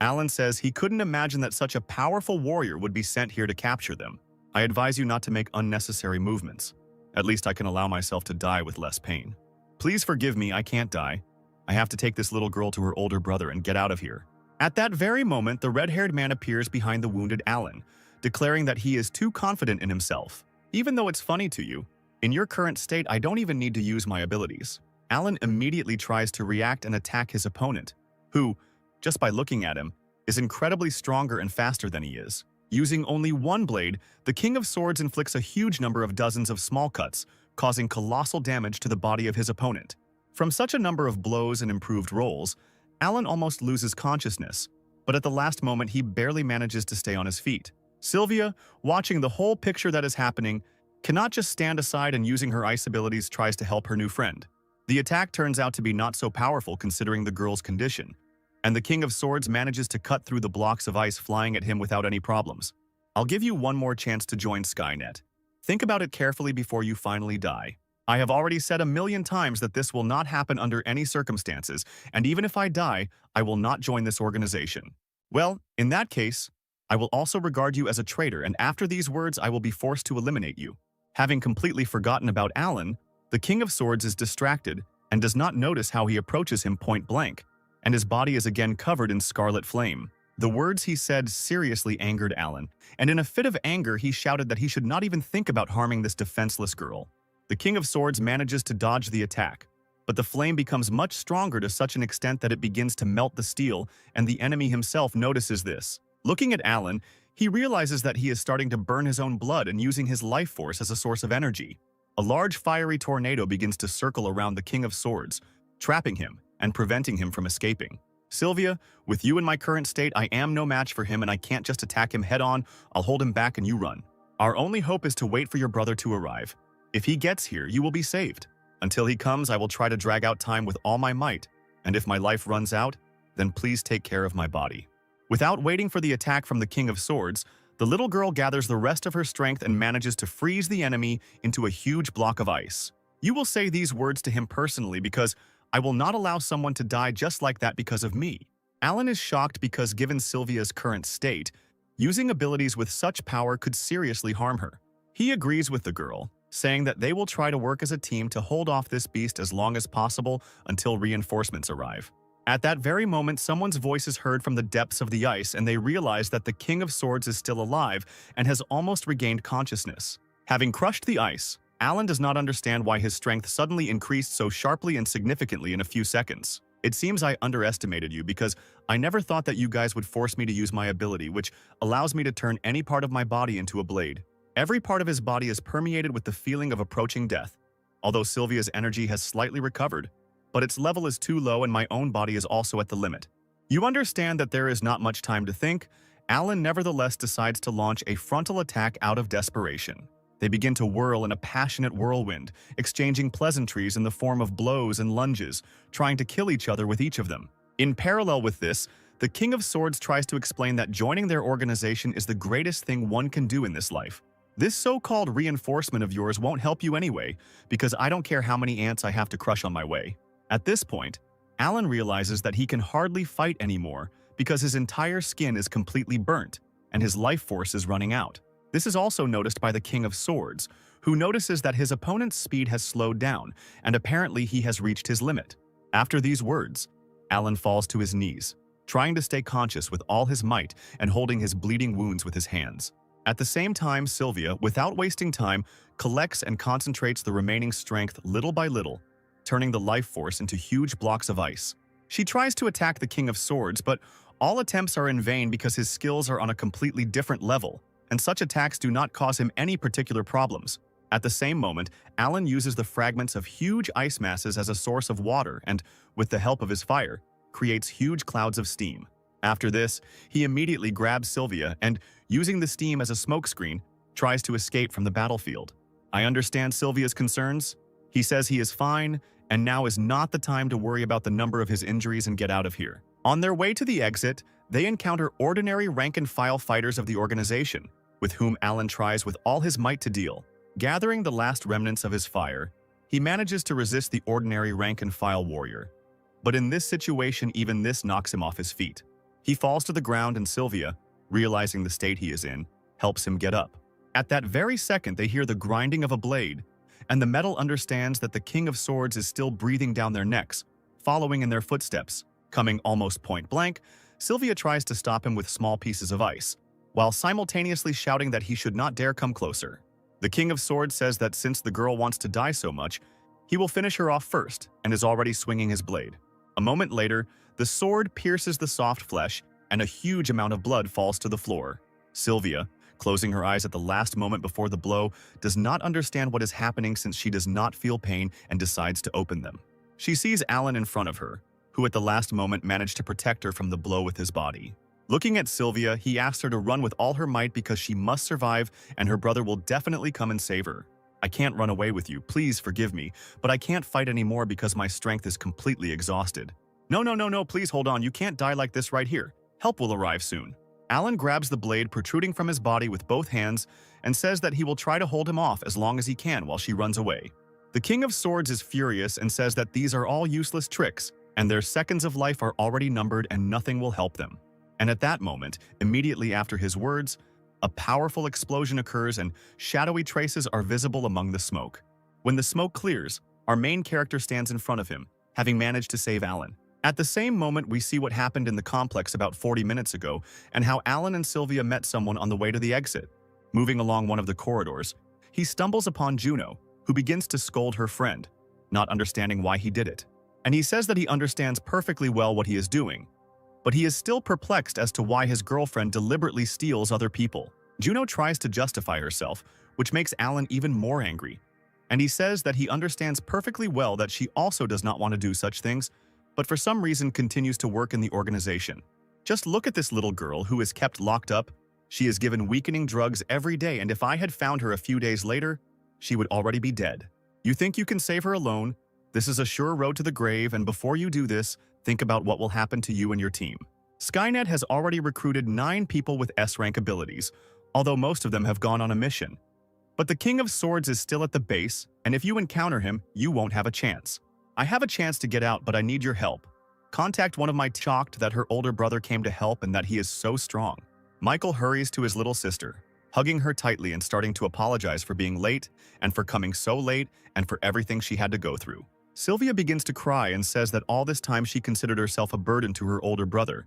Alan says he couldn't imagine that such a powerful warrior would be sent here to capture them. I advise you not to make unnecessary movements. At least I can allow myself to die with less pain. Please forgive me, I can't die. I have to take this little girl to her older brother and get out of here. At that very moment, the red-haired man appears behind the wounded Alan, declaring that he is too confident in himself. Even though it's funny to you, in your current state, I don't even need to use my abilities. Alan immediately tries to react and attack his opponent, who, just by looking at him, is incredibly stronger and faster than he is. Using only one blade, the King of Swords inflicts a huge number of dozens of small cuts, causing colossal damage to the body of his opponent. From such a number of blows and improved rolls, Alan almost loses consciousness, but at the last moment he barely manages to stay on his feet. Sylvia, watching the whole picture that is happening, cannot just stand aside and using her ice abilities tries to help her new friend. The attack turns out to be not so powerful considering the girl's condition, and the King of Swords manages to cut through the blocks of ice flying at him without any problems. I'll give you one more chance to join Skynet. Think about it carefully before you finally die. I have already said 1,000,000 times that this will not happen under any circumstances, and even if I die, I will not join this organization. Well, in that case, I will also regard you as a traitor, and after these words I will be forced to eliminate you. Having completely forgotten about Alan, the King of Swords is distracted and does not notice how he approaches him point blank, and his body is again covered in scarlet flame. The words he said seriously angered Alan, and in a fit of anger he shouted that he should not even think about harming this defenseless girl. The King of Swords manages to dodge the attack, but the flame becomes much stronger to such an extent that it begins to melt the steel, and the enemy himself notices this. Looking at Alan, he realizes that he is starting to burn his own blood and using his life force as a source of energy. A large fiery tornado begins to circle around the King of Swords, trapping him and preventing him from escaping. Sylvia, with you in my current state, I am no match for him and I can't just attack him head-on. I'll hold him back and you run. Our only hope is to wait for your brother to arrive. If he gets here, you will be saved. Until he comes, I will try to drag out time with all my might, and if my life runs out, then please take care of my body. Without waiting for the attack from the King of Swords, the little girl gathers the rest of her strength and manages to freeze the enemy into a huge block of ice. You will say these words to him personally because I will not allow someone to die just like that because of me. Alan is shocked because given Sylvia's current state, using abilities with such power could seriously harm her. He agrees with the girl, saying that they will try to work as a team to hold off this beast as long as possible until reinforcements arrive. At that very moment, someone's voice is heard from the depths of the ice and they realize that the King of Swords is still alive and has almost regained consciousness. Having crushed the ice, Alan does not understand why his strength suddenly increased so sharply and significantly in a few seconds. It seems I underestimated you because I never thought that you guys would force me to use my ability, which allows me to turn any part of my body into a blade. Every part of his body is permeated with the feeling of approaching death, although Sylvia's energy has slightly recovered, but its level is too low and my own body is also at the limit. You understand that there is not much time to think. Alan nevertheless decides to launch a frontal attack out of desperation. They begin to whirl in a passionate whirlwind, exchanging pleasantries in the form of blows and lunges, trying to kill each other with each of them. In parallel with this, the King of Swords tries to explain that joining their organization is the greatest thing one can do in this life. This so-called reinforcement of yours won't help you anyway, because I don't care how many ants I have to crush on my way. At this point, Alan realizes that he can hardly fight anymore because his entire skin is completely burnt and his life force is running out. This is also noticed by the King of Swords, who notices that his opponent's speed has slowed down and apparently he has reached his limit. After these words, Alan falls to his knees, trying to stay conscious with all his might and holding his bleeding wounds with his hands. At the same time, Sylvia, without wasting time, collects and concentrates the remaining strength little by little, turning the life force into huge blocks of ice. She tries to attack the King of Swords, but all attempts are in vain because his skills are on a completely different level, and such attacks do not cause him any particular problems. At the same moment, Alan uses the fragments of huge ice masses as a source of water and, with the help of his fire, creates huge clouds of steam. After this, he immediately grabs Sylvia and, using the steam as a smokescreen, tries to escape from the battlefield. I understand Sylvia's concerns. He says he is fine, and now is not the time to worry about the number of his injuries and get out of here. On their way to the exit, they encounter ordinary rank-and-file fighters of the organization, with whom Alan tries with all his might to deal. Gathering the last remnants of his fire, he manages to resist the ordinary rank-and-file warrior. But in this situation, even this knocks him off his feet. He falls to the ground and Sylvia, realizing the state he is in, helps him get up. At that very second, they hear the grinding of a blade, and the metal understands that the King of Swords is still breathing down their necks, following in their footsteps. Coming almost point blank, Sylvia tries to stop him with small pieces of ice, while simultaneously shouting that he should not dare come closer. The King of Swords says that since the girl wants to die so much, he will finish her off first and is already swinging his blade. A moment later, the sword pierces the soft flesh and a huge amount of blood falls to the floor. Sylvia, closing her eyes at the last moment before the blow, does not understand what is happening since she does not feel pain and decides to open them. She sees Alan in front of her, who at the last moment managed to protect her from the blow with his body. Looking at Sylvia, he asks her to run with all her might because she must survive and her brother will definitely come and save her. I can't run away with you, please forgive me, but I can't fight anymore because my strength is completely exhausted. No, please hold on, you can't die like this right here. Help will arrive soon. Alan grabs the blade protruding from his body with both hands and says that he will try to hold him off as long as he can while she runs away. The King of Swords is furious and says that these are all useless tricks, and their seconds of life are already numbered and nothing will help them. And at that moment, immediately after his words, a powerful explosion occurs and shadowy traces are visible among the smoke. When the smoke clears, our main character stands in front of him, having managed to save Alan. At the same moment, we see what happened in the complex about 40 minutes ago and how Alan and Sylvia met someone on the way to the exit. Moving along one of the corridors, he stumbles upon Juno, who begins to scold her friend, not understanding why he did it. And he says that he understands perfectly well what he is doing, but he is still perplexed as to why his girlfriend deliberately steals other people. Juno tries to justify herself, which makes Alan even more angry. And he says that he understands perfectly well that she also does not want to do such things, but for some reason continues to work in the organization. Just look at this little girl who is kept locked up. She is given weakening drugs every day, and if I had found her a few days later, she would already be dead. You think you can save her alone? This is a sure road to the grave, and before you do this, think about what will happen to you and your team. Skynet has already recruited 9 people with S-rank abilities, although most of them have gone on a mission. But the King of Swords is still at the base, and if you encounter him, you won't have a chance. I have a chance to get out, but I need your help. Contact one of my shocked that her older brother came to help and that he is so strong. Michael hurries to his little sister, hugging her tightly and starting to apologize for being late and for coming so late and for everything she had to go through. Sylvia begins to cry and says that all this time she considered herself a burden to her older brother,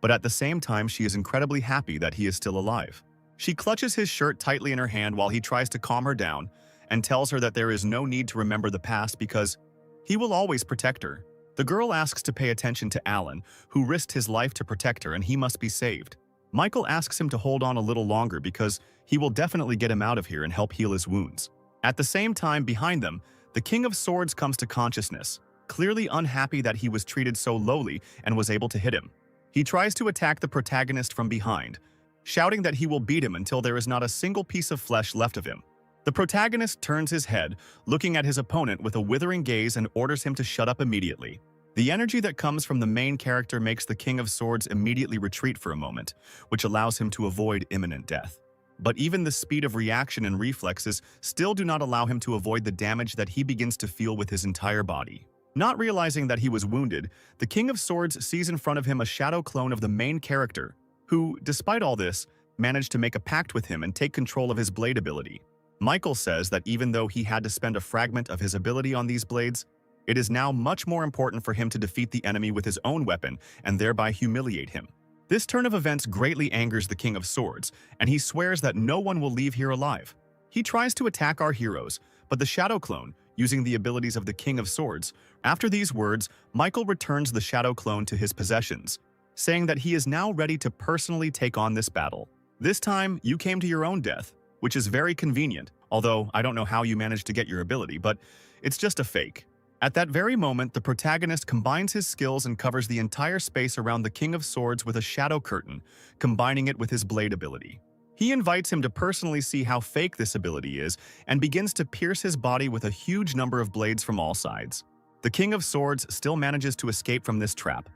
but at the same time she is incredibly happy that he is still alive. She clutches his shirt tightly in her hand while he tries to calm her down and tells her that there is no need to remember the past because he will always protect her. The girl asks to pay attention to Alan, who risked his life to protect her and he must be saved. Michael asks him to hold on a little longer because he will definitely get him out of here and help heal his wounds. At the same time, behind them, the King of Swords comes to consciousness, clearly unhappy that he was treated so lowly and was able to hit him. He tries to attack the protagonist from behind, shouting that he will beat him until there is not a single piece of flesh left of him. The protagonist turns his head, looking at his opponent with a withering gaze and orders him to shut up immediately. The energy that comes from the main character makes the King of Swords immediately retreat for a moment, which allows him to avoid imminent death. But even the speed of reaction and reflexes still do not allow him to avoid the damage that he begins to feel with his entire body. Not realizing that he was wounded, the King of Swords sees in front of him a shadow clone of the main character, who, despite all this, managed to make a pact with him and take control of his blade ability. Michael says that even though he had to spend a fragment of his ability on these blades, it is now much more important for him to defeat the enemy with his own weapon and thereby humiliate him. This turn of events greatly angers the King of Swords, and he swears that no one will leave here alive. He tries to attack our heroes, but the Shadow Clone, using the abilities of the King of Swords. After these words, Michael returns the Shadow Clone to his possessions, saying that he is now ready to personally take on this battle. This time, you came to your own death, which is very convenient, although I don't know how you managed to get your ability, but it's just a fake. At that very moment, the protagonist combines his skills and covers the entire space around the King of Swords with a shadow curtain, combining it with his blade ability. He invites him to personally see how fake this ability is and begins to pierce his body with a huge number of blades from all sides. The King of Swords still manages to escape from this trap,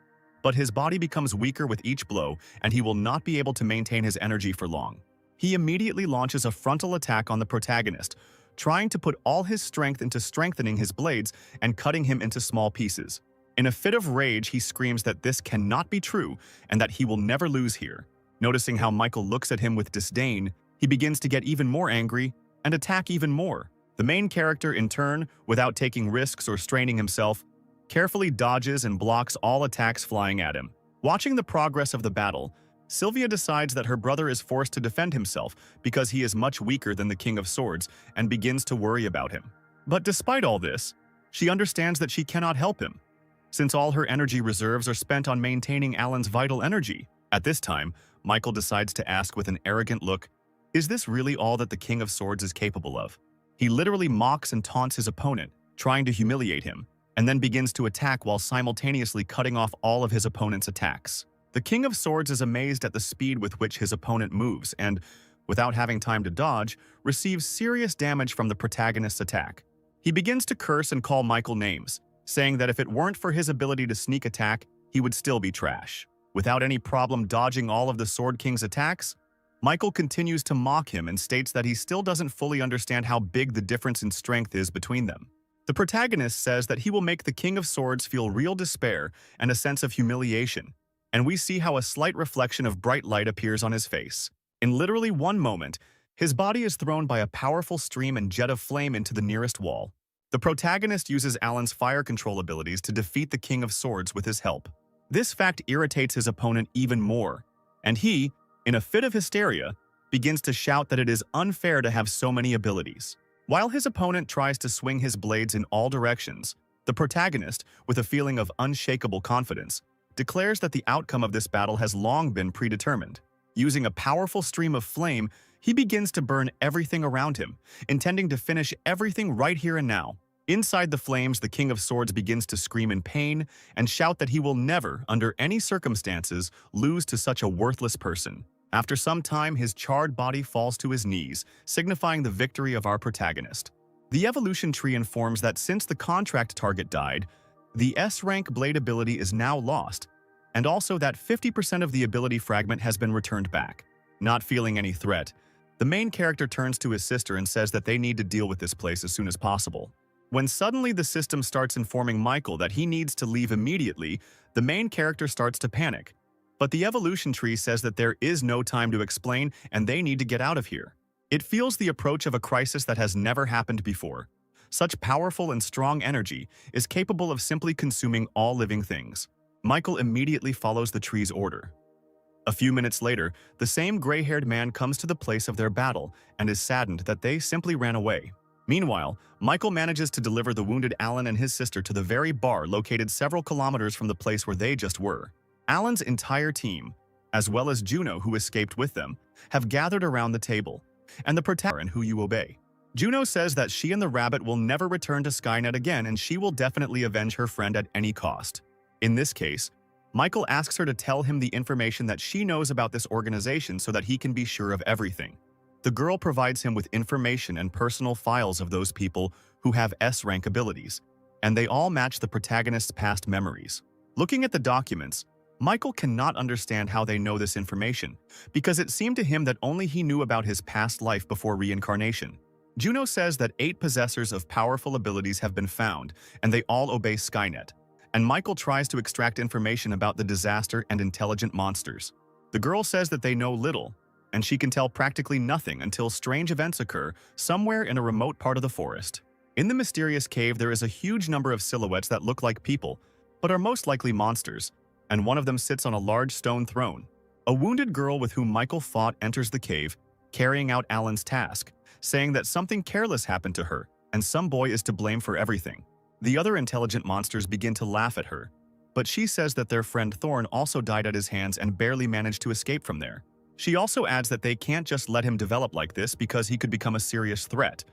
but his body becomes weaker with each blow and he will not be able to maintain his energy for long. He immediately launches a frontal attack on the protagonist, trying to put all his strength into strengthening his blades and cutting him into small pieces. In a fit of rage, he screams that this cannot be true and that he will never lose here. Noticing how Michael looks at him with disdain, he begins to get even more angry and attack even more. The main character, in turn, without taking risks or straining himself, carefully dodges and blocks all attacks flying at him. Watching the progress of the battle, Sylvia decides that her brother is forced to defend himself because he is much weaker than the King of Swords and begins to worry about him. But despite all this, she understands that she cannot help him, since all her energy reserves are spent on maintaining Alan's vital energy. At this time, Michael decides to ask with an arrogant look, "Is this really all that the King of Swords is capable of?" He literally mocks and taunts his opponent, trying to humiliate him, and then begins to attack while simultaneously cutting off all of his opponent's attacks. The King of Swords is amazed at the speed with which his opponent moves and, without having time to dodge, receives serious damage from the protagonist's attack. He begins to curse and call Michael names, saying that if it weren't for his ability to sneak attack, he would still be trash. Without any problem dodging all of the Sword King's attacks, Michael continues to mock him and states that he still doesn't fully understand how big the difference in strength is between them. The protagonist says that he will make the King of Swords feel real despair and a sense of humiliation, and we see how a slight reflection of bright light appears on his face. In literally one moment, his body is thrown by a powerful stream and jet of flame into the nearest wall. The protagonist uses Alan's fire control abilities to defeat the King of Swords with his help. This fact irritates his opponent even more, and he, in a fit of hysteria, begins to shout that it is unfair to have so many abilities. While his opponent tries to swing his blades in all directions, the protagonist, with a feeling of unshakable confidence, declares that the outcome of this battle has long been predetermined. Using a powerful stream of flame, he begins to burn everything around him, intending to finish everything right here and now. Inside the flames, the King of Swords begins to scream in pain and shout that he will never, under any circumstances, lose to such a worthless person. After some time, his charred body falls to his knees, signifying the victory of our protagonist. The evolution tree informs that since the contract target died, the S-rank blade ability is now lost, and also that 50% of the ability fragment has been returned back. Not feeling any threat, the main character turns to his sister and says that they need to deal with this place as soon as possible. When suddenly the system starts informing Michael that he needs to leave immediately, the main character starts to panic. But the evolution tree says that there is no time to explain and they need to get out of here. It feels the approach of a crisis that has never happened before. Such powerful and strong energy is capable of simply consuming all living things. Michael immediately follows the tree's order. A few minutes later, the same gray-haired man comes to the place of their battle and is saddened that they simply ran away. Meanwhile, Michael manages to deliver the wounded Alan and his sister to the very bar located several kilometers from the place where they just were. Alan's entire team, as well as Juno, who escaped with them, have gathered around the table, and the protagonist who you obey. Juno says that she and the rabbit will never return to Skynet again and she will definitely avenge her friend at any cost. In this case, Michael asks her to tell him the information that she knows about this organization so that he can be sure of everything. The girl provides him with information and personal files of those people who have S-rank abilities, and they all match the protagonist's past memories. Looking at the documents, Michael cannot understand how they know this information, because it seemed to him that only he knew about his past life before reincarnation. Juno says that 8 possessors of powerful abilities have been found, and they all obey Skynet, and Michael tries to extract information about the disaster and intelligent monsters. The girl says that they know little, and she can tell practically nothing until strange events occur somewhere in a remote part of the forest. In the mysterious cave, there is a huge number of silhouettes that look like people, but are most likely monsters, and one of them sits on a large stone throne. A wounded girl with whom Michael fought enters the cave, carrying out Alan's task, saying that something careless happened to her, and some boy is to blame for everything. The other intelligent monsters begin to laugh at her, but she says that their friend Thorn also died at his hands and barely managed to escape from there. She also adds that they can't just let him develop like this because he could become a serious threat,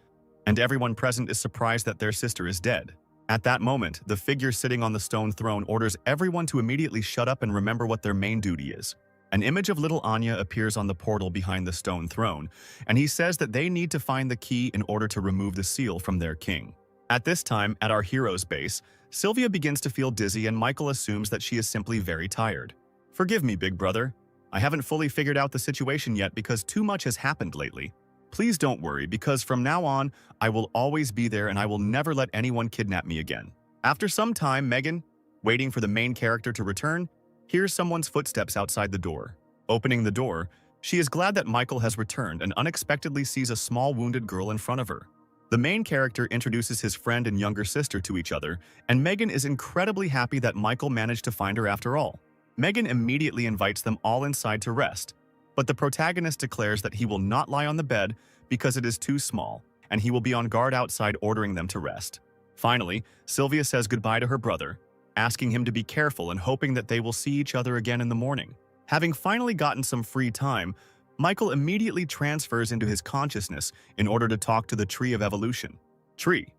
and everyone present is surprised that their sister is dead. At that moment, the figure sitting on the stone throne orders everyone to immediately shut up and remember what their main duty is. An image of little Anya appears on the portal behind the stone throne, and he says that they need to find the key in order to remove the seal from their king. At this time, at our hero's base, Sylvia begins to feel dizzy and Michael assumes that she is simply very tired. "Forgive me, big brother. I haven't fully figured out the situation yet because too much has happened lately. Please don't worry, because from now on, I will always be there and I will never let anyone kidnap me again." After some time, Megan, waiting for the main character to return, hears someone's footsteps outside the door. Opening the door, she is glad that Michael has returned and unexpectedly sees a small wounded girl in front of her. The main character introduces his friend and younger sister to each other, and Megan is incredibly happy that Michael managed to find her after all. Megan immediately invites them all inside to rest, but the protagonist declares that he will not lie on the bed because it is too small, and he will be on guard outside ordering them to rest. Finally, Sylvia says goodbye to her brother, asking him to be careful and hoping that they will see each other again in the morning. Having finally gotten some free time, Michael immediately transfers into his consciousness in order to talk to the Tree of Evolution. "Tree,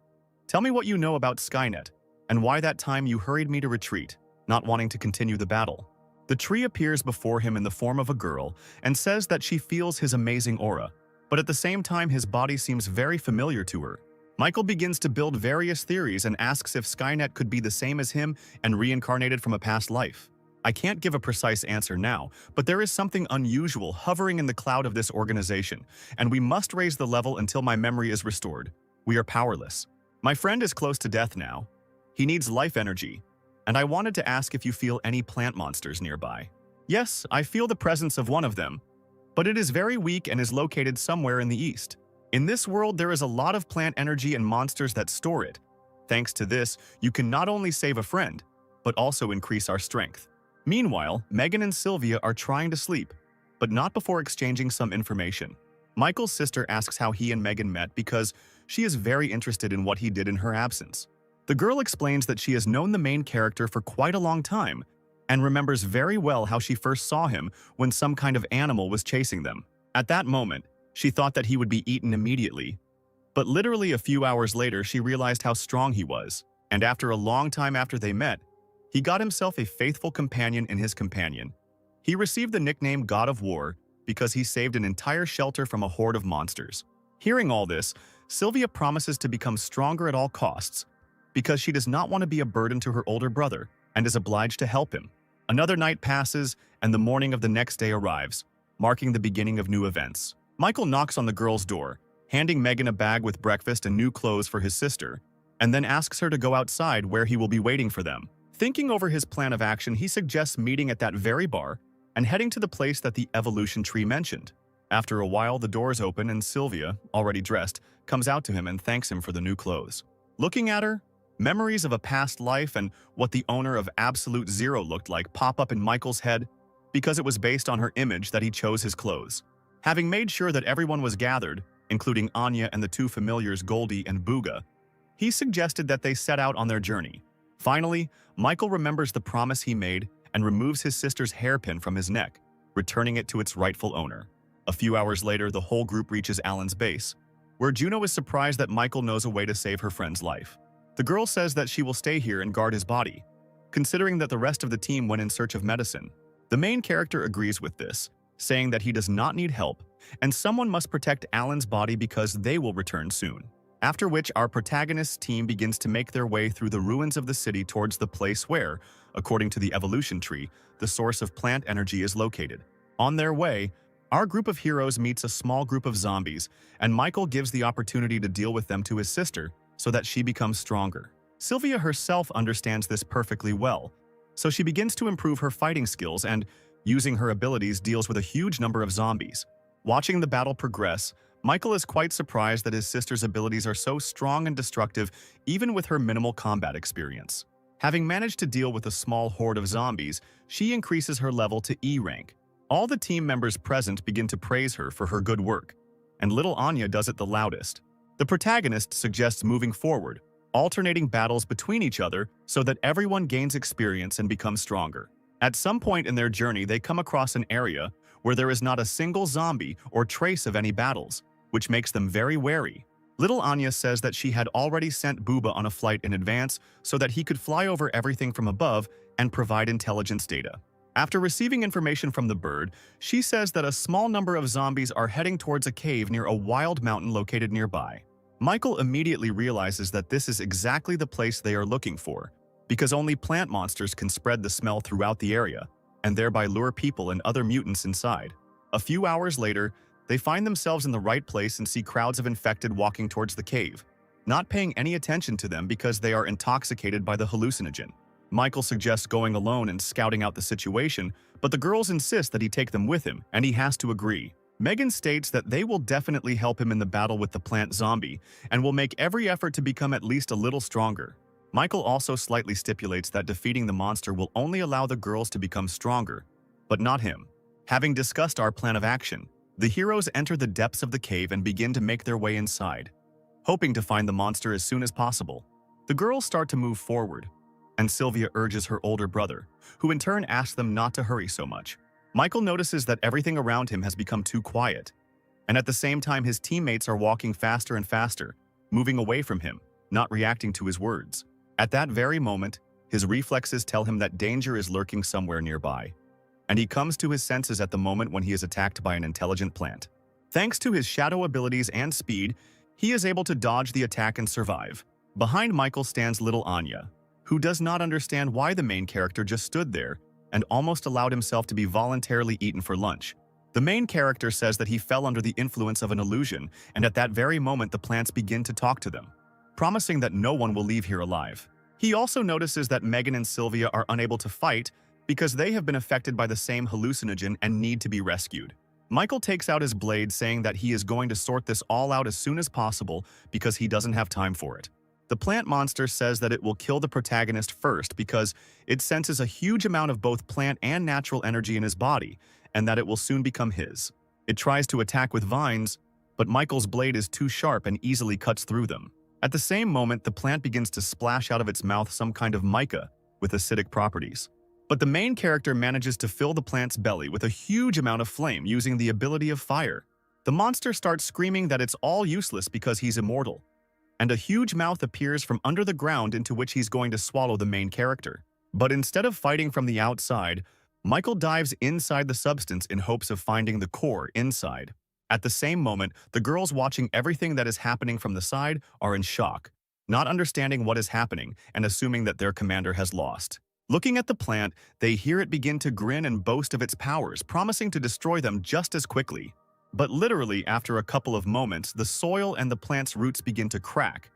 tell me what you know about Skynet, and why that time you hurried me to retreat, not wanting to continue the battle." The tree appears before him in the form of a girl and says that she feels his amazing aura, but at the same time his body seems very familiar to her. Michael begins to build various theories and asks if Skynet could be the same as him and reincarnated from a past life. I can't give a precise answer now, but there is something unusual hovering in the cloud of this organization, and we must raise the level until my memory is restored. We are powerless. My friend is close to death now. He needs life energy, and I wanted to ask if you feel any plant monsters nearby. Yes, I feel the presence of one of them, but it is very weak and is located somewhere in the east. In this world, there is a lot of plant energy and monsters that store it. Thanks to this, you can not only save a friend, but also increase our strength. Meanwhile, Megan and Sylvia are trying to sleep, but not before exchanging some information. Michael's sister asks how he and Megan met because she is very interested in what he did in her absence. The girl explains that she has known the main character for quite a long time and remembers very well how she first saw him when some kind of animal was chasing them. At that moment, she thought that he would be eaten immediately, but literally a few hours later she realized how strong he was, and after a long time after they met, he got himself a faithful companion in his companion. He received the nickname God of War because he saved an entire shelter from a horde of monsters. Hearing all this, Sylvia promises to become stronger at all costs because she does not want to be a burden to her older brother and is obliged to help him. Another night passes and the morning of the next day arrives, marking the beginning of new events. Michael knocks on the girl's door, handing Megan a bag with breakfast and new clothes for his sister, and then asks her to go outside where he will be waiting for them. Thinking over his plan of action, he suggests meeting at that very bar and heading to the place that the evolution tree mentioned. After a while, the doors open and Sylvia, already dressed, comes out to him and thanks him for the new clothes. Looking at her, memories of a past life and what the owner of Absolute Zero looked like pop up in Michael's head because it was based on her image that he chose his clothes. Having made sure that everyone was gathered, including Anya and the 2 familiars Goldie and Booga, he suggested that they set out on their journey. Finally, Michael remembers the promise he made and removes his sister's hairpin from his neck, returning it to its rightful owner. A few hours later, the whole group reaches Alan's base, where Juno is surprised that Michael knows a way to save her friend's life. The girl says that she will stay here and guard his body, considering that the rest of the team went in search of medicine. The main character agrees with this, saying that he does not need help, and someone must protect Alan's body because they will return soon. After which, our protagonist's team begins to make their way through the ruins of the city towards the place where, according to the evolution tree, the source of plant energy is located. On their way, our group of heroes meets a small group of zombies, and Michael gives the opportunity to deal with them to his sister so that she becomes stronger. Sylvia herself understands this perfectly well, so she begins to improve her fighting skills and, using her abilities, deals with a huge number of zombies. Watching the battle progress, Michael is quite surprised that his sister's abilities are so strong and destructive even with her minimal combat experience. Having managed to deal with a small horde of zombies, she increases her level to E rank. All the team members present begin to praise her for her good work, and little Anya does it the loudest. The protagonist suggests moving forward, alternating battles between each other so that everyone gains experience and becomes stronger. At some point in their journey, they come across an area where there is not a single zombie or trace of any battles, which makes them very wary. Little Anya says that she had already sent Booba on a flight in advance so that he could fly over everything from above and provide intelligence data. After receiving information from the bird, she says that a small number of zombies are heading towards a cave near a wild mountain located nearby. Michael immediately realizes that this is exactly the place they are looking for, because only plant monsters can spread the smell throughout the area, and thereby lure people and other mutants inside. A few hours later, they find themselves in the right place and see crowds of infected walking towards the cave, not paying any attention to them because they are intoxicated by the hallucinogen. Michael suggests going alone and scouting out the situation, but the girls insist that he take them with him, and he has to agree. Megan states that they will definitely help him in the battle with the plant zombie and will make every effort to become at least a little stronger. Michael also slightly stipulates that defeating the monster will only allow the girls to become stronger, but not him. Having discussed our plan of action, the heroes enter the depths of the cave and begin to make their way inside, hoping to find the monster as soon as possible. The girls start to move forward, and Sylvia urges her older brother, who in turn asks them not to hurry so much. Michael notices that everything around him has become too quiet, and at the same time his teammates are walking faster and faster, moving away from him, not reacting to his words. At that very moment, his reflexes tell him that danger is lurking somewhere nearby, and he comes to his senses at the moment when he is attacked by an intelligent plant. Thanks to his shadow abilities and speed, he is able to dodge the attack and survive. Behind Michael stands little Anya, who does not understand why the main character just stood there and almost allowed himself to be voluntarily eaten for lunch. The main character says that he fell under the influence of an illusion, and at that very moment the plants begin to talk to them, promising that no one will leave here alive. He also notices that Megan and Sylvia are unable to fight because they have been affected by the same hallucinogen and need to be rescued. Michael takes out his blade, saying that he is going to sort this all out as soon as possible because he doesn't have time for it. The plant monster says that it will kill the protagonist first because it senses a huge amount of both plant and natural energy in his body, and that it will soon become his. It tries to attack with vines, but Michael's blade is too sharp and easily cuts through them. At the same moment, the plant begins to splash out of its mouth some kind of mica with acidic properties. But the main character manages to fill the plant's belly with a huge amount of flame using the ability of fire. The monster starts screaming that it's all useless because he's immortal, and a huge mouth appears from under the ground into which he's going to swallow the main character. But instead of fighting from the outside, Michael dives inside the substance in hopes of finding the core inside. At the same moment, the girls watching everything that is happening from the side are in shock, not understanding what is happening and assuming that their commander has lost. Looking at the plant, they hear it begin to grin and boast of its powers, promising to destroy them just as quickly. But literally, after a couple of moments, the soil and the plant's roots begin to crack,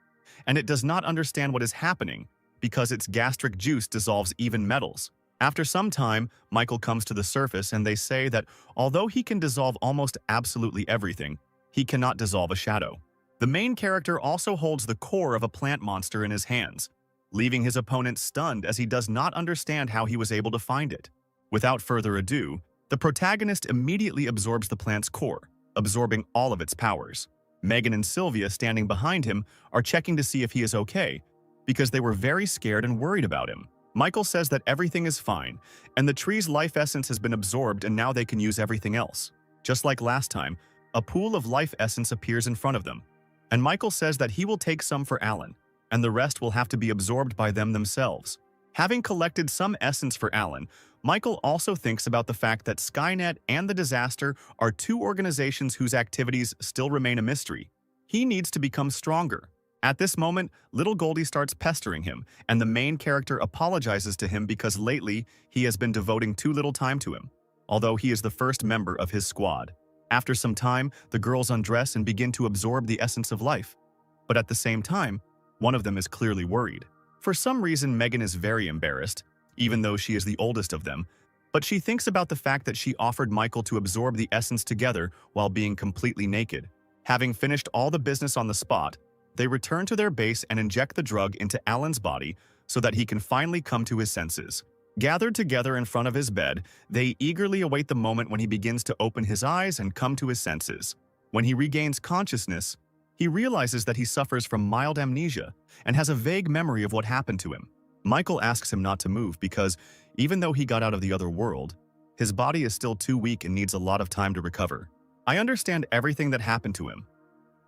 and it does not understand what is happening because its gastric juice dissolves even metals. After some time, Michael comes to the surface and they say that although he can dissolve almost absolutely everything, he cannot dissolve a shadow. The main character also holds the core of a plant monster in his hands, leaving his opponent stunned as he does not understand how he was able to find it. Without further ado, the protagonist immediately absorbs the plant's core, absorbing all of its powers. Megan and Sylvia, standing behind him, are checking to see if he is okay, because they were very scared and worried about him. Michael says that everything is fine, and the tree's life essence has been absorbed and now they can use everything else. Just like last time, a pool of life essence appears in front of them, and Michael says that he will take some for Alan, and the rest will have to be absorbed by them themselves. Having collected some essence for Alan, Michael also thinks about the fact that Skynet and the Disaster are two organizations whose activities still remain a mystery. He needs to become stronger. At this moment, little Goldie starts pestering him, and the main character apologizes to him because lately he has been devoting too little time to him, although he is the first member of his squad. After some time, the girls undress and begin to absorb the essence of life. But at the same time, one of them is clearly worried. For some reason, Megan is very embarrassed, even though she is the oldest of them, but she thinks about the fact that she offered Michael to absorb the essence together while being completely naked. Having finished all the business on the spot, they return to their base and inject the drug into Alan's body so that he can finally come to his senses. Gathered together in front of his bed, they eagerly await the moment when he begins to open his eyes and come to his senses. When he regains consciousness, he realizes that he suffers from mild amnesia and has a vague memory of what happened to him. Michael asks him not to move because, even though he got out of the other world, his body is still too weak and needs a lot of time to recover. I understand everything that happened to him.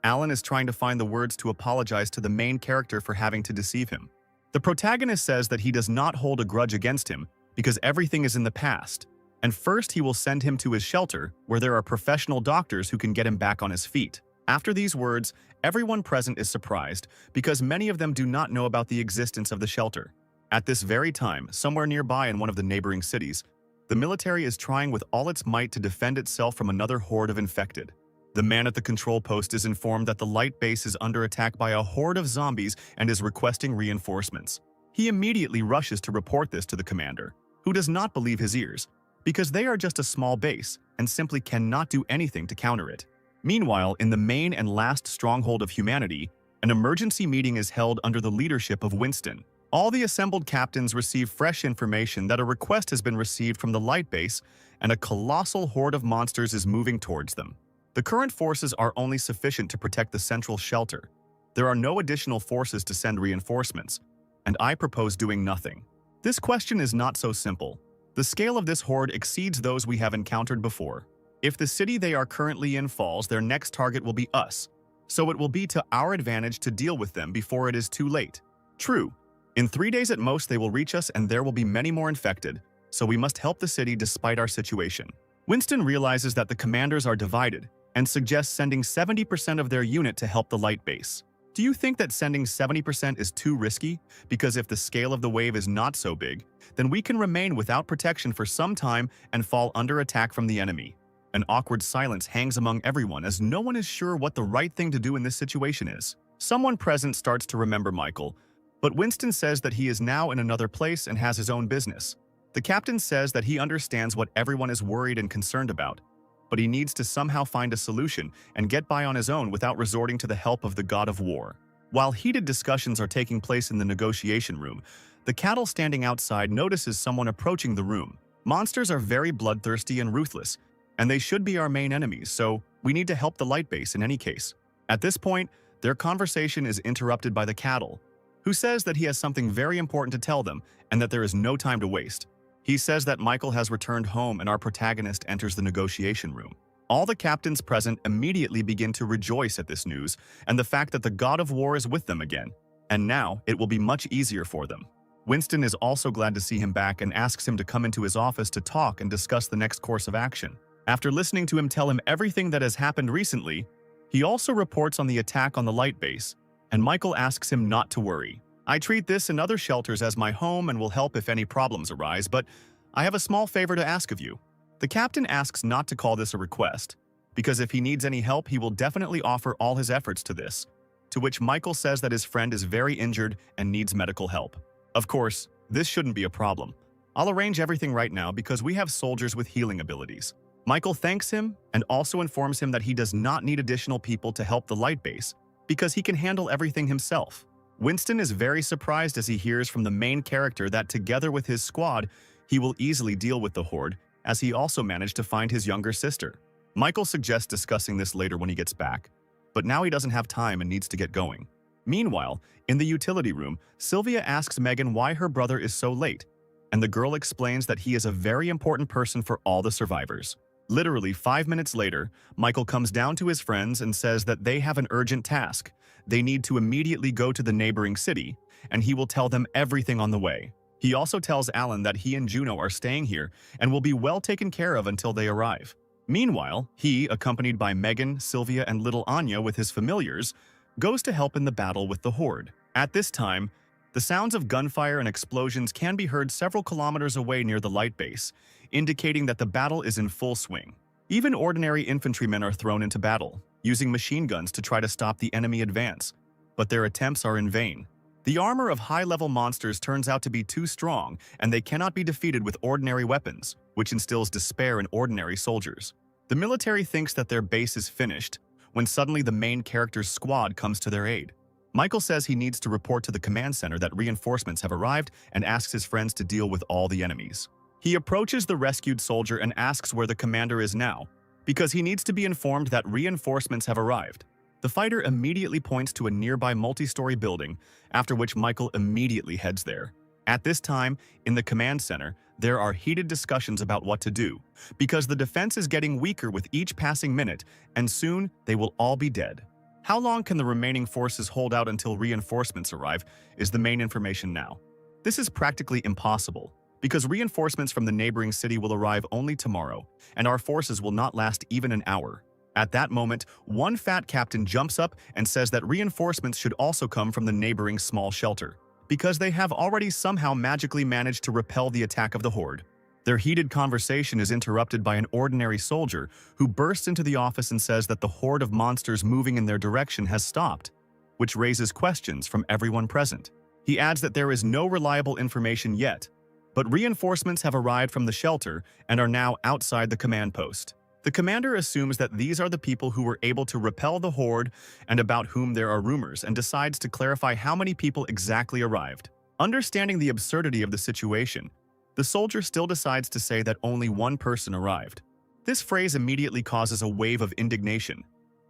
Alan is trying to find the words to apologize to the main character for having to deceive him. The protagonist says that he does not hold a grudge against him because everything is in the past, and first he will send him to his shelter where there are professional doctors who can get him back on his feet. After these words, everyone present is surprised because many of them do not know about the existence of the shelter. At this very time, somewhere nearby in one of the neighboring cities, the military is trying with all its might to defend itself from another horde of infected. The man at the control post is informed that the light base is under attack by a horde of zombies and is requesting reinforcements. He immediately rushes to report this to the commander, who does not believe his ears, because they are just a small base and simply cannot do anything to counter it. Meanwhile, in the main and last stronghold of humanity, an emergency meeting is held under the leadership of Winston. All the assembled captains receive fresh information that a request has been received from the light base and a colossal horde of monsters is moving towards them. The current forces are only sufficient to protect the central shelter. There are no additional forces to send reinforcements, and I propose doing nothing. This question is not so simple. The scale of this horde exceeds those we have encountered before. If the city they are currently in falls, their next target will be us, so it will be to our advantage to deal with them before it is too late. True, in 3 days at most they will reach us and there will be many more infected, so we must help the city despite our situation. Winston realizes that the commanders are divided and suggests sending 70% of their unit to help the light base. Do you think that sending 70% is too risky? Because if the scale of the wave is not so big, then we can remain without protection for some time and fall under attack from the enemy. An awkward silence hangs among everyone as no one is sure what the right thing to do in this situation is. Someone present starts to remember Michael, but Winston says that he is now in another place and has his own business. The captain says that he understands what everyone is worried and concerned about, but he needs to somehow find a solution and get by on his own without resorting to the help of the god of war. While heated discussions are taking place in the negotiation room, the cattle standing outside notices someone approaching the room. Monsters are very bloodthirsty and ruthless, and they should be our main enemies, so we need to help the light base in any case. At this point, their conversation is interrupted by the cattle, who says that he has something very important to tell them and that there is no time to waste. He says that Michael has returned home and our protagonist enters the negotiation room. All the captains present immediately begin to rejoice at this news and the fact that the god of war is with them again, and now it will be much easier for them. Winston is also glad to see him back and asks him to come into his office to talk and discuss the next course of action. After listening to him tell him everything that has happened recently, he also reports on the attack on the light base, and Michael asks him not to worry. I treat this and other shelters as my home and will help if any problems arise, but I have a small favor to ask of you. The captain asks not to call this a request, because if he needs any help, he will definitely offer all his efforts to this, to which Michael says that his friend is very injured and needs medical help. Of course, this shouldn't be a problem. I'll arrange everything right now because we have soldiers with healing abilities. Michael thanks him and also informs him that he does not need additional people to help the light base because he can handle everything himself. Winston is very surprised as he hears from the main character that together with his squad, he will easily deal with the horde, as he also managed to find his younger sister. Michael suggests discussing this later when he gets back, but now he doesn't have time and needs to get going. Meanwhile, in the utility room, Sylvia asks Megan why her brother is so late, and the girl explains that he is a very important person for all the survivors. Literally 5 minutes later, Michael comes down to his friends and says that they have an urgent task. They need to immediately go to the neighboring city, and he will tell them everything on the way. He also tells Alan that he and Juno are staying here and will be well taken care of until they arrive. Meanwhile, he, accompanied by Megan, Sylvia, and little Anya with his familiars, goes to help in the battle with the Horde. At this time, the sounds of gunfire and explosions can be heard several kilometers away near the light base, indicating that the battle is in full swing. Even ordinary infantrymen are thrown into battle, using machine guns to try to stop the enemy advance, but their attempts are in vain. The armor of high-level monsters turns out to be too strong, and they cannot be defeated with ordinary weapons, which instills despair in ordinary soldiers. The military thinks that their base is finished, when suddenly the main character's squad comes to their aid. Michael says he needs to report to the command center that reinforcements have arrived and asks his friends to deal with all the enemies. He approaches the rescued soldier and asks where the commander is now, because he needs to be informed that reinforcements have arrived. The fighter immediately points to a nearby multi-story building, after which Michael immediately heads there. At this time, in the command center, there are heated discussions about what to do, because the defense is getting weaker with each passing minute, and soon they will all be dead. How long can the remaining forces hold out until reinforcements arrive is the main information now. This is practically impossible, because reinforcements from the neighboring city will arrive only tomorrow, and our forces will not last even an hour. At that moment, one fat captain jumps up and says that reinforcements should also come from the neighboring small shelter, because they have already somehow magically managed to repel the attack of the Horde. Their heated conversation is interrupted by an ordinary soldier who bursts into the office and says that the horde of monsters moving in their direction has stopped, which raises questions from everyone present. He adds that there is no reliable information yet, but reinforcements have arrived from the shelter and are now outside the command post. The commander assumes that these are the people who were able to repel the horde and about whom there are rumors, and decides to clarify how many people exactly arrived. Understanding the absurdity of the situation, the soldier still decides to say that only one person arrived. This phrase immediately causes a wave of indignation,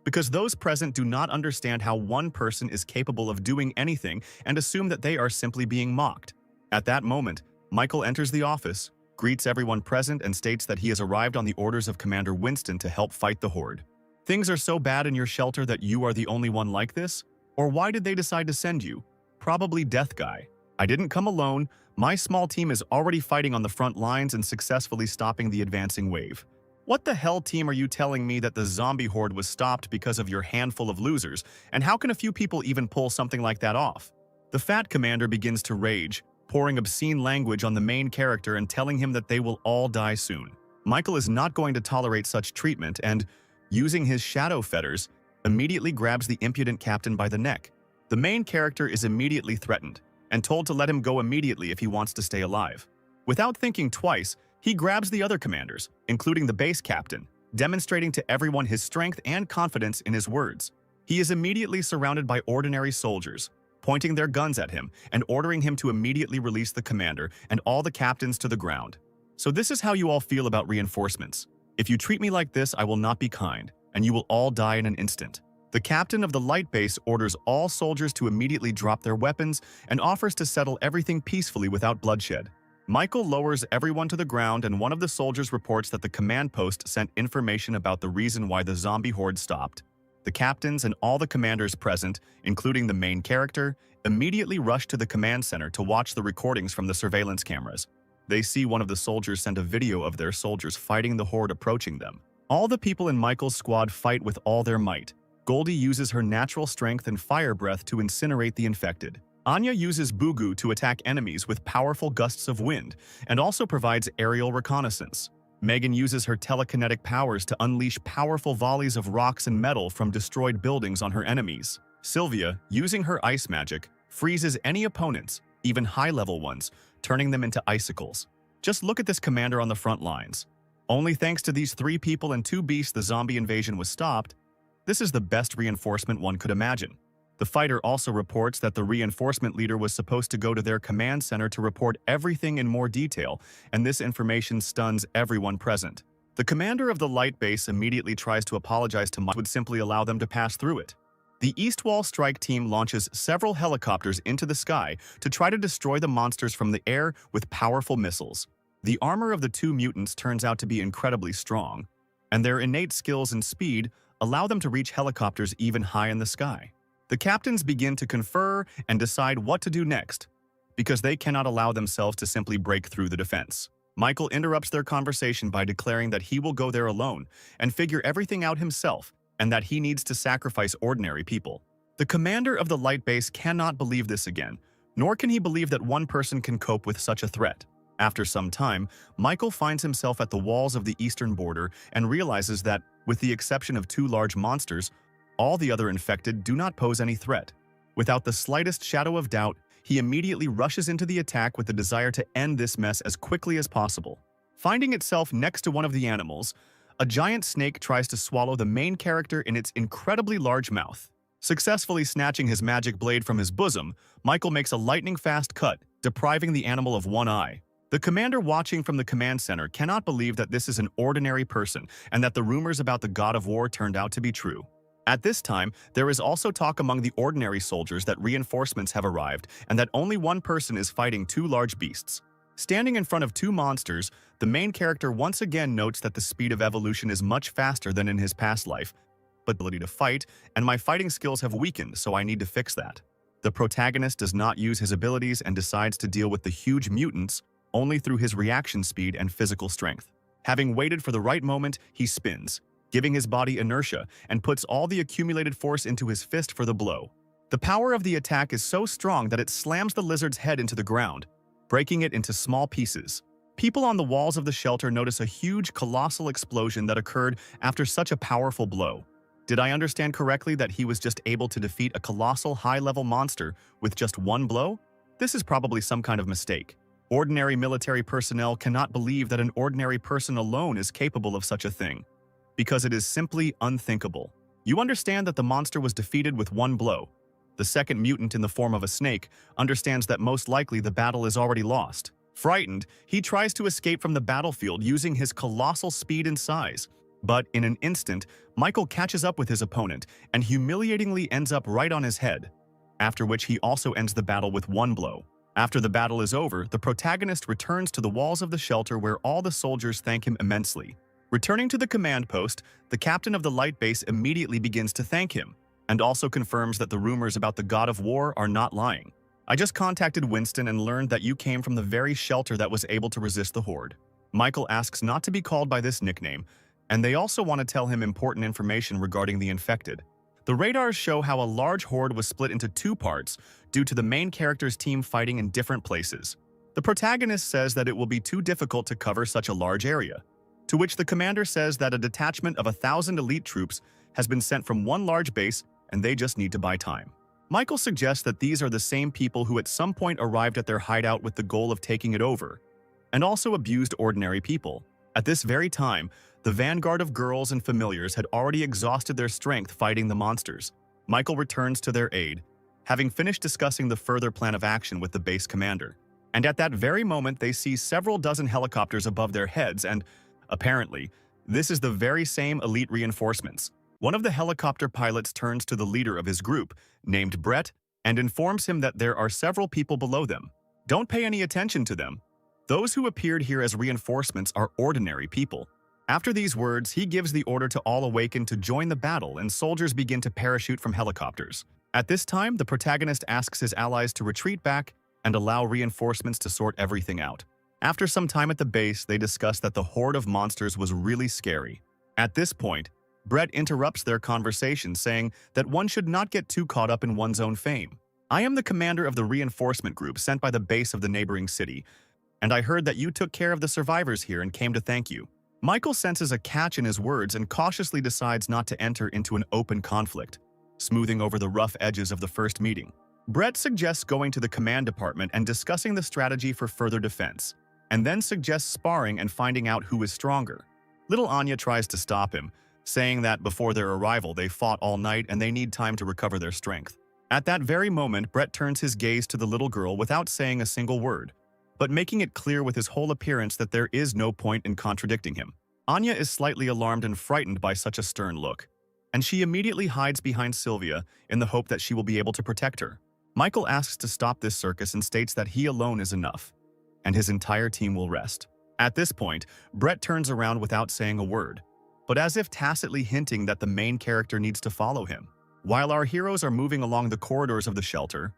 because those present do not understand how one person is capable of doing anything and assume that they are simply being mocked. At that moment, Michael enters the office, greets everyone present, and states that he has arrived on the orders of Commander Winston to help fight the Horde. Things are so bad in your shelter that you are the only one like this? Or why did they decide to send you? Probably Death Guy. I didn't come alone. My small team is already fighting on the front lines and successfully stopping the advancing wave. What the hell, team, are you telling me that the zombie horde was stopped because of your handful of losers? And how can a few people even pull something like that off? The fat commander begins to rage, pouring obscene language on the main character and telling him that they will all die soon. Michael is not going to tolerate such treatment and, using his shadow fetters, immediately grabs the impudent captain by the neck. The main character is immediately threatened and told to let him go immediately if he wants to stay alive. Without thinking twice, he grabs the other commanders, including the base captain, demonstrating to everyone his strength and confidence in his words. He is immediately surrounded by ordinary soldiers, pointing their guns at him and ordering him to immediately release the commander and all the captains to the ground. So this is how you all feel about reinforcements. If you treat me like this, I will not be kind, and you will all die in an instant. The captain of the light base orders all soldiers to immediately drop their weapons and offers to settle everything peacefully without bloodshed. Michael lowers everyone to the ground, and one of the soldiers reports that the command post sent information about the reason why the zombie horde stopped. The captains and all the commanders present, including the main character, immediately rush to the command center to watch the recordings from the surveillance cameras. They see one of the soldiers send a video of their soldiers fighting the horde approaching them. All the people in Michael's squad fight with all their might. Goldie uses her natural strength and fire breath to incinerate the infected. Anya uses Bugu to attack enemies with powerful gusts of wind and also provides aerial reconnaissance. Megan uses her telekinetic powers to unleash powerful volleys of rocks and metal from destroyed buildings on her enemies. Sylvia, using her ice magic, freezes any opponents, even high-level ones, turning them into icicles. Just look at this commander on the front lines. Only thanks to these 3 people and 2 beasts the zombie invasion was stopped. This is the best reinforcement one could imagine. The fighter also reports that the reinforcement leader was supposed to go to their command center to report everything in more detail, and this information stuns everyone present. The commander of the light base immediately tries to apologize to Mike, would simply allow them to pass through it. The East Wall strike team launches several helicopters into the sky to try to destroy the monsters from the air with powerful missiles. The armor of the 2 mutants turns out to be incredibly strong, and their innate skills and speed allow them to reach helicopters even high in the sky. The captains begin to confer and decide what to do next, because they cannot allow themselves to simply break through the defense. Michael interrupts their conversation by declaring that he will go there alone and figure everything out himself, and that he needs to sacrifice ordinary people. The commander of the light base cannot believe this again, nor can he believe that one person can cope with such a threat. After some time, Michael finds himself at the walls of the eastern border and realizes that, with the exception of 2 large monsters, all the other infected do not pose any threat. Without the slightest shadow of doubt, he immediately rushes into the attack with the desire to end this mess as quickly as possible. Finding itself next to one of the animals, a giant snake tries to swallow the main character in its incredibly large mouth. Successfully snatching his magic blade from his bosom, Michael makes a lightning-fast cut, depriving the animal of one eye. The commander watching from the command center cannot believe that this is an ordinary person and that the rumors about the god of war turned out to be true. At this time, there is also talk among the ordinary soldiers that reinforcements have arrived and that only one person is fighting 2 large beasts. Standing in front of 2 monsters, the main character once again notes that the speed of evolution is much faster than in his past life, but ability to fight, and my fighting skills have weakened, so I need to fix that. The protagonist does not use his abilities and decides to deal with the huge mutants only through his reaction speed and physical strength. Having waited for the right moment, he spins, giving his body inertia, and puts all the accumulated force into his fist for the blow. The power of the attack is so strong that it slams the lizard's head into the ground, breaking it into small pieces. People on the walls of the shelter notice a huge, colossal explosion that occurred after such a powerful blow. Did I understand correctly that he was just able to defeat a colossal high-level monster with just one blow? This is probably some kind of mistake. Ordinary military personnel cannot believe that an ordinary person alone is capable of such a thing, because it is simply unthinkable. You understand that the monster was defeated with one blow. The second mutant in the form of a snake understands that most likely the battle is already lost. Frightened, he tries to escape from the battlefield using his colossal speed and size. But in an instant, Michael catches up with his opponent and humiliatingly ends up right on his head, after which he also ends the battle with one blow. After the battle is over, the protagonist returns to the walls of the shelter where all the soldiers thank him immensely. Returning to the command post, the captain of the light base immediately begins to thank him, and also confirms that the rumors about the god of war are not lying. I just contacted Winston and learned that you came from the very shelter that was able to resist the horde. Michael asks not to be called by this nickname, and they also want to tell him important information regarding the infected. The radars show how a large horde was split into 2 parts due to the main character's team fighting in different places. The protagonist says that it will be too difficult to cover such a large area, to which the commander says that a detachment of 1,000 elite troops has been sent from one large base and they just need to buy time. Michael suggests that these are the same people who at some point arrived at their hideout with the goal of taking it over, and also abused ordinary people. At this very time, the vanguard of girls and familiars had already exhausted their strength fighting the monsters. Michael returns to their aid, having finished discussing the further plan of action with the base commander. And at that very moment, they see several dozen helicopters above their heads and, apparently, this is the very same elite reinforcements. One of the helicopter pilots turns to the leader of his group, named Brett, and informs him that there are several people below them. Don't pay any attention to them. Those who appeared here as reinforcements are ordinary people. After these words, he gives the order to all awaken to join the battle, and soldiers begin to parachute from helicopters. At this time, the protagonist asks his allies to retreat back and allow reinforcements to sort everything out. After some time at the base, they discuss that the horde of monsters was really scary. At this point, Brett interrupts their conversation, saying that one should not get too caught up in one's own fame. I am the commander of the reinforcement group sent by the base of the neighboring city, and I heard that you took care of the survivors here and came to thank you. Michael senses a catch in his words and cautiously decides not to enter into an open conflict, smoothing over the rough edges of the first meeting. Brett suggests going to the command department and discussing the strategy for further defense, and then suggests sparring and finding out who is stronger. Little Anya tries to stop him, saying that before their arrival they fought all night and they need time to recover their strength. At that very moment, Brett turns his gaze to the little girl without saying a single word, but making it clear with his whole appearance that there is no point in contradicting him. Anya is slightly alarmed and frightened by such a stern look, and she immediately hides behind Sylvia in the hope that she will be able to protect her. Michael asks to stop this circus and states that he alone is enough, and his entire team will rest. At this point, Brett turns around without saying a word, but as if tacitly hinting that the main character needs to follow him. While our heroes are moving along the corridors of the shelter,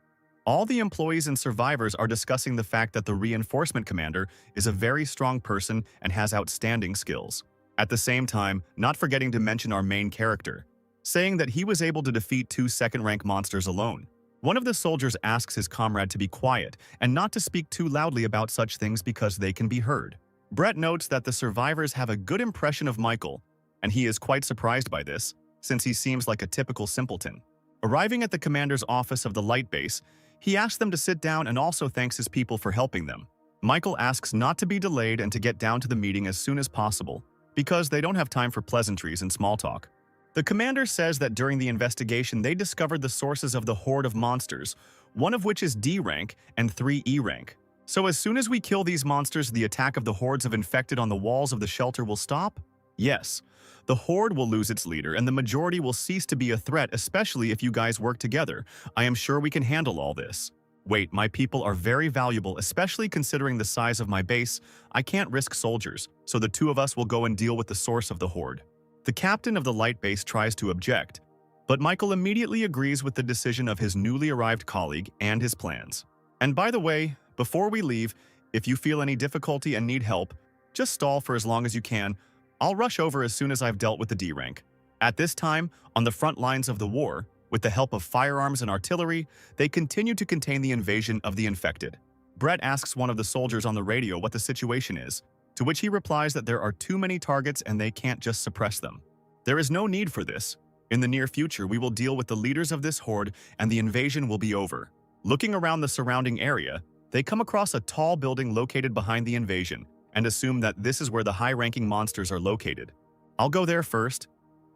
All the employees and survivors are discussing the fact that the reinforcement commander is a very strong person and has outstanding skills. At the same time, not forgetting to mention our main character, saying that he was able to defeat 2 second-rank monsters alone. One of the soldiers asks his comrade to be quiet and not to speak too loudly about such things because they can be heard. Brett notes that the survivors have a good impression of Michael, and he is quite surprised by this, since he seems like a typical simpleton. Arriving at the commander's office of the light base, he asks them to sit down and also thanks his people for helping them. Michael asks not to be delayed and to get down to the meeting as soon as possible, because they don't have time for pleasantries and small talk. The commander says that during the investigation they discovered the sources of the horde of monsters, one of which is D rank and 3 E rank. So as soon as we kill these monsters, the attack of the hordes of infected on the walls of the shelter will stop? Yes. The horde will lose its leader and the majority will cease to be a threat, especially if you guys work together. I am sure we can handle all this. Wait, my people are very valuable, especially considering the size of my base. I can't risk soldiers, so the 2 of us will go and deal with the source of the horde. The captain of the light base tries to object, but Michael immediately agrees with the decision of his newly arrived colleague and his plans. And by the way, before we leave, if you feel any difficulty and need help, just stall for as long as you can. I'll rush over as soon as I've dealt with the D rank. At this time, on the front lines of the war, with the help of firearms and artillery, they continue to contain the invasion of the infected. Brett asks one of the soldiers on the radio what the situation is, to which he replies that there are too many targets and they can't just suppress them. There is no need for this. In the near future, we will deal with the leaders of this horde and the invasion will be over. Looking around the surrounding area, they come across a tall building located behind the invasion and assume that this is where the high-ranking monsters are located. I'll go there first,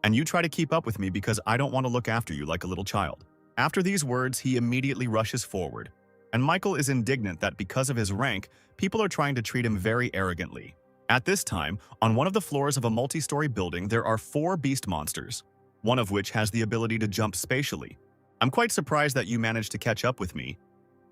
and you try to keep up with me because I don't want to look after you like a little child. After these words, he immediately rushes forward, and Michael is indignant that because of his rank, people are trying to treat him very arrogantly. At this time, on one of the floors of a multi-story building, there are 4 beast monsters, one of which has the ability to jump spatially. I'm quite surprised that you managed to catch up with me.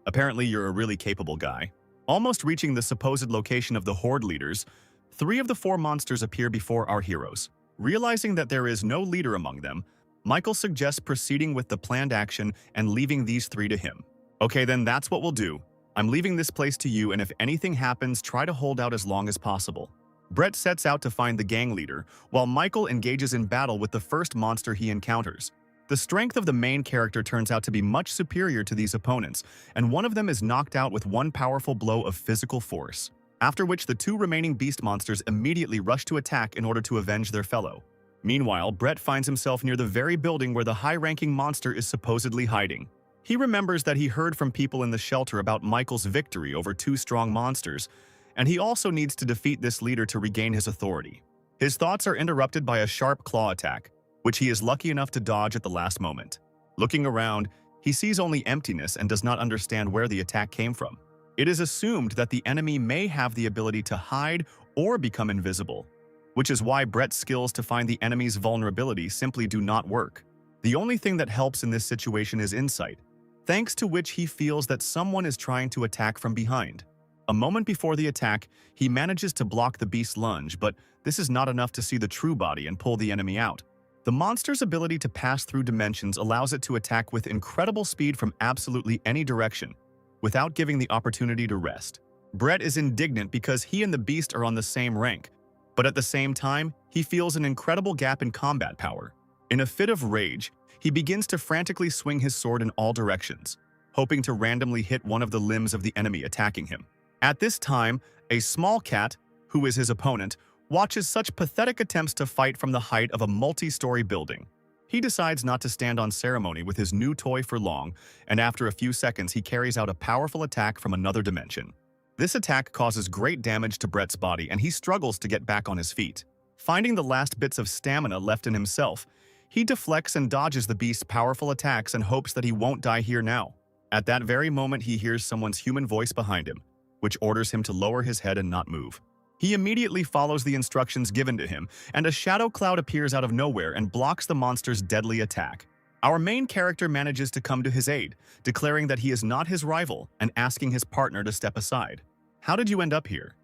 Apparently, you're a really capable guy. Almost reaching the supposed location of the horde leaders, 3 of the 4 monsters appear before our heroes. Realizing that there is no leader among them, Michael suggests proceeding with the planned action and leaving these 3 to him. Okay, then that's what we'll do. I'm leaving this place to you, and if anything happens, try to hold out as long as possible. Brett sets out to find the gang leader, while Michael engages in battle with the first monster he encounters. The strength of the main character turns out to be much superior to these opponents, and one of them is knocked out with one powerful blow of physical force, after which the 2 remaining beast monsters immediately rush to attack in order to avenge their fellow. Meanwhile, Brett finds himself near the very building where the high-ranking monster is supposedly hiding. He remembers that he heard from people in the shelter about Michael's victory over 2 strong monsters, and he also needs to defeat this leader to regain his authority. His thoughts are interrupted by a sharp claw attack, which he is lucky enough to dodge at the last moment. Looking around, he sees only emptiness and does not understand where the attack came from. It is assumed that the enemy may have the ability to hide or become invisible, which is why Brett's skills to find the enemy's vulnerability simply do not work. The only thing that helps in this situation is insight, thanks to which he feels that someone is trying to attack from behind. A moment before the attack, he manages to block the beast's lunge, but this is not enough to see the true body and pull the enemy out. The monster's ability to pass through dimensions allows it to attack with incredible speed from absolutely any direction, without giving the opportunity to rest. Brett is indignant because he and the beast are on the same rank, but at the same time, he feels an incredible gap in combat power. In a fit of rage, he begins to frantically swing his sword in all directions, hoping to randomly hit one of the limbs of the enemy attacking him. At this time, a small cat, who is his opponent, watches such pathetic attempts to fight from the height of a multi-story building. He decides not to stand on ceremony with his new toy for long, and after a few seconds he carries out a powerful attack from another dimension. This attack causes great damage to Brett's body and he struggles to get back on his feet. Finding the last bits of stamina left in himself, he deflects and dodges the beast's powerful attacks and hopes that he won't die here now. At that very moment he hears someone's human voice behind him, which orders him to lower his head and not move. He immediately follows the instructions given to him, and a shadow cloud appears out of nowhere and blocks the monster's deadly attack. Our main character manages to come to his aid, declaring that he is not his rival and asking his partner to step aside. How did you end up here?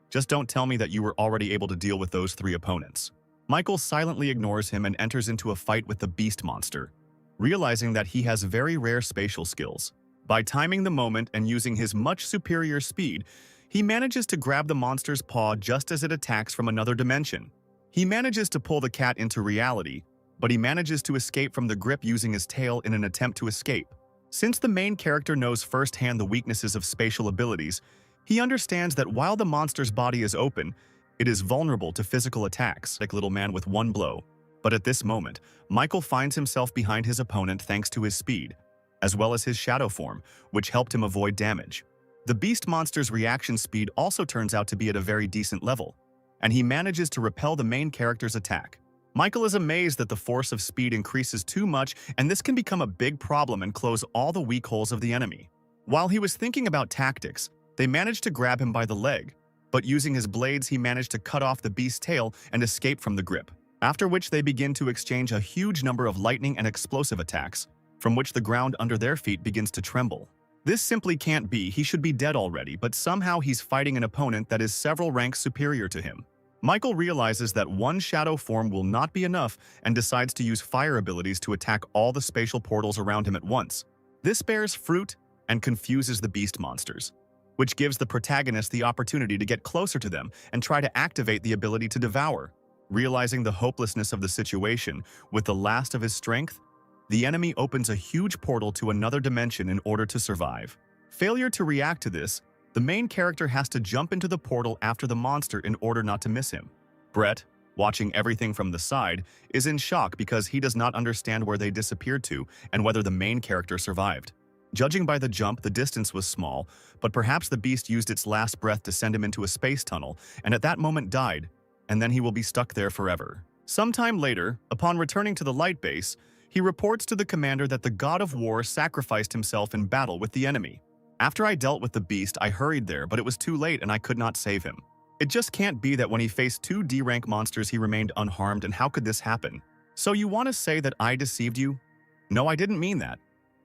Just don't tell me that you were already able to deal with those 3 opponents. Michael silently ignores him and enters into a fight with the beast monster, realizing that he has very rare spatial skills. By timing the moment and using his much superior speed, he manages to grab the monster's paw just as it attacks from another dimension. He manages to pull the cat into reality, but he manages to escape from the grip using his tail in an attempt to escape. Since the main character knows firsthand the weaknesses of spatial abilities, he understands that while the monster's body is open, it is vulnerable to physical attacks, like little man with one blow. But at this moment, Michael finds himself behind his opponent thanks to his speed, as well as his shadow form, which helped him avoid damage. The beast monster's reaction speed also turns out to be at a very decent level, and he manages to repel the main character's attack. Michael is amazed that the force of speed increases too much, and this can become a big problem and close all the weak holes of the enemy. While he was thinking about tactics, they managed to grab him by the leg, but using his blades he managed to cut off the beast's tail and escape from the grip, after which they begin to exchange a huge number of lightning and explosive attacks, from which the ground under their feet begins to tremble. This simply can't be, he should be dead already, but somehow he's fighting an opponent that is several ranks superior to him. Michael realizes that one shadow form will not be enough and decides to use fire abilities to attack all the spatial portals around him at once. This bears fruit and confuses the beast monsters, which gives the protagonist the opportunity to get closer to them and try to activate the ability to devour. Realizing the hopelessness of the situation, with the last of his strength, the enemy opens a huge portal to another dimension in order to survive. Failure to react to this, the main character has to jump into the portal after the monster in order not to miss him. Brett, watching everything from the side, is in shock because he does not understand where they disappeared to and whether the main character survived. Judging by the jump, the distance was small, but perhaps the beast used its last breath to send him into a space tunnel and at that moment died, and then he will be stuck there forever. Sometime later, upon returning to the light base, he reports to the commander that the god of war sacrificed himself in battle with the enemy. After I dealt with the beast, I hurried there, but it was too late and I could not save him. It just can't be that when he faced 2 D-rank monsters he remained unharmed, and how could this happen? So you want to say that I deceived you? No, I didn't mean that.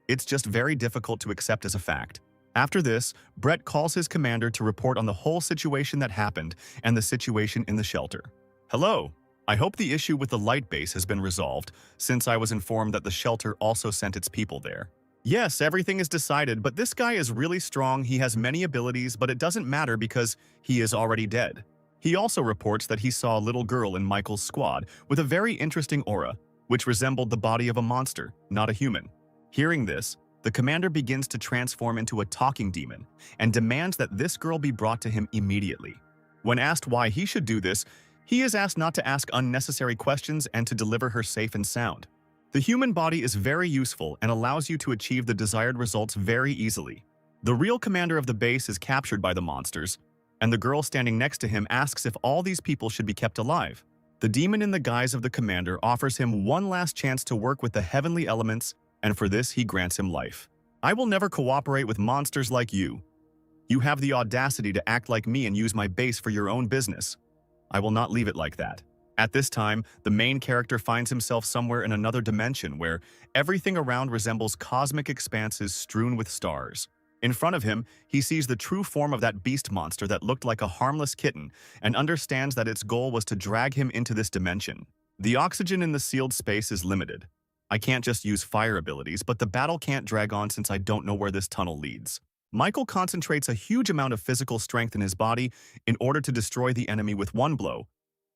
It's just very difficult to accept as a fact. After this, Brett calls his commander to report on the whole situation that happened and the situation in the shelter. Hello. I hope the issue with the light base has been resolved, since I was informed that the shelter also sent its people there. Yes, everything is decided, but this guy is really strong, he has many abilities, but it doesn't matter because he is already dead. He also reports that he saw a little girl in Michael's squad with a very interesting aura, which resembled the body of a monster, not a human. Hearing this, the commander begins to transform into a talking demon and demands that this girl be brought to him immediately. When asked why he should do this, he is asked not to ask unnecessary questions and to deliver her safe and sound. The human body is very useful and allows you to achieve the desired results very easily. The real commander of the base is captured by the monsters, and the girl standing next to him asks if all these people should be kept alive. The demon in the guise of the commander offers him one last chance to work with the heavenly elements, and for this he grants him life. I will never cooperate with monsters like you. You have the audacity to act like me and use my base for your own business. I will not leave it like that. At this time, the main character finds himself somewhere in another dimension where everything around resembles cosmic expanses strewn with stars. In front of him, he sees the true form of that beast monster that looked like a harmless kitten and understands that its goal was to drag him into this dimension. The oxygen in the sealed space is limited. I can't just use fire abilities, but the battle can't drag on since I don't know where this tunnel leads. Michael concentrates a huge amount of physical strength in his body in order to destroy the enemy with one blow,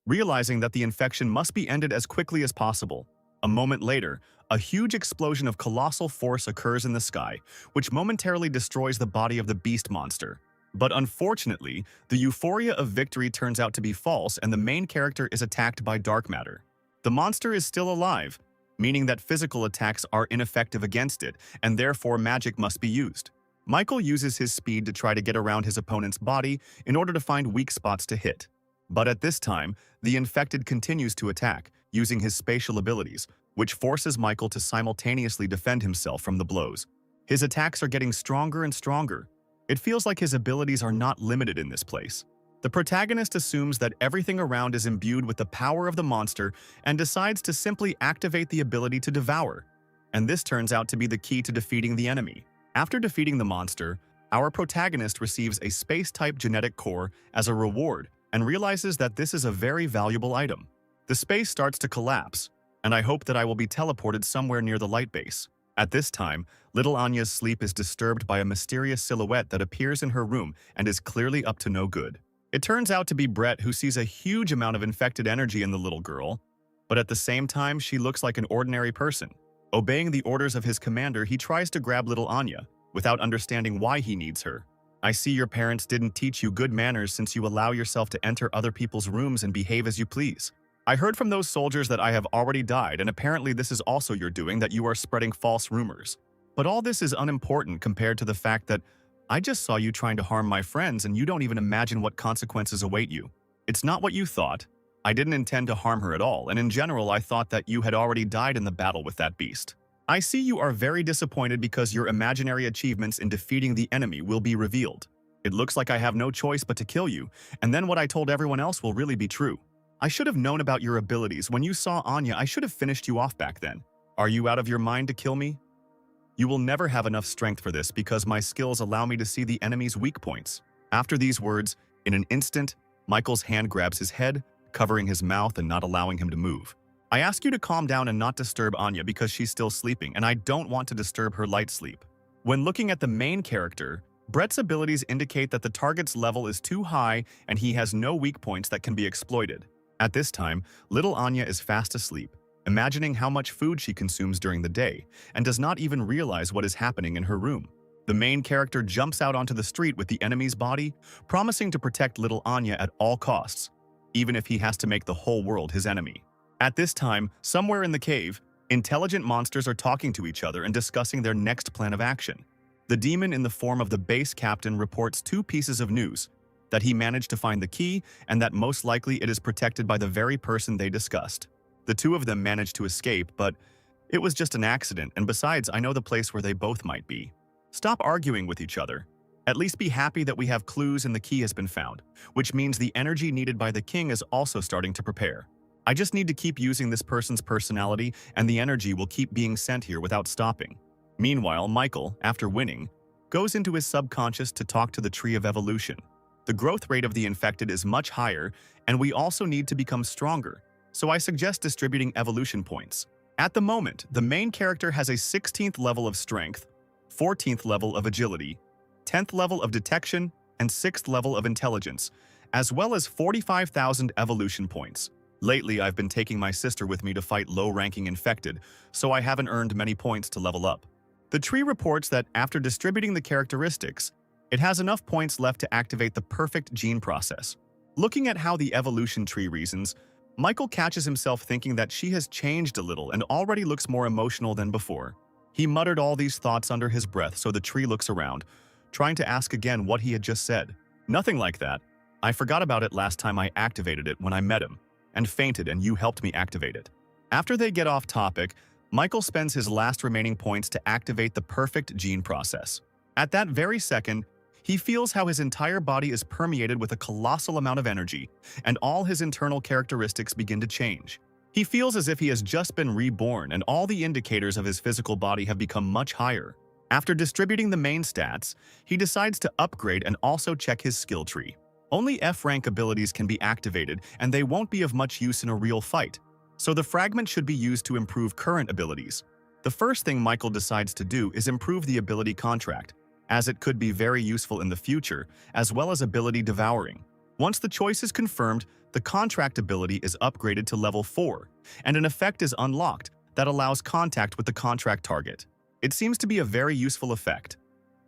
realizing that the infection must be ended as quickly as possible. A moment later, a huge explosion of colossal force occurs in the sky, which momentarily destroys the body of the beast monster. But unfortunately, the euphoria of victory turns out to be false and the main character is attacked by dark matter. The monster is still alive, meaning that physical attacks are ineffective against it, and therefore magic must be used. Michael uses his speed to try to get around his opponent's body in order to find weak spots to hit. But at this time, the infected continues to attack, using his spatial abilities, which forces Michael to simultaneously defend himself from the blows. His attacks are getting stronger and stronger. It feels like his abilities are not limited in this place. The protagonist assumes that everything around is imbued with the power of the monster and decides to simply activate the ability to devour. And this turns out to be the key to defeating the enemy. After defeating the monster, our protagonist receives a space-type genetic core as a reward and realizes that this is a very valuable item. The space starts to collapse, and I hope that I will be teleported somewhere near the light base. At this time, little Anya's sleep is disturbed by a mysterious silhouette that appears in her room and is clearly up to no good. It turns out to be Brett, who sees a huge amount of infected energy in the little girl, but at the same time she looks like an ordinary person. Obeying the orders of his commander, he tries to grab little Anya, without understanding why he needs her. I see your parents didn't teach you good manners since you allow yourself to enter other people's rooms and behave as you please. I heard from those soldiers that I have already died, and apparently this is also your doing, that you are spreading false rumors. But all this is unimportant compared to the fact that I just saw you trying to harm my friends and you don't even imagine what consequences await you. It's not what you thought. I didn't intend to harm her at all, and in general I thought that you had already died in the battle with that beast. I see you are very disappointed because your imaginary achievements in defeating the enemy will be revealed. It looks like I have no choice but to kill you, and then what I told everyone else will really be true. I should have known about your abilities. When you saw Anya, I should have finished you off back then. Are you out of your mind to kill me? You will never have enough strength for this because my skills allow me to see the enemy's weak points. After these words, in an instant, Michael's hand grabs his head, covering his mouth and not allowing him to move. I ask you to calm down and not disturb Anya because she's still sleeping, and I don't want to disturb her light sleep. When looking at the main character, Brett's abilities indicate that the target's level is too high and he has no weak points that can be exploited. At this time, little Anya is fast asleep, imagining how much food she consumes during the day, and does not even realize what is happening in her room. The main character jumps out onto the street with the enemy's body, promising to protect little Anya at all costs, even if he has to make the whole world his enemy. At this time, somewhere in the cave, intelligent monsters are talking to each other and discussing their next plan of action. The demon in the form of the base captain reports two pieces of news: that he managed to find the key, and that most likely it is protected by the very person they discussed. The two of them managed to escape, but it was just an accident, and besides, I know the place where they both might be. Stop arguing with each other. At least be happy that we have clues and the key has been found, which means the energy needed by the king is also starting to prepare. I just need to keep using this person's personality, and the energy will keep being sent here without stopping. Meanwhile, Michael, after winning, goes into his subconscious to talk to the Tree of Evolution. The growth rate of the infected is much higher, and we also need to become stronger, so I suggest distributing evolution points. At the moment, the main character has a 16th level of strength, 14th level of agility, 10th level of detection, and 6th level of intelligence, as well as 45,000 evolution points. Lately, I've been taking my sister with me to fight low-ranking infected, so I haven't earned many points to level up. The tree reports that after distributing the characteristics, it has enough points left to activate the perfect gene process. Looking at how the evolution tree reasons, Michael catches himself thinking that she has changed a little and already looks more emotional than before. He muttered all these thoughts under his breath, so the tree looks around, trying to ask again what he had just said. Nothing like that. I forgot about it last time I activated it when I met him, and fainted, and you helped me activate it. After they get off topic, Michael spends his last remaining points to activate the perfect gene process. At that very second, he feels how his entire body is permeated with a colossal amount of energy, and all his internal characteristics begin to change. He feels as if he has just been reborn, and all the indicators of his physical body have become much higher. After distributing the main stats, he decides to upgrade and also check his skill tree. Only F-rank abilities can be activated, and they won't be of much use in a real fight, so the fragment should be used to improve current abilities. The first thing Michael decides to do is improve the ability contract, as it could be very useful in the future, as well as ability devouring. Once the choice is confirmed, the contract ability is upgraded to level 4, and an effect is unlocked that allows contact with the contract target. It seems to be a very useful effect,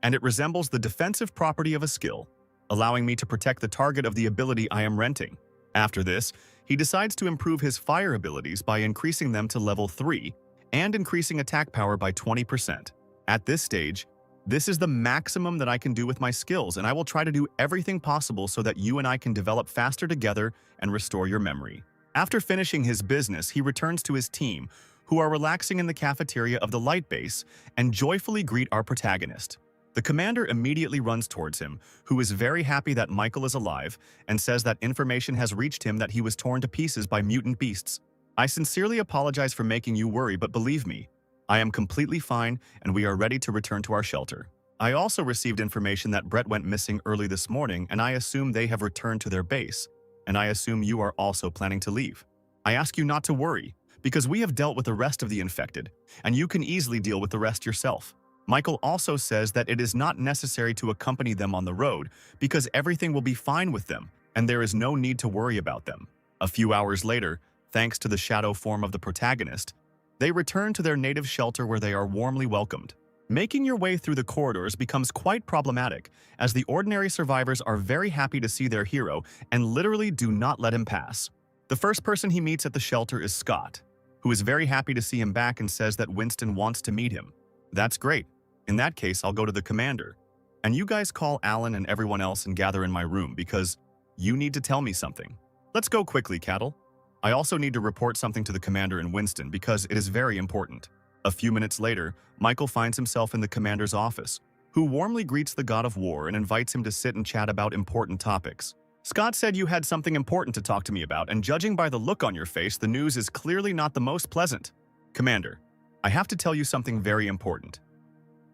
and it resembles the defensive property of a skill, allowing me to protect the target of the ability I am renting. After this, he decides to improve his fire abilities by increasing them to level 3 and increasing attack power by 20%. At this stage, this is the maximum that I can do with my skills, and I will try to do everything possible so that you and I can develop faster together and restore your memory. After finishing his business, he returns to his team, who are relaxing in the cafeteria of the light base, and joyfully greet our protagonist. The commander immediately runs towards him, who is very happy that Michael is alive, and says that information has reached him that he was torn to pieces by mutant beasts. I sincerely apologize for making you worry, but believe me, I am completely fine, and we are ready to return to our shelter. I also received information that Brett went missing early this morning, and I assume they have returned to their base, and I assume you are also planning to leave. I ask you not to worry, because we have dealt with the rest of the infected, and you can easily deal with the rest yourself. Michael also says that it is not necessary to accompany them on the road because everything will be fine with them, and there is no need to worry about them. A few hours later, thanks to the shadow form of the protagonist, they return to their native shelter where they are warmly welcomed. Making your way through the corridors becomes quite problematic, as the ordinary survivors are very happy to see their hero and literally do not let him pass. The first person he meets at the shelter is Scott, who is very happy to see him back and says that Winston wants to meet him. That's great. In that case, I'll go to the commander. And you guys call Alan and everyone else and gather in my room because you need to tell me something. Let's go quickly, cattle. I also need to report something to the commander and Winston because it is very important. A few minutes later, Michael finds himself in the commander's office, who warmly greets the god of war and invites him to sit and chat about important topics. Scott said you had something important to talk to me about, and judging by the look on your face, the news is clearly not the most pleasant. Commander, I have to tell you something very important.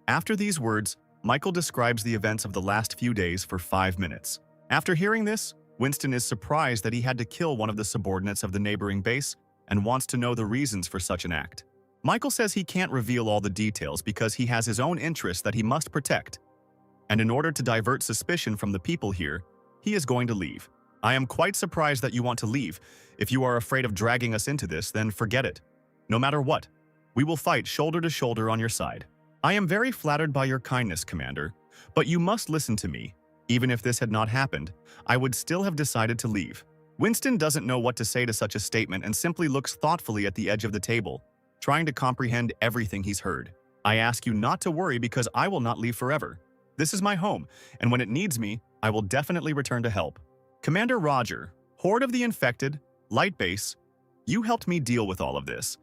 After these words, Michael describes the events of the last few days for 5 minutes. After hearing this, Winston is surprised that he had to kill one of the subordinates of the neighboring base and wants to know the reasons for such an act. Michael says he can't reveal all the details because he has his own interests that he must protect. And in order to divert suspicion from the people here, he is going to leave. I am quite surprised that you want to leave. If you are afraid of dragging us into this, then forget it. No matter what, we will fight shoulder to shoulder on your side. I am very flattered by your kindness, Commander, but you must listen to me. Even if this had not happened, I would still have decided to leave. Winston doesn't know what to say to such a statement and simply looks thoughtfully at the edge of the table, trying to comprehend everything he's heard. I ask you not to worry because I will not leave forever. This is my home, and when it needs me, I will definitely return to help. Commander Roger, Horde of the Infected, Light Base, you helped me deal with all of this.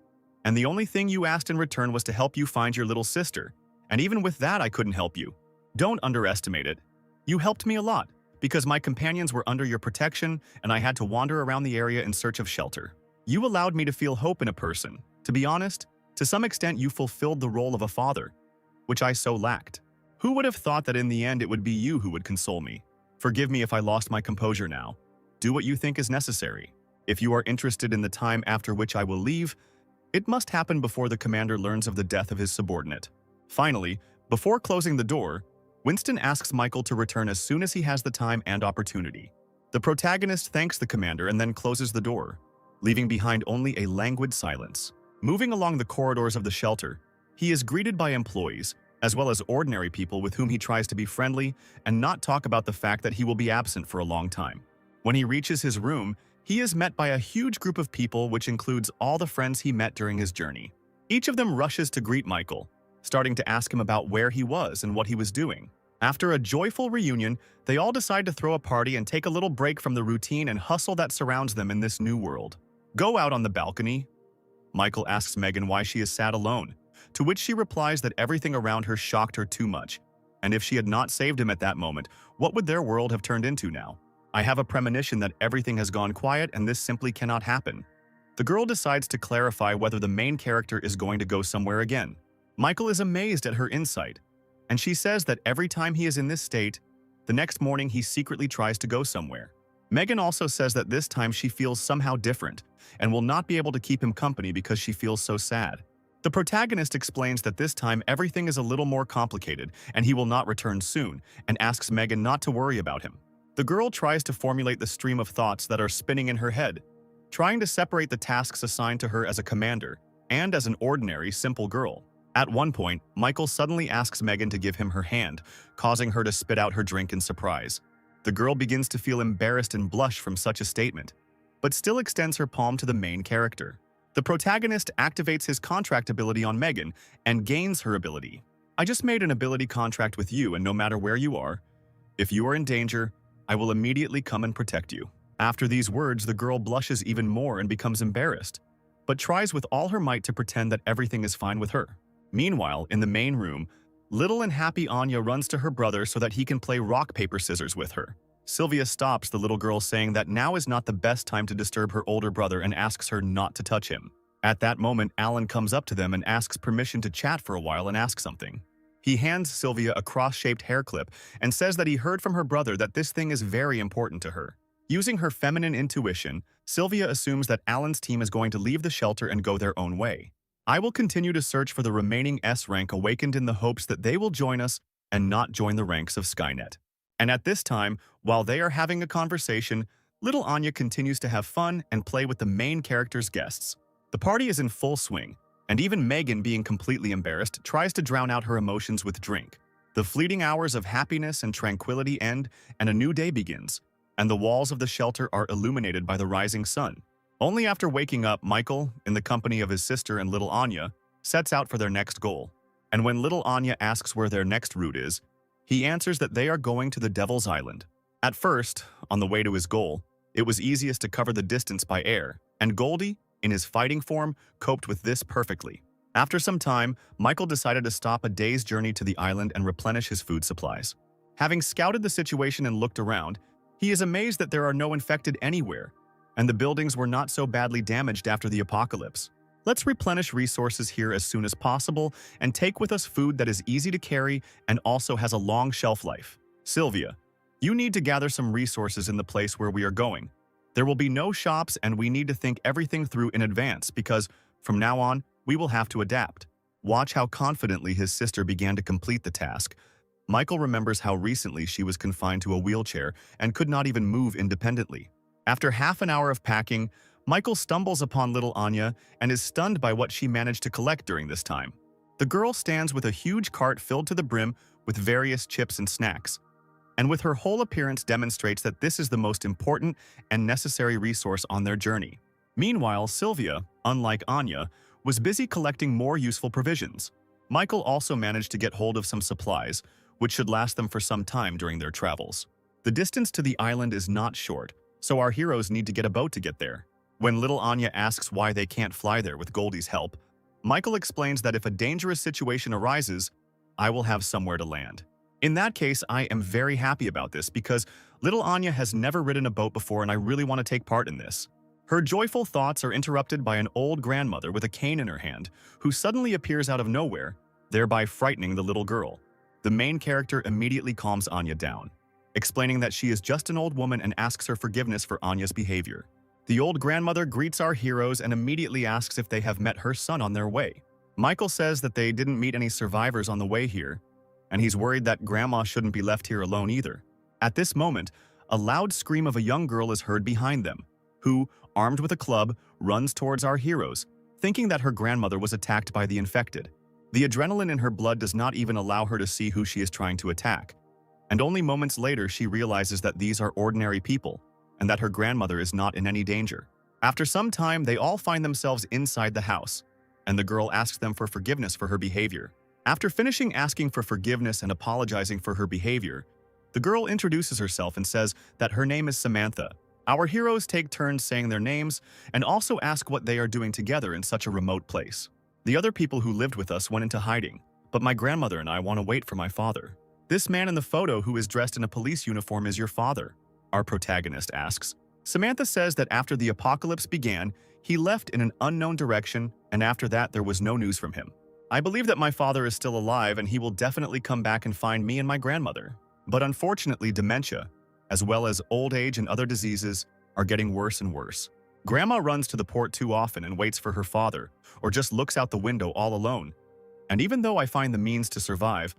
And the only thing you asked in return was to help you find your little sister. And even with that, I couldn't help you. Don't underestimate it. You helped me a lot, because my companions were under your protection and I had to wander around the area in search of shelter. You allowed me to feel hope in a person. To be honest, to some extent you fulfilled the role of a father, which I so lacked. Who would have thought that in the end it would be you who would console me? Forgive me if I lost my composure now. Do what you think is necessary. If you are interested in the time after which I will leave, it must happen before the commander learns of the death of his subordinate. Finally, before closing the door, Winston asks Michael to return as soon as he has the time and opportunity. The protagonist thanks the commander and then closes the door, leaving behind only a languid silence. Moving along the corridors of the shelter, he is greeted by employees, as well as ordinary people with whom he tries to be friendly and not talk about the fact that he will be absent for a long time. When he reaches his room, he is met by a huge group of people which includes all the friends he met during his journey. Each of them rushes to greet Michael, starting to ask him about where he was and what he was doing. After a joyful reunion, they all decide to throw a party and take a little break from the routine and hustle that surrounds them in this new world. Go out on the balcony. Michael asks Megan why she is sad alone, to which she replies that everything around her shocked her too much, and if she had not saved him at that moment, what would their world have turned into now? I have a premonition that everything has gone quiet and this simply cannot happen. The girl decides to clarify whether the main character is going to go somewhere again. Michael is amazed at her insight, and she says that every time he is in this state, the next morning he secretly tries to go somewhere. Megan also says that this time she feels somehow different and will not be able to keep him company because she feels so sad. The protagonist explains that this time everything is a little more complicated and he will not return soon and asks Megan not to worry about him. The girl tries to formulate the stream of thoughts that are spinning in her head, trying to separate the tasks assigned to her as a commander and as an ordinary, simple girl. At one point, Michael suddenly asks Megan to give him her hand, causing her to spit out her drink in surprise. The girl begins to feel embarrassed and blush from such a statement, but still extends her palm to the main character. The protagonist activates his contract ability on Megan and gains her ability. I just made an ability contract with you, and no matter where you are, if you are in danger, I will immediately come and protect you. After these words, the girl blushes even more and becomes embarrassed, but tries with all her might to pretend that everything is fine with her. Meanwhile, in the main room, little and happy Anya runs to her brother so that he can play rock, paper, scissors with her. Sylvia stops the little girl, saying that now is not the best time to disturb her older brother and asks her not to touch him. At that moment, Alan comes up to them and asks permission to chat for a while and ask something. He hands Sylvia a cross-shaped hair clip and says that he heard from her brother that this thing is very important to her. Using her feminine intuition, Sylvia assumes that Alan's team is going to leave the shelter and go their own way. I will continue to search for the remaining S-rank awakened in the hopes that they will join us and not join the ranks of Skynet. And at this time, while they are having a conversation, little Anya continues to have fun and play with the main character's guests. The party is in full swing, and even Megan, being completely embarrassed, tries to drown out her emotions with drink. The fleeting hours of happiness and tranquility end, and a new day begins, and the walls of the shelter are illuminated by the rising sun. Only after waking up, Michael, in the company of his sister and little Anya, sets out for their next goal. And when little Anya asks where their next route is, he answers that they are going to the Devil's Island. At first, on the way to his goal, it was easiest to cover the distance by air, and Goldie, in his fighting form, coped with this perfectly. After some time, Michael decided to stop a day's journey to the island and replenish his food supplies. Having scouted the situation and looked around, he is amazed that there are no infected anywhere, and the buildings were not so badly damaged after the apocalypse. Let's replenish resources here as soon as possible and take with us food that is easy to carry and also has a long shelf life. Sylvia, you need to gather some resources in the place where we are going. There will be no shops and we need to think everything through in advance because, from now on, we will have to adapt. Watch how confidently his sister began to complete the task. Michael remembers how recently she was confined to a wheelchair and could not even move independently. After half an hour of packing, Michael stumbles upon little Anya and is stunned by what she managed to collect during this time. The girl stands with a huge cart filled to the brim with various chips and snacks, and with her whole appearance demonstrates that this is the most important and necessary resource on their journey. Meanwhile, Sylvia, unlike Anya, was busy collecting more useful provisions. Michael also managed to get hold of some supplies, which should last them for some time during their travels. The distance to the island is not short, so our heroes need to get a boat to get there. When little Anya asks why they can't fly there with Goldie's help, Michael explains that if a dangerous situation arises, I will have somewhere to land. In that case, I am very happy about this because little Anya has never ridden a boat before and I really want to take part in this. Her joyful thoughts are interrupted by an old grandmother with a cane in her hand, who suddenly appears out of nowhere, thereby frightening the little girl. The main character immediately calms Anya down, explaining that she is just an old woman and asks her forgiveness for Anya's behavior. The old grandmother greets our heroes and immediately asks if they have met her son on their way. Michael says that they didn't meet any survivors on the way here, and he's worried that Grandma shouldn't be left here alone either. At this moment, a loud scream of a young girl is heard behind them, who, armed with a club, runs towards our heroes, thinking that her grandmother was attacked by the infected. The adrenaline in her blood does not even allow her to see who she is trying to attack, and only moments later she realizes that these are ordinary people, and that her grandmother is not in any danger. After some time, they all find themselves inside the house, and the girl asks them for forgiveness for her behavior. After finishing asking for forgiveness and apologizing for her behavior, the girl introduces herself and says that her name is Samantha. Our heroes take turns saying their names and also ask what they are doing together in such a remote place. The other people who lived with us went into hiding, but my grandmother and I want to wait for my father. This man in the photo who is dressed in a police uniform is your father, our protagonist asks. Samantha says that after the apocalypse began, he left in an unknown direction, and after that there was no news from him. I believe that my father is still alive and he will definitely come back and find me and my grandmother. But unfortunately, dementia, as well as old age and other diseases, are getting worse and worse. Grandma runs to the port too often and waits for her father, or just looks out the window all alone. And even though I find the means to survive,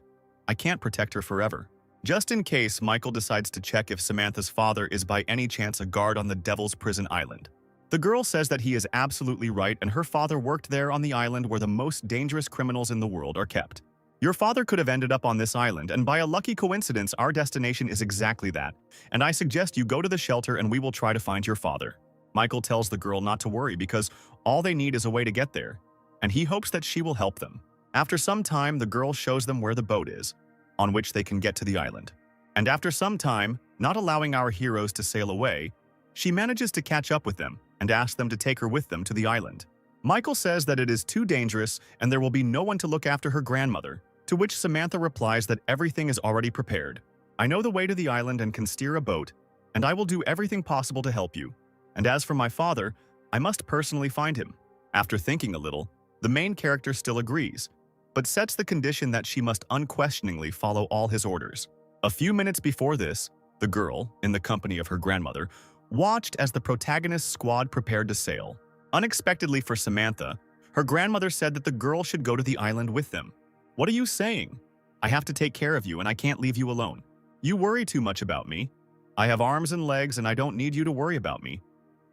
I can't protect her forever. Just in case, Michael decides to check if Samantha's father is by any chance a guard on the Devil's Prison Island. The girl says that he is absolutely right and her father worked there on the island where the most dangerous criminals in the world are kept. Your father could have ended up on this island, and by a lucky coincidence, our destination is exactly that. And I suggest you go to the shelter and we will try to find your father. Michael tells the girl not to worry because all they need is a way to get there, and he hopes that she will help them. After some time, the girl shows them where the boat is, on which they can get to the island. And after some time, not allowing our heroes to sail away, she manages to catch up with them and asks them to take her with them to the island. Michael says that it is too dangerous and there will be no one to look after her grandmother, to which Samantha replies that everything is already prepared. I know the way to the island and can steer a boat, and I will do everything possible to help you. And as for my father, I must personally find him. After thinking a little, the main character still agrees, but sets the condition that she must unquestioningly follow all his orders. A few minutes before this, the girl, in the company of her grandmother, watched as the protagonist's squad prepared to sail. Unexpectedly for Samantha, her grandmother said that the girl should go to the island with them. "What are you saying? I have to take care of you and I can't leave you alone. You worry too much about me. I have arms and legs and I don't need you to worry about me.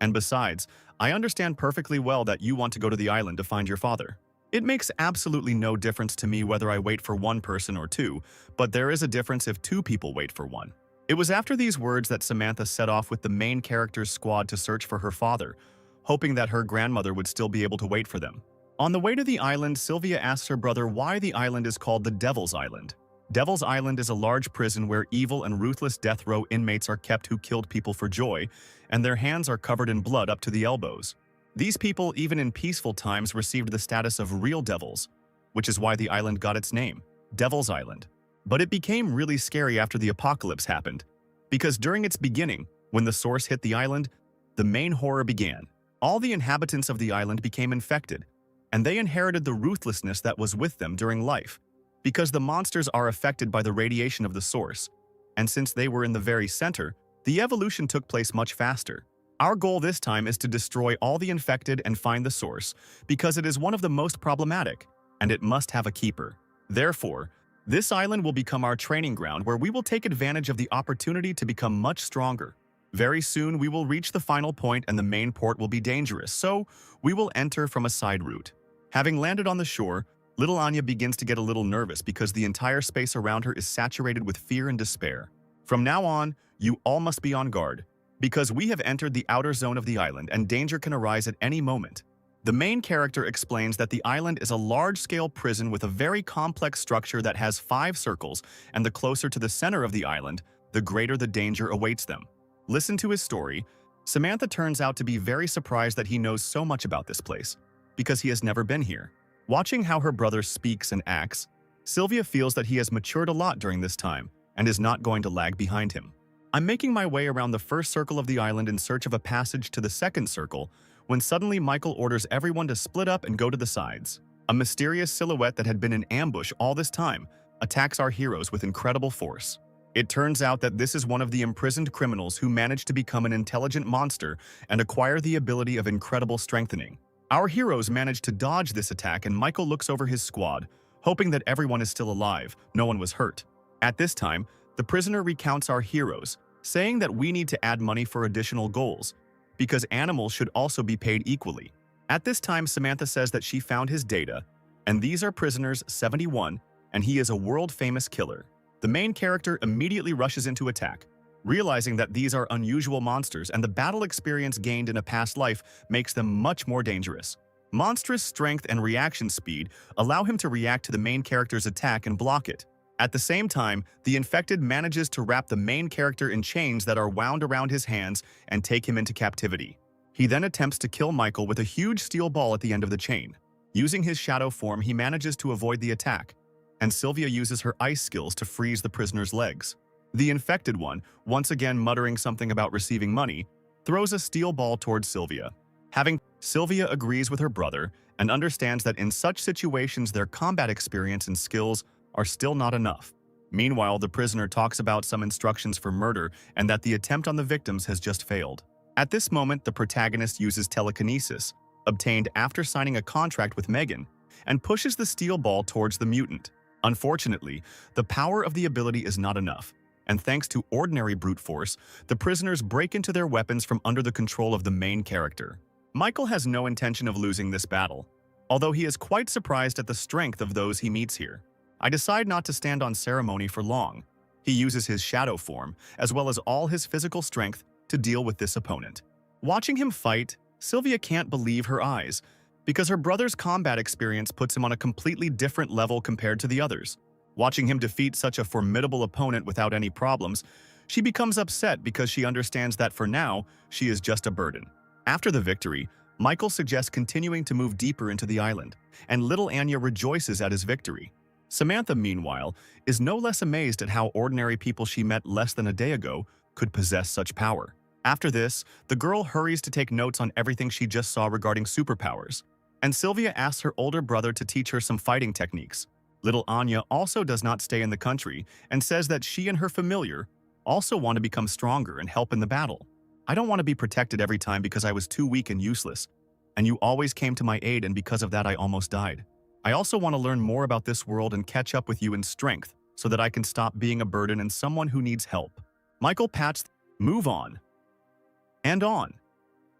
And besides, I understand perfectly well that you want to go to the island to find your father. It makes absolutely no difference to me whether I wait for one person or two, but there is a difference if two people wait for one." It was after these words that Samantha set off with the main character's squad to search for her father, hoping that her grandmother would still be able to wait for them. On the way to the island, Sylvia asks her brother why the island is called the Devil's Island. Devil's Island is a large prison where evil and ruthless death row inmates are kept who killed people for joy, and their hands are covered in blood up to the elbows. These people, even in peaceful times, received the status of real devils, which is why the island got its name, Devil's Island. But it became really scary after the apocalypse happened, because during its beginning, when the source hit the island, the main horror began. All the inhabitants of the island became infected, and they inherited the ruthlessness that was with them during life, because the monsters are affected by the radiation of the source, and since they were in the very center, the evolution took place much faster. Our goal this time is to destroy all the infected and find the source, because it is one of the most problematic, and it must have a keeper. Therefore, this island will become our training ground where we will take advantage of the opportunity to become much stronger. Very soon we will reach the final point and the main port will be dangerous, so we will enter from a side route. Having landed on the shore, little Anya begins to get a little nervous because the entire space around her is saturated with fear and despair. From now on, you all must be on guard, because we have entered the outer zone of the island and danger can arise at any moment. The main character explains that the island is a large-scale prison with a very complex structure that has 5 circles, and the closer to the center of the island, the greater the danger awaits them. Listen to his story. Samantha turns out to be very surprised that he knows so much about this place, because he has never been here. Watching how her brother speaks and acts, Sylvia feels that he has matured a lot during this time and is not going to lag behind him. I'm making my way around the first circle of the island in search of a passage to the second circle, when suddenly Michael orders everyone to split up and go to the sides. A mysterious silhouette that had been in ambush all this time attacks our heroes with incredible force. It turns out that this is one of the imprisoned criminals who managed to become an intelligent monster and acquire the ability of incredible strengthening. Our heroes manage to dodge this attack and Michael looks over his squad, hoping that everyone is still alive, no one was hurt. At this time, the prisoner recounts our heroes, saying that we need to add money for additional goals, because animals should also be paid equally. At this time, Samantha says that she found his data, and these are prisoners 71, and he is a world-famous killer. The main character immediately rushes into attack, realizing that these are unusual monsters and the battle experience gained in a past life makes them much more dangerous. Monstrous strength and reaction speed allow him to react to the main character's attack and block it. At the same time, the infected manages to wrap the main character in chains that are wound around his hands and take him into captivity. He then attempts to kill Michael with a huge steel ball at the end of the chain. Using his shadow form, he manages to avoid the attack, and Sylvia uses her ice skills to freeze the prisoner's legs. The infected one, once again muttering something about receiving money, throws a steel ball towards Sylvia. Sylvia agrees with her brother and understands that in such situations their combat experience and skills are still not enough. Meanwhile, the prisoner talks about some instructions for murder and that the attempt on the victims has just failed. At this moment, the protagonist uses telekinesis, obtained after signing a contract with Megan, and pushes the steel ball towards the mutant. Unfortunately, the power of the ability is not enough, and thanks to ordinary brute force, the prisoners break into their weapons from under the control of the main character. Michael has no intention of losing this battle, although he is quite surprised at the strength of those he meets here. I decide not to stand on ceremony for long. He uses his shadow form, as well as all his physical strength, to deal with this opponent. Watching him fight, Sylvia can't believe her eyes, because her brother's combat experience puts him on a completely different level compared to the others. Watching him defeat such a formidable opponent without any problems, she becomes upset because she understands that for now, she is just a burden. After the victory, Michael suggests continuing to move deeper into the island, and little Anya rejoices at his victory. Samantha, meanwhile, is no less amazed at how ordinary people she met less than a day ago could possess such power. After this, the girl hurries to take notes on everything she just saw regarding superpowers, and Sylvia asks her older brother to teach her some fighting techniques. Little Anya also does not stay in the country and says that she and her familiar also want to become stronger and help in the battle. I don't want to be protected every time because I was too weak and useless. And you always came to my aid, and because of that I almost died. I also want to learn more about this world and catch up with you in strength so that I can stop being a burden and someone who needs help. Michael pats, move on. And on.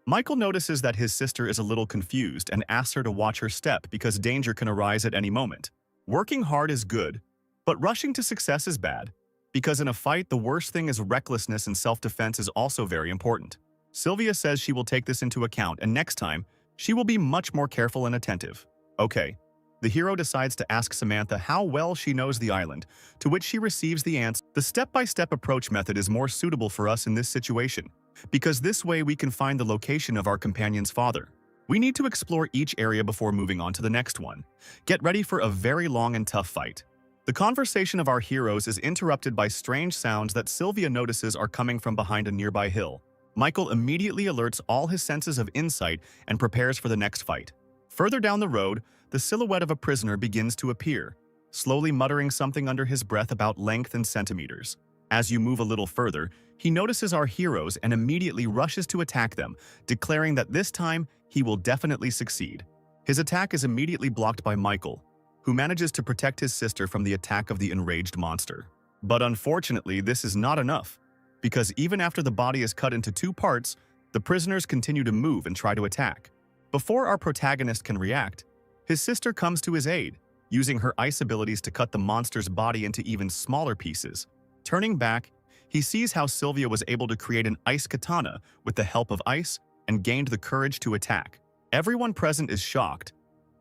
Michael notices that his sister is a little confused and asks her to watch her step because danger can arise at any moment. Working hard is good, but rushing to success is bad, because in a fight the worst thing is recklessness, and self-defense is also very important. Sylvia says she will take this into account, and next time, she will be much more careful and attentive. Okay. The hero decides to ask Samantha how well she knows the island, to which she receives the answer. The step-by-step approach method is more suitable for us in this situation, because this way we can find the location of our companion's father. We need to explore each area before moving on to the next one. Get ready for a very long and tough fight. The conversation of our heroes is interrupted by strange sounds that Sylvia notices are coming from behind a nearby hill. Michael immediately alerts all his senses of insight and prepares for the next fight. Further down the road, the silhouette of a prisoner begins to appear, slowly muttering something under his breath about length and centimeters. As you move a little further, he notices our heroes and immediately rushes to attack them, declaring that this time he will definitely succeed. His attack is immediately blocked by Michael, who manages to protect his sister from the attack of the enraged monster. But unfortunately, this is not enough, because even after the body is cut into two parts, the prisoners continue to move and try to attack. Before our protagonist can react, his sister comes to his aid, using her ice abilities to cut the monster's body into even smaller pieces. Turning back, he sees how Sylvia was able to create an ice katana with the help of ice and gained the courage to attack. Everyone present is shocked,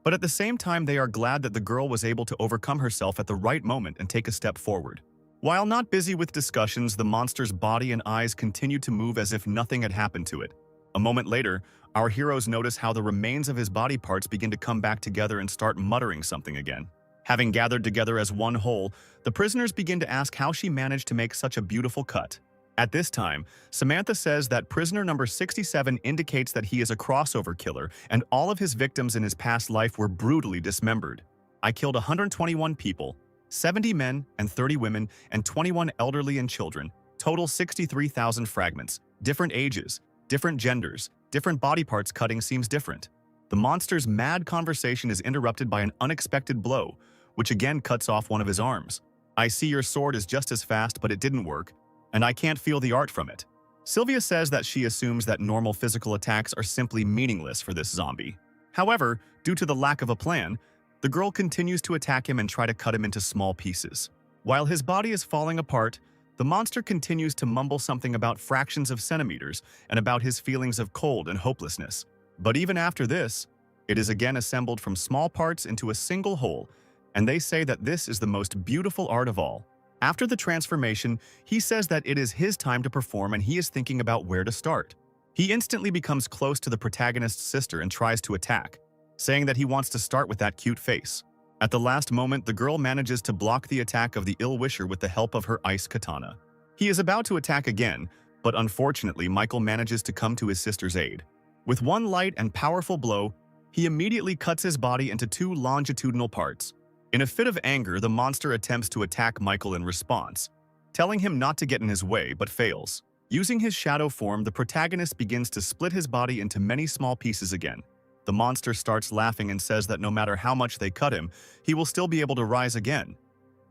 but at the same time they are glad that the girl was able to overcome herself at the right moment and take a step forward. While not busy with discussions, the monster's body and eyes continued to move as if nothing had happened to it. A moment later, our heroes notice how the remains of his body parts begin to come back together and start muttering something again. Having gathered together as one whole, the prisoners begin to ask how she managed to make such a beautiful cut. At this time, Samantha says that prisoner number 67 indicates that he is a crossover killer and all of his victims in his past life were brutally dismembered. I killed 121 people, 70 men and 30 women, and 21 elderly and children, total 63,000 fragments, different ages, different genders, different body parts. Cutting seems different. The monster's mad conversation is interrupted by an unexpected blow, which again cuts off one of his arms. I see your sword is just as fast, but it didn't work, and I can't feel the art from it. Sylvia says that she assumes that normal physical attacks are simply meaningless for this zombie. However, due to the lack of a plan, the girl continues to attack him and try to cut him into small pieces. While his body is falling apart, the monster continues to mumble something about fractions of centimeters and about his feelings of cold and hopelessness. But even after this, it is again assembled from small parts into a single whole, and they say that this is the most beautiful art of all. After the transformation, he says that it is his time to perform and he is thinking about where to start. He instantly becomes close to the protagonist's sister and tries to attack, saying that he wants to start with that cute face. At the last moment, the girl manages to block the attack of the ill-wisher with the help of her ice katana. He is about to attack again, but unfortunately, Michael manages to come to his sister's aid. With one light and powerful blow, he immediately cuts his body into two longitudinal parts. In a fit of anger, the monster attempts to attack Michael in response, telling him not to get in his way, but fails. Using his shadow form, the protagonist begins to split his body into many small pieces again. The monster starts laughing and says that no matter how much they cut him, he will still be able to rise again.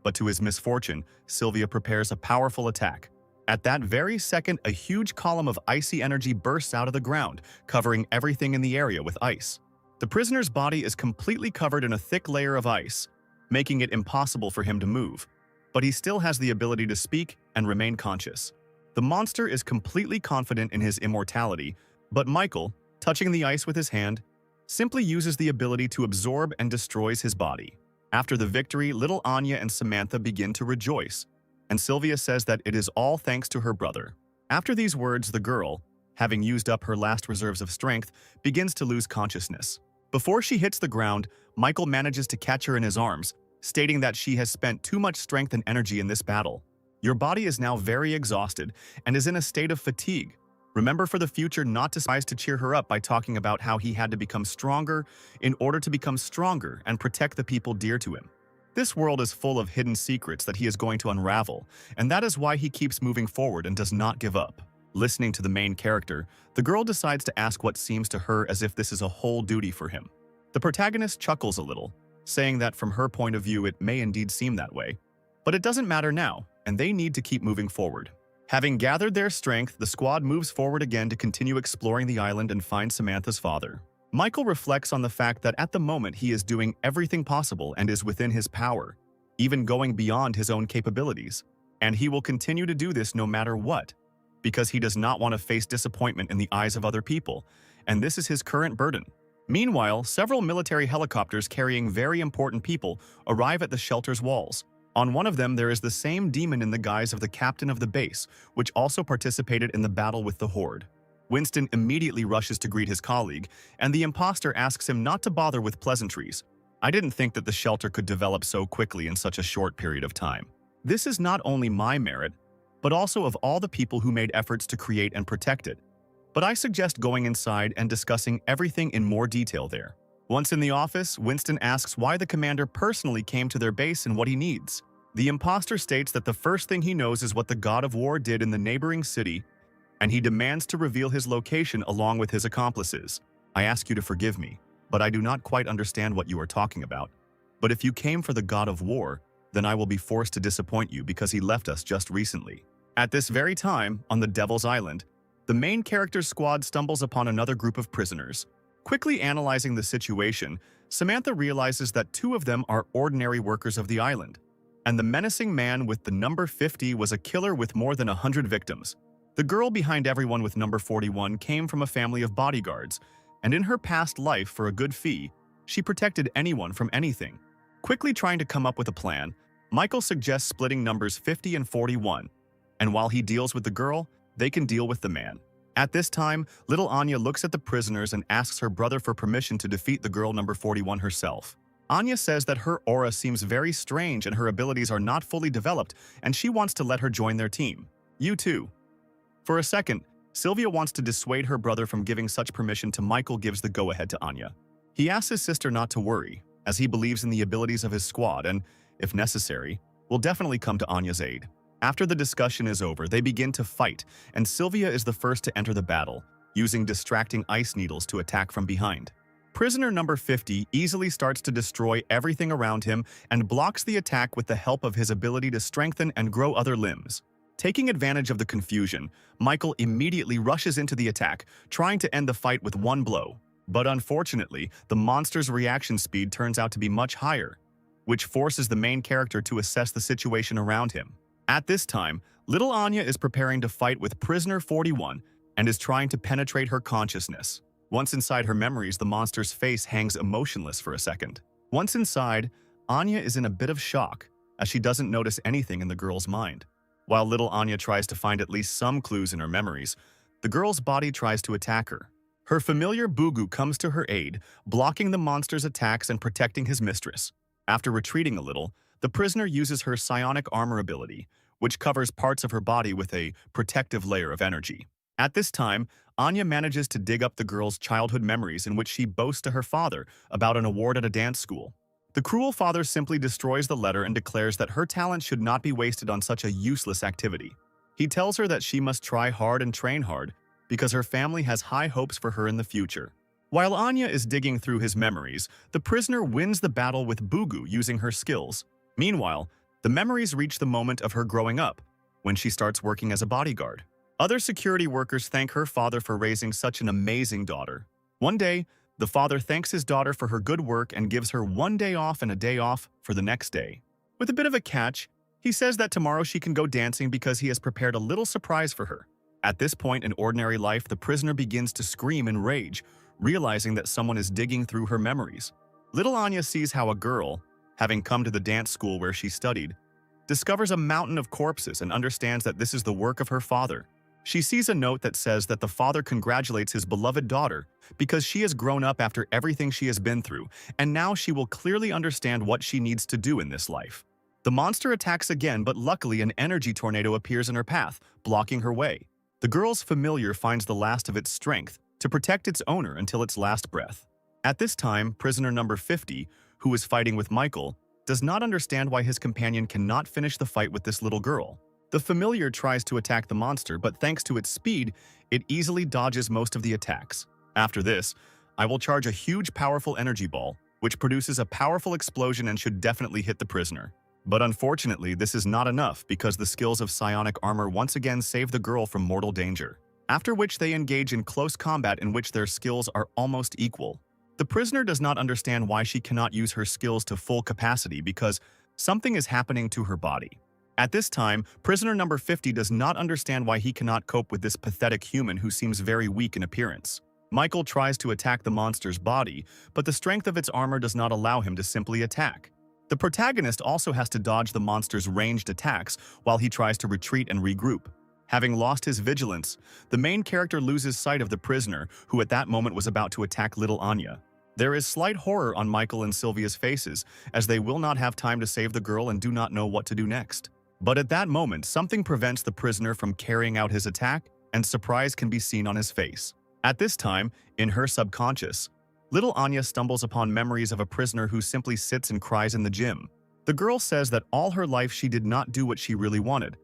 But to his misfortune, Sylvia prepares a powerful attack. At that very second, a huge column of icy energy bursts out of the ground, covering everything in the area with ice. The prisoner's body is completely covered in a thick layer of ice, making it impossible for him to move. But he still has the ability to speak and remain conscious. The monster is completely confident in his immortality, but Michael, touching the ice with his hand, simply uses the ability to absorb and destroys his body. After the victory, little Anya and Samantha begin to rejoice, and Sylvia says that it is all thanks to her brother. After these words, the girl, having used up her last reserves of strength, begins to lose consciousness. Before she hits the ground, Michael manages to catch her in his arms, stating that she has spent too much strength and energy in this battle. Your body is now very exhausted and is in a state of fatigue. Remember for the future not to tries to cheer her up by talking about how he had to become stronger in order to become stronger and protect the people dear to him. This world is full of hidden secrets that he is going to unravel, and that is why he keeps moving forward and does not give up. Listening to the main character, the girl decides to ask what seems to her as if this is a whole duty for him. The protagonist chuckles a little, saying that from her point of view it may indeed seem that way. But it doesn't matter now, and they need to keep moving forward. Having gathered their strength, the squad moves forward again to continue exploring the island and find Samantha's father. Michael reflects on the fact that at the moment he is doing everything possible and is within his power, even going beyond his own capabilities. And he will continue to do this no matter what, because he does not want to face disappointment in the eyes of other people, and this is his current burden. Meanwhile, several military helicopters carrying very important people arrive at the shelter's walls. On one of them, there is the same demon in the guise of the captain of the base, which also participated in the battle with the Horde. Winston immediately rushes to greet his colleague, and the imposter asks him not to bother with pleasantries. I didn't think that the shelter could develop so quickly in such a short period of time. This is not only my merit, but also of all the people who made efforts to create and protect it. But I suggest going inside and discussing everything in more detail there. Once in the office, Winston asks why the commander personally came to their base and what he needs. The imposter states that the first thing he knows is what the God of War did in the neighboring city, and he demands to reveal his location along with his accomplices. I ask you to forgive me, but I do not quite understand what you are talking about. But if you came for the God of War, then I will be forced to disappoint you because he left us just recently. At this very time, on the Devil's Island, the main character's squad stumbles upon another group of prisoners. Quickly analyzing the situation, Samantha realizes that two of them are ordinary workers of the island, and the menacing man with the number 50 was a killer with more than 100 victims. The girl behind everyone with number 41 came from a family of bodyguards, and in her past life, for a good fee, she protected anyone from anything. Quickly trying to come up with a plan, Michael suggests splitting numbers 50 and 41, and while he deals with the girl, they can deal with the man. At this time, little Anya looks at the prisoners and asks her brother for permission to defeat the girl number 41 herself. Anya says that her aura seems very strange and her abilities are not fully developed, and she wants to let her join their team. You too. For a second, Sylvia wants to dissuade her brother from giving such permission to Michael gives the go-ahead to Anya. He asks his sister not to worry, as he believes in the abilities of his squad and, if necessary, will definitely come to Anya's aid. After the discussion is over, they begin to fight, and Sylvia is the first to enter the battle, using distracting ice needles to attack from behind. Prisoner number 50 easily starts to destroy everything around him and blocks the attack with the help of his ability to strengthen and grow other limbs. Taking advantage of the confusion, Michael immediately rushes into the attack, trying to end the fight with one blow. But unfortunately, the monster's reaction speed turns out to be much higher, which forces the main character to assess the situation around him. At this time, little Anya is preparing to fight with prisoner 41 and is trying to penetrate her consciousness. Once inside her memories, the monster's face hangs emotionless for a second. Once inside, Anya is in a bit of shock, as she doesn't notice anything in the girl's mind. While little Anya tries to find at least some clues in her memories, the girl's body tries to attack her. Her familiar Bugu comes to her aid, blocking the monster's attacks and protecting his mistress. After retreating a little, the prisoner uses her psionic armor ability, which covers parts of her body with a protective layer of energy. At this time, Anya manages to dig up the girl's childhood memories in which she boasts to her father about an award at a dance school. The cruel father simply destroys the letter and declares that her talent should not be wasted on such a useless activity. He tells her that she must try hard and train hard because her family has high hopes for her in the future. While Anya is digging through his memories, the prisoner wins the battle with Bugu using her skills. Meanwhile, the memories reach the moment of her growing up, when she starts working as a bodyguard. Other security workers thank her father for raising such an amazing daughter. One day, the father thanks his daughter for her good work and gives her one day off and a day off for the next day. With a bit of a catch, he says that tomorrow she can go dancing because he has prepared a little surprise for her. At this point in ordinary life, the prisoner begins to scream in rage, realizing that someone is digging through her memories. Little Anya sees how a girl, having come to the dance school where she studied, discovers a mountain of corpses and understands that this is the work of her father. She sees a note that says that the father congratulates his beloved daughter because she has grown up after everything she has been through, and now she will clearly understand what she needs to do in this life. The monster attacks again, but luckily an energy tornado appears in her path, blocking her way. The girl's familiar finds the last of its strength to protect its owner until its last breath. At this time, prisoner number 50, who is fighting with Michael, does not understand why his companion cannot finish the fight with this little girl. The familiar tries to attack the monster, but thanks to its speed, it easily dodges most of the attacks. After this, I will charge a huge powerful energy ball, which produces a powerful explosion and should definitely hit the prisoner. But unfortunately, this is not enough because the skills of psionic armor once again save the girl from mortal danger. After which they engage in close combat in which their skills are almost equal. The prisoner does not understand why she cannot use her skills to full capacity because something is happening to her body. At this time, prisoner number 50 does not understand why he cannot cope with this pathetic human who seems very weak in appearance. Michael tries to attack the monster's body, but the strength of its armor does not allow him to simply attack. The protagonist also has to dodge the monster's ranged attacks while he tries to retreat and regroup. Having lost his vigilance, the main character loses sight of the prisoner, who at that moment was about to attack little Anya. There is slight horror on Michael and Sylvia's faces, as they will not have time to save the girl and do not know what to do next. But at that moment, something prevents the prisoner from carrying out his attack, and surprise can be seen on his face. At this time, in her subconscious, little Anya stumbles upon memories of a prisoner who simply sits and cries in the gym. The girl says that all her life she did not do what she really wanted,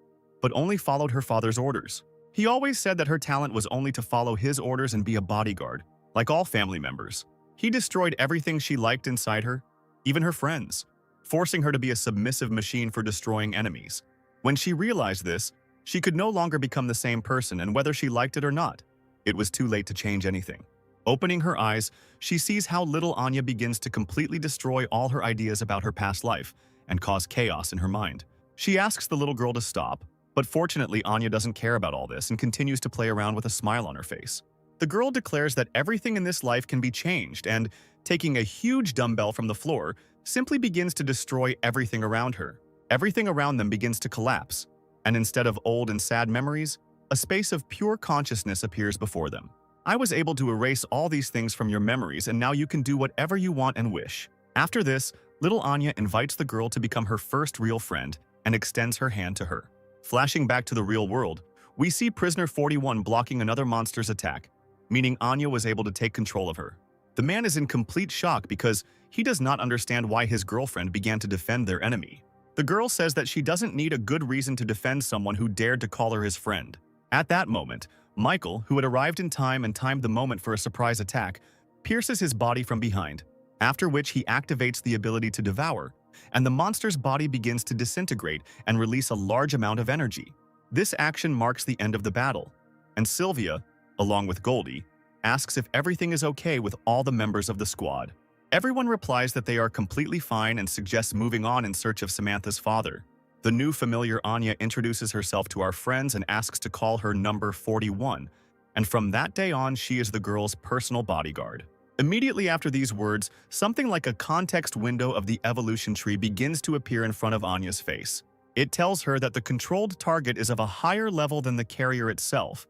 but only followed her father's orders. He always said that her talent was only to follow his orders and be a bodyguard, like all family members. He destroyed everything she liked inside her, even her friends, forcing her to be a submissive machine for destroying enemies. When she realized this, she could no longer become the same person, and whether she liked it or not, it was too late to change anything. Opening her eyes, she sees how little Anya begins to completely destroy all her ideas about her past life and cause chaos in her mind. She asks the little girl to stop, but fortunately Anya doesn't care about all this and continues to play around with a smile on her face. The girl declares that everything in this life can be changed and, taking a huge dumbbell from the floor, simply begins to destroy everything around her. Everything around them begins to collapse, and instead of old and sad memories, a space of pure consciousness appears before them. I was able to erase all these things from your memories, and now you can do whatever you want and wish. After this, little Anya invites the girl to become her first real friend and extends her hand to her. Flashing back to the real world, we see prisoner 41 blocking another monster's attack, meaning Anya was able to take control of her. The man is in complete shock because he does not understand why his girlfriend began to defend their enemy. The girl says that she doesn't need a good reason to defend someone who dared to call her his friend. At that moment, Michael, who had arrived in time and timed the moment for a surprise attack, pierces his body from behind, after which he activates the ability to devour, and the monster's body begins to disintegrate and release a large amount of energy. This action marks the end of the battle, and Sylvia, along with Goldie, asks if everything is okay with all the members of the squad. Everyone replies that they are completely fine and suggests moving on in search of Samantha's father. The new familiar Anya introduces herself to our friends and asks to call her number 41, and from that day on she is the girl's personal bodyguard. Immediately after these words, something like a context window of the evolution tree begins to appear in front of Anya's face. It tells her that the controlled target is of a higher level than the carrier itself,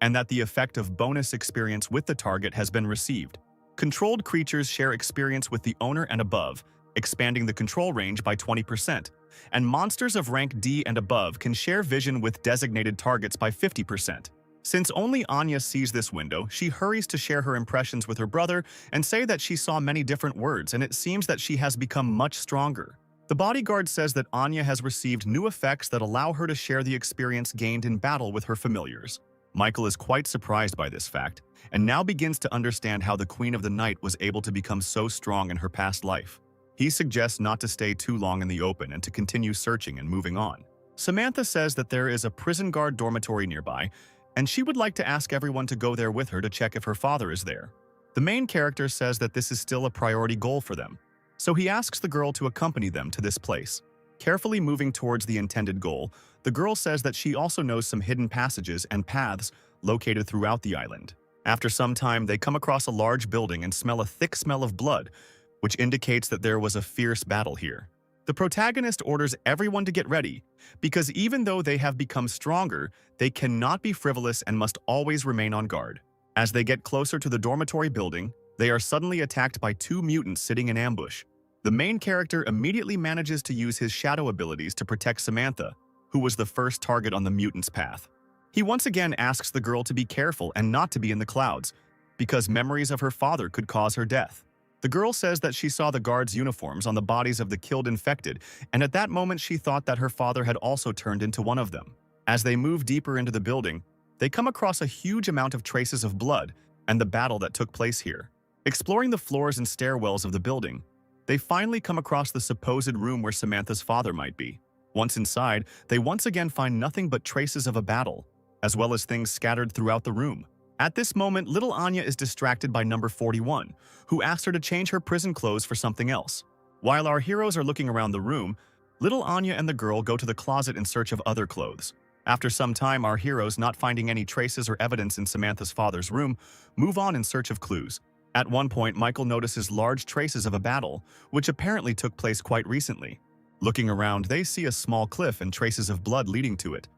and that the effect of bonus experience with the target has been received. Controlled creatures share experience with the owner and above, expanding the control range by 20%, and monsters of rank D and above can share vision with designated targets by 50%. Since only Anya sees this window, she hurries to share her impressions with her brother and say that she saw many different words, and it seems that she has become much stronger. The bodyguard says that Anya has received new effects that allow her to share the experience gained in battle with her familiars. Michael is quite surprised by this fact, and now begins to understand how the Queen of the Night was able to become so strong in her past life. He suggests not to stay too long in the open and to continue searching and moving on. Samantha says that there is a prison guard dormitory nearby, and she would like to ask everyone to go there with her to check if her father is there. The main character says that this is still a priority goal for them, so he asks the girl to accompany them to this place. Carefully moving towards the intended goal, the girl says that she also knows some hidden passages and paths located throughout the island. After some time, they come across a large building and smell a thick smell of blood, which indicates that there was a fierce battle here. The protagonist orders everyone to get ready, because even though they have become stronger, they cannot be frivolous and must always remain on guard. As they get closer to the dormitory building, they are suddenly attacked by two mutants sitting in ambush. The main character immediately manages to use his shadow abilities to protect Samantha, who was the first target on the mutant's path. He once again asks the girl to be careful and not to be in the clouds, because memories of her father could cause her death. The girl says that she saw the guards' uniforms on the bodies of the killed infected, and at that moment she thought that her father had also turned into one of them. As they move deeper into the building, they come across a huge amount of traces of blood and the battle that took place here. Exploring the floors and stairwells of the building, they finally come across the supposed room where Samantha's father might be. Once inside, they once again find nothing but traces of a battle, as well as things scattered throughout the room. At this moment, little Anya is distracted by number 41, who asks her to change her prison clothes for something else. While our heroes are looking around the room, little Anya and the girl go to the closet in search of other clothes. After some time, our heroes, not finding any traces or evidence in Samantha's father's room, move on in search of clues. At one point, Michael notices large traces of a battle, which apparently took place quite recently. Looking around, they see a small cliff and traces of blood leading to it.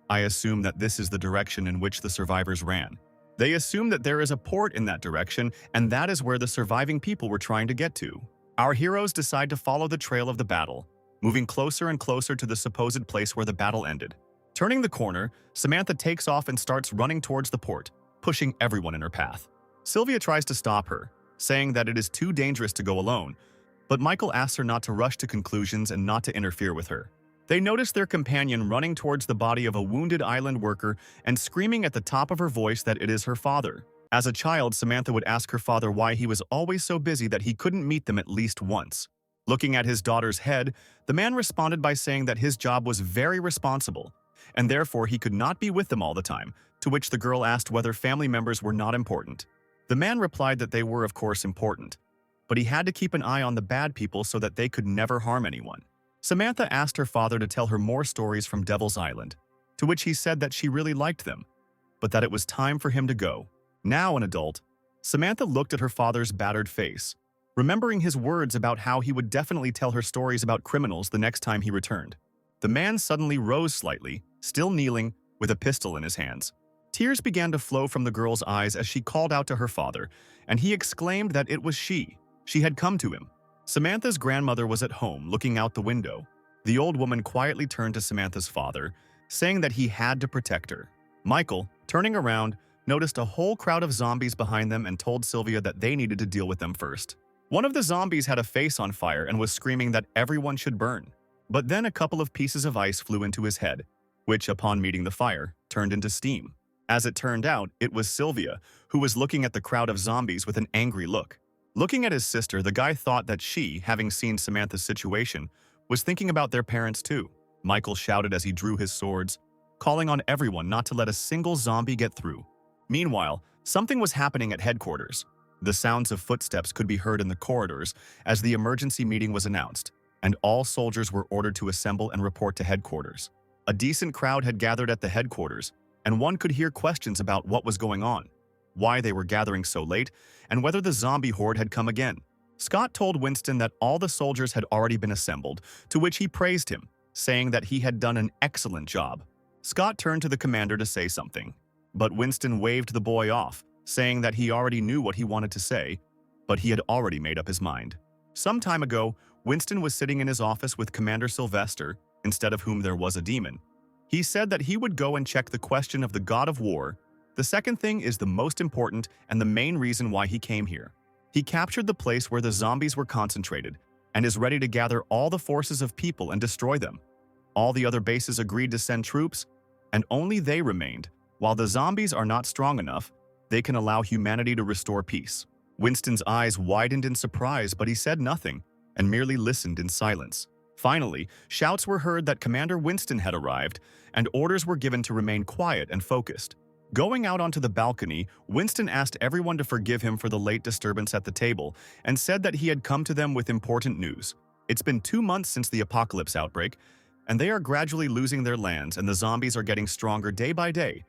I assume that this is the direction in which the survivors ran. They assume that there is a port in that direction, and that is where the surviving people were trying to get to. Our heroes decide to follow the trail of the battle, moving closer and closer to the supposed place where the battle ended. Turning the corner, Samantha takes off and starts running towards the port, pushing everyone in her path. Sylvia tries to stop her, saying that it is too dangerous to go alone, but Michael asks her not to rush to conclusions and not to interfere with her. They notice their companion running towards the body of a wounded island worker and screaming at the top of her voice that it is her father. As a child, Samantha would ask her father why he was always so busy that he couldn't meet them at least once. Looking at his daughter's head, the man responded by saying that his job was very responsible, and therefore he could not be with them all the time, to which the girl asked whether family members were not important. The man replied that they were of course important, but he had to keep an eye on the bad people so that they could never harm anyone. Samantha asked her father to tell her more stories from Devil's Island, to which he said that she really liked them, but that it was time for him to go. Now an adult, Samantha looked at her father's battered face, remembering his words about how he would definitely tell her stories about criminals the next time he returned. The man suddenly rose slightly, still kneeling, with a pistol in his hands. Tears began to flow from the girl's eyes as she called out to her father, and he exclaimed that it was she. She had come to him. Samantha's grandmother was at home, looking out the window. The old woman quietly turned to Samantha's father, saying that he had to protect her. Michael, turning around, noticed a whole crowd of zombies behind them and told Sylvia that they needed to deal with them first. One of the zombies had a face on fire and was screaming that everyone should burn. But then a couple of pieces of ice flew into his head, which, upon meeting the fire, turned into steam. As it turned out, it was Sylvia, who was looking at the crowd of zombies with an angry look. Looking at his sister, the guy thought that she, having seen Samantha's situation, was thinking about their parents too. Michael shouted as he drew his swords, calling on everyone not to let a single zombie get through. Meanwhile, something was happening at headquarters. The sounds of footsteps could be heard in the corridors as the emergency meeting was announced, and all soldiers were ordered to assemble and report to headquarters. A decent crowd had gathered at the headquarters, and one could hear questions about what was going on, why they were gathering so late, and whether the zombie horde had come again. Scott told Winston that all the soldiers had already been assembled, to which he praised him, saying that he had done an excellent job. Scott turned to the commander to say something, but Winston waved the boy off, saying that he already knew what he wanted to say, but he had already made up his mind. Some time ago, Winston was sitting in his office with Commander Sylvester, instead of whom there was a demon. He said that he would go and check the question of the god of war. The second thing is the most important and the main reason why he came here. He captured the place where the zombies were concentrated and is ready to gather all the forces of people and destroy them. All the other bases agreed to send troops, and only they remained. While the zombies are not strong enough, they can allow humanity to restore peace. Winston's eyes widened in surprise, but he said nothing and merely listened in silence. Finally, shouts were heard that Commander Winston had arrived, and orders were given to remain quiet and focused. Going out onto the balcony, Winston asked everyone to forgive him for the late disturbance at the table and said that he had come to them with important news. It's been 2 months since the apocalypse outbreak, and they are gradually losing their lands and the zombies are getting stronger day by day.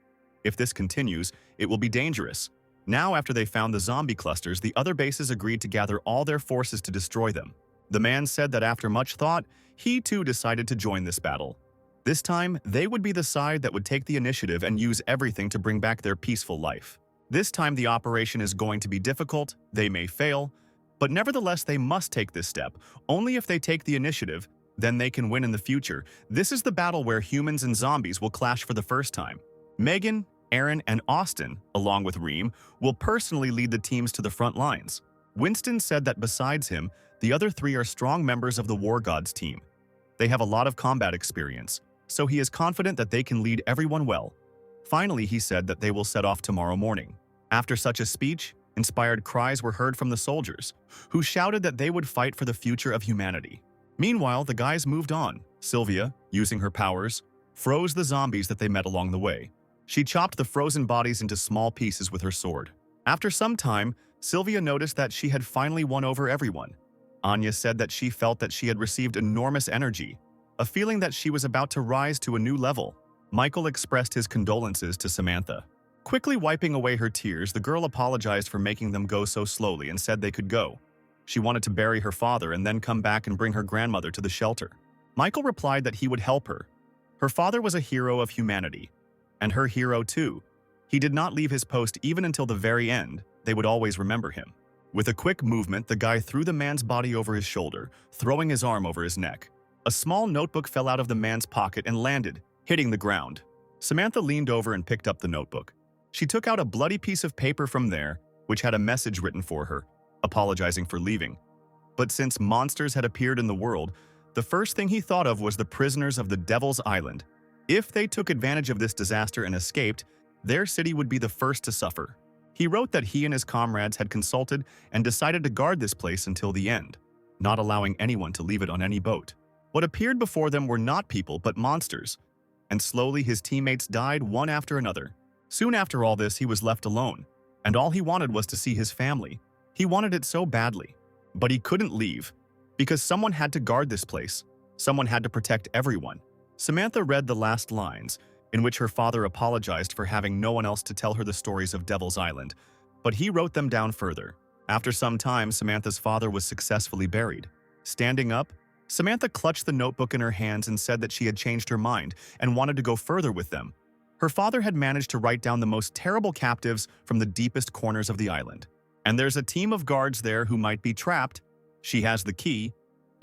If this continues, it will be dangerous. Now, after they found the zombie clusters, the other bases agreed to gather all their forces to destroy them. The man said that after much thought, he too decided to join this battle. This time, they would be the side that would take the initiative and use everything to bring back their peaceful life. This time the operation is going to be difficult, they may fail, but nevertheless they must take this step. Only if they take the initiative, then they can win in the future. This is the battle where humans and zombies will clash for the first time. Megan, Aaron, and Austin, along with Reem, will personally lead the teams to the front lines. Winston said that besides him, the other 3 are strong members of the War Gods team. They have a lot of combat experience, so he is confident that they can lead everyone well. Finally, he said that they will set off tomorrow morning. After such a speech, inspired cries were heard from the soldiers, who shouted that they would fight for the future of humanity. Meanwhile, the guys moved on. Sylvia, using her powers, froze the zombies that they met along the way. She chopped the frozen bodies into small pieces with her sword. After some time, Sylvia noticed that she had finally won over everyone. Anya said that she felt that she had received enormous energy, a feeling that she was about to rise to a new level. Michael expressed his condolences to Samantha. Quickly wiping away her tears, the girl apologized for making them go so slowly and said they could go. She wanted to bury her father and then come back and bring her grandmother to the shelter. Michael replied that he would help her. Her father was a hero of humanity, and her hero too. He did not leave his post even until the very end. They would always remember him. With a quick movement, the guy threw the man's body over his shoulder, throwing his arm over his neck. A small notebook fell out of the man's pocket and landed, hitting the ground. Samantha leaned over and picked up the notebook. She took out a bloody piece of paper from there, which had a message written for her, apologizing for leaving. But since monsters had appeared in the world, the first thing he thought of was the prisoners of the Devil's Island. If they took advantage of this disaster and escaped, their city would be the first to suffer. He wrote that he and his comrades had consulted and decided to guard this place until the end, not allowing anyone to leave it on any boat. What appeared before them were not people but monsters, and slowly his teammates died one after another. Soon after all this, he was left alone, and all he wanted was to see his family. He wanted it so badly, but he couldn't leave, because someone had to guard this place. Someone had to protect everyone. Samantha read the last lines, in which her father apologized for having no one else to tell her the stories of Devil's Island, but he wrote them down further. After some time, Samantha's father was successfully buried. Standing up, Samantha clutched the notebook in her hands and said that she had changed her mind and wanted to go further with them. Her father had managed to write down the most terrible captives from the deepest corners of the island. And there's a team of guards there who might be trapped. She has the key,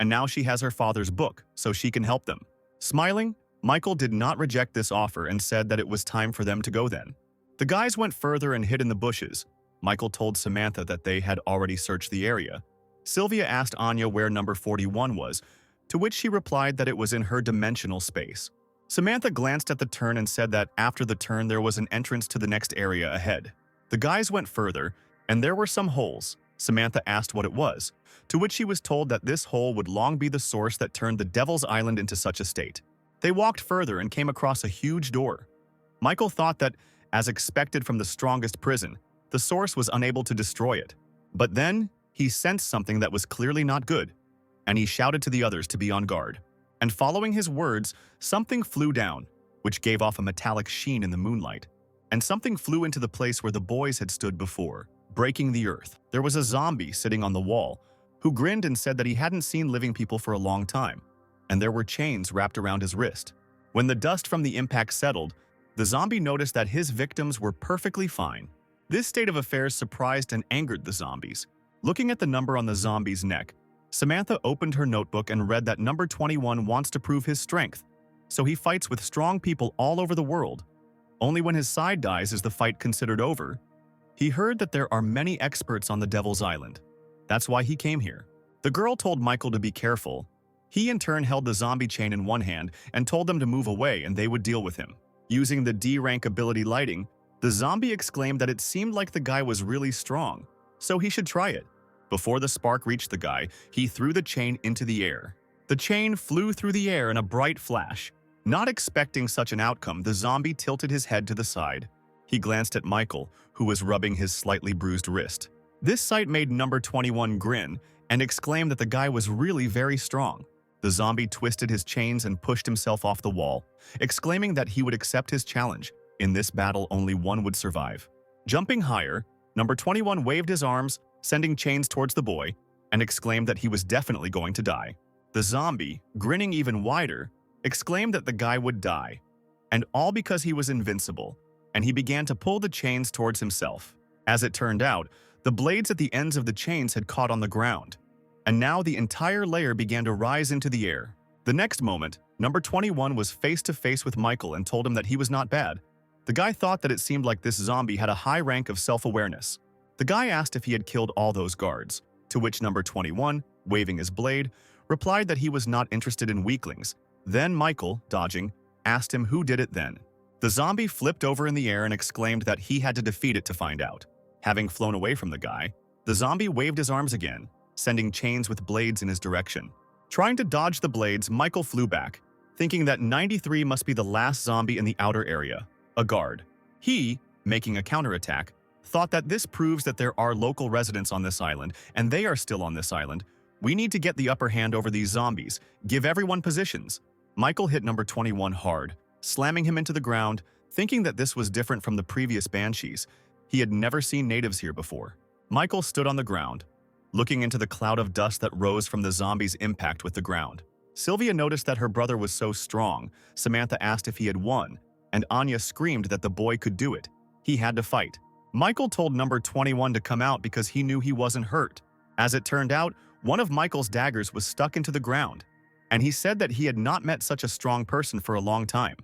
and now she has her father's book, so she can help them. Smiling, Michael did not reject this offer and said that it was time for them to go then. The guys went further and hid in the bushes. Michael told Samantha that they had already searched the area. Sylvia asked Anya where number 41 was, to which she replied that it was in her dimensional space. Samantha glanced at the turn and said that after the turn there was an entrance to the next area ahead. The guys went further, and there were some holes. Samantha asked what it was, to which she was told that this hole would long be the source that turned the Devil's Island into such a state. They walked further and came across a huge door. Michael thought that, as expected from the strongest prison, the source was unable to destroy it. But then, he sensed something that was clearly not good, and he shouted to the others to be on guard. And following his words, something flew down, which gave off a metallic sheen in the moonlight. And something flew into the place where the boys had stood before, breaking the earth. There was a zombie sitting on the wall, who grinned and said that he hadn't seen living people for a long time, and there were chains wrapped around his wrist. When the dust from the impact settled, the zombie noticed that his victims were perfectly fine. This state of affairs surprised and angered the zombies. Looking at the number on the zombie's neck, Samantha opened her notebook and read that number 21 wants to prove his strength, so he fights with strong people all over the world. Only when his side dies is the fight considered over. He heard that there are many experts on the Devil's Island. That's why he came here. The girl told Michael to be careful. He in turn held the zombie chain in one hand and told them to move away and they would deal with him. Using the D-rank ability lighting, the zombie exclaimed that it seemed like the guy was really strong, so he should try it. Before the spark reached the guy, he threw the chain into the air. The chain flew through the air in a bright flash. Not expecting such an outcome, the zombie tilted his head to the side. He glanced at Michael, who was rubbing his slightly bruised wrist. This sight made number 21 grin and exclaim that the guy was really very strong. The zombie twisted his chains and pushed himself off the wall, exclaiming that he would accept his challenge. In this battle, only one would survive. Jumping higher, number 21 waved his arms, sending chains towards the boy, and exclaimed that he was definitely going to die. The zombie, grinning even wider, exclaimed that the guy would die, and all because he was invincible, and he began to pull the chains towards himself. As it turned out, the blades at the ends of the chains had caught on the ground, and now the entire layer began to rise into the air. The next moment, number 21 was face to face with Michael and told him that he was not bad. The guy thought that it seemed like this zombie had a high rank of self-awareness. The guy asked if he had killed all those guards, to which number 21, waving his blade, replied that he was not interested in weaklings. Then Michael, dodging, asked him who did it then. The zombie flipped over in the air and exclaimed that he had to defeat it to find out. Having flown away from the guy, the zombie waved his arms again, sending chains with blades in his direction. Trying to dodge the blades, Michael flew back, thinking that 93 must be the last zombie in the outer area, a guard. He, making a counterattack, thought that this proves that there are local residents on this island, and they are still on this island. We need to get the upper hand over these zombies. Give everyone positions. Michael hit number 21 hard, slamming him into the ground, thinking that this was different from the previous banshees. He had never seen natives here before. Michael stood on the ground, looking into the cloud of dust that rose from the zombies' impact with the ground. Sylvia noticed that her brother was so strong. Samantha asked if he had won, and Anya screamed that the boy could do it. He had to fight. Michael told number 21 to come out because he knew he wasn't hurt. As it turned out, one of Michael's daggers was stuck into the ground, and he said that he had not met such a strong person for a long time.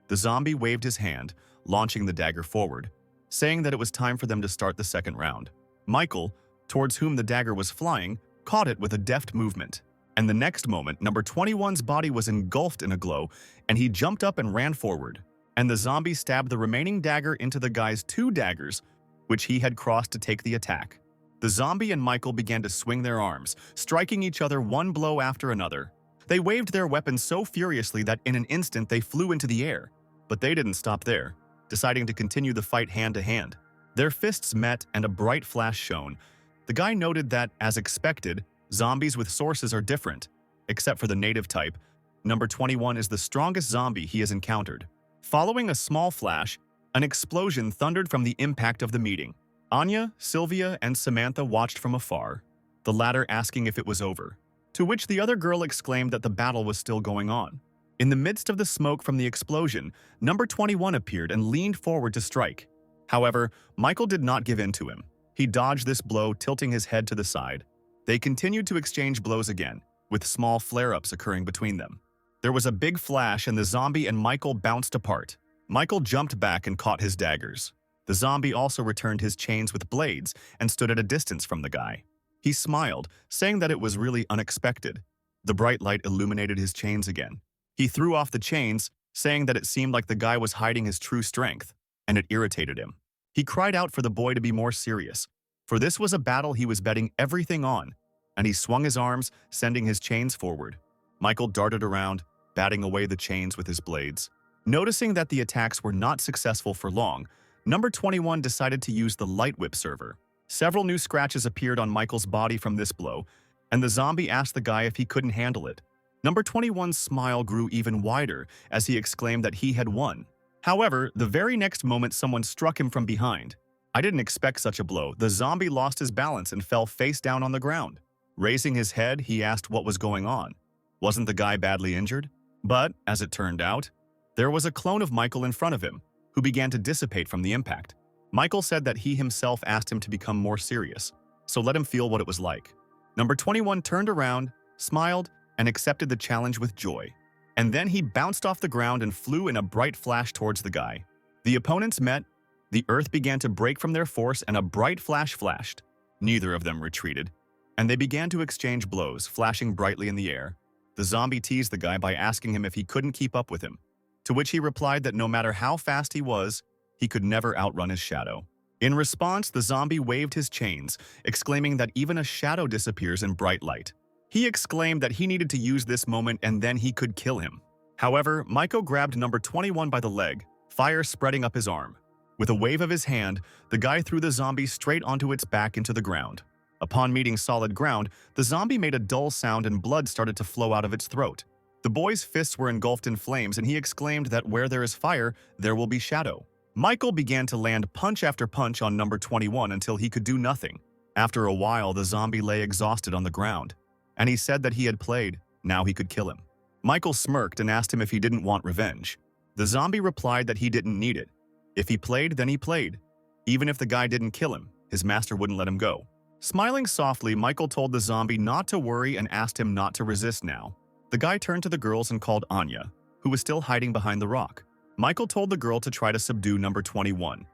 The zombie waved his hand, launching the dagger forward, saying that it was time for them to start the second round. Michael, towards whom the dagger was flying, caught it with a deft movement. And the next moment, number 21's body was engulfed in a glow, and he jumped up and ran forward. And the zombie stabbed the remaining dagger into the guy's 2 daggers, which he had crossed to take the attack. The zombie and Michael began to swing their arms, striking each other one blow after another. They waved their weapons so furiously that in an instant they flew into the air. But they didn't stop there, deciding to continue the fight hand to hand. Their fists met and a bright flash shone. The guy noted that, as expected, zombies with sources are different. Except for the native type, number 21 is the strongest zombie he has encountered. Following a small flash, an explosion thundered from the impact of the meeting. Anya, Sylvia, and Samantha watched from afar, the latter asking if it was over, to which the other girl exclaimed that the battle was still going on. In the midst of the smoke from the explosion, number 21 appeared and leaned forward to strike. However, Michael did not give in to him. He dodged this blow, tilting his head to the side. They continued to exchange blows again, with small flare-ups occurring between them. There was a big flash and the zombie and Michael bounced apart. Michael jumped back and caught his daggers. The zombie also returned his chains with blades and stood at a distance from the guy. He smiled, saying that it was really unexpected. The bright light illuminated his chains again. He threw off the chains, saying that it seemed like the guy was hiding his true strength, and it irritated him. He cried out for the boy to be more serious, for this was a battle he was betting everything on, and he swung his arms, sending his chains forward. Michael darted around, batting away the chains with his blades. Noticing that the attacks were not successful for long, number 21 decided to use the light whip server. Several new scratches appeared on Michael's body from this blow, and the zombie asked the guy if he couldn't handle it. Number 21's smile grew even wider as he exclaimed that he had won. However, the very next moment someone struck him from behind. I didn't expect such a blow. The zombie lost his balance and fell face down on the ground. Raising his head, he asked what was going on. Wasn't the guy badly injured? But, as it turned out, there was a clone of Michael in front of him, who began to dissipate from the impact. Michael said that he himself asked him to become more serious, so let him feel what it was like. Number 21 turned around, smiled, and accepted the challenge with joy. And then he bounced off the ground and flew in a bright flash towards the guy. The opponents met, the earth began to break from their force and a bright flash flashed. Neither of them retreated, and they began to exchange blows, flashing brightly in the air. The zombie teased the guy by asking him if he couldn't keep up with him, to which he replied that no matter how fast he was, he could never outrun his shadow. In response, the zombie waved his chains, exclaiming that even a shadow disappears in bright light. He exclaimed that he needed to use this moment and then he could kill him. However, Michael grabbed number 21 by the leg, fire spreading up his arm. With a wave of his hand, the guy threw the zombie straight onto its back into the ground. Upon meeting solid ground, the zombie made a dull sound and blood started to flow out of its throat. The boy's fists were engulfed in flames and he exclaimed that where there is fire, there will be shadow. Michael began to land punch after punch on number 21 until he could do nothing. After a while, the zombie lay exhausted on the ground, and he said that he had played, now he could kill him. Michael smirked and asked him if he didn't want revenge. The zombie replied that he didn't need it. If he played, then he played. Even if the guy didn't kill him, his master wouldn't let him go. Smiling softly, Michael told the zombie not to worry and asked him not to resist now. The guy turned to the girls and called Anya, who was still hiding behind the rock. Michael told the girl to try to subdue number 21,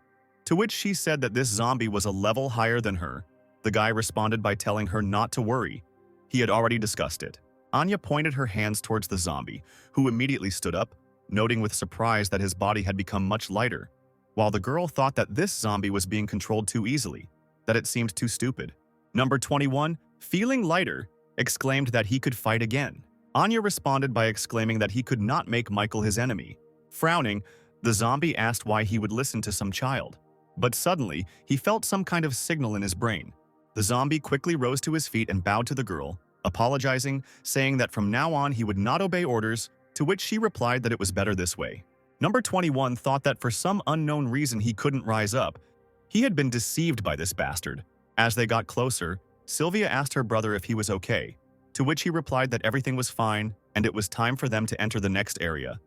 to which she said that this zombie was a level higher than her. The guy responded by telling her not to worry. He had already discussed it. Anya pointed her hands towards the zombie, who immediately stood up, noting with surprise that his body had become much lighter, while the girl thought that this zombie was being controlled too easily, that it seemed too stupid. Number 21, feeling lighter, exclaimed that he could fight again. Anya responded by exclaiming that he could not make Michael his enemy. Frowning, the zombie asked why he would listen to some child. But suddenly, he felt some kind of signal in his brain. The zombie quickly rose to his feet and bowed to the girl, apologizing, saying that from now on he would not obey orders, to which she replied that it was better this way. Number 21 thought that for some unknown reason he couldn't rise up. He had been deceived by this bastard. As they got closer, Sylvia asked her brother if he was okay, to which he replied that everything was fine and it was time for them to enter the next area.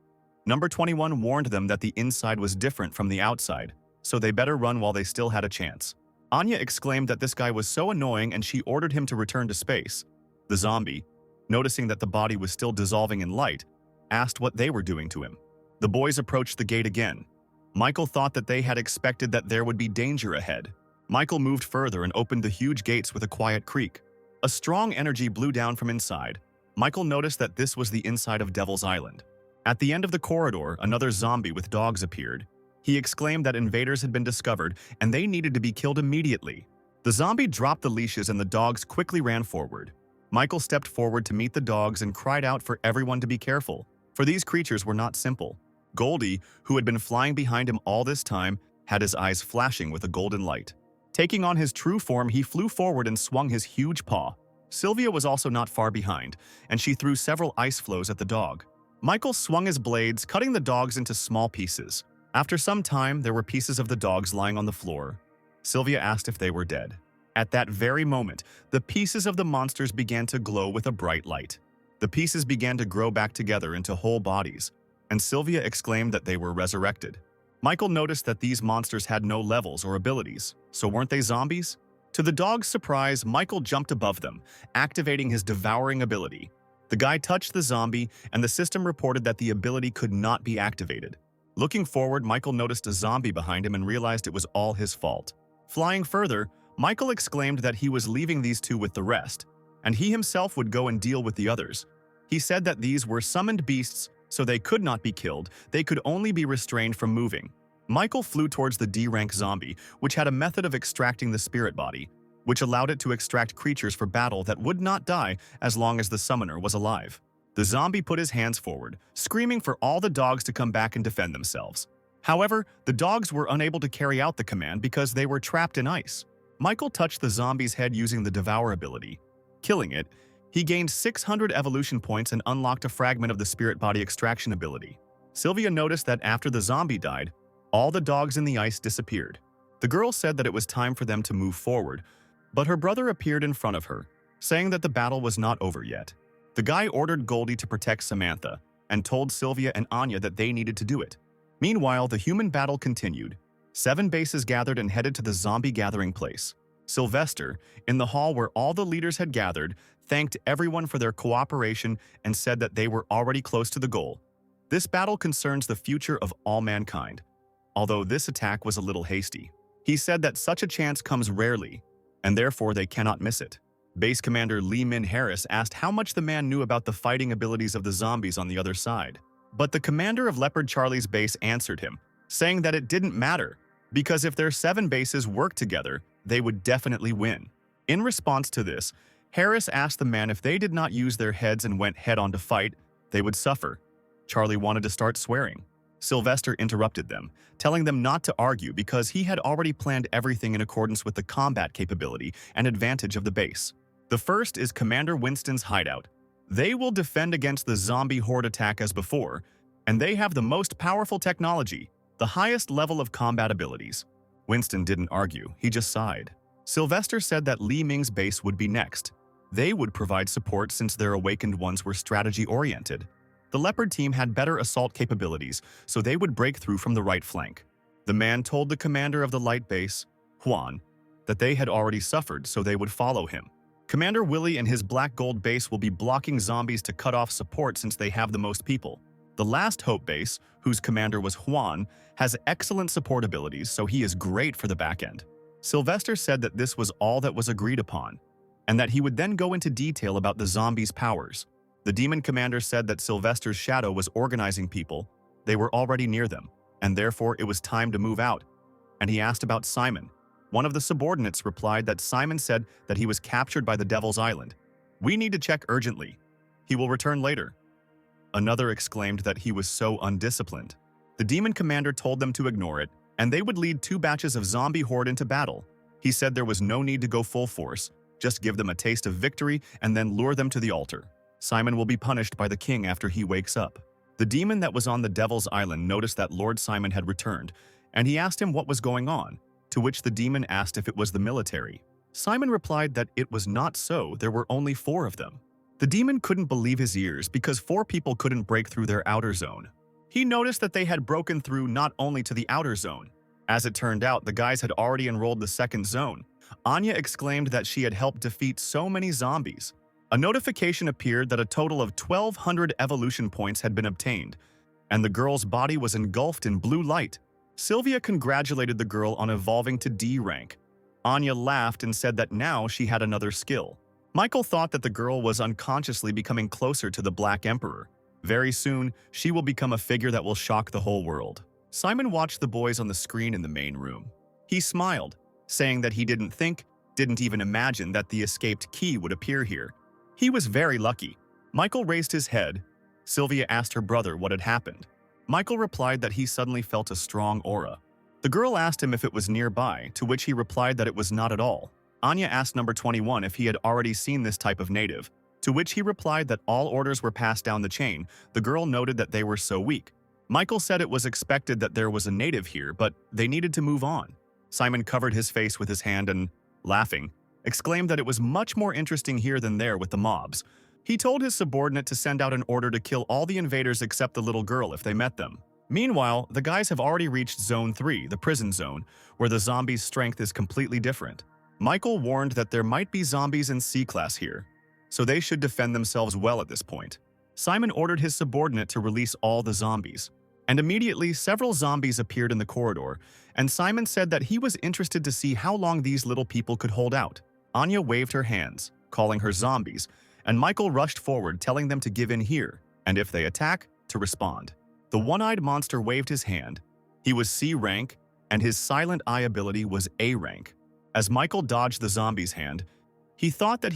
Number 21 warned them that the inside was different from the outside, so they better run while they still had a chance. Anya exclaimed that this guy was so annoying and she ordered him to return to space. The zombie, noticing that the body was still dissolving in light, asked what they were doing to him. The boys approached the gate again. Michael thought that they had expected that there would be danger ahead. Michael moved further and opened the huge gates with a quiet creak. A strong energy blew down from inside. Michael noticed that this was the inside of Devil's Island. At the end of the corridor, another zombie with dogs appeared. He exclaimed that invaders had been discovered and they needed to be killed immediately. The zombie dropped the leashes and the dogs quickly ran forward. Michael stepped forward to meet the dogs and cried out for everyone to be careful, for these creatures were not simple. Goldie, who had been flying behind him all this time, had his eyes flashing with a golden light. Taking on his true form, he flew forward and swung his huge paw. Sylvia was also not far behind, and she threw several ice flows at the dog. Michael swung his blades, cutting the dogs into small pieces. After some time, there were pieces of the dogs lying on the floor. Sylvia asked if they were dead. At that very moment, the pieces of the monsters began to glow with a bright light. The pieces began to grow back together into whole bodies, and Sylvia exclaimed that they were resurrected. Michael noticed that these monsters had no levels or abilities, so weren't they zombies? To the dog's surprise, Michael jumped above them, activating his devouring ability. The guy touched the zombie, and the system reported that the ability could not be activated. Looking forward, Michael noticed a zombie behind him and realized it was all his fault. Flying further, Michael exclaimed that he was leaving these two with the rest, and he himself would go and deal with the others. He said that these were summoned beasts, so they could not be killed, they could only be restrained from moving. Michael flew towards the D-rank zombie, which had a method of extracting the spirit body, which allowed it to extract creatures for battle that would not die as long as the summoner was alive. The zombie put his hands forward, screaming for all the dogs to come back and defend themselves. However, the dogs were unable to carry out the command because they were trapped in ice. Michael touched the zombie's head using the Devour ability. Killing it, he gained 600 evolution points and unlocked a fragment of the spirit body extraction ability. Sylvia noticed that after the zombie died, all the dogs in the ice disappeared. The girl said that it was time for them to move forward, but her brother appeared in front of her, saying that the battle was not over yet. The guy ordered Goldie to protect Samantha and told Sylvia and Anya that they needed to do it. Meanwhile, the human battle continued. 7 bases gathered and headed to the zombie gathering place. Sylvester, in the hall where all the leaders had gathered, thanked everyone for their cooperation and said that they were already close to the goal. This battle concerns the future of all mankind, although this attack was a little hasty. He said that such a chance comes rarely, and therefore they cannot miss it. Base Commander Lee Min Harris asked how much the man knew about the fighting abilities of the zombies on the other side. But the commander of Leopard Charlie's base answered him, saying that it didn't matter, because if their 7 bases worked together, they would definitely win. In response to this, Harris asked the man if they did not use their heads and went head-on to fight, they would suffer. Charlie wanted to start swearing. Sylvester interrupted them, telling them not to argue because he had already planned everything in accordance with the combat capability and advantage of the base. The first is Commander Winston's hideout. They will defend against the zombie horde attack as before, and they have the most powerful technology, the highest level of combat abilities. Winston didn't argue, he just sighed. Sylvester said that Li Ming's base would be next. They would provide support since their awakened ones were strategy-oriented. The Leopard team had better assault capabilities, so they would break through from the right flank. The man told the commander of the light base, Juan, that they had already suffered, so they would follow him. Commander Willie and his Black Gold base will be blocking zombies to cut off support since they have the most people. The Last Hope base, whose commander was Juan, has excellent support abilities, so he is great for the backend. Sylvester said that this was all that was agreed upon, and that he would then go into detail about the zombies' powers. The demon commander said that Sylvester's shadow was organizing people, They were already near them, and therefore it was time to move out. And he asked about Simon. One of the subordinates replied that Simon said that he was captured by the Devil's Island. "We need to check urgently. He will return later." Another exclaimed that he was so undisciplined. The demon commander told them to ignore it, and they would lead 2 batches of zombie horde into battle. He said there was no need to go full force, just give them a taste of victory and then lure them to the altar. Simon will be punished by the king after he wakes up. The demon that was on the Devil's Island noticed that Lord Simon had returned, and he asked him what was going on, to which the demon asked if it was the military. Simon replied that it was not so, there were only 4 of them. The demon couldn't believe his ears because 4 people couldn't break through their outer zone. He noticed that they had broken through not only to the outer zone. As it turned out, the guys had already enrolled the second zone. Anya exclaimed that she had helped defeat so many zombies. A notification appeared that a total of 1,200 evolution points had been obtained, and the girl's body was engulfed in blue light. Sylvia congratulated the girl on evolving to D rank. Anya laughed and said that now she had another skill. Michael thought that the girl was unconsciously becoming closer to the Black Emperor. Very soon, she will become a figure that will shock the whole world. Simon watched the boys on the screen in the main room. He smiled, saying that he didn't even imagine that the escaped key would appear here. He was very lucky. Michael raised his head. Sylvia asked her brother what had happened. Michael replied that he suddenly felt a strong aura. The girl asked him if it was nearby, to which he replied that it was not at all. Anya asked number 21 if he had already seen this type of native, to which he replied that all orders were passed down the chain. The girl noted that they were so weak. Michael said it was expected that there was a native here, but they needed to move on. Simon covered his face with his hand and, laughing, exclaimed that it was much more interesting here than there with the mobs. He told his subordinate to send out an order to kill all the invaders except the little girl if they met them. Meanwhile, the guys have already reached Zone 3, the prison zone, where the zombies' strength is completely different. Michael warned that there might be zombies in C-class here, so they should defend themselves well at this point. Simon ordered his subordinate to release all the zombies, and immediately several zombies appeared in the corridor, and Simon said that he was interested to see how long these little people could hold out. Anya waved her hands, calling her zombies, and Michael rushed forward, telling them to give in here, and if they attack, to respond. The one-eyed monster waved his hand. He was C rank, and his silent eye ability was A rank. As Michael dodged the zombie's hand, he thought that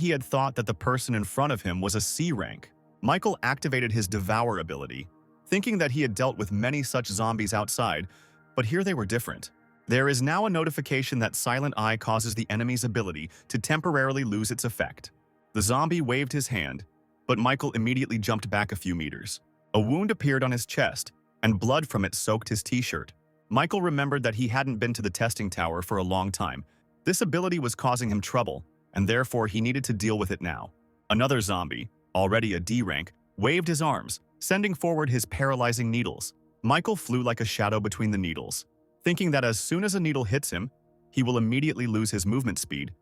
the person in front of him was a C rank. Michael activated his Devour ability, thinking that he had dealt with many such zombies outside, but here they were different. There is now a notification that Silent Eye causes the enemy's ability to temporarily lose its effect. The zombie waved his hand, but Michael immediately jumped back a few meters. A wound appeared on his chest, and blood from it soaked his t-shirt. Michael remembered that he hadn't been to the testing tower for a long time. This ability was causing him trouble, and therefore he needed to deal with it now. Another zombie, already a D rank, waved his arms, sending forward his paralyzing needles. Michael flew like a shadow between the needles, thinking that as soon as a needle hits him, he will immediately lose his movement speed.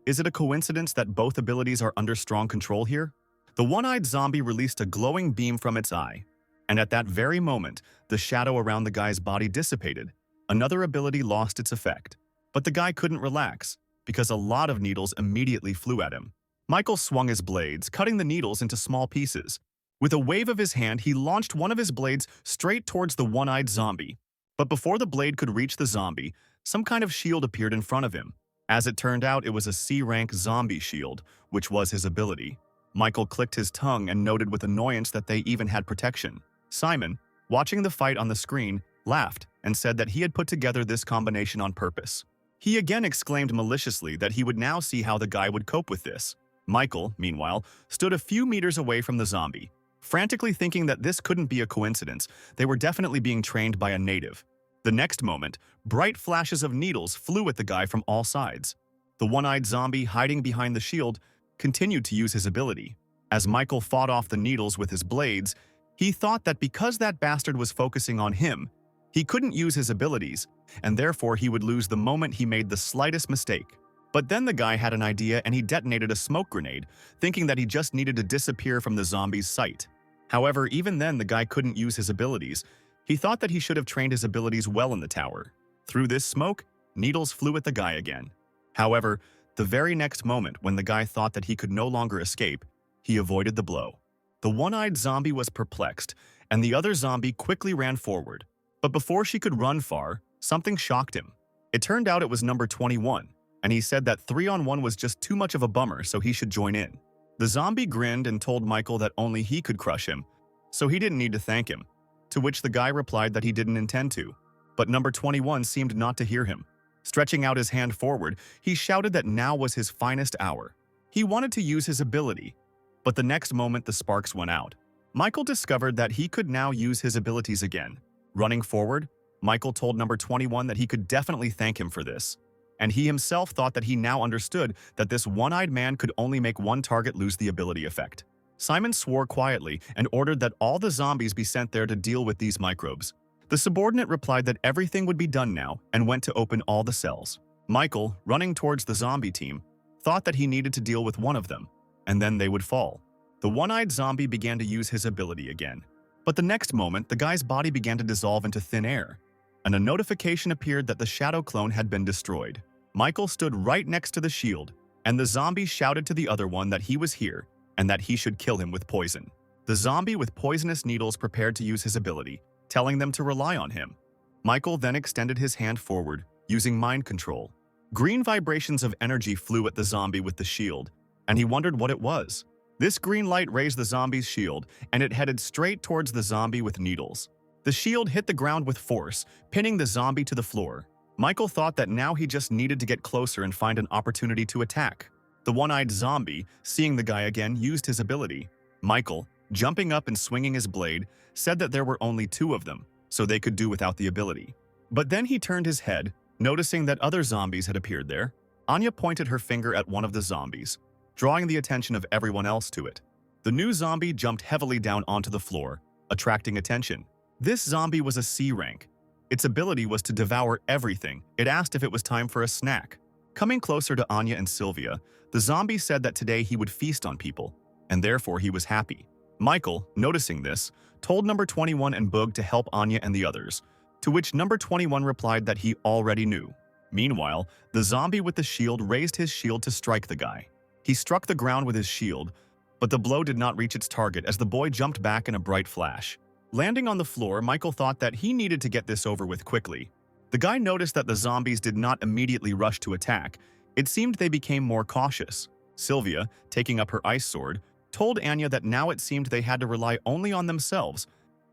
Is it a coincidence that both abilities are under strong control here? The one-eyed zombie released a glowing beam from its eye, and at that very moment, the shadow around the guy's body dissipated. Another ability lost its effect, but the guy couldn't relax, because a lot of needles immediately flew at him. Michael swung his blades, cutting the needles into small pieces. With a wave of his hand, he launched one of his blades straight towards the one-eyed zombie. But before the blade could reach the zombie, some kind of shield appeared in front of him. As it turned out, it was a C-rank zombie shield, which was his ability. Michael clicked his tongue and noted with annoyance that they even had protection. Simon, watching the fight on the screen, laughed and said that he had put together this combination on purpose. He again exclaimed maliciously that he would now see how the guy would cope with this. Michael, meanwhile, stood a few meters away from the zombie, frantically thinking that this couldn't be a coincidence. They were definitely being trained by a native. The next moment, bright flashes of needles flew at the guy from all sides. The one-eyed zombie, hiding behind the shield, continued to use his ability. As Michael fought off the needles with his blades, he thought that because that bastard was focusing on him, he couldn't use his abilities, and therefore he would lose the moment he made the slightest mistake. But then the guy had an idea and he detonated a smoke grenade, thinking that he just needed to disappear from the zombie's sight. However, even then the guy couldn't use his abilities. He thought that he should have trained his abilities well in the tower. Through this smoke, needles flew at the guy again. However, the very next moment when the guy thought that he could no longer escape, he avoided the blow. The The one-eyed zombie was perplexed, and the other zombie quickly ran forward. But before she could run far, something shocked him. It turned out it was number 21, and he said that 3-on-1 was just too much of a bummer, so he should join in. The zombie grinned and told Michael that only he could crush him, so he didn't need to thank him, to which the guy replied that he didn't intend to. But number 21 seemed not to hear him. Stretching out his hand forward, he shouted that now was his finest hour. He wanted to use his ability, but the next moment the sparks went out. Michael discovered that he could now use his abilities again. Running forward, Michael told number 21 that he could definitely thank him for this. And he himself thought that he now understood that this one-eyed man could only make one target lose the ability effect. Simon swore quietly and ordered that all the zombies be sent there to deal with these microbes. The subordinate replied that everything would be done now and went to open all the cells. Michael, running towards the zombie team, thought that he needed to deal with one of them, and then they would fall. The one-eyed zombie began to use his ability again. But the next moment, the guy's body began to dissolve into thin air, and a notification appeared that the shadow clone had been destroyed. Michael stood right next to the shield, and the zombie shouted to the other one that he was here and that he should kill him with poison. The zombie with poisonous needles prepared to use his ability, telling them to rely on him. Michael then extended his hand forward, using mind control. Green vibrations of energy flew at the zombie with the shield, and he wondered what it was. This green light raised the zombie's shield, and it headed straight towards the zombie with needles. The shield hit the ground with force, pinning the zombie to the floor. Michael thought that now he just needed to get closer and find an opportunity to attack. The one-eyed zombie, seeing the guy again, used his ability. Michael, jumping up and swinging his blade, said that there were only 2 of them, so they could do without the ability. But then he turned his head, noticing that other zombies had appeared there. Anya pointed her finger at one of the zombies, drawing the attention of everyone else to it. The new zombie jumped heavily down onto the floor, attracting attention. This zombie was a C rank. Its ability was to devour everything. It asked if it was time for a snack. Coming closer to Anya and Sylvia, the zombie said that today he would feast on people, and therefore he was happy. Michael, noticing this, told number 21 and Boog to help Anya and the others, to which number 21 replied that he already knew. Meanwhile, the zombie with the shield raised his shield to strike the guy. He struck the ground with his shield, but the blow did not reach its target as the boy jumped back in a bright flash. Landing on the floor, Michael thought that he needed to get this over with quickly. The guy noticed that the zombies did not immediately rush to attack. It seemed they became more cautious. Sylvia, taking up her ice sword, told Anya that now it seemed they had to rely only on themselves,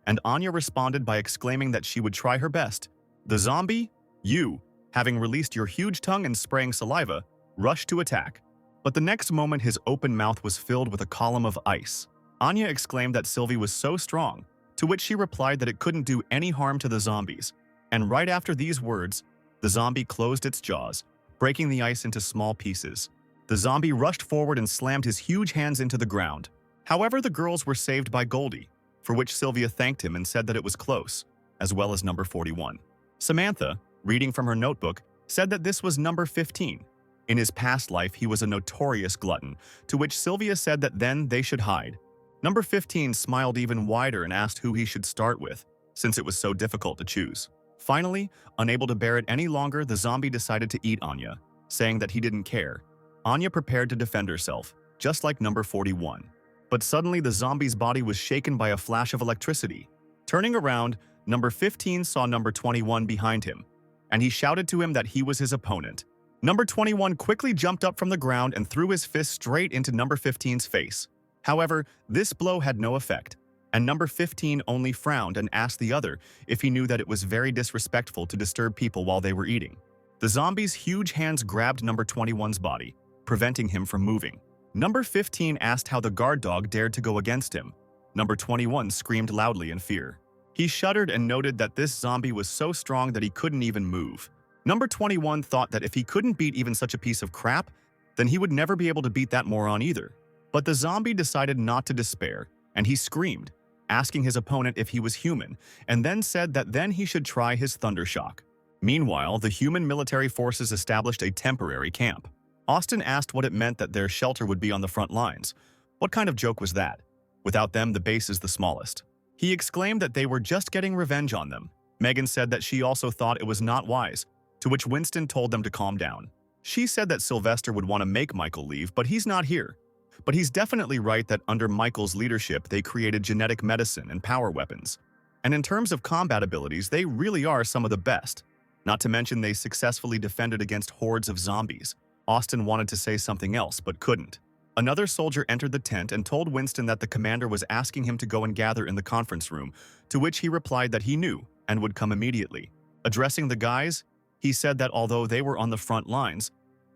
and Anya responded by exclaiming that she would try her best. The zombie, you, having released your huge tongue and spraying saliva, rushed to attack. But the next moment his open mouth was filled with a column of ice. Anya exclaimed that Sylvie was so strong, to which she replied that it couldn't do any harm to the zombies. And right after these words, the zombie closed its jaws, breaking the ice into small pieces. The zombie rushed forward and slammed his huge hands into the ground. However, the girls were saved by Goldie, for which Sylvia thanked him and said that it was close, as well as number 41. Samantha, reading from her notebook, said that this was number 15. In his past life, he was a notorious glutton, to which Sylvia said that then they should hide. Number 15 smiled even wider and asked who he should start with, since it was so difficult to choose. Finally, unable to bear it any longer, the zombie decided to eat Anya, saying that he didn't care. Anya prepared to defend herself, just like number 41. But suddenly the zombie's body was shaken by a flash of electricity. Turning around, number 15 saw number 21 behind him, and he shouted to him that he was his opponent. Number 21 quickly jumped up from the ground and threw his fist straight into number 15's face. However, this blow had no effect, and number 15 only frowned and asked the other if he knew that it was very disrespectful to disturb people while they were eating. The zombie's huge hands grabbed number 21's body, preventing him from moving. Number 15 asked how the guard dog dared to go against him. Number 21 screamed loudly in fear. He shuddered and noted that this zombie was so strong that he couldn't even move. Number 21 thought that if he couldn't beat even such a piece of crap, then he would never be able to beat that moron either. But the zombie decided not to despair, and he screamed, asking his opponent if he was human, and then said that then he should try his thundershock. Meanwhile, the human military forces established a temporary camp. Austin asked what it meant that their shelter would be on the front lines. What kind of joke was that? Without them, the base is the smallest. He exclaimed that they were just getting revenge on them. Megan said that she also thought it was not wise, to which Winston told them to calm down. She said that Sylvester would want to make Michael leave, but he's not here. But he's definitely right that under Michael's leadership, they created genetic medicine and power weapons. And in terms of combat abilities, they really are some of the best. Not to mention they successfully defended against hordes of zombies. Austin wanted to say something else, but couldn't. Another soldier entered the tent and told Winston that the commander was asking him to go and gather in the conference room, to which he replied that he knew and would come immediately. Addressing the guys, he said that although they were on the front lines,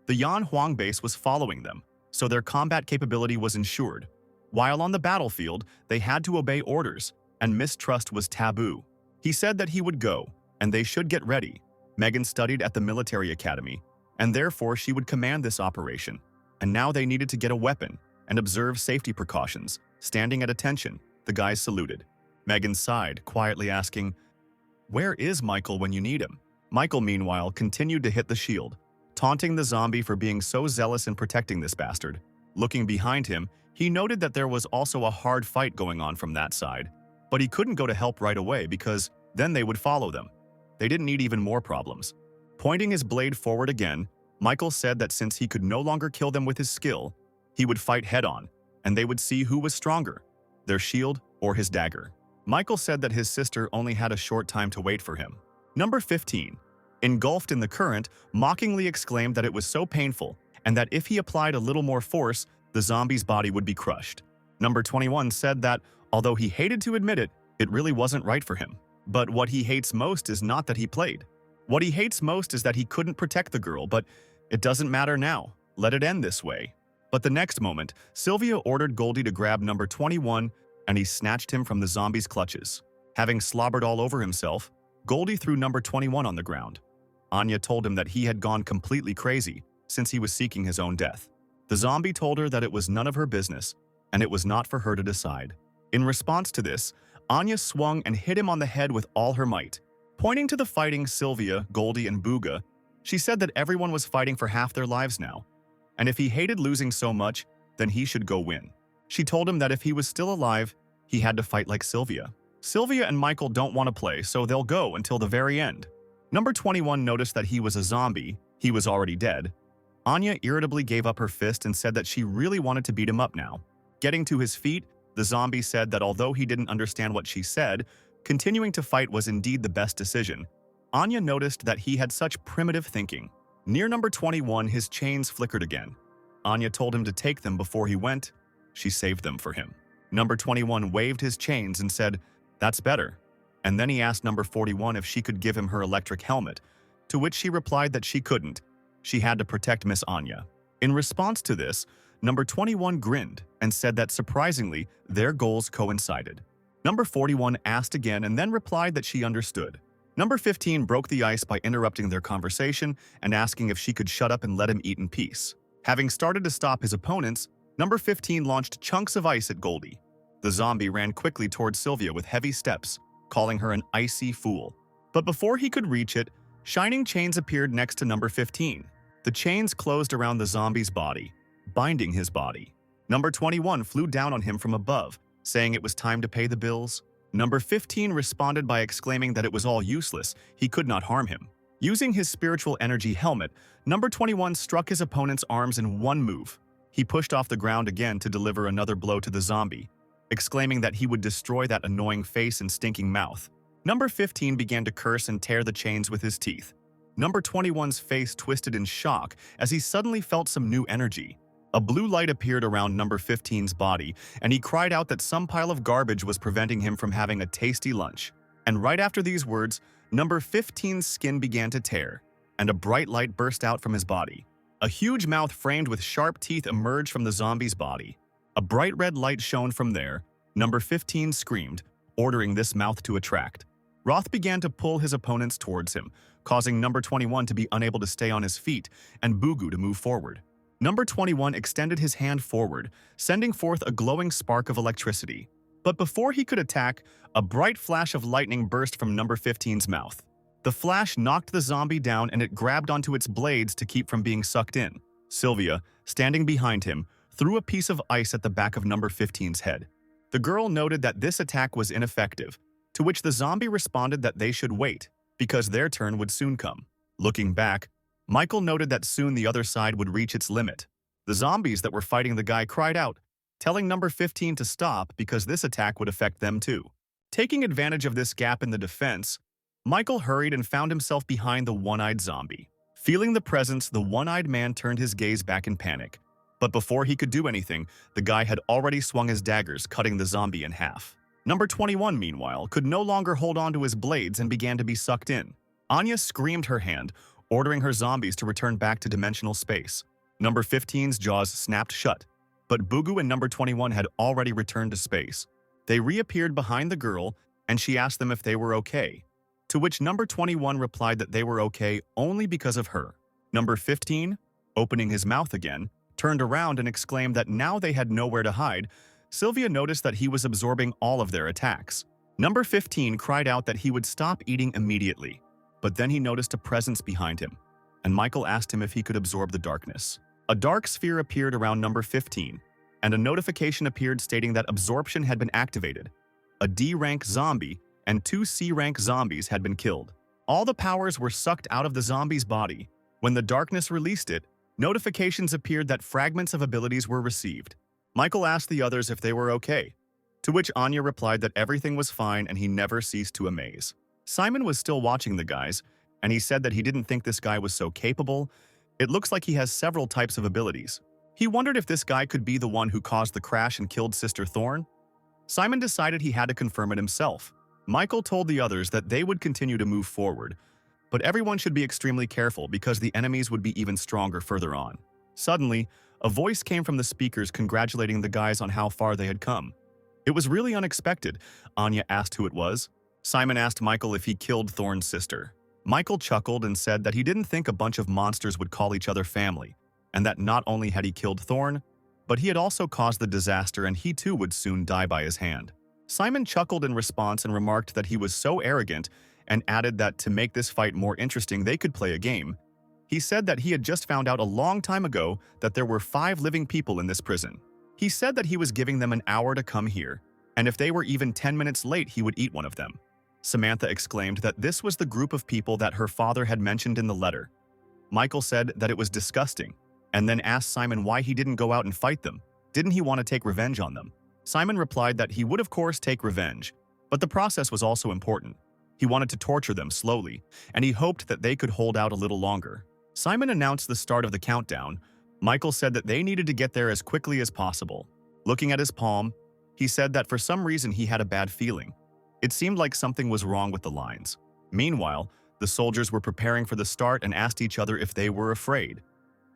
the Yan Huang base was following them, so their combat capability was ensured. While on the battlefield, they had to obey orders, and mistrust was taboo. He said that he would go, and they should get ready. Megan studied at the military academy, and therefore she would command this operation. And now they needed to get a weapon and observe safety precautions. Standing at attention, the guys saluted. Megan sighed, quietly asking, "Where is Michael when you need him?" Michael, meanwhile, continued to hit the shield, taunting the zombie for being so zealous in protecting this bastard. Looking behind him, he noted that there was also a hard fight going on from that side, but he couldn't go to help right away because then they would follow them. They didn't need even more problems. Pointing his blade forward again, Michael said that since he could no longer kill them with his skill, he would fight head-on, and they would see who was stronger, their shield or his dagger. Michael said that his sister only had a short time to wait for him. Number 15. Engulfed in the current, mockingly exclaimed that it was so painful, and that if he applied a little more force, the zombie's body would be crushed. Number 21 said that, although he hated to admit it, it really wasn't right for him. But what he hates most is not that he played. What he hates most is that he couldn't protect the girl, but it doesn't matter now. Let it end this way. But the next moment, Sylvia ordered Goldie to grab number 21, and he snatched him from the zombie's clutches. Having slobbered all over himself, Goldie threw number 21 on the ground. Anya told him that he had gone completely crazy since he was seeking his own death. The zombie told her that it was none of her business, and it was not for her to decide. In response to this, Anya swung and hit him on the head with all her might. Pointing to the fighting Sylvia, Goldie, and Booga, she said that everyone was fighting for half their lives now, and if he hated losing so much, then he should go win. She told him that if he was still alive, he had to fight like Sylvia. Sylvia and Michael don't want to play, so they'll go until the very end. Number 21 noticed that he was a zombie. He was already dead. Anya irritably gave up her fist and said that she really wanted to beat him up now. Getting to his feet, the zombie said that although he didn't understand what she said, continuing to fight was indeed the best decision. Anya noticed that he had such primitive thinking. Near number 21, his chains flickered again. Anya told him to take them before he went. She saved them for him. Number 21 waved his chains and said, "That's better." And then he asked number 41 if she could give him her electric helmet, to which she replied that she couldn't. She had to protect Miss Anya. In response to this, number 21 grinned and said that surprisingly, their goals coincided. Number 41 asked again and then replied that she understood. Number 15 broke the ice by interrupting their conversation and asking if she could shut up and let him eat in peace. Having started to stop his opponents, number 15 launched chunks of ice at Goldie. The zombie ran quickly towards Sylvia with heavy steps, calling her an icy fool. But before he could reach it, shining chains appeared next to number 15. The chains closed around the zombie's body, binding his body. Number 21 flew down on him from above, saying it was time to pay the bills. Number 15 responded by exclaiming that it was all useless, he could not harm him. Using his spiritual energy helmet, number 21 struck his opponent's arms in one move. He pushed off the ground again to deliver another blow to the zombie, exclaiming that he would destroy that annoying face and stinking mouth. Number 15 began to curse and tear the chains with his teeth. Number 21's face twisted in shock as he suddenly felt some new energy. A blue light appeared around number 15's body, and he cried out that some pile of garbage was preventing him from having a tasty lunch. And right after these words, number 15's skin began to tear, and a bright light burst out from his body. A huge mouth framed with sharp teeth emerged from the zombie's body. A bright red light shone from there. Number 15 screamed, ordering this mouth to attract. Roth began to pull his opponents towards him, causing number 21 to be unable to stay on his feet and Bugu to move forward. Number 21 extended his hand forward, sending forth a glowing spark of electricity. But before he could attack, a bright flash of lightning burst from number 15's mouth. The flash knocked the zombie down and it grabbed onto its blades to keep from being sucked in. Sylvia, standing behind him, threw a piece of ice at the back of number 15's head. The girl noted that this attack was ineffective, to which the zombie responded that they should wait, because their turn would soon come. Looking back, Michael noted that soon the other side would reach its limit. The zombies that were fighting the guy cried out, telling number 15 to stop because this attack would affect them too. Taking advantage of this gap in the defense, Michael hurried and found himself behind the one-eyed zombie. Feeling the presence, the one-eyed man turned his gaze back in panic. But before he could do anything, the guy had already swung his daggers, cutting the zombie in half. Number 21, meanwhile, could no longer hold on to his blades and began to be sucked in. Anya screamed her hand, ordering her zombies to return back to dimensional space. Number 15's jaws snapped shut, but Bugu and number 21 had already returned to space. They reappeared behind the girl, and she asked them if they were okay, to which number 21 replied that they were okay only because of her. Number 15, opening his mouth again, turned around and exclaimed that now they had nowhere to hide. Sylvia noticed that he was absorbing all of their attacks. Number 15 cried out that he would stop eating immediately, but then he noticed a presence behind him, and Michael asked him if he could absorb the darkness. A dark sphere appeared around number 15, and a notification appeared stating that absorption had been activated. A D-rank zombie and 2 C-rank zombies had been killed. All the powers were sucked out of the zombie's body. When the darkness released it, notifications appeared that fragments of abilities were received. Michael asked the others if they were okay, to which Anya replied that everything was fine and he never ceased to amaze. Simon was still watching the guys, and he said that he didn't think this guy was so capable. It looks like he has several types of abilities. He wondered if this guy could be the one who caused the crash and killed Sister Thorn. Simon decided he had to confirm it himself. Michael told the others that they would continue to move forward, but everyone should be extremely careful because the enemies would be even stronger further on. Suddenly, a voice came from the speakers congratulating the guys on how far they had come. It was really unexpected. Anya asked who it was. Simon asked Michael if he killed Thorn's sister. Michael chuckled and said that he didn't think a bunch of monsters would call each other family, and that not only had he killed Thorn, but he had also caused the disaster and he too would soon die by his hand. Simon chuckled in response and remarked that he was so arrogant and added that to make this fight more interesting they could play a game. He said that he had just found out a long time ago that there were 5 living people in this prison. He said that he was giving them an hour to come here, and if they were even 10 minutes late he would eat one of them. Samantha exclaimed that this was the group of people that her father had mentioned in the letter. Michael said that it was disgusting, and then asked Simon why he didn't go out and fight them. Didn't he want to take revenge on them? Simon replied that he would of course take revenge, but the process was also important. He wanted to torture them slowly, and he hoped that they could hold out a little longer. Simon announced the start of the countdown. Michael said that they needed to get there as quickly as possible. Looking at his palm, he said that for some reason he had a bad feeling. It seemed like something was wrong with the lines. Meanwhile, the soldiers were preparing for the start and asked each other if they were afraid.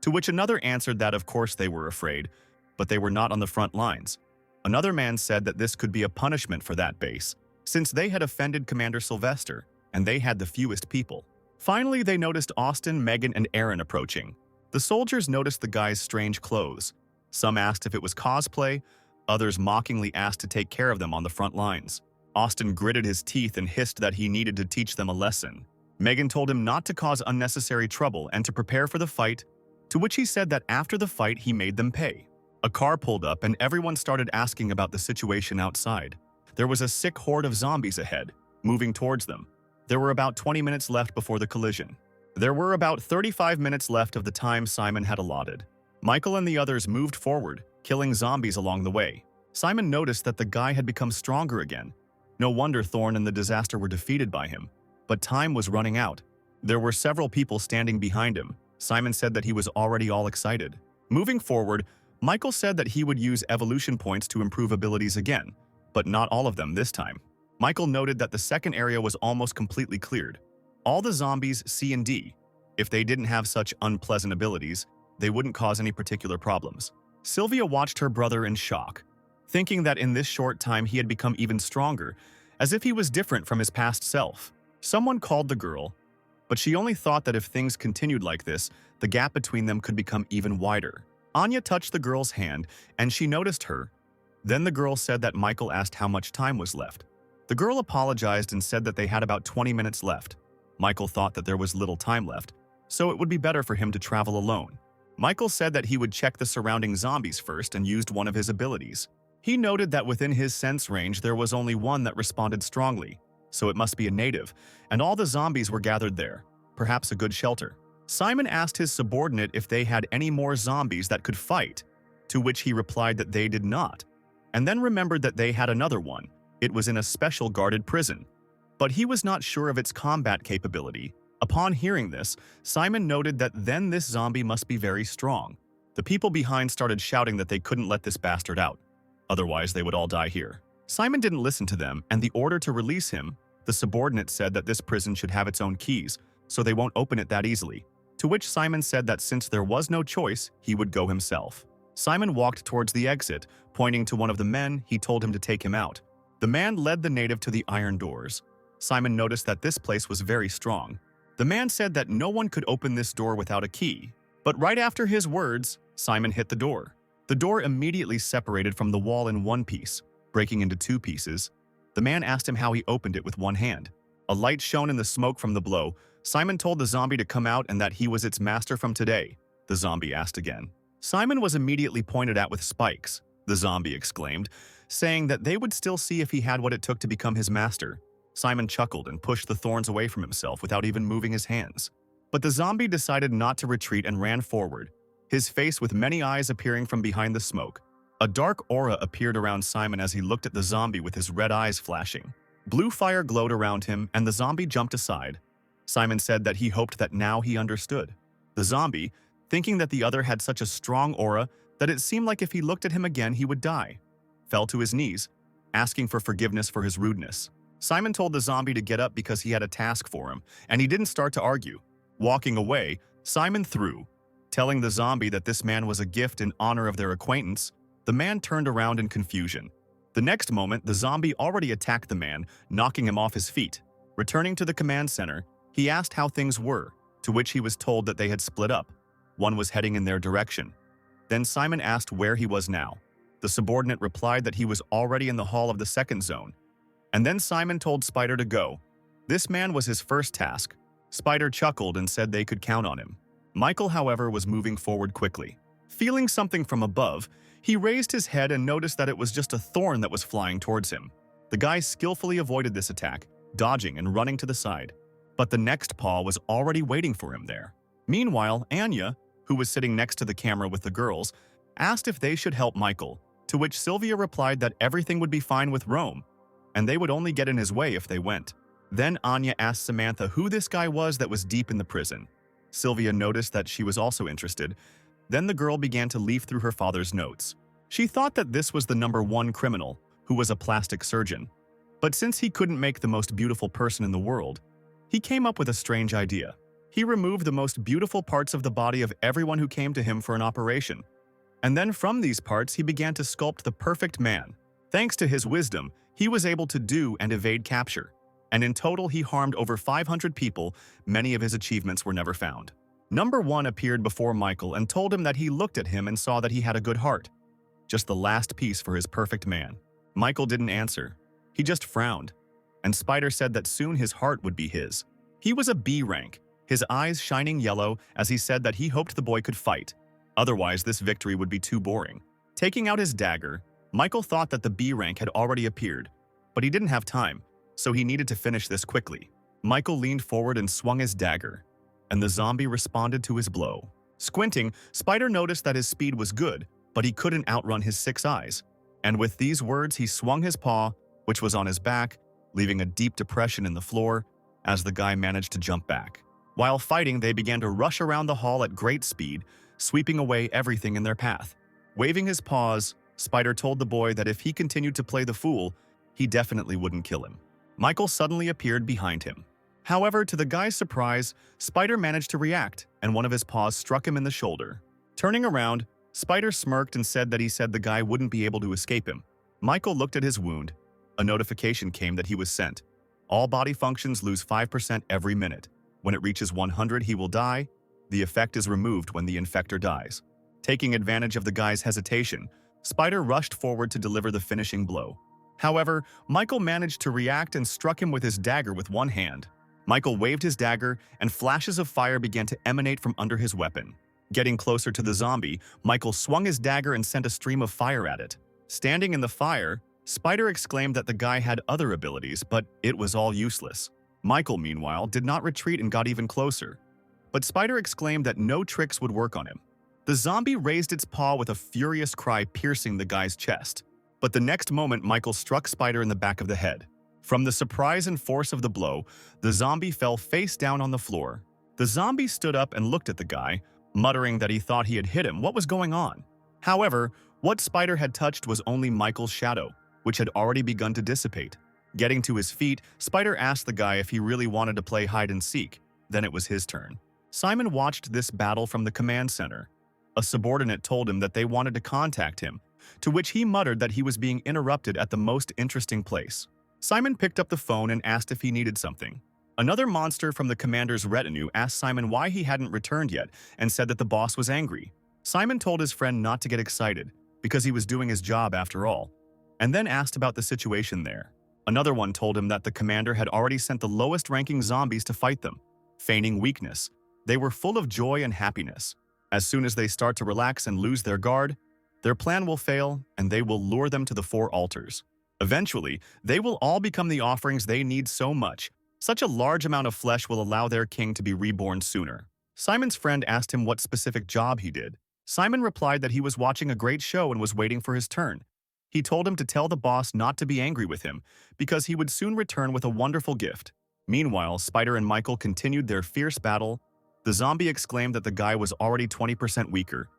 To which another answered that of course they were afraid, but they were not on the front lines. Another man said that this could be a punishment for that base, since they had offended Commander Sylvester, and they had the fewest people. Finally, they noticed Austin, Megan, and Aaron approaching. The soldiers noticed the guy's strange clothes. Some asked if it was cosplay, others mockingly asked to take care of them on the front lines. Austin gritted his teeth and hissed that he needed to teach them a lesson. Megan told him not to cause unnecessary trouble and to prepare for the fight, to which he said that after the fight he made them pay. A car pulled up and everyone started asking about the situation outside. There was a sick horde of zombies ahead, moving towards them. There were about 20 minutes left before the collision. There were about 35 minutes left of the time Simon had allotted. Michael and the others moved forward, killing zombies along the way. Simon noticed that the guy had become stronger again. No wonder Thorn and the disaster were defeated by him. But time was running out. There were several people standing behind him. Simon said that he was already all excited. Moving forward, Michael said that he would use evolution points to improve abilities again, but not all of them this time. Michael noted that the second area was almost completely cleared. All the zombies C and D. If they didn't have such unpleasant abilities, they wouldn't cause any particular problems. Sylvia watched her brother in shock, thinking that in this short time he had become even stronger, as if he was different from his past self. Someone called the girl, but she only thought that if things continued like this, the gap between them could become even wider. Anya touched the girl's hand, and she noticed her. Then the girl said that Michael asked how much time was left. The girl apologized and said that they had about 20 minutes left. Michael thought that there was little time left, so it would be better for him to travel alone. Michael said that he would check the surrounding zombies first and used one of his abilities. He noted that within his sense range there was only one that responded strongly, so it must be a native, and all the zombies were gathered there, perhaps a good shelter. Simon asked his subordinate if they had any more zombies that could fight, to which he replied that they did not, and then remembered that they had another one. It was in a special guarded prison, but he was not sure of its combat capability. Upon hearing this, Simon noted that then this zombie must be very strong. The people behind started shouting that they couldn't let this bastard out, otherwise they would all die here. Simon didn't listen to them, and the order to release him, the subordinate said that this prison should have its own keys, so they won't open it that easily, to which Simon said that since there was no choice, he would go himself. Simon walked towards the exit, pointing to one of the men. He told him to take him out. The man led the native to the iron doors. Simon noticed that this place was very strong. The man said that no one could open this door without a key, but right after his words, Simon hit the door. The door immediately separated from the wall in one piece, breaking into two pieces. The man asked him how he opened it with one hand. A light shone in the smoke from the blow. Simon told the zombie to come out and that he was its master from today. The zombie asked again. Simon was immediately pointed at with spikes, the zombie exclaimed, saying that they would still see if he had what it took to become his master. Simon chuckled and pushed the thorns away from himself without even moving his hands. But the zombie decided not to retreat and ran forward, his face with many eyes appearing from behind the smoke. A dark aura appeared around Simon as he looked at the zombie with his red eyes flashing. Blue fire glowed around him and the zombie jumped aside. Simon said that he hoped that now he understood. The zombie, thinking that the other had such a strong aura that it seemed like if he looked at him again he would die, fell to his knees, asking for forgiveness for his rudeness. Simon told the zombie to get up because he had a task for him, and he didn't start to argue. Walking away, Simon threw, telling the zombie that this man was a gift in honor of their acquaintance. The man turned around in confusion. The next moment, the zombie already attacked the man, knocking him off his feet. Returning to the command center, he asked how things were, to which he was told that they had split up. One was heading in their direction. Then Simon asked where he was now. The subordinate replied that he was already in the hall of the second zone. And then Simon told Spider to go. This man was his first task. Spider chuckled and said they could count on him. Michael, however, was moving forward quickly. Feeling something from above, he raised his head and noticed that it was just a thorn that was flying towards him. The guy skillfully avoided this attack, dodging and running to the side. But the next paw was already waiting for him there. Meanwhile, Anya, who was sitting next to the camera with the girls, asked if they should help Michael, to which Sylvia replied that everything would be fine with Rome, and they would only get in his way if they went. Then Anya asked Samantha who this guy was that was deep in the prison. Sylvia noticed that she was also interested. Then the girl began to leaf through her father's notes. She thought that this was the #1 criminal, who was a plastic surgeon. But since he couldn't make the most beautiful person in the world, he came up with a strange idea. He removed the most beautiful parts of the body of everyone who came to him for an operation. And then from these parts, he began to sculpt the perfect man. Thanks to his wisdom, he was able to do and evade capture. And in total, he harmed over 500 people. Many of his achievements were never found. #1 appeared before Michael and told him that he looked at him and saw that he had a good heart. Just the last piece for his perfect man. Michael didn't answer. He just frowned. And Spider said that soon his heart would be his. He was a B rank, his eyes shining yellow as he said that he hoped the boy could fight. Otherwise, this victory would be too boring. Taking out his dagger, Michael thought that the B rank had already appeared, but he didn't have time, so he needed to finish this quickly. Michael leaned forward and swung his dagger, and the zombie responded to his blow. Squinting, Spider noticed that his speed was good, but he couldn't outrun his 6 eyes. And with these words, he swung his paw, which was on his back, leaving a deep depression in the floor as the guy managed to jump back. While fighting, they began to rush around the hall at great speed, sweeping away everything in their path. Waving his paws, Spider told the boy that if he continued to play the fool, he definitely wouldn't kill him. Michael suddenly appeared behind him. However, to the guy's surprise, Spider managed to react, and one of his paws struck him in the shoulder. Turning around, Spider smirked and said that he said the guy wouldn't be able to escape him. Michael looked at his wound. A notification came that he was sent. All body functions lose 5% every minute. When it reaches 100, he will die. The effect is removed when the infector dies. Taking advantage of the guy's hesitation, Spider rushed forward to deliver the finishing blow. However, Michael managed to react and struck him with his dagger with one hand. Michael waved his dagger, and flashes of fire began to emanate from under his weapon. Getting closer to the zombie, Michael swung his dagger and sent a stream of fire at it. Standing in the fire, Spider exclaimed that the guy had other abilities, but it was all useless. Michael, meanwhile, did not retreat and got even closer. but Spider exclaimed that no tricks would work on him. The zombie raised its paw with a furious cry, piercing the guy's chest. But the next moment, Michael struck Spider in the back of the head. From the surprise and force of the blow, the zombie fell face down on the floor. The zombie stood up and looked at the guy, muttering that he thought he had hit him. What was going on? However, what Spider had touched was only Michael's shadow, which had already begun to dissipate. Getting to his feet, Spider asked the guy if he really wanted to play hide-and-seek. Then it was his turn. Simon watched this battle from the command center. A subordinate told him that they wanted to contact him, to which he muttered that he was being interrupted at the most interesting place. Simon picked up the phone and asked if he needed something. Another monster from the commander's retinue asked Simon why he hadn't returned yet and said that the boss was angry. Simon told his friend not to get excited, because he was doing his job after all, and then asked about the situation there. Another one told him that the commander had already sent the lowest-ranking zombies to fight them. Feigning weakness, they were full of joy and happiness. As soon as they start to relax and lose their guard, their plan will fail and they will lure them to the 4 altars. Eventually, they will all become the offerings they need so much. Such a large amount of flesh will allow their king to be reborn sooner. Simon's friend asked him what specific job he did. Simon replied that he was watching a great show and was waiting for his turn. He told him to tell the boss not to be angry with him, because he would soon return with a wonderful gift. Meanwhile, Spider and Michael continued their fierce battle. The zombie exclaimed that the guy was already 20% weaker,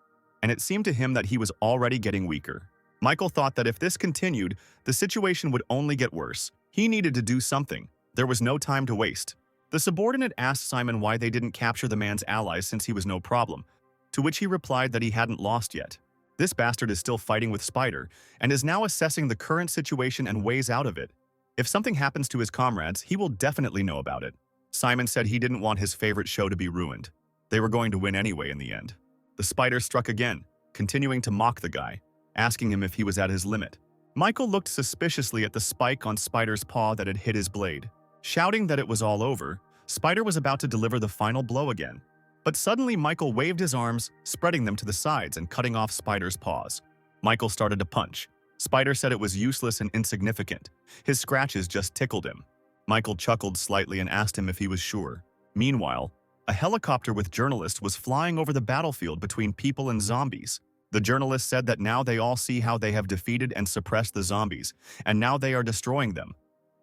and it seemed to him that he was already getting weaker. Michael thought that if this continued, the situation would only get worse. He needed to do something. There was no time to waste. The subordinate asked Simon why they didn't capture the man's allies since he was no problem, to which he replied that he hadn't lost yet. This bastard is still fighting with Spider and is now assessing the current situation and ways out of it. If something happens to his comrades, he will definitely know about it. Simon said he didn't want his favorite show to be ruined. They were going to win anyway in the end. The Spider struck again, continuing to mock the guy, asking him if he was at his limit. Michael looked suspiciously at the spike on Spider's paw that had hit his blade. Shouting that it was all over, Spider was about to deliver the final blow again. But suddenly Michael waved his arms, spreading them to the sides and cutting off Spider's paws. Michael started to punch. Spider said it was useless and insignificant. His scratches just tickled him. Michael chuckled slightly and asked him if he was sure. Meanwhile, a helicopter with journalists was flying over the battlefield between people and zombies. The journalist said that now they all see how they have defeated and suppressed the zombies, and now they are destroying them.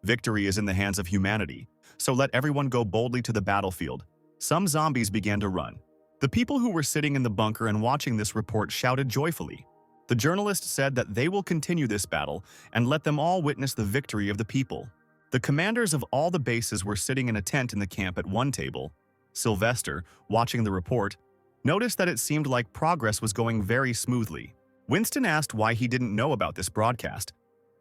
Victory is in the hands of humanity, so let everyone go boldly to the battlefield. Some zombies began to run. The people who were sitting in the bunker and watching this report shouted joyfully. The journalist said that they will continue this battle and let them all witness the victory of the people. The commanders of all the bases were sitting in a tent in the camp at one table. Sylvester, watching the report, noticed that it seemed like progress was going very smoothly. Winston asked why he didn't know about this broadcast,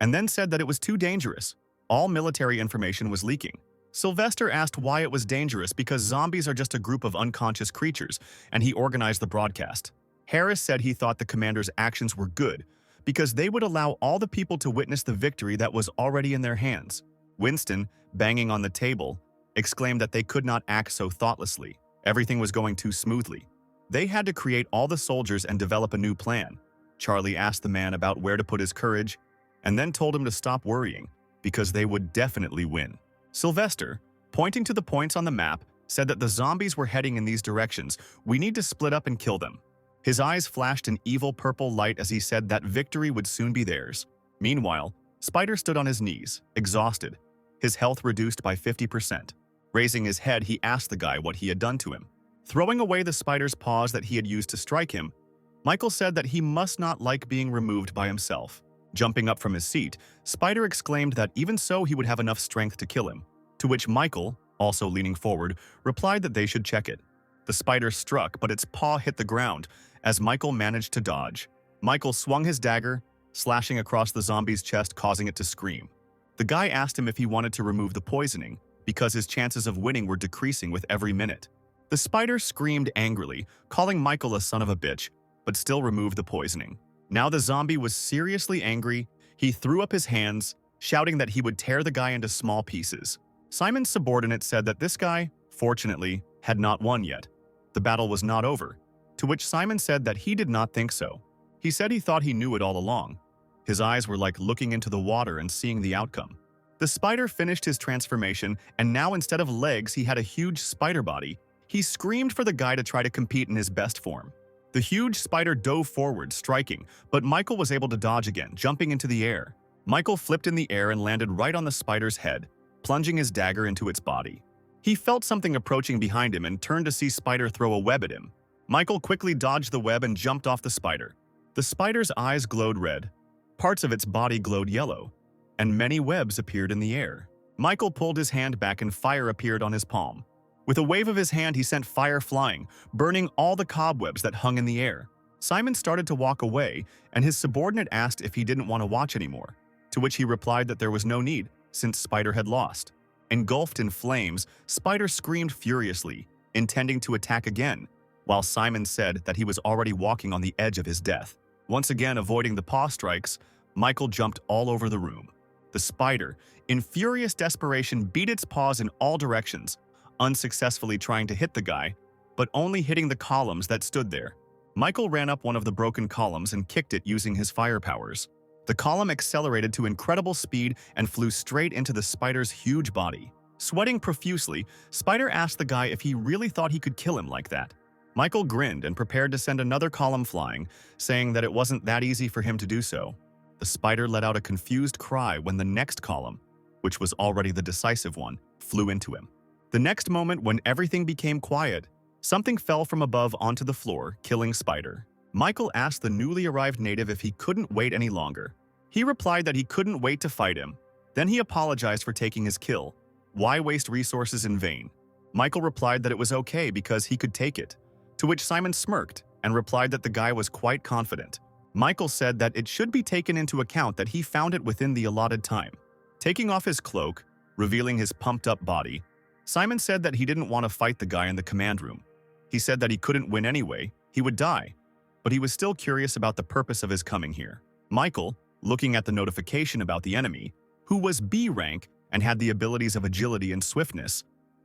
and then said that it was too dangerous. All military information was leaking. Sylvester asked why it was dangerous because zombies are just a group of unconscious creatures, and he organized the broadcast. Harris said he thought the commander's actions were good because they would allow all the people to witness the victory that was already in their hands. Winston, banging on the table, exclaimed that they could not act so thoughtlessly. Everything was going too smoothly. They had to create all the soldiers and develop a new plan. Charlie asked the man about where to put his courage, and then told him to stop worrying, because they would definitely win. Sylvester, pointing to the points on the map, said that the zombies were heading in these directions. We need to split up and kill them. His eyes flashed an evil purple light as he said that victory would soon be theirs. Meanwhile, Spider stood on his knees, exhausted, his health reduced by 50%. Raising his head, he asked the guy what he had done to him. Throwing away the spider's paws that he had used to strike him, Michael said that he must not like being removed by himself. Jumping up from his seat, Spider exclaimed that even so he would have enough strength to kill him, to which Michael, also leaning forward, replied that they should check it. The spider struck, but its paw hit the ground, as Michael managed to dodge. Michael swung his dagger, slashing across the zombie's chest, causing it to scream. The guy asked him if he wanted to remove the poisoning, because his chances of winning were decreasing with every minute. The spider screamed angrily, calling Michael a son of a bitch, but still removed the poisoning. Now the zombie was seriously angry. He threw up his hands, shouting that he would tear the guy into small pieces. Simon's subordinate said that this guy, fortunately, had not won yet. The battle was not over, to which Simon said that he did not think so. He said he thought he knew it all along. His eyes were like looking into the water and seeing the outcome. The spider finished his transformation, and now instead of legs, he had a huge spider body. He screamed for the guy to try to compete in his best form. The huge spider dove forward, striking, but Michael was able to dodge again, jumping into the air. Michael flipped in the air and landed right on the spider's head, plunging his dagger into its body. He felt something approaching behind him and turned to see Spider throw a web at him. Michael quickly dodged the web and jumped off the spider. The spider's eyes glowed red, parts of its body glowed yellow, and many webs appeared in the air. Michael pulled his hand back and fire appeared on his palm. With a wave of his hand, he sent fire flying, burning all the cobwebs that hung in the air. Simon started to walk away, and his subordinate asked if he didn't want to watch anymore, to which he replied that there was no need, since Spider had lost. Engulfed in flames, Spider screamed furiously, intending to attack again, while Simon said that he was already walking on the edge of his death. Once again avoiding the paw strikes, Michael jumped all over the room. The spider, in furious desperation, beat its paws in all directions, unsuccessfully trying to hit the guy, but only hitting the columns that stood there. Michael ran up one of the broken columns and kicked it using his fire powers. The column accelerated to incredible speed and flew straight into the spider's huge body. Sweating profusely, Spider asked the guy if he really thought he could kill him like that. Michael grinned and prepared to send another column flying, saying that it wasn't that easy for him to do so. The spider let out a confused cry when the next column, which was already the decisive one, flew into him. The next moment, when everything became quiet, something fell from above onto the floor, killing Spider. Michael asked the newly arrived native if he couldn't wait any longer. He replied that he couldn't wait to fight him. Then he apologized for taking his kill. Why waste resources in vain? Michael replied that it was okay because he could take it, to which Simon smirked and replied that the guy was quite confident. Michael said that it should be taken into account that he found it within the allotted time. Taking off his cloak, revealing his pumped-up body, Simon said that he didn't want to fight the guy in the command room. He said that he couldn't win anyway, he would die, but he was still curious about the purpose of his coming here. Michael, looking at the notification about the enemy, who was B rank and had the abilities of agility and swiftness,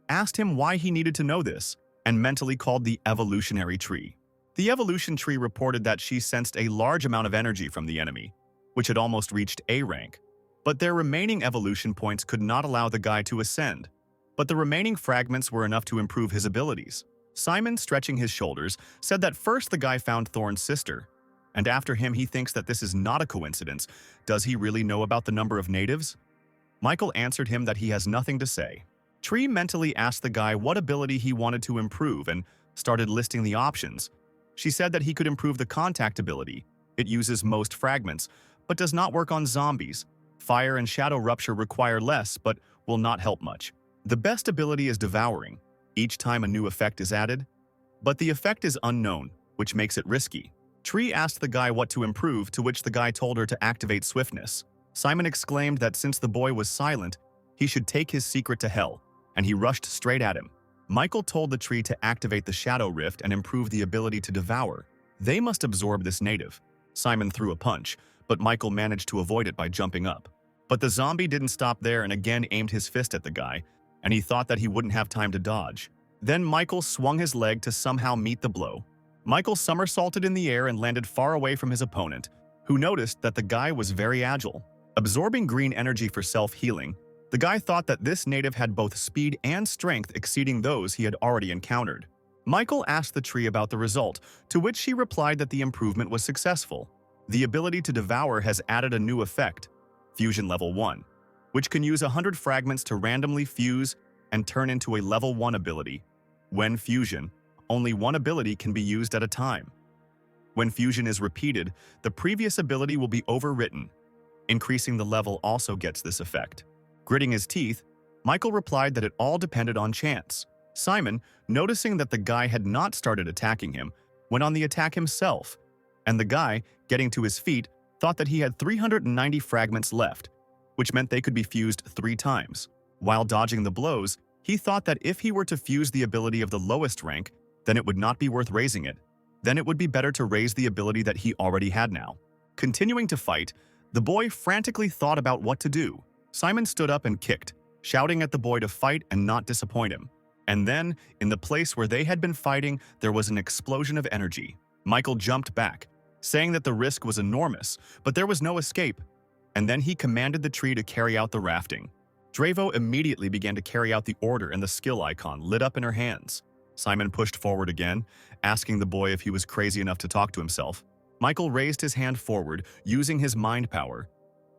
asked him why he needed to know this, and mentally called the evolutionary tree. The evolution tree reported that she sensed a large amount of energy from the enemy, which had almost reached A rank, but their remaining evolution points could not allow the guy to ascend. But the remaining fragments were enough to improve his abilities. Simon, stretching his shoulders, said that first the guy found Thorn's sister, and after him he thinks that this is not a coincidence. Does he really know about the number of natives? Michael answered him that he has nothing to say. Tree mentally asked the guy what ability he wanted to improve and started listing the options. She said that he could improve the contact ability. It uses most fragments, but does not work on zombies. Fire and shadow rupture require less, but will not help much. The best ability is devouring, each time a new effect is added, but the effect is unknown, which makes it risky. Tree asked the guy what to improve, to which the guy told her to activate swiftness. Simon exclaimed that since the boy was silent, he should take his secret to hell, and he rushed straight at him. Michael told the tree to activate the shadow rift and improve the ability to devour. They must absorb this native. Simon threw a punch, but Michael managed to avoid it by jumping up. But the zombie didn't stop there and again aimed his fist at the guy, and he thought that he wouldn't have time to dodge. Then Michael swung his leg to somehow meet the blow. Michael somersaulted in the air and landed far away from his opponent, who noticed that the guy was very agile. Absorbing green energy for self-healing, the guy thought that this native had both speed and strength exceeding those he had already encountered. Michael asked the tree about the result, to which she replied that the improvement was successful. The ability to devour has added a new effect, Fusion Level 1, which can use 100 fragments to randomly fuse and turn into a Level 1 ability. When fusion, only one ability can be used at a time. When fusion is repeated, the previous ability will be overwritten. Increasing the level also gets this effect. Gritting his teeth, Michael replied that it all depended on chance. Simon, noticing that the guy had not started attacking him, went on the attack himself, and the guy, getting to his feet, thought that he had 390 fragments left, which meant they could be fused 3 times. While dodging the blows, he thought that if he were to fuse the ability of the lowest rank, then it would not be worth raising it. Then it would be better to raise the ability that he already had now. Continuing to fight, the boy frantically thought about what to do. Simon stood up and kicked, shouting at the boy to fight and not disappoint him. And then, in the place where they had been fighting, there was an explosion of energy. Michael jumped back, saying that the risk was enormous, but there was no escape. And then he commanded the tree to carry out the rafting. Dravo immediately began to carry out the order, and the skill icon lit up in her hands. Simon pushed forward again, asking the boy if he was crazy enough to talk to himself. Michael raised his hand forward, using his mind power,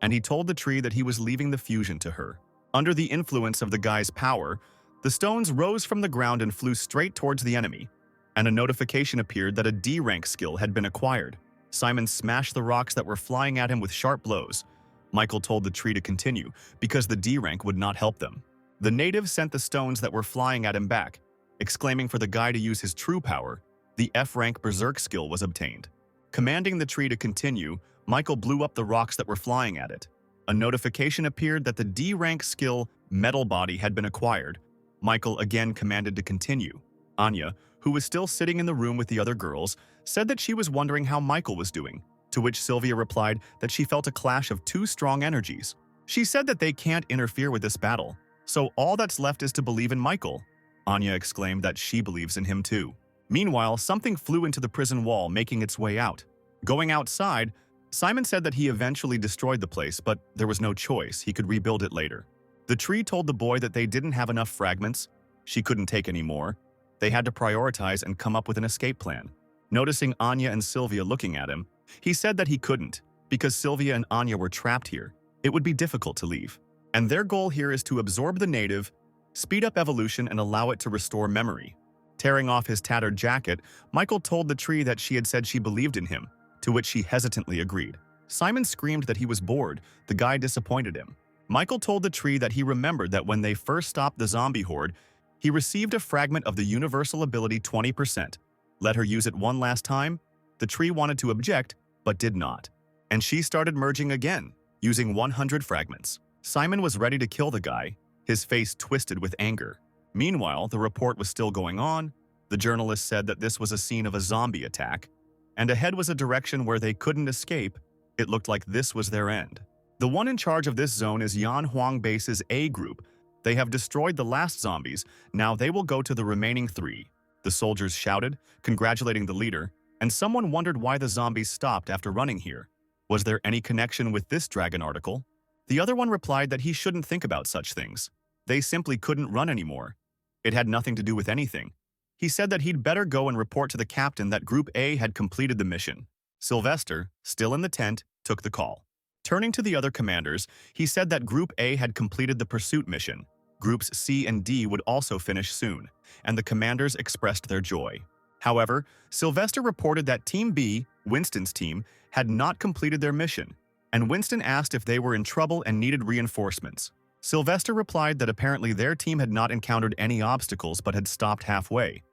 and he told the tree that he was leaving the fusion to her. Under the influence of the guy's power, the stones rose from the ground and flew straight towards the enemy, and a notification appeared that a D rank skill had been acquired. Simon smashed the rocks that were flying at him with sharp blows. Michael told the tree to continue, because the D rank would not help them. The native sent the stones that were flying at him back, exclaiming for the guy to use his true power. The F rank berserk skill was obtained. Commanding the tree to continue, Michael blew up the rocks that were flying at it. A notification appeared that the D rank skill metal body had been acquired. Michael again commanded to continue. Anya, who was still sitting in the room with the other girls, said that she was wondering how Michael was doing, to which Sylvia replied that she felt a clash of two strong energies. She said that they can't interfere with this battle, so all that's left is to believe in Michael. Anya exclaimed that she believes in him too. Meanwhile, something flew into the prison wall, making its way out. Going outside, Simon said that he eventually destroyed the place, but there was no choice. He could rebuild it later. The tree told the boy that they didn't have enough fragments. She couldn't take any more. They had to prioritize and come up with an escape plan. Noticing Anya and Sylvia looking at him, he said that he couldn't, because Sylvia and Anya were trapped here. It would be difficult to leave. And their goal here is to absorb the native, speed up evolution, and allow it to restore memory. Tearing off his tattered jacket, Michael told the tree that she had said she believed in him, to which she hesitantly agreed. Simon screamed that he was bored. The guy disappointed him. Michael told the tree that he remembered that when they first stopped the zombie horde, he received a fragment of the universal ability 20%. Let her use it one last time? The tree wanted to object, but did not. And she started merging again, using 100 fragments. Simon was ready to kill the guy, his face twisted with anger. Meanwhile, the report was still going on. The journalist said that this was a scene of a zombie attack, and ahead was a direction where they couldn't escape. It looked like this was their end. The one in charge of this zone is Yan Huang Base's A group. They have destroyed the last zombies. Now they will go to the remaining 3. The soldiers shouted, congratulating the leader, and someone wondered why the zombies stopped after running here. Was there any connection with this dragon article? The other one replied that he shouldn't think about such things. They simply couldn't run anymore. It had nothing to do with anything. He said that he'd better go and report to the captain that Group A had completed the mission. Sylvester, still in the tent, took the call. Turning to the other commanders, he said that Group A had completed the pursuit mission. Groups C and D would also finish soon, and the commanders expressed their joy. However, Sylvester reported that Team B, Winston's team, had not completed their mission, and Winston asked if they were in trouble and needed reinforcements. Sylvester replied that apparently their team had not encountered any obstacles but had stopped halfway.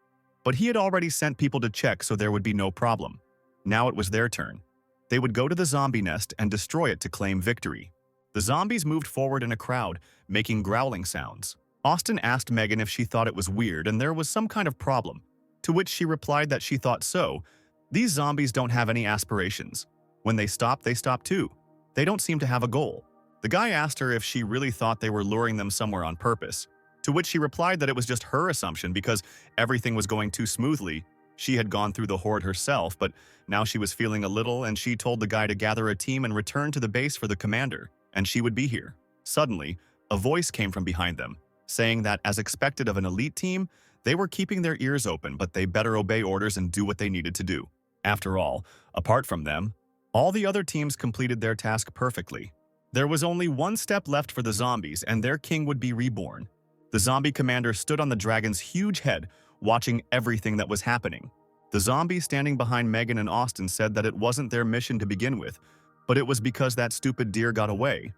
But he had already sent people to check, so there would be no problem. Now it was their turn. They would go to the zombie nest and destroy it to claim victory. The zombies moved forward in a crowd, making growling sounds. Austin asked Megan if she thought it was weird and there was some kind of problem, to which she replied that she thought so. These zombies don't have any aspirations. When they stop too. They don't seem to have a goal. The guy asked her if she really thought they were luring them somewhere on purpose, to which she replied that it was just her assumption because everything was going too smoothly. She had gone through the horde herself, but now she was feeling a little, and she told the guy to gather a team and return to the base for the commander, and she would be here. Suddenly, a voice came from behind them, saying that as expected of an elite team, they were keeping their ears open, but they better obey orders and do what they needed to do. After all, apart from them, all the other teams completed their task perfectly. There was only one step left for the zombies, and their king would be reborn. The zombie commander stood on the dragon's huge head, watching everything that was happening. The zombie standing behind Megan and Austin said that it wasn't their mission to begin with, but it was because that stupid deer got away.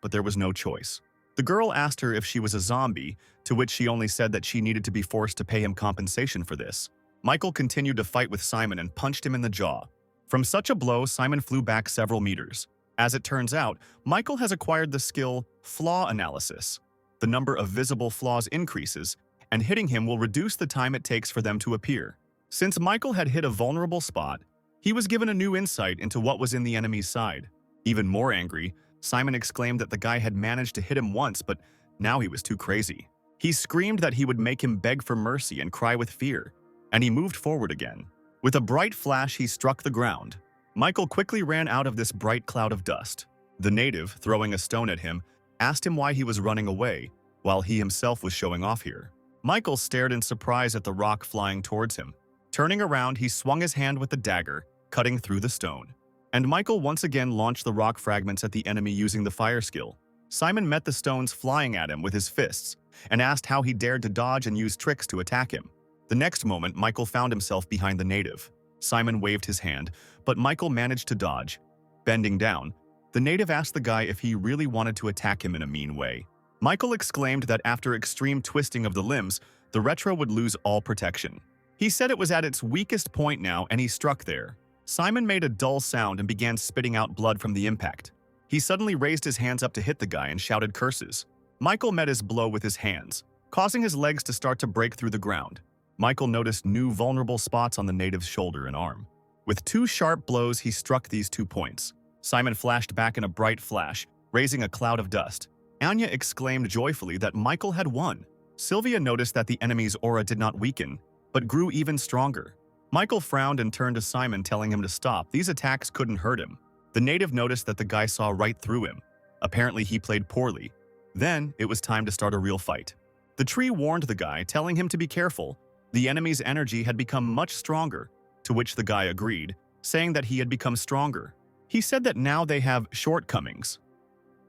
But there was no choice. The girl asked her if she was a zombie, to which she only said that she needed to be forced to pay him compensation for this. Michael continued to fight with Simon and punched him in the jaw. From such a blow, Simon flew back several meters. As it turns out, Michael has acquired the skill Flaw Analysis. The number of visible flaws increases, and hitting him will reduce the time it takes for them to appear. Since Michael had hit a vulnerable spot, he was given a new insight into what was in the enemy's side. Even more angry, Simon exclaimed that the guy had managed to hit him once, but now he was too crazy. He screamed that he would make him beg for mercy and cry with fear, and he moved forward again. With a bright flash, he struck the ground. Michael quickly ran out of this bright cloud of dust. The native, throwing a stone at him, asked him why he was running away, while he himself was showing off here. Michael stared in surprise at the rock flying towards him. Turning around, he swung his hand with the dagger, cutting through the stone. And Michael once again launched the rock fragments at the enemy using the fire skill. Simon met the stones flying at him with his fists and asked how he dared to dodge and use tricks to attack him. The next moment, Michael found himself behind the native. Simon waved his hand, but Michael managed to dodge. Bending down, the native asked the guy if he really wanted to attack him in a mean way. Michael exclaimed that after extreme twisting of the limbs, the retro would lose all protection. He said it was at its weakest point now, and he struck there. Simon made a dull sound and began spitting out blood from the impact. He suddenly raised his hands up to hit the guy and shouted curses. Michael met his blow with his hands, causing his legs to start to break through the ground. Michael noticed new vulnerable spots on the native's shoulder and arm. With 2 sharp blows, he struck these 2 points. Simon flashed back in a bright flash, raising a cloud of dust. Anya exclaimed joyfully that Michael had won. Sylvia noticed that the enemy's aura did not weaken, but grew even stronger. Michael frowned and turned to Simon, telling him to stop. These attacks couldn't hurt him. The native noticed that the guy saw right through him. Apparently, he played poorly. Then, it was time to start a real fight. The tree warned the guy, telling him to be careful. The enemy's energy had become much stronger, to which the guy agreed, saying that he had become stronger. He said that now they have shortcomings.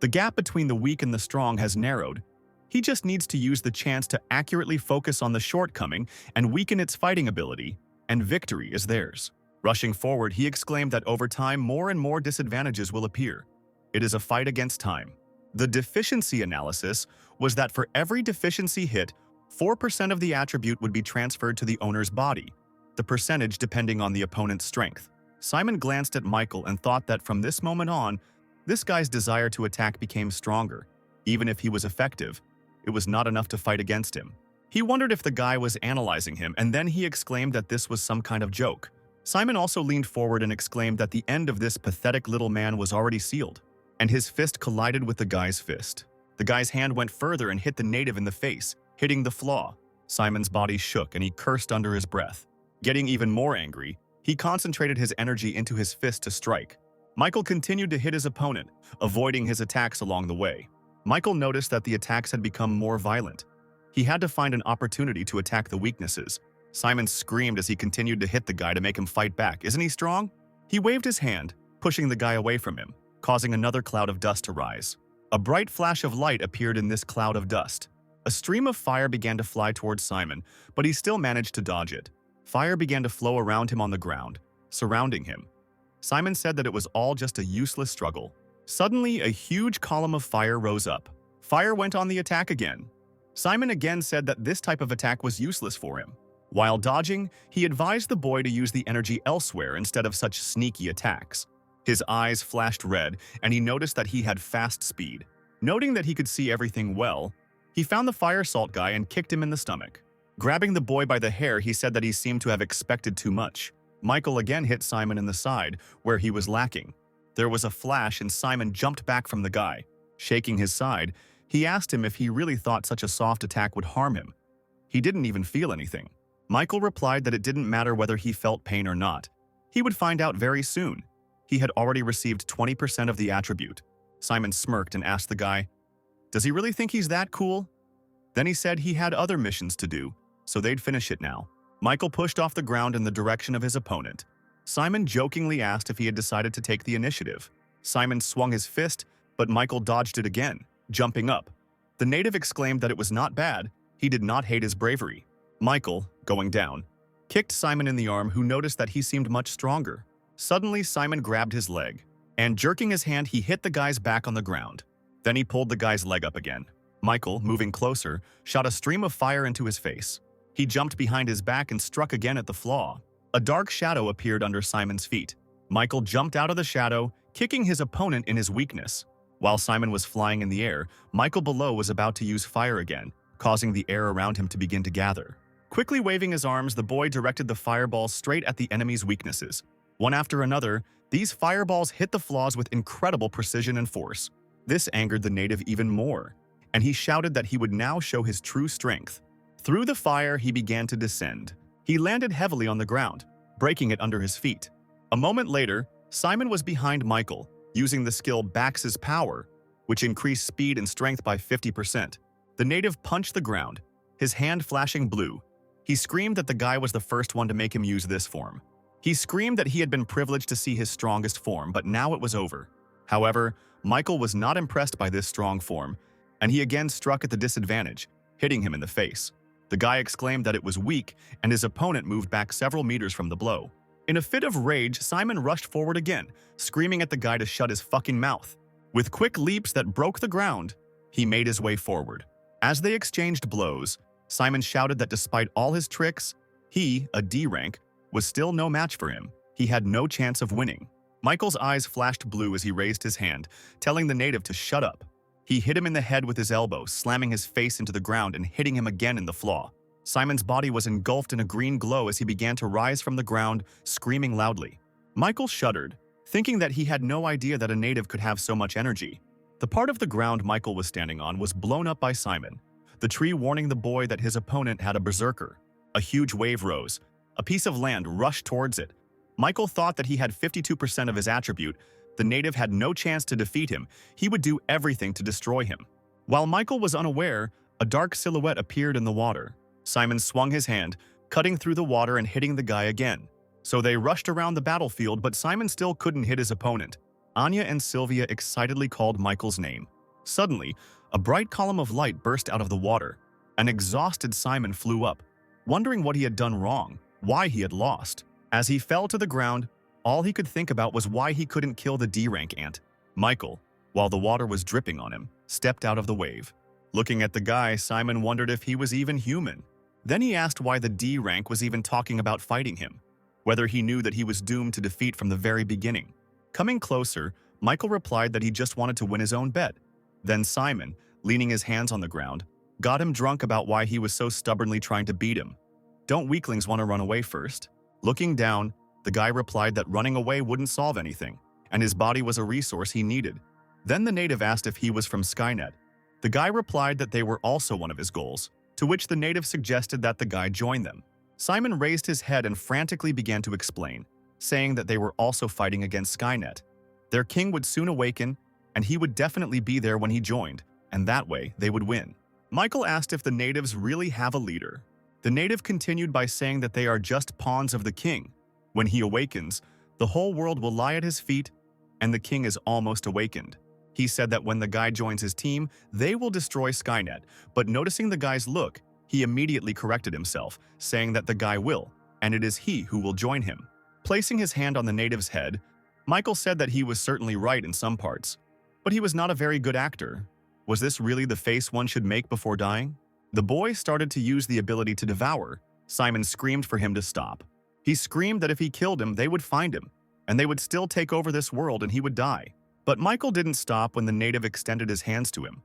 The gap between the weak and the strong has narrowed. He just needs to use the chance to accurately focus on the shortcoming and weaken its fighting ability, and victory is theirs. Rushing forward, he exclaimed that over time more and more disadvantages will appear. It is a fight against time. The deficiency analysis was that for every deficiency hit, 4% of the attribute would be transferred to the owner's body, the percentage depending on the opponent's strength. Simon glanced at Michael and thought that from this moment on, this guy's desire to attack became stronger. Even if he was effective, it was not enough to fight against him. He wondered if the guy was analyzing him, and then he exclaimed that this was some kind of joke. Simon also leaned forward and exclaimed that the end of this pathetic little man was already sealed, and his fist collided with the guy's fist. The guy's hand went further and hit the native in the face, hitting the flaw. Simon's body shook and he cursed under his breath. Getting even more angry, he concentrated his energy into his fist to strike. Michael continued to hit his opponent, avoiding his attacks along the way. Michael noticed that the attacks had become more violent. He had to find an opportunity to attack the weaknesses. Simon screamed as he continued to hit the guy to make him fight back. Isn't he strong? He waved his hand, pushing the guy away from him, causing another cloud of dust to rise. A bright flash of light appeared in this cloud of dust. A stream of fire began to fly towards Simon, but he still managed to dodge it. Fire began to flow around him on the ground, surrounding him. Simon said that it was all just a useless struggle. Suddenly, a huge column of fire rose up. Fire went on the attack again. Simon again said that this type of attack was useless for him. While dodging, he advised the boy to use the energy elsewhere instead of such sneaky attacks. His eyes flashed red, and he noticed that he had fast speed. Noting that he could see everything well, he found the fire salt guy and kicked him in the stomach. Grabbing the boy by the hair, he said that he seemed to have expected too much. Michael again hit Simon in the side, where he was lacking. There was a flash and Simon jumped back from the guy. Shaking his side, he asked him if he really thought such a soft attack would harm him. He didn't even feel anything. Michael replied that it didn't matter whether he felt pain or not. He would find out very soon. He had already received 20% of the attribute. Simon smirked and asked the guy, "Does he really think he's that cool?" Then he said he had other missions to do, so they'd finish it now. Michael pushed off the ground in the direction of his opponent. Simon jokingly asked if he had decided to take the initiative. Simon swung his fist, but Michael dodged it again, jumping up. The native exclaimed that it was not bad. He did not hate his bravery. Michael, going down, kicked Simon in the arm, who noticed that he seemed much stronger. Suddenly, Simon grabbed his leg, and jerking his hand, he hit the guy's back on the ground. Then he pulled the guy's leg up again. Michael, moving closer, shot a stream of fire into his face. He jumped behind his back and struck again at the flaw. A dark shadow appeared under Simon's feet. Michael jumped out of the shadow, kicking his opponent in his weakness. While Simon was flying in the air, Michael below was about to use fire again, causing the air around him to begin to gather. Quickly waving his arms, the boy directed the fireballs straight at the enemy's weaknesses. One after another, these fireballs hit the flaws with incredible precision and force. This angered the native even more, and he shouted that he would now show his true strength. Through the fire, he began to descend. He landed heavily on the ground, breaking it under his feet. A moment later, Simon was behind Michael, using the skill Bax's Power, which increased speed and strength by 50%. The native punched the ground, his hand flashing blue. He screamed that the guy was the first one to make him use this form. He screamed that he had been privileged to see his strongest form, but now it was over. However, Michael was not impressed by this strong form, and he again struck at the disadvantage, hitting him in the face. The guy exclaimed that it was weak, and his opponent moved back several meters from the blow. In a fit of rage, Simon rushed forward again, screaming at the guy to shut his fucking mouth. With quick leaps that broke the ground, he made his way forward. As they exchanged blows, Simon shouted that despite all his tricks, he, a D rank, was still no match for him. He had no chance of winning. Michael's eyes flashed blue as he raised his hand, telling the native to shut up. He hit him in the head with his elbow, slamming his face into the ground and hitting him again in the flaw. Simon's body was engulfed in a green glow as he began to rise from the ground, screaming loudly. Michael shuddered, thinking that he had no idea that a native could have so much energy. The part of the ground Michael was standing on was blown up by Simon, the tree warning the boy that his opponent had a berserker. A huge wave rose. A piece of land rushed towards it. Michael thought that he had 52% of his attribute. The native had no chance to defeat him. He would do everything to destroy him. While Michael was unaware, a dark silhouette appeared in the water. Simon swung his hand, cutting through the water and hitting the guy again. So they rushed around the battlefield, but Simon still couldn't hit his opponent. Anya and Sylvia excitedly called Michael's name. Suddenly, a bright column of light burst out of the water. An exhausted Simon flew up, wondering what he had done wrong, why he had lost. As he fell to the ground, all he could think about was why he couldn't kill the D-rank ant. Michael, while the water was dripping on him, stepped out of the wave. Looking at the guy, Simon wondered if he was even human. Then he asked why the D-rank was even talking about fighting him, whether he knew that he was doomed to defeat from the very beginning. Coming closer, Michael replied that he just wanted to win his own bet. Then Simon, leaning his hands on the ground, got him drunk about why he was so stubbornly trying to beat him. Don't weaklings want to run away first? Looking down, the guy replied that running away wouldn't solve anything, and his body was a resource he needed. Then the native asked if he was from Skynet. The guy replied that they were also one of his goals, to which the native suggested that the guy join them. Simon raised his head and frantically began to explain, saying that they were also fighting against Skynet. Their king would soon awaken, and he would definitely be there when he joined, and that way they would win. Michael asked if the natives really have a leader. The native continued by saying that they are just pawns of the king. When he awakens, the whole world will lie at his feet, and the king is almost awakened. He said that when the guy joins his team, they will destroy Skynet, but noticing the guy's look, he immediately corrected himself, saying that the guy will, and it is he who will join him. Placing his hand on the native's head, Michael said that he was certainly right in some parts, but he was not a very good actor. Was this really the face one should make before dying? The boy started to use the ability to devour. Simon screamed for him to stop. He screamed that if he killed him, they would find him, and they would still take over this world and he would die. But Michael didn't stop when the native extended his hands to him.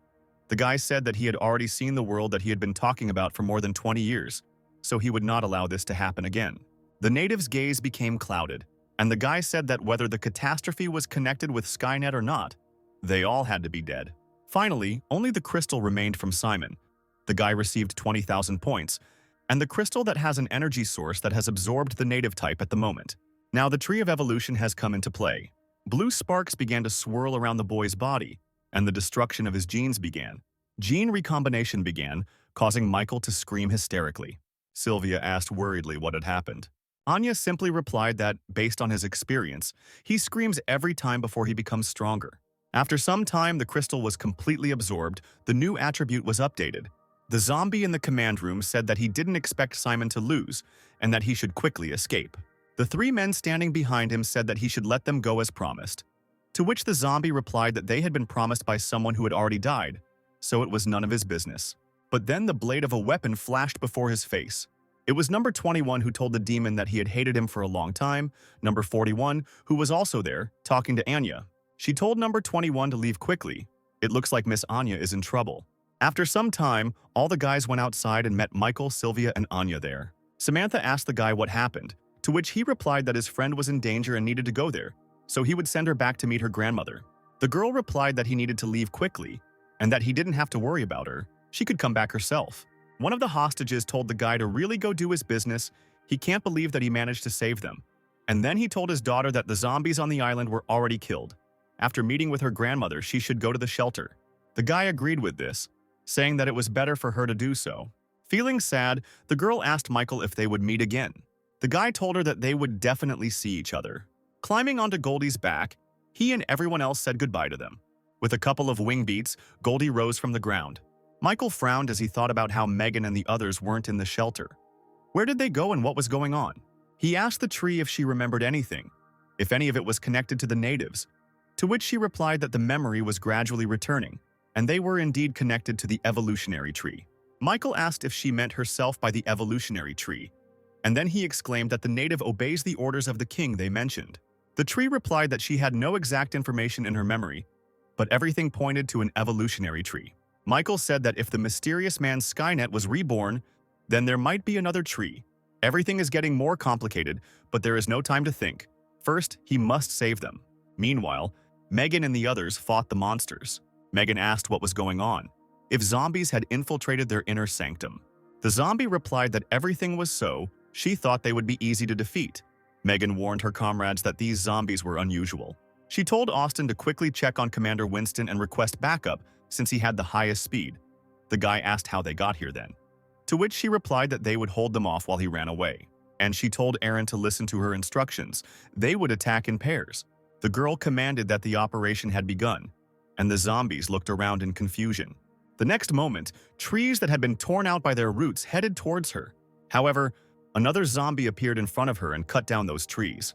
The guy said that he had already seen the world that he had been talking about for more than 20 years, so he would not allow this to happen again. The native's gaze became clouded, and the guy said that whether the catastrophe was connected with Skynet or not, they all had to be dead. Finally, only the crystal remained from Simon. The guy received 20,000 points, and the crystal that has an energy source that has absorbed the native type at the moment. Now the tree of evolution has come into play. Blue sparks began to swirl around the boy's body, and the destruction of his genes began. Gene recombination began, causing Michael to scream hysterically. Sylvia asked worriedly what had happened. Anya simply replied that, based on his experience, he screams every time before he becomes stronger. After some time, the crystal was completely absorbed. The new attribute was updated. The zombie in the command room said that he didn't expect Simon to lose, and that he should quickly escape. The three men standing behind him said that he should let them go as promised, to which the zombie replied that they had been promised by someone who had already died, so it was none of his business. But then the blade of a weapon flashed before his face. It was number 21 who told the demon that he had hated him for a long time, number 41, who was also there, talking to Anya. She told number 21 to leave quickly. It looks like Miss Anya is in trouble. After some time, all the guys went outside and met Michael, Sylvia, and Anya there. Samantha asked the guy what happened, to which he replied that his friend was in danger and needed to go there, so he would send her back to meet her grandmother. The girl replied that he needed to leave quickly, and that he didn't have to worry about her. She could come back herself. One of the hostages told the guy to really go do his business. He can't believe that he managed to save them. And then he told his daughter that the zombies on the island were already killed. After meeting with her grandmother, she should go to the shelter. The guy agreed with this, saying that it was better for her to do so. Feeling sad, the girl asked Michael if they would meet again. The guy told her that they would definitely see each other. Climbing onto Goldie's back, he and everyone else said goodbye to them. With a couple of wing beats, Goldie rose from the ground. Michael frowned as he thought about how Megan and the others weren't in the shelter. Where did they go and what was going on? He asked the tree if she remembered anything, if any of it was connected to the natives, to which she replied that the memory was gradually returning, and they were indeed connected to the evolutionary tree. Michael asked if she meant herself by the evolutionary tree, and then he exclaimed that the native obeys the orders of the king they mentioned. The tree replied that she had no exact information in her memory, but everything pointed to an evolutionary tree. Michael said that if the mysterious man Skynet was reborn, then there might be another tree. Everything is getting more complicated, but there is no time to think. First, he must save them. Meanwhile, Megan and the others fought the monsters. Megan asked what was going on, if zombies had infiltrated their inner sanctum. The zombie replied that everything was so, she thought they would be easy to defeat. Megan warned her comrades that these zombies were unusual. She told Austin to quickly check on Commander Winston and request backup since he had the highest speed. The guy asked how they got here then, to which she replied that they would hold them off while he ran away. And she told Aaron to listen to her instructions. They would attack in pairs. The girl commanded that the operation had begun, and the zombies looked around in confusion. The next moment, trees that had been torn out by their roots headed towards her. However, another zombie appeared in front of her and cut down those trees.